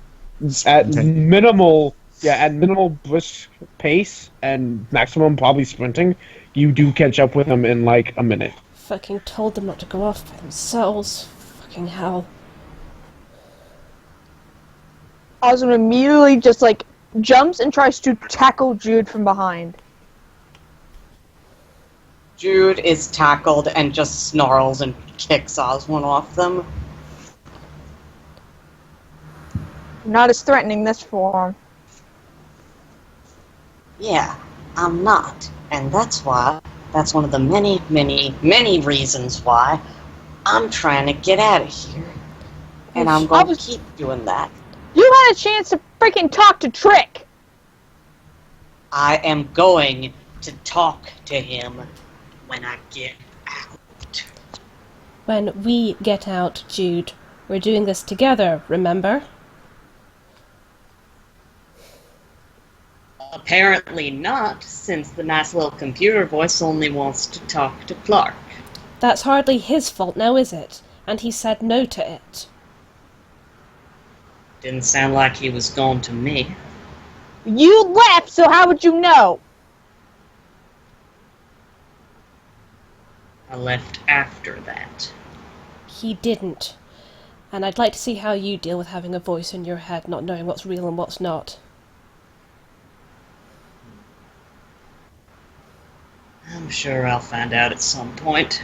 Speaker 3: at minimal brisk pace and maximum probably sprinting, you do catch up with him in like a minute.
Speaker 1: Fucking told them not to go off by themselves. Fucking hell.
Speaker 5: Oswin immediately just like jumps and tries to tackle Jude from behind.
Speaker 7: Jude is tackled and just snarls and kicks Oswin off them.
Speaker 5: Not as threatening this form.
Speaker 7: Yeah, I'm not. And that's one of the many, many, many reasons why I'm trying to get out of here. And I'm going to keep doing that.
Speaker 5: You had a chance to freaking talk to Trick!
Speaker 7: I am going to talk to him when I get out.
Speaker 1: When we get out, Jude, we're doing this together, remember?
Speaker 7: Apparently not, since the nice little computer voice only wants to talk to Clark.
Speaker 1: That's hardly his fault now, is it? And he said no to it.
Speaker 7: Didn't sound like he was going to me.
Speaker 5: You left, so how would you know?
Speaker 7: I left after that.
Speaker 1: He didn't. And I'd like to see how you deal with having a voice in your head, not knowing what's real and what's not.
Speaker 7: I'm sure I'll find out at some point.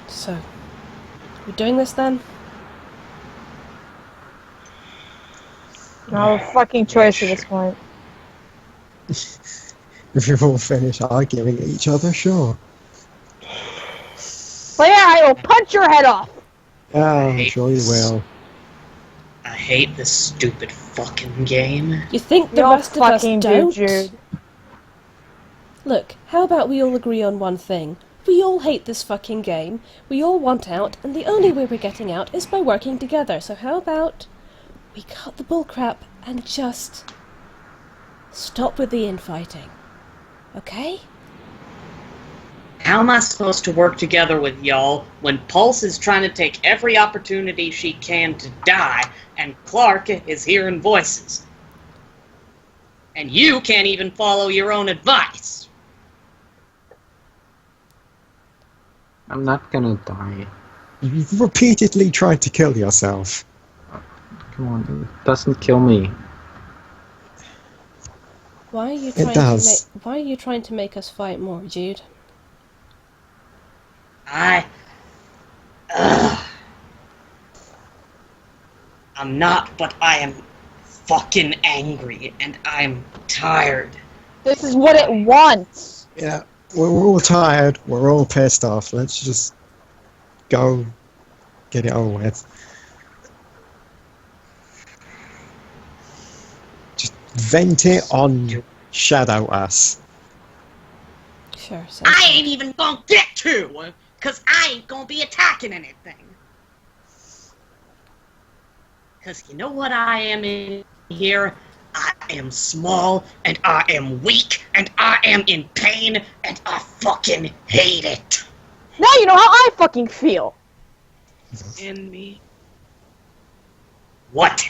Speaker 1: So, we doing this then?
Speaker 5: No fucking choice at this point.
Speaker 2: If you've all finished arguing at each other, sure.
Speaker 5: Well, yeah, I will punch your head off!
Speaker 2: Oh, I'm sure you will.
Speaker 7: I hate this stupid fucking game.
Speaker 1: You think the
Speaker 5: You'll
Speaker 1: rest of us
Speaker 5: fucking
Speaker 1: don't?
Speaker 5: Jude.
Speaker 1: Look, how about we all agree on one thing? We all hate this fucking game, we all want out, and the only way we're getting out is by working together. So how about we cut the bullcrap and just stop with the infighting? Okay?
Speaker 7: How am I supposed to work together with y'all when Pulse is trying to take every opportunity she can to die, and Clark is hearing voices? And you can't even follow your own advice.
Speaker 6: I'm not gonna die.
Speaker 2: You've repeatedly tried to kill yourself.
Speaker 6: Come on, it doesn't kill me.
Speaker 1: Why are you
Speaker 2: It does.
Speaker 1: Why are you trying to make us fight more, Jude?
Speaker 7: I'm not, but I am fucking angry, and I'm tired.
Speaker 5: This is what it wants!
Speaker 2: Yeah, we're all tired, we're all pissed off. Let's just go get it over with. Just vent it on Shadow Us.
Speaker 1: Sure, so
Speaker 7: I ain't even gonna get to, cause I ain't gonna be attacking anything. Cause you know what I am in here? I am small, and I am weak, and I am in pain, and I fucking hate it.
Speaker 5: Now you know how I fucking feel!
Speaker 4: And me.
Speaker 7: What?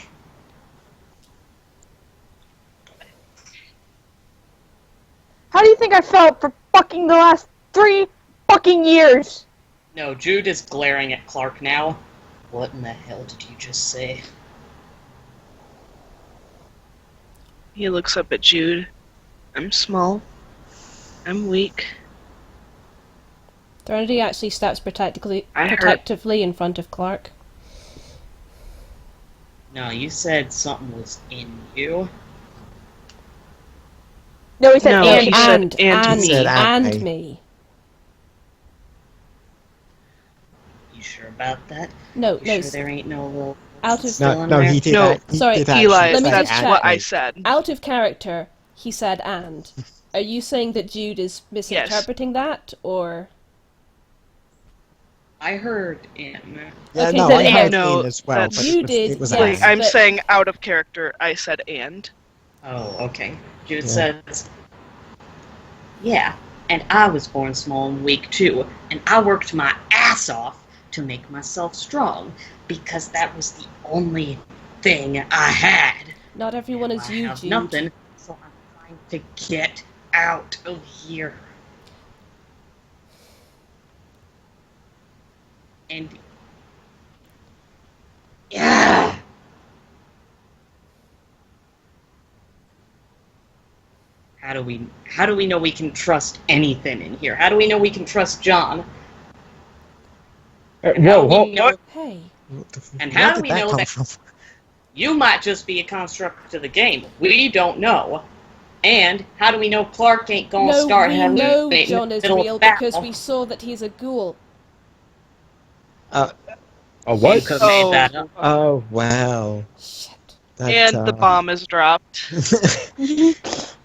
Speaker 5: How do you think I felt for fucking the last 3 fucking years?
Speaker 7: No, Jude is glaring at Clark now. What in the hell did you just say?
Speaker 4: He looks up at Jude. I'm small. I'm weak.
Speaker 1: Threnody actually steps protectively
Speaker 4: I heard-
Speaker 1: protectively in front of Clark.
Speaker 7: No, you said something was in you.
Speaker 5: No, he said
Speaker 4: No,
Speaker 5: and.
Speaker 4: he said
Speaker 1: and
Speaker 4: me.
Speaker 2: said and
Speaker 1: and
Speaker 2: me.
Speaker 1: me.
Speaker 7: You sure about that?
Speaker 1: No,
Speaker 7: You
Speaker 1: no.
Speaker 7: sure there ain't no little...
Speaker 1: Out of
Speaker 7: still
Speaker 2: No,
Speaker 7: in
Speaker 2: no,
Speaker 7: there?
Speaker 2: he did.
Speaker 4: No,
Speaker 2: he
Speaker 1: sorry,
Speaker 2: did
Speaker 4: Eli,
Speaker 1: Let me
Speaker 2: actually
Speaker 1: just
Speaker 4: that's
Speaker 2: say
Speaker 4: what
Speaker 2: and
Speaker 4: I
Speaker 2: me.
Speaker 4: said.
Speaker 1: out of character, he said and. Are you saying that Jude is misinterpreting that, or?
Speaker 7: I heard in.
Speaker 2: Yeah,
Speaker 1: Okay,
Speaker 2: no,
Speaker 1: then
Speaker 2: I
Speaker 1: and.
Speaker 2: heard
Speaker 4: No,
Speaker 2: in as well,
Speaker 4: that's-
Speaker 2: but
Speaker 1: You
Speaker 2: it was,
Speaker 1: did,
Speaker 2: it was
Speaker 1: yes.
Speaker 4: Like,
Speaker 2: and.
Speaker 4: I'm
Speaker 1: but-
Speaker 4: saying out of character, I said and.
Speaker 7: Oh, okay. Jude
Speaker 2: Yeah.
Speaker 7: says, yeah, and I was born small and weak too, and I worked my ass off to make myself strong, because that was the only thing I had.
Speaker 1: Not everyone
Speaker 7: Now
Speaker 1: is
Speaker 7: I
Speaker 1: you,
Speaker 7: have
Speaker 1: Jude.
Speaker 7: nothing, so I'm trying to get out of here. And... yeah! How do we know we can trust anything in here? How do we know we can trust John? And how
Speaker 3: Whoa,
Speaker 7: do
Speaker 3: whoa,
Speaker 7: we know,
Speaker 3: what?
Speaker 1: Hey.
Speaker 7: And
Speaker 2: Where
Speaker 7: how do
Speaker 2: did
Speaker 7: we
Speaker 2: that
Speaker 7: know
Speaker 2: come
Speaker 7: that
Speaker 2: from?
Speaker 7: you might just be a construct of the game? We don't know. And how do we know Clark ain't gonna
Speaker 1: No,
Speaker 7: start
Speaker 1: we
Speaker 7: having
Speaker 1: know
Speaker 7: in
Speaker 1: John
Speaker 7: the
Speaker 1: is
Speaker 7: middle
Speaker 1: real
Speaker 7: of the
Speaker 1: because
Speaker 7: battle?
Speaker 1: we saw that he's a ghoul.
Speaker 3: A
Speaker 7: You
Speaker 3: what?
Speaker 7: could have made that up.
Speaker 2: Oh, wow.
Speaker 1: Shit.
Speaker 2: That,
Speaker 4: And the bomb is dropped.
Speaker 1: Shit.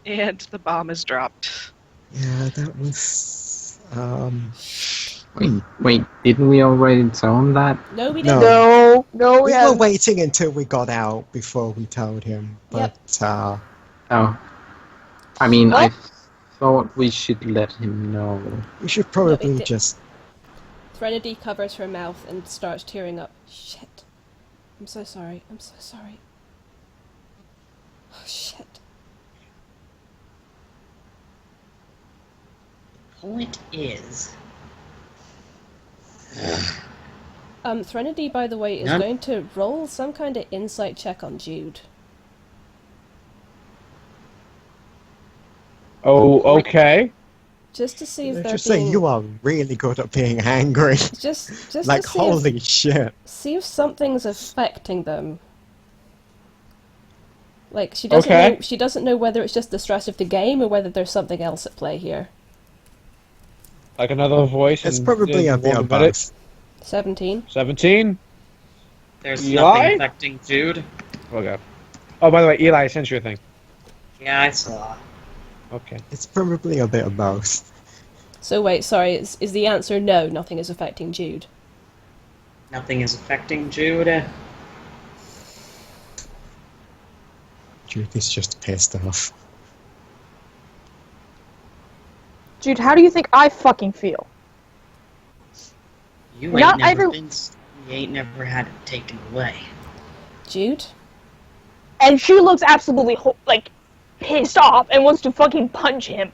Speaker 4: And the bomb is dropped.
Speaker 2: yeah, that was...
Speaker 6: Wait, didn't we already tell him that?
Speaker 1: No, we
Speaker 2: No.
Speaker 1: didn't.
Speaker 5: No,
Speaker 2: We were
Speaker 5: haven't.
Speaker 2: waiting until we got out before we told him, but
Speaker 1: Yep.
Speaker 6: Oh. I mean,
Speaker 5: What?
Speaker 6: I thought we should let him know.
Speaker 2: we should probably
Speaker 1: did-
Speaker 2: just...
Speaker 1: Threnody covers her mouth and starts tearing up. Shit. I'm so sorry. I'm so sorry. Oh, shit.
Speaker 7: Point is,
Speaker 1: Threnody, by the way, is
Speaker 7: None-
Speaker 1: going to roll some kind of insight check on Jude.
Speaker 3: Oh, okay.
Speaker 1: Just to see if they're
Speaker 2: Just
Speaker 1: being...
Speaker 2: say you are really good at being angry.
Speaker 1: Just
Speaker 2: Like,
Speaker 1: to see
Speaker 2: holy shit.
Speaker 1: see if something's affecting them. Like, she doesn't
Speaker 3: Okay.
Speaker 1: know, she doesn't know whether it's just the stress of the game or whether there's something else at play here.
Speaker 3: Like another voice.
Speaker 2: It's
Speaker 3: in-
Speaker 2: probably
Speaker 3: in
Speaker 2: a bit
Speaker 3: 1
Speaker 2: of
Speaker 3: minute.
Speaker 2: both.
Speaker 1: 17.
Speaker 3: 17.
Speaker 7: there's
Speaker 3: Eli?
Speaker 7: nothing affecting Jude.
Speaker 3: Okay. Oh, by the way, Eli, I sent you a thing.
Speaker 7: Yeah, I saw.
Speaker 3: Okay.
Speaker 2: It's probably a bit of both.
Speaker 1: So wait, sorry, is the answer no, nothing is affecting Jude?
Speaker 7: Nothing is affecting Jude.
Speaker 2: Jude is just pissed off.
Speaker 5: Jude, how do you think I fucking feel?
Speaker 7: You
Speaker 5: Not
Speaker 7: ain't never
Speaker 5: every-
Speaker 7: been. You ain't never had it taken away.
Speaker 1: Jude?
Speaker 5: And she looks absolutely pissed off and wants to fucking punch him.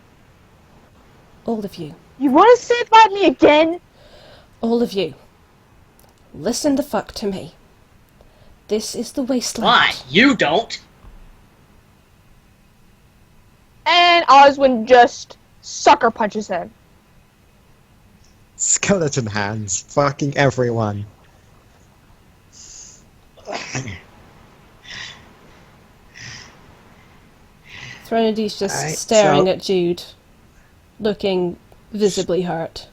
Speaker 1: All of you.
Speaker 5: You want to sit by me again?
Speaker 1: All of you. Listen the fuck to me. This is the wasteland.
Speaker 7: Why? You don't.
Speaker 5: And Oswin just sucker punches him.
Speaker 2: Skeleton hands. Fucking everyone.
Speaker 1: Threnity's just
Speaker 2: Alright,
Speaker 1: staring
Speaker 2: so-
Speaker 1: at Jude, looking visibly hurt.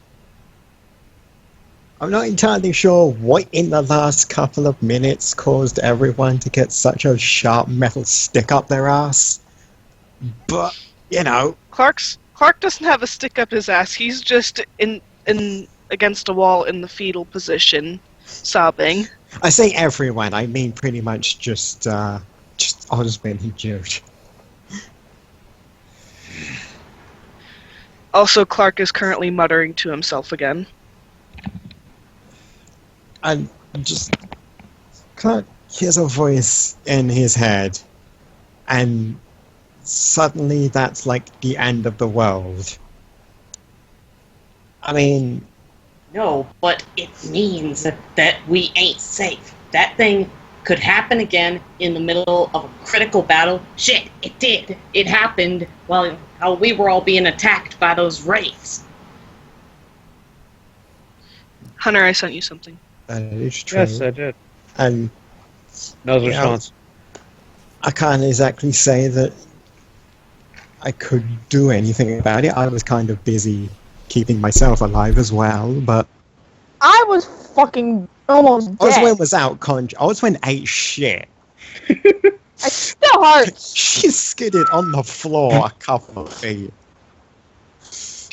Speaker 2: I'm not entirely sure what in the last couple of minutes caused everyone to get such a sharp metal stick up their ass. But, you know,
Speaker 4: Clark doesn't have a stick up his ass. He's just in against a wall in the fetal position, sobbing.
Speaker 2: I say everyone, I mean pretty much just Osmond and Jude.
Speaker 4: Also, Clark is currently muttering to himself again.
Speaker 2: And just Clark hears a voice in his head, and suddenly that's like the end of the world. I mean,
Speaker 7: No, but it means that we ain't safe. That thing could happen again in the middle of a critical battle. Shit, it did. It happened while we were all being attacked by those wraiths.
Speaker 4: Hunter, I sent you something.
Speaker 2: that is true.
Speaker 3: Yes, I did.
Speaker 2: And
Speaker 3: No
Speaker 2: Yeah.
Speaker 3: response.
Speaker 2: I can't exactly say that I could do anything about it. I was kind of busy keeping myself alive as well, but
Speaker 5: I was fucking almost dead.
Speaker 2: Oswin was out Oswin ate shit.
Speaker 5: It still hurts.
Speaker 2: She skidded on the floor a couple of feet.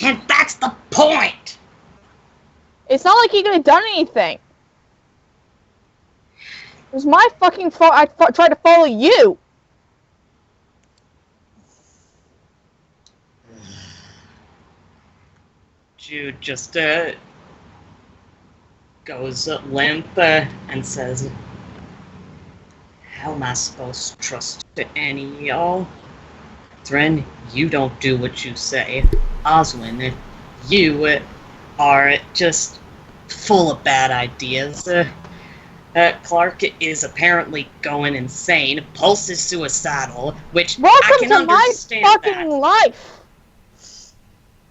Speaker 7: And that's the point!
Speaker 5: It's not like he could have done anything. It was my fucking fault. I tried to follow you.
Speaker 7: Jude just goes limp and says, "How am I supposed to trust any of y'all? Thren, you don't do what you say. Oswin, you are just full of bad ideas. Clark is apparently going insane. Pulse is suicidal, which I
Speaker 5: Welcome
Speaker 7: can
Speaker 5: to my
Speaker 7: understand
Speaker 5: fucking
Speaker 7: that.
Speaker 5: life.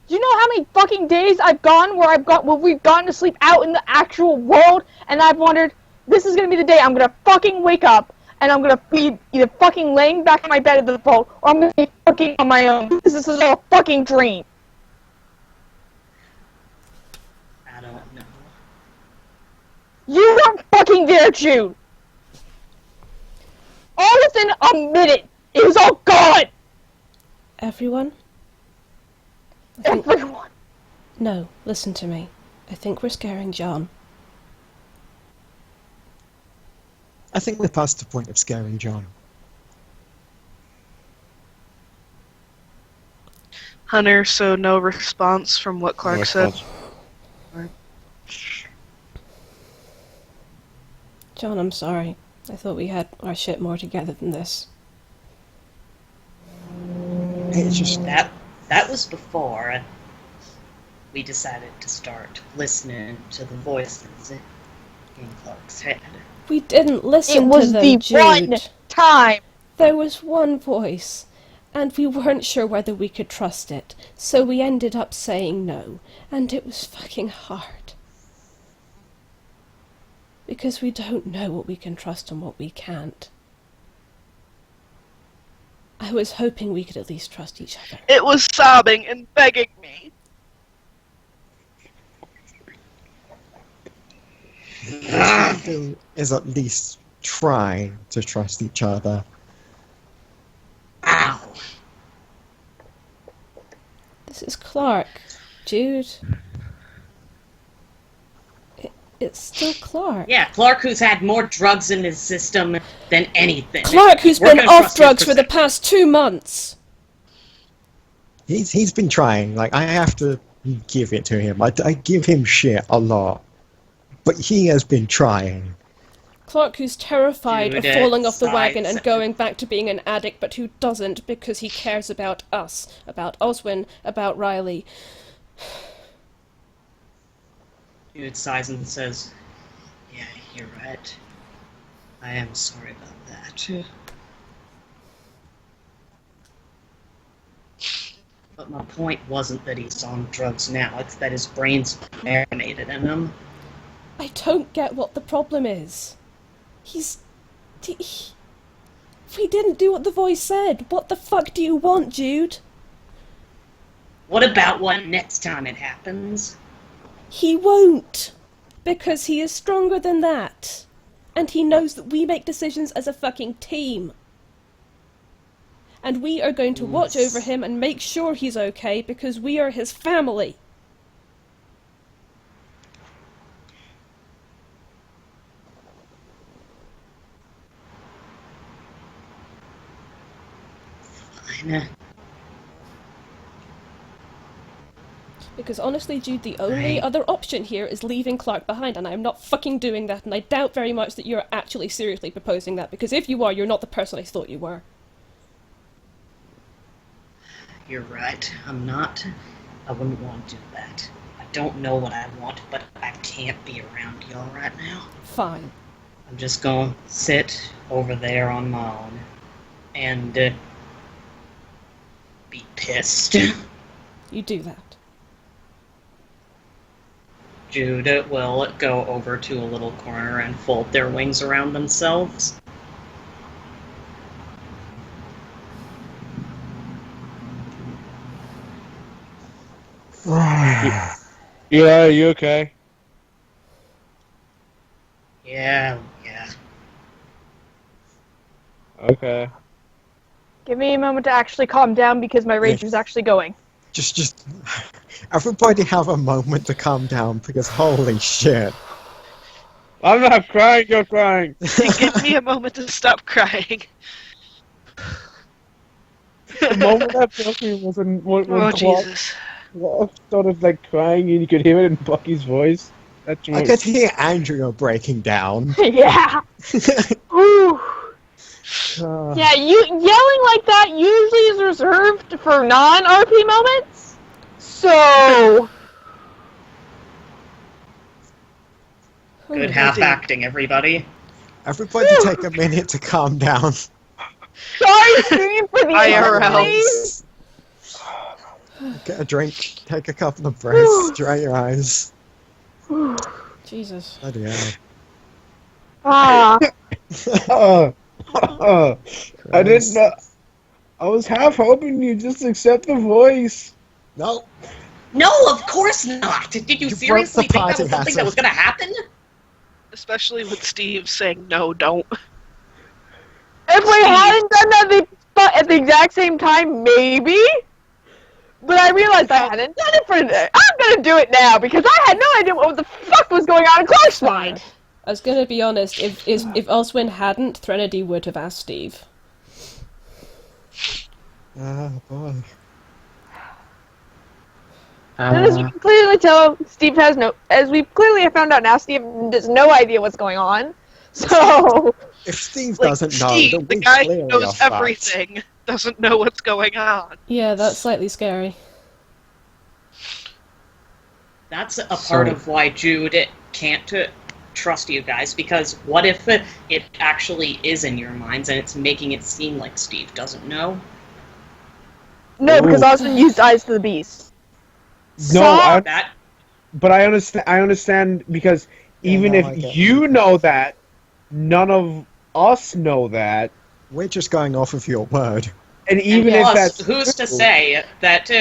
Speaker 5: Do you know how many fucking days I've gone where we've gone to sleep out in the actual world, and I've wondered, this is gonna be the day I'm gonna fucking wake up, and I'm gonna be either fucking laying back in my bed at the boat, or I'm gonna be fucking on my own. This is all a fucking dream.
Speaker 7: I don't know.
Speaker 5: You weren't fucking there, Jude. All within a minute, it was all gone.
Speaker 1: Everyone? I think...
Speaker 5: Everyone.
Speaker 1: No, listen to me. I think we're scaring John.
Speaker 2: I think we're past the point of scaring John.
Speaker 4: Hunter, so no response from what Clark said?
Speaker 1: John, I'm sorry. I thought we had our shit more together than this.
Speaker 2: It's just
Speaker 7: That was before we decided to start listening to the voices in Clark's head.
Speaker 1: We didn't listen
Speaker 5: It was
Speaker 1: to them,
Speaker 5: the
Speaker 1: Jude.
Speaker 5: one time.
Speaker 1: There was one voice, and we weren't sure whether we could trust it, so we ended up saying no, and it was fucking hard. Because we don't know what we can trust and what we can't. I was hoping we could at least trust each other.
Speaker 4: It was sobbing and begging me.
Speaker 2: is at least try to trust each other.
Speaker 7: Ow!
Speaker 1: This is Clark. Jude. It's still Clark.
Speaker 7: Yeah, Clark who's had more drugs in his system than anything.
Speaker 1: Clark who's
Speaker 7: We're
Speaker 1: been
Speaker 7: gonna
Speaker 1: off
Speaker 7: trust
Speaker 1: drugs
Speaker 7: him
Speaker 1: for the past 2 months.
Speaker 2: He's been trying. Like, I have to give it to him. I give him shit a lot, but he has been trying.
Speaker 1: Clark who's terrified of
Speaker 7: Dude,
Speaker 1: falling off the wagon
Speaker 7: sides.
Speaker 1: and going back to being an addict, but who doesn't because he cares about us, about Oswin, about Riley.
Speaker 7: Dude sighs and says, "Yeah, you're right. I am sorry about that." But my point wasn't that he's on drugs now, it's that his brain's marinated in him.
Speaker 1: I don't get what the problem is. We didn't do what the voice said. What the fuck do you want, Jude?
Speaker 7: What about what next time it happens?
Speaker 1: He won't. Because he is stronger than that. And he knows that we make decisions as a fucking team. And we are going to watch over him and make sure he's okay because we are his family.
Speaker 7: Fine.
Speaker 1: Because honestly, Jude, the only
Speaker 7: Right.
Speaker 1: other option here is leaving Clark behind, and I am not fucking doing that, and I doubt very much that you're actually seriously proposing that, because if you are, you're not the person I thought you were.
Speaker 7: You're right, I'm not. I wouldn't want to do that. I don't know what I want, but I can't be around y'all right now.
Speaker 1: Fine.
Speaker 7: I'm just gonna sit over there on my own and be pissed.
Speaker 1: You do that.
Speaker 7: Jude will go over to a little corner and fold their wings around themselves.
Speaker 3: Yeah, you okay?
Speaker 7: Yeah.
Speaker 3: Okay.
Speaker 5: Give me a moment to actually calm down because my rage is actually going.
Speaker 2: Just everybody have a moment to calm down because holy shit.
Speaker 3: I'm not crying, you're crying.
Speaker 4: Give me a moment to stop crying.
Speaker 3: The moment that Bucky was when
Speaker 4: Oh,
Speaker 3: Clark
Speaker 4: Jesus.
Speaker 3: started like crying and you could hear it in Bucky's voice. That's
Speaker 2: I could hear Andrea breaking down.
Speaker 5: Yeah. Ooh. Yeah, yelling like that usually is reserved for non-RP moments. So,
Speaker 7: Good half acting, everybody.
Speaker 2: Everybody take a minute to calm down.
Speaker 5: Sorry, Steve, for the
Speaker 4: IRL.
Speaker 5: please.
Speaker 2: Get a drink, take a couple of breaths, dry your eyes.
Speaker 1: Jesus.
Speaker 2: Bloody hell.
Speaker 5: Ah,
Speaker 3: I didn't know. I was half hoping you'd just accept the voice.
Speaker 2: No,
Speaker 7: No, of course not! Did you
Speaker 2: You broke
Speaker 7: seriously
Speaker 2: the
Speaker 7: think that
Speaker 2: party,
Speaker 7: was something that
Speaker 2: Hassel.
Speaker 7: was gonna happen?
Speaker 4: Especially with Steve saying no, don't.
Speaker 5: if we hadn't done that at the exact same time, maybe. But I realized I hadn't done it for the. I'm gonna do it now because I had no idea what the fuck was going on in Clark's mind.
Speaker 1: I was gonna be honest, if Oswin hadn't, Threnody would have asked Steve.
Speaker 2: oh boy.
Speaker 5: And as you can clearly tell, Steve has no. As we clearly have found out now, Steve has no idea what's going on. So.
Speaker 2: If Steve
Speaker 4: Like,
Speaker 2: doesn't know,
Speaker 4: Steve,
Speaker 2: then
Speaker 4: the
Speaker 2: we
Speaker 4: guy who
Speaker 2: clearly
Speaker 4: knows
Speaker 2: are fucked.
Speaker 4: everything, doesn't know what's going on.
Speaker 1: Yeah, that's slightly scary.
Speaker 7: That's a part of why Jude can't trust you guys, because what if it actually is in your minds and it's making it seem like Steve doesn't know?
Speaker 5: No, because
Speaker 3: Ooh.
Speaker 5: Osmond used Eyes to the Beast.
Speaker 3: No,
Speaker 7: That
Speaker 3: but I understand. I understand because even
Speaker 2: no, I get
Speaker 3: if you know that, none of us know that,
Speaker 2: We're just going off of your word.
Speaker 3: and even
Speaker 7: and
Speaker 3: if
Speaker 7: plus,
Speaker 3: that's
Speaker 7: who's to
Speaker 3: true-
Speaker 7: say that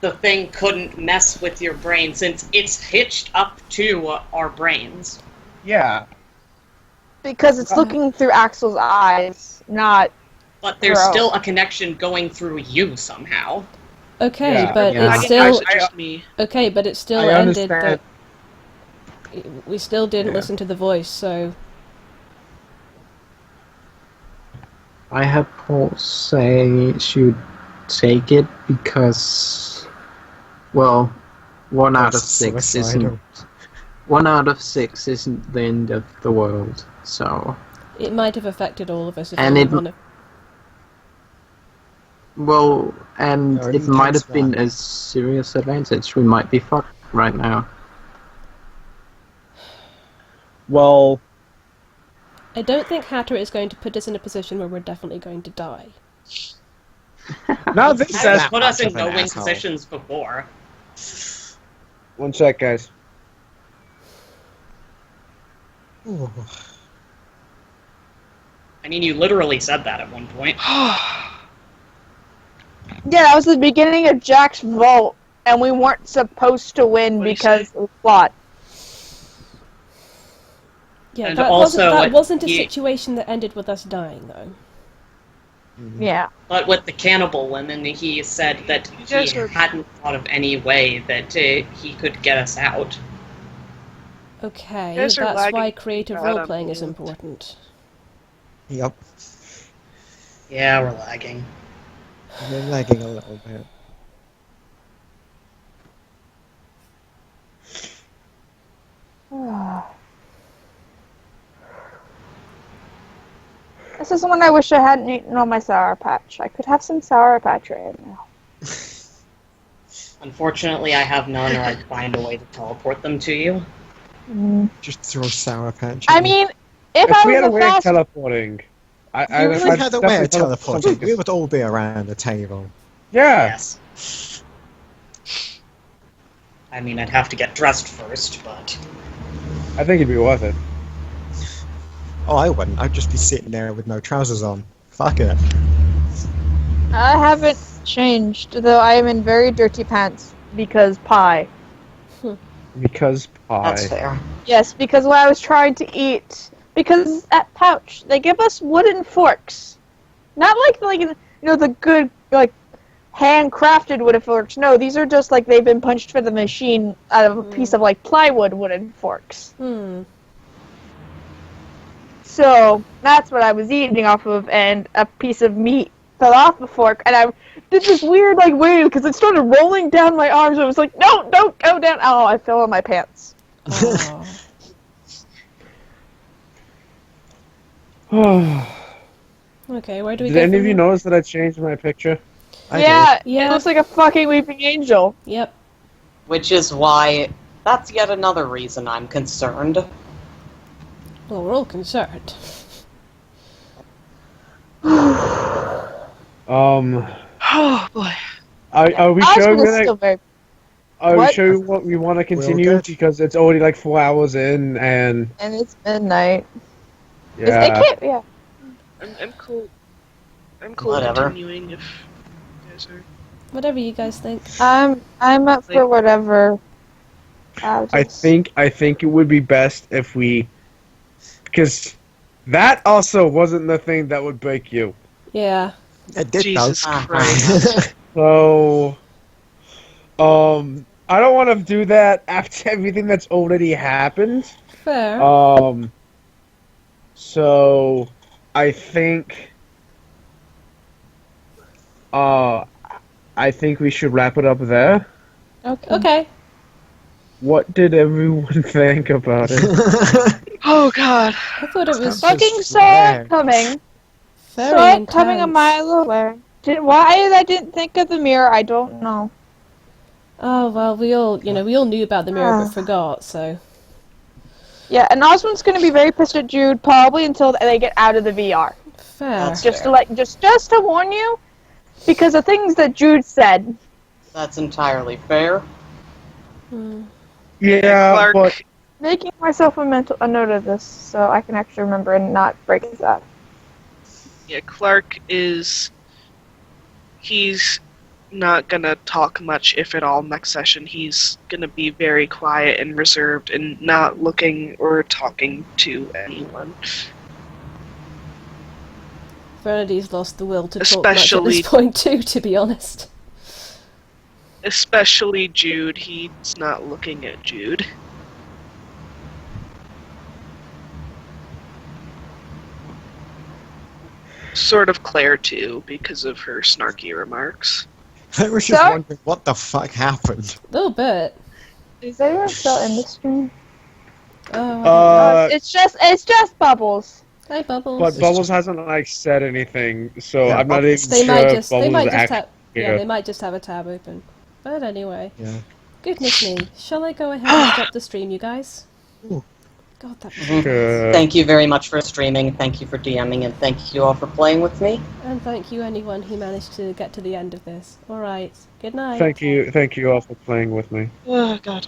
Speaker 7: the thing couldn't mess with your brain since it's hitched up to our brains?
Speaker 3: Yeah.
Speaker 5: Because it's looking through Axel's eyes, not.
Speaker 7: But there's
Speaker 5: Bro.
Speaker 7: still a connection going through you somehow.
Speaker 1: Okay,
Speaker 3: Yeah,
Speaker 1: but
Speaker 6: yeah.
Speaker 1: it's
Speaker 4: I
Speaker 1: still
Speaker 4: guess it's just me.
Speaker 1: okay, but it still
Speaker 3: I
Speaker 1: ended that
Speaker 3: understand.
Speaker 1: we still didn't
Speaker 6: Yeah.
Speaker 1: listen to the voice, so
Speaker 6: I had Paul say she would take it because, well, 1 out of
Speaker 2: That's
Speaker 6: 6
Speaker 2: suicidal.
Speaker 6: isn't 1 out of 6 isn't the end of the world. So,
Speaker 1: it might have affected all of us if
Speaker 6: And
Speaker 1: only
Speaker 6: it-
Speaker 1: one of
Speaker 6: well, and
Speaker 2: No,
Speaker 6: it
Speaker 2: it
Speaker 6: might
Speaker 2: takes
Speaker 6: have been
Speaker 2: one.
Speaker 6: a serious advantage. We might be fucked right now.
Speaker 3: Well,
Speaker 1: I don't think Hatter is going to put us in a position where we're definitely going to die.
Speaker 3: now this
Speaker 7: He's
Speaker 3: says.
Speaker 7: put us
Speaker 2: much
Speaker 7: in
Speaker 2: of an
Speaker 7: no-win
Speaker 2: asshole.
Speaker 7: positions before.
Speaker 3: One sec, guys.
Speaker 2: Ooh.
Speaker 7: I mean, you literally said that at one point.
Speaker 5: Yeah, that was the beginning of Jack's vault, and we weren't supposed to win
Speaker 4: What'd he
Speaker 5: because of the plot.
Speaker 1: Yeah,
Speaker 7: And
Speaker 1: that
Speaker 7: also,
Speaker 1: wasn't a
Speaker 7: he-
Speaker 1: situation that ended with us dying, though.
Speaker 5: Yeah.
Speaker 7: But with the cannibal women, he said that
Speaker 4: You guys
Speaker 7: he
Speaker 4: are-
Speaker 7: hadn't thought of any way that he could get us out.
Speaker 1: Okay,
Speaker 4: You guys are
Speaker 1: that's
Speaker 4: lagging
Speaker 1: why creative
Speaker 4: bad on
Speaker 1: role-playing is
Speaker 4: both.
Speaker 1: important.
Speaker 2: Yep.
Speaker 7: Yeah, we're lagging.
Speaker 2: We're lagging a little bit.
Speaker 5: This is when I wish I hadn't eaten all my Sour Patch. I could have some Sour Patch right now.
Speaker 7: Unfortunately, I have none, or I'd find a way to teleport them to you.
Speaker 2: Just throw Sour Patch.
Speaker 5: I mean, if
Speaker 3: If we
Speaker 5: I
Speaker 3: had a
Speaker 5: was a
Speaker 3: way of
Speaker 5: fast...
Speaker 3: teleporting, I
Speaker 2: if we
Speaker 3: I'd
Speaker 2: had a way of
Speaker 3: definitely teleport
Speaker 2: teleporting,
Speaker 3: something.
Speaker 2: we would all be around the table.
Speaker 3: Yeah.
Speaker 7: Yes. I mean, I'd have to get dressed first, but...
Speaker 3: I think it'd be worth it.
Speaker 2: Oh, I wouldn't. I'd just be sitting there with no trousers on. Fuck it.
Speaker 5: I haven't changed, though I am in very dirty pants because pie.
Speaker 3: Because pie.
Speaker 7: That's fair.
Speaker 5: Yes, because when I was trying to eat, because at Pouch they give us wooden forks, not like the good handcrafted wooden forks. No, these are just like they've been punched for the machine out of a piece of like plywood wooden forks. So that's what I was eating off of, and a piece of meat fell off the fork, and I did this weird wave because it started rolling down my arms. I was like, no, don't go down. Oh, I fell in my pants.
Speaker 1: Okay, where do we
Speaker 3: Did
Speaker 1: go
Speaker 3: any
Speaker 1: from
Speaker 3: of you
Speaker 1: here?
Speaker 3: notice that I changed my picture?
Speaker 2: I
Speaker 5: Yeah,
Speaker 1: Yeah.
Speaker 5: it looks like a fucking weeping angel.
Speaker 1: Yep.
Speaker 7: Which is why... That's yet another reason I'm concerned.
Speaker 1: Well, we're all concerned.
Speaker 4: Oh boy.
Speaker 3: Are we
Speaker 5: Osmond
Speaker 3: sure
Speaker 5: is
Speaker 3: we're
Speaker 5: still
Speaker 3: like,
Speaker 5: very.
Speaker 3: are we
Speaker 5: What?
Speaker 3: sure what we want to continue
Speaker 2: good?
Speaker 3: because it's already like 4 hours in and
Speaker 5: And it's midnight. It
Speaker 3: yeah.
Speaker 5: can't. Yeah.
Speaker 4: I'm cool. I'm cool
Speaker 7: Whatever.
Speaker 4: continuing if you guys are.
Speaker 1: Whatever you guys think.
Speaker 5: I'm up for
Speaker 4: Like-
Speaker 5: whatever.
Speaker 3: I think it would be best if we, because that also wasn't the thing that would break you.
Speaker 1: Yeah.
Speaker 2: It did
Speaker 4: Jesus
Speaker 2: though.
Speaker 4: Christ.
Speaker 3: So, I don't want to do that after everything that's already happened.
Speaker 1: Fair.
Speaker 3: So I think, I think we should wrap it up there.
Speaker 1: Okay.
Speaker 3: What did everyone think about it?
Speaker 4: Oh god.
Speaker 1: I thought it was
Speaker 5: Fucking saw
Speaker 2: Yeah.
Speaker 5: it coming.
Speaker 1: very
Speaker 5: Saw it
Speaker 1: intense.
Speaker 5: coming a mile away. Why I didn't think of the mirror, I don't know.
Speaker 1: Oh well, we all knew about the mirror
Speaker 5: Ah.
Speaker 1: but forgot. So
Speaker 5: Yeah, and Osmond's gonna be very pissed at Jude probably until they get out of the VR.
Speaker 1: fair.
Speaker 7: That's
Speaker 5: Just
Speaker 7: fair.
Speaker 5: just to warn you, because the things that Jude said.
Speaker 7: That's entirely fair.
Speaker 1: Hmm.
Speaker 3: Yeah,
Speaker 4: Clark.
Speaker 3: but
Speaker 5: Making myself a note of this so I can actually remember and not break that.
Speaker 4: Yeah, Clark is. He's not gonna talk much, if at all, next session. He's gonna be very quiet and reserved and not looking or talking to anyone.
Speaker 1: Veronity's lost the will to talk much at
Speaker 4: Especially-
Speaker 1: this point too, to be honest.
Speaker 4: Especially Jude. He's not looking at Jude. Sort of Claire, too, because of her snarky remarks.
Speaker 2: I was just
Speaker 5: So-
Speaker 2: wondering what the fuck happened.
Speaker 1: A little bit.
Speaker 5: Is anyone still in the stream?
Speaker 1: Oh,
Speaker 5: It's just Bubbles.
Speaker 1: hi Bubbles.
Speaker 3: but Bubbles hasn't like said anything, so
Speaker 2: Yeah,
Speaker 3: I'm not
Speaker 2: Bubbles-
Speaker 3: even
Speaker 1: They
Speaker 3: sure
Speaker 1: might
Speaker 3: if
Speaker 1: just
Speaker 3: Bubbles is actually
Speaker 1: have
Speaker 3: here.
Speaker 1: they might just have a tab open. But anyway,
Speaker 2: Yeah.
Speaker 1: goodness me, shall I go ahead and stop the stream, you guys?
Speaker 2: Ooh.
Speaker 1: God, that
Speaker 3: Sure.
Speaker 7: Thank you very much for streaming, thank you for DMing, and thank you all for playing with me.
Speaker 1: and thank you anyone who managed to get to the end of this. All right, good night.
Speaker 3: Thank you all for playing with me.
Speaker 4: Oh, God.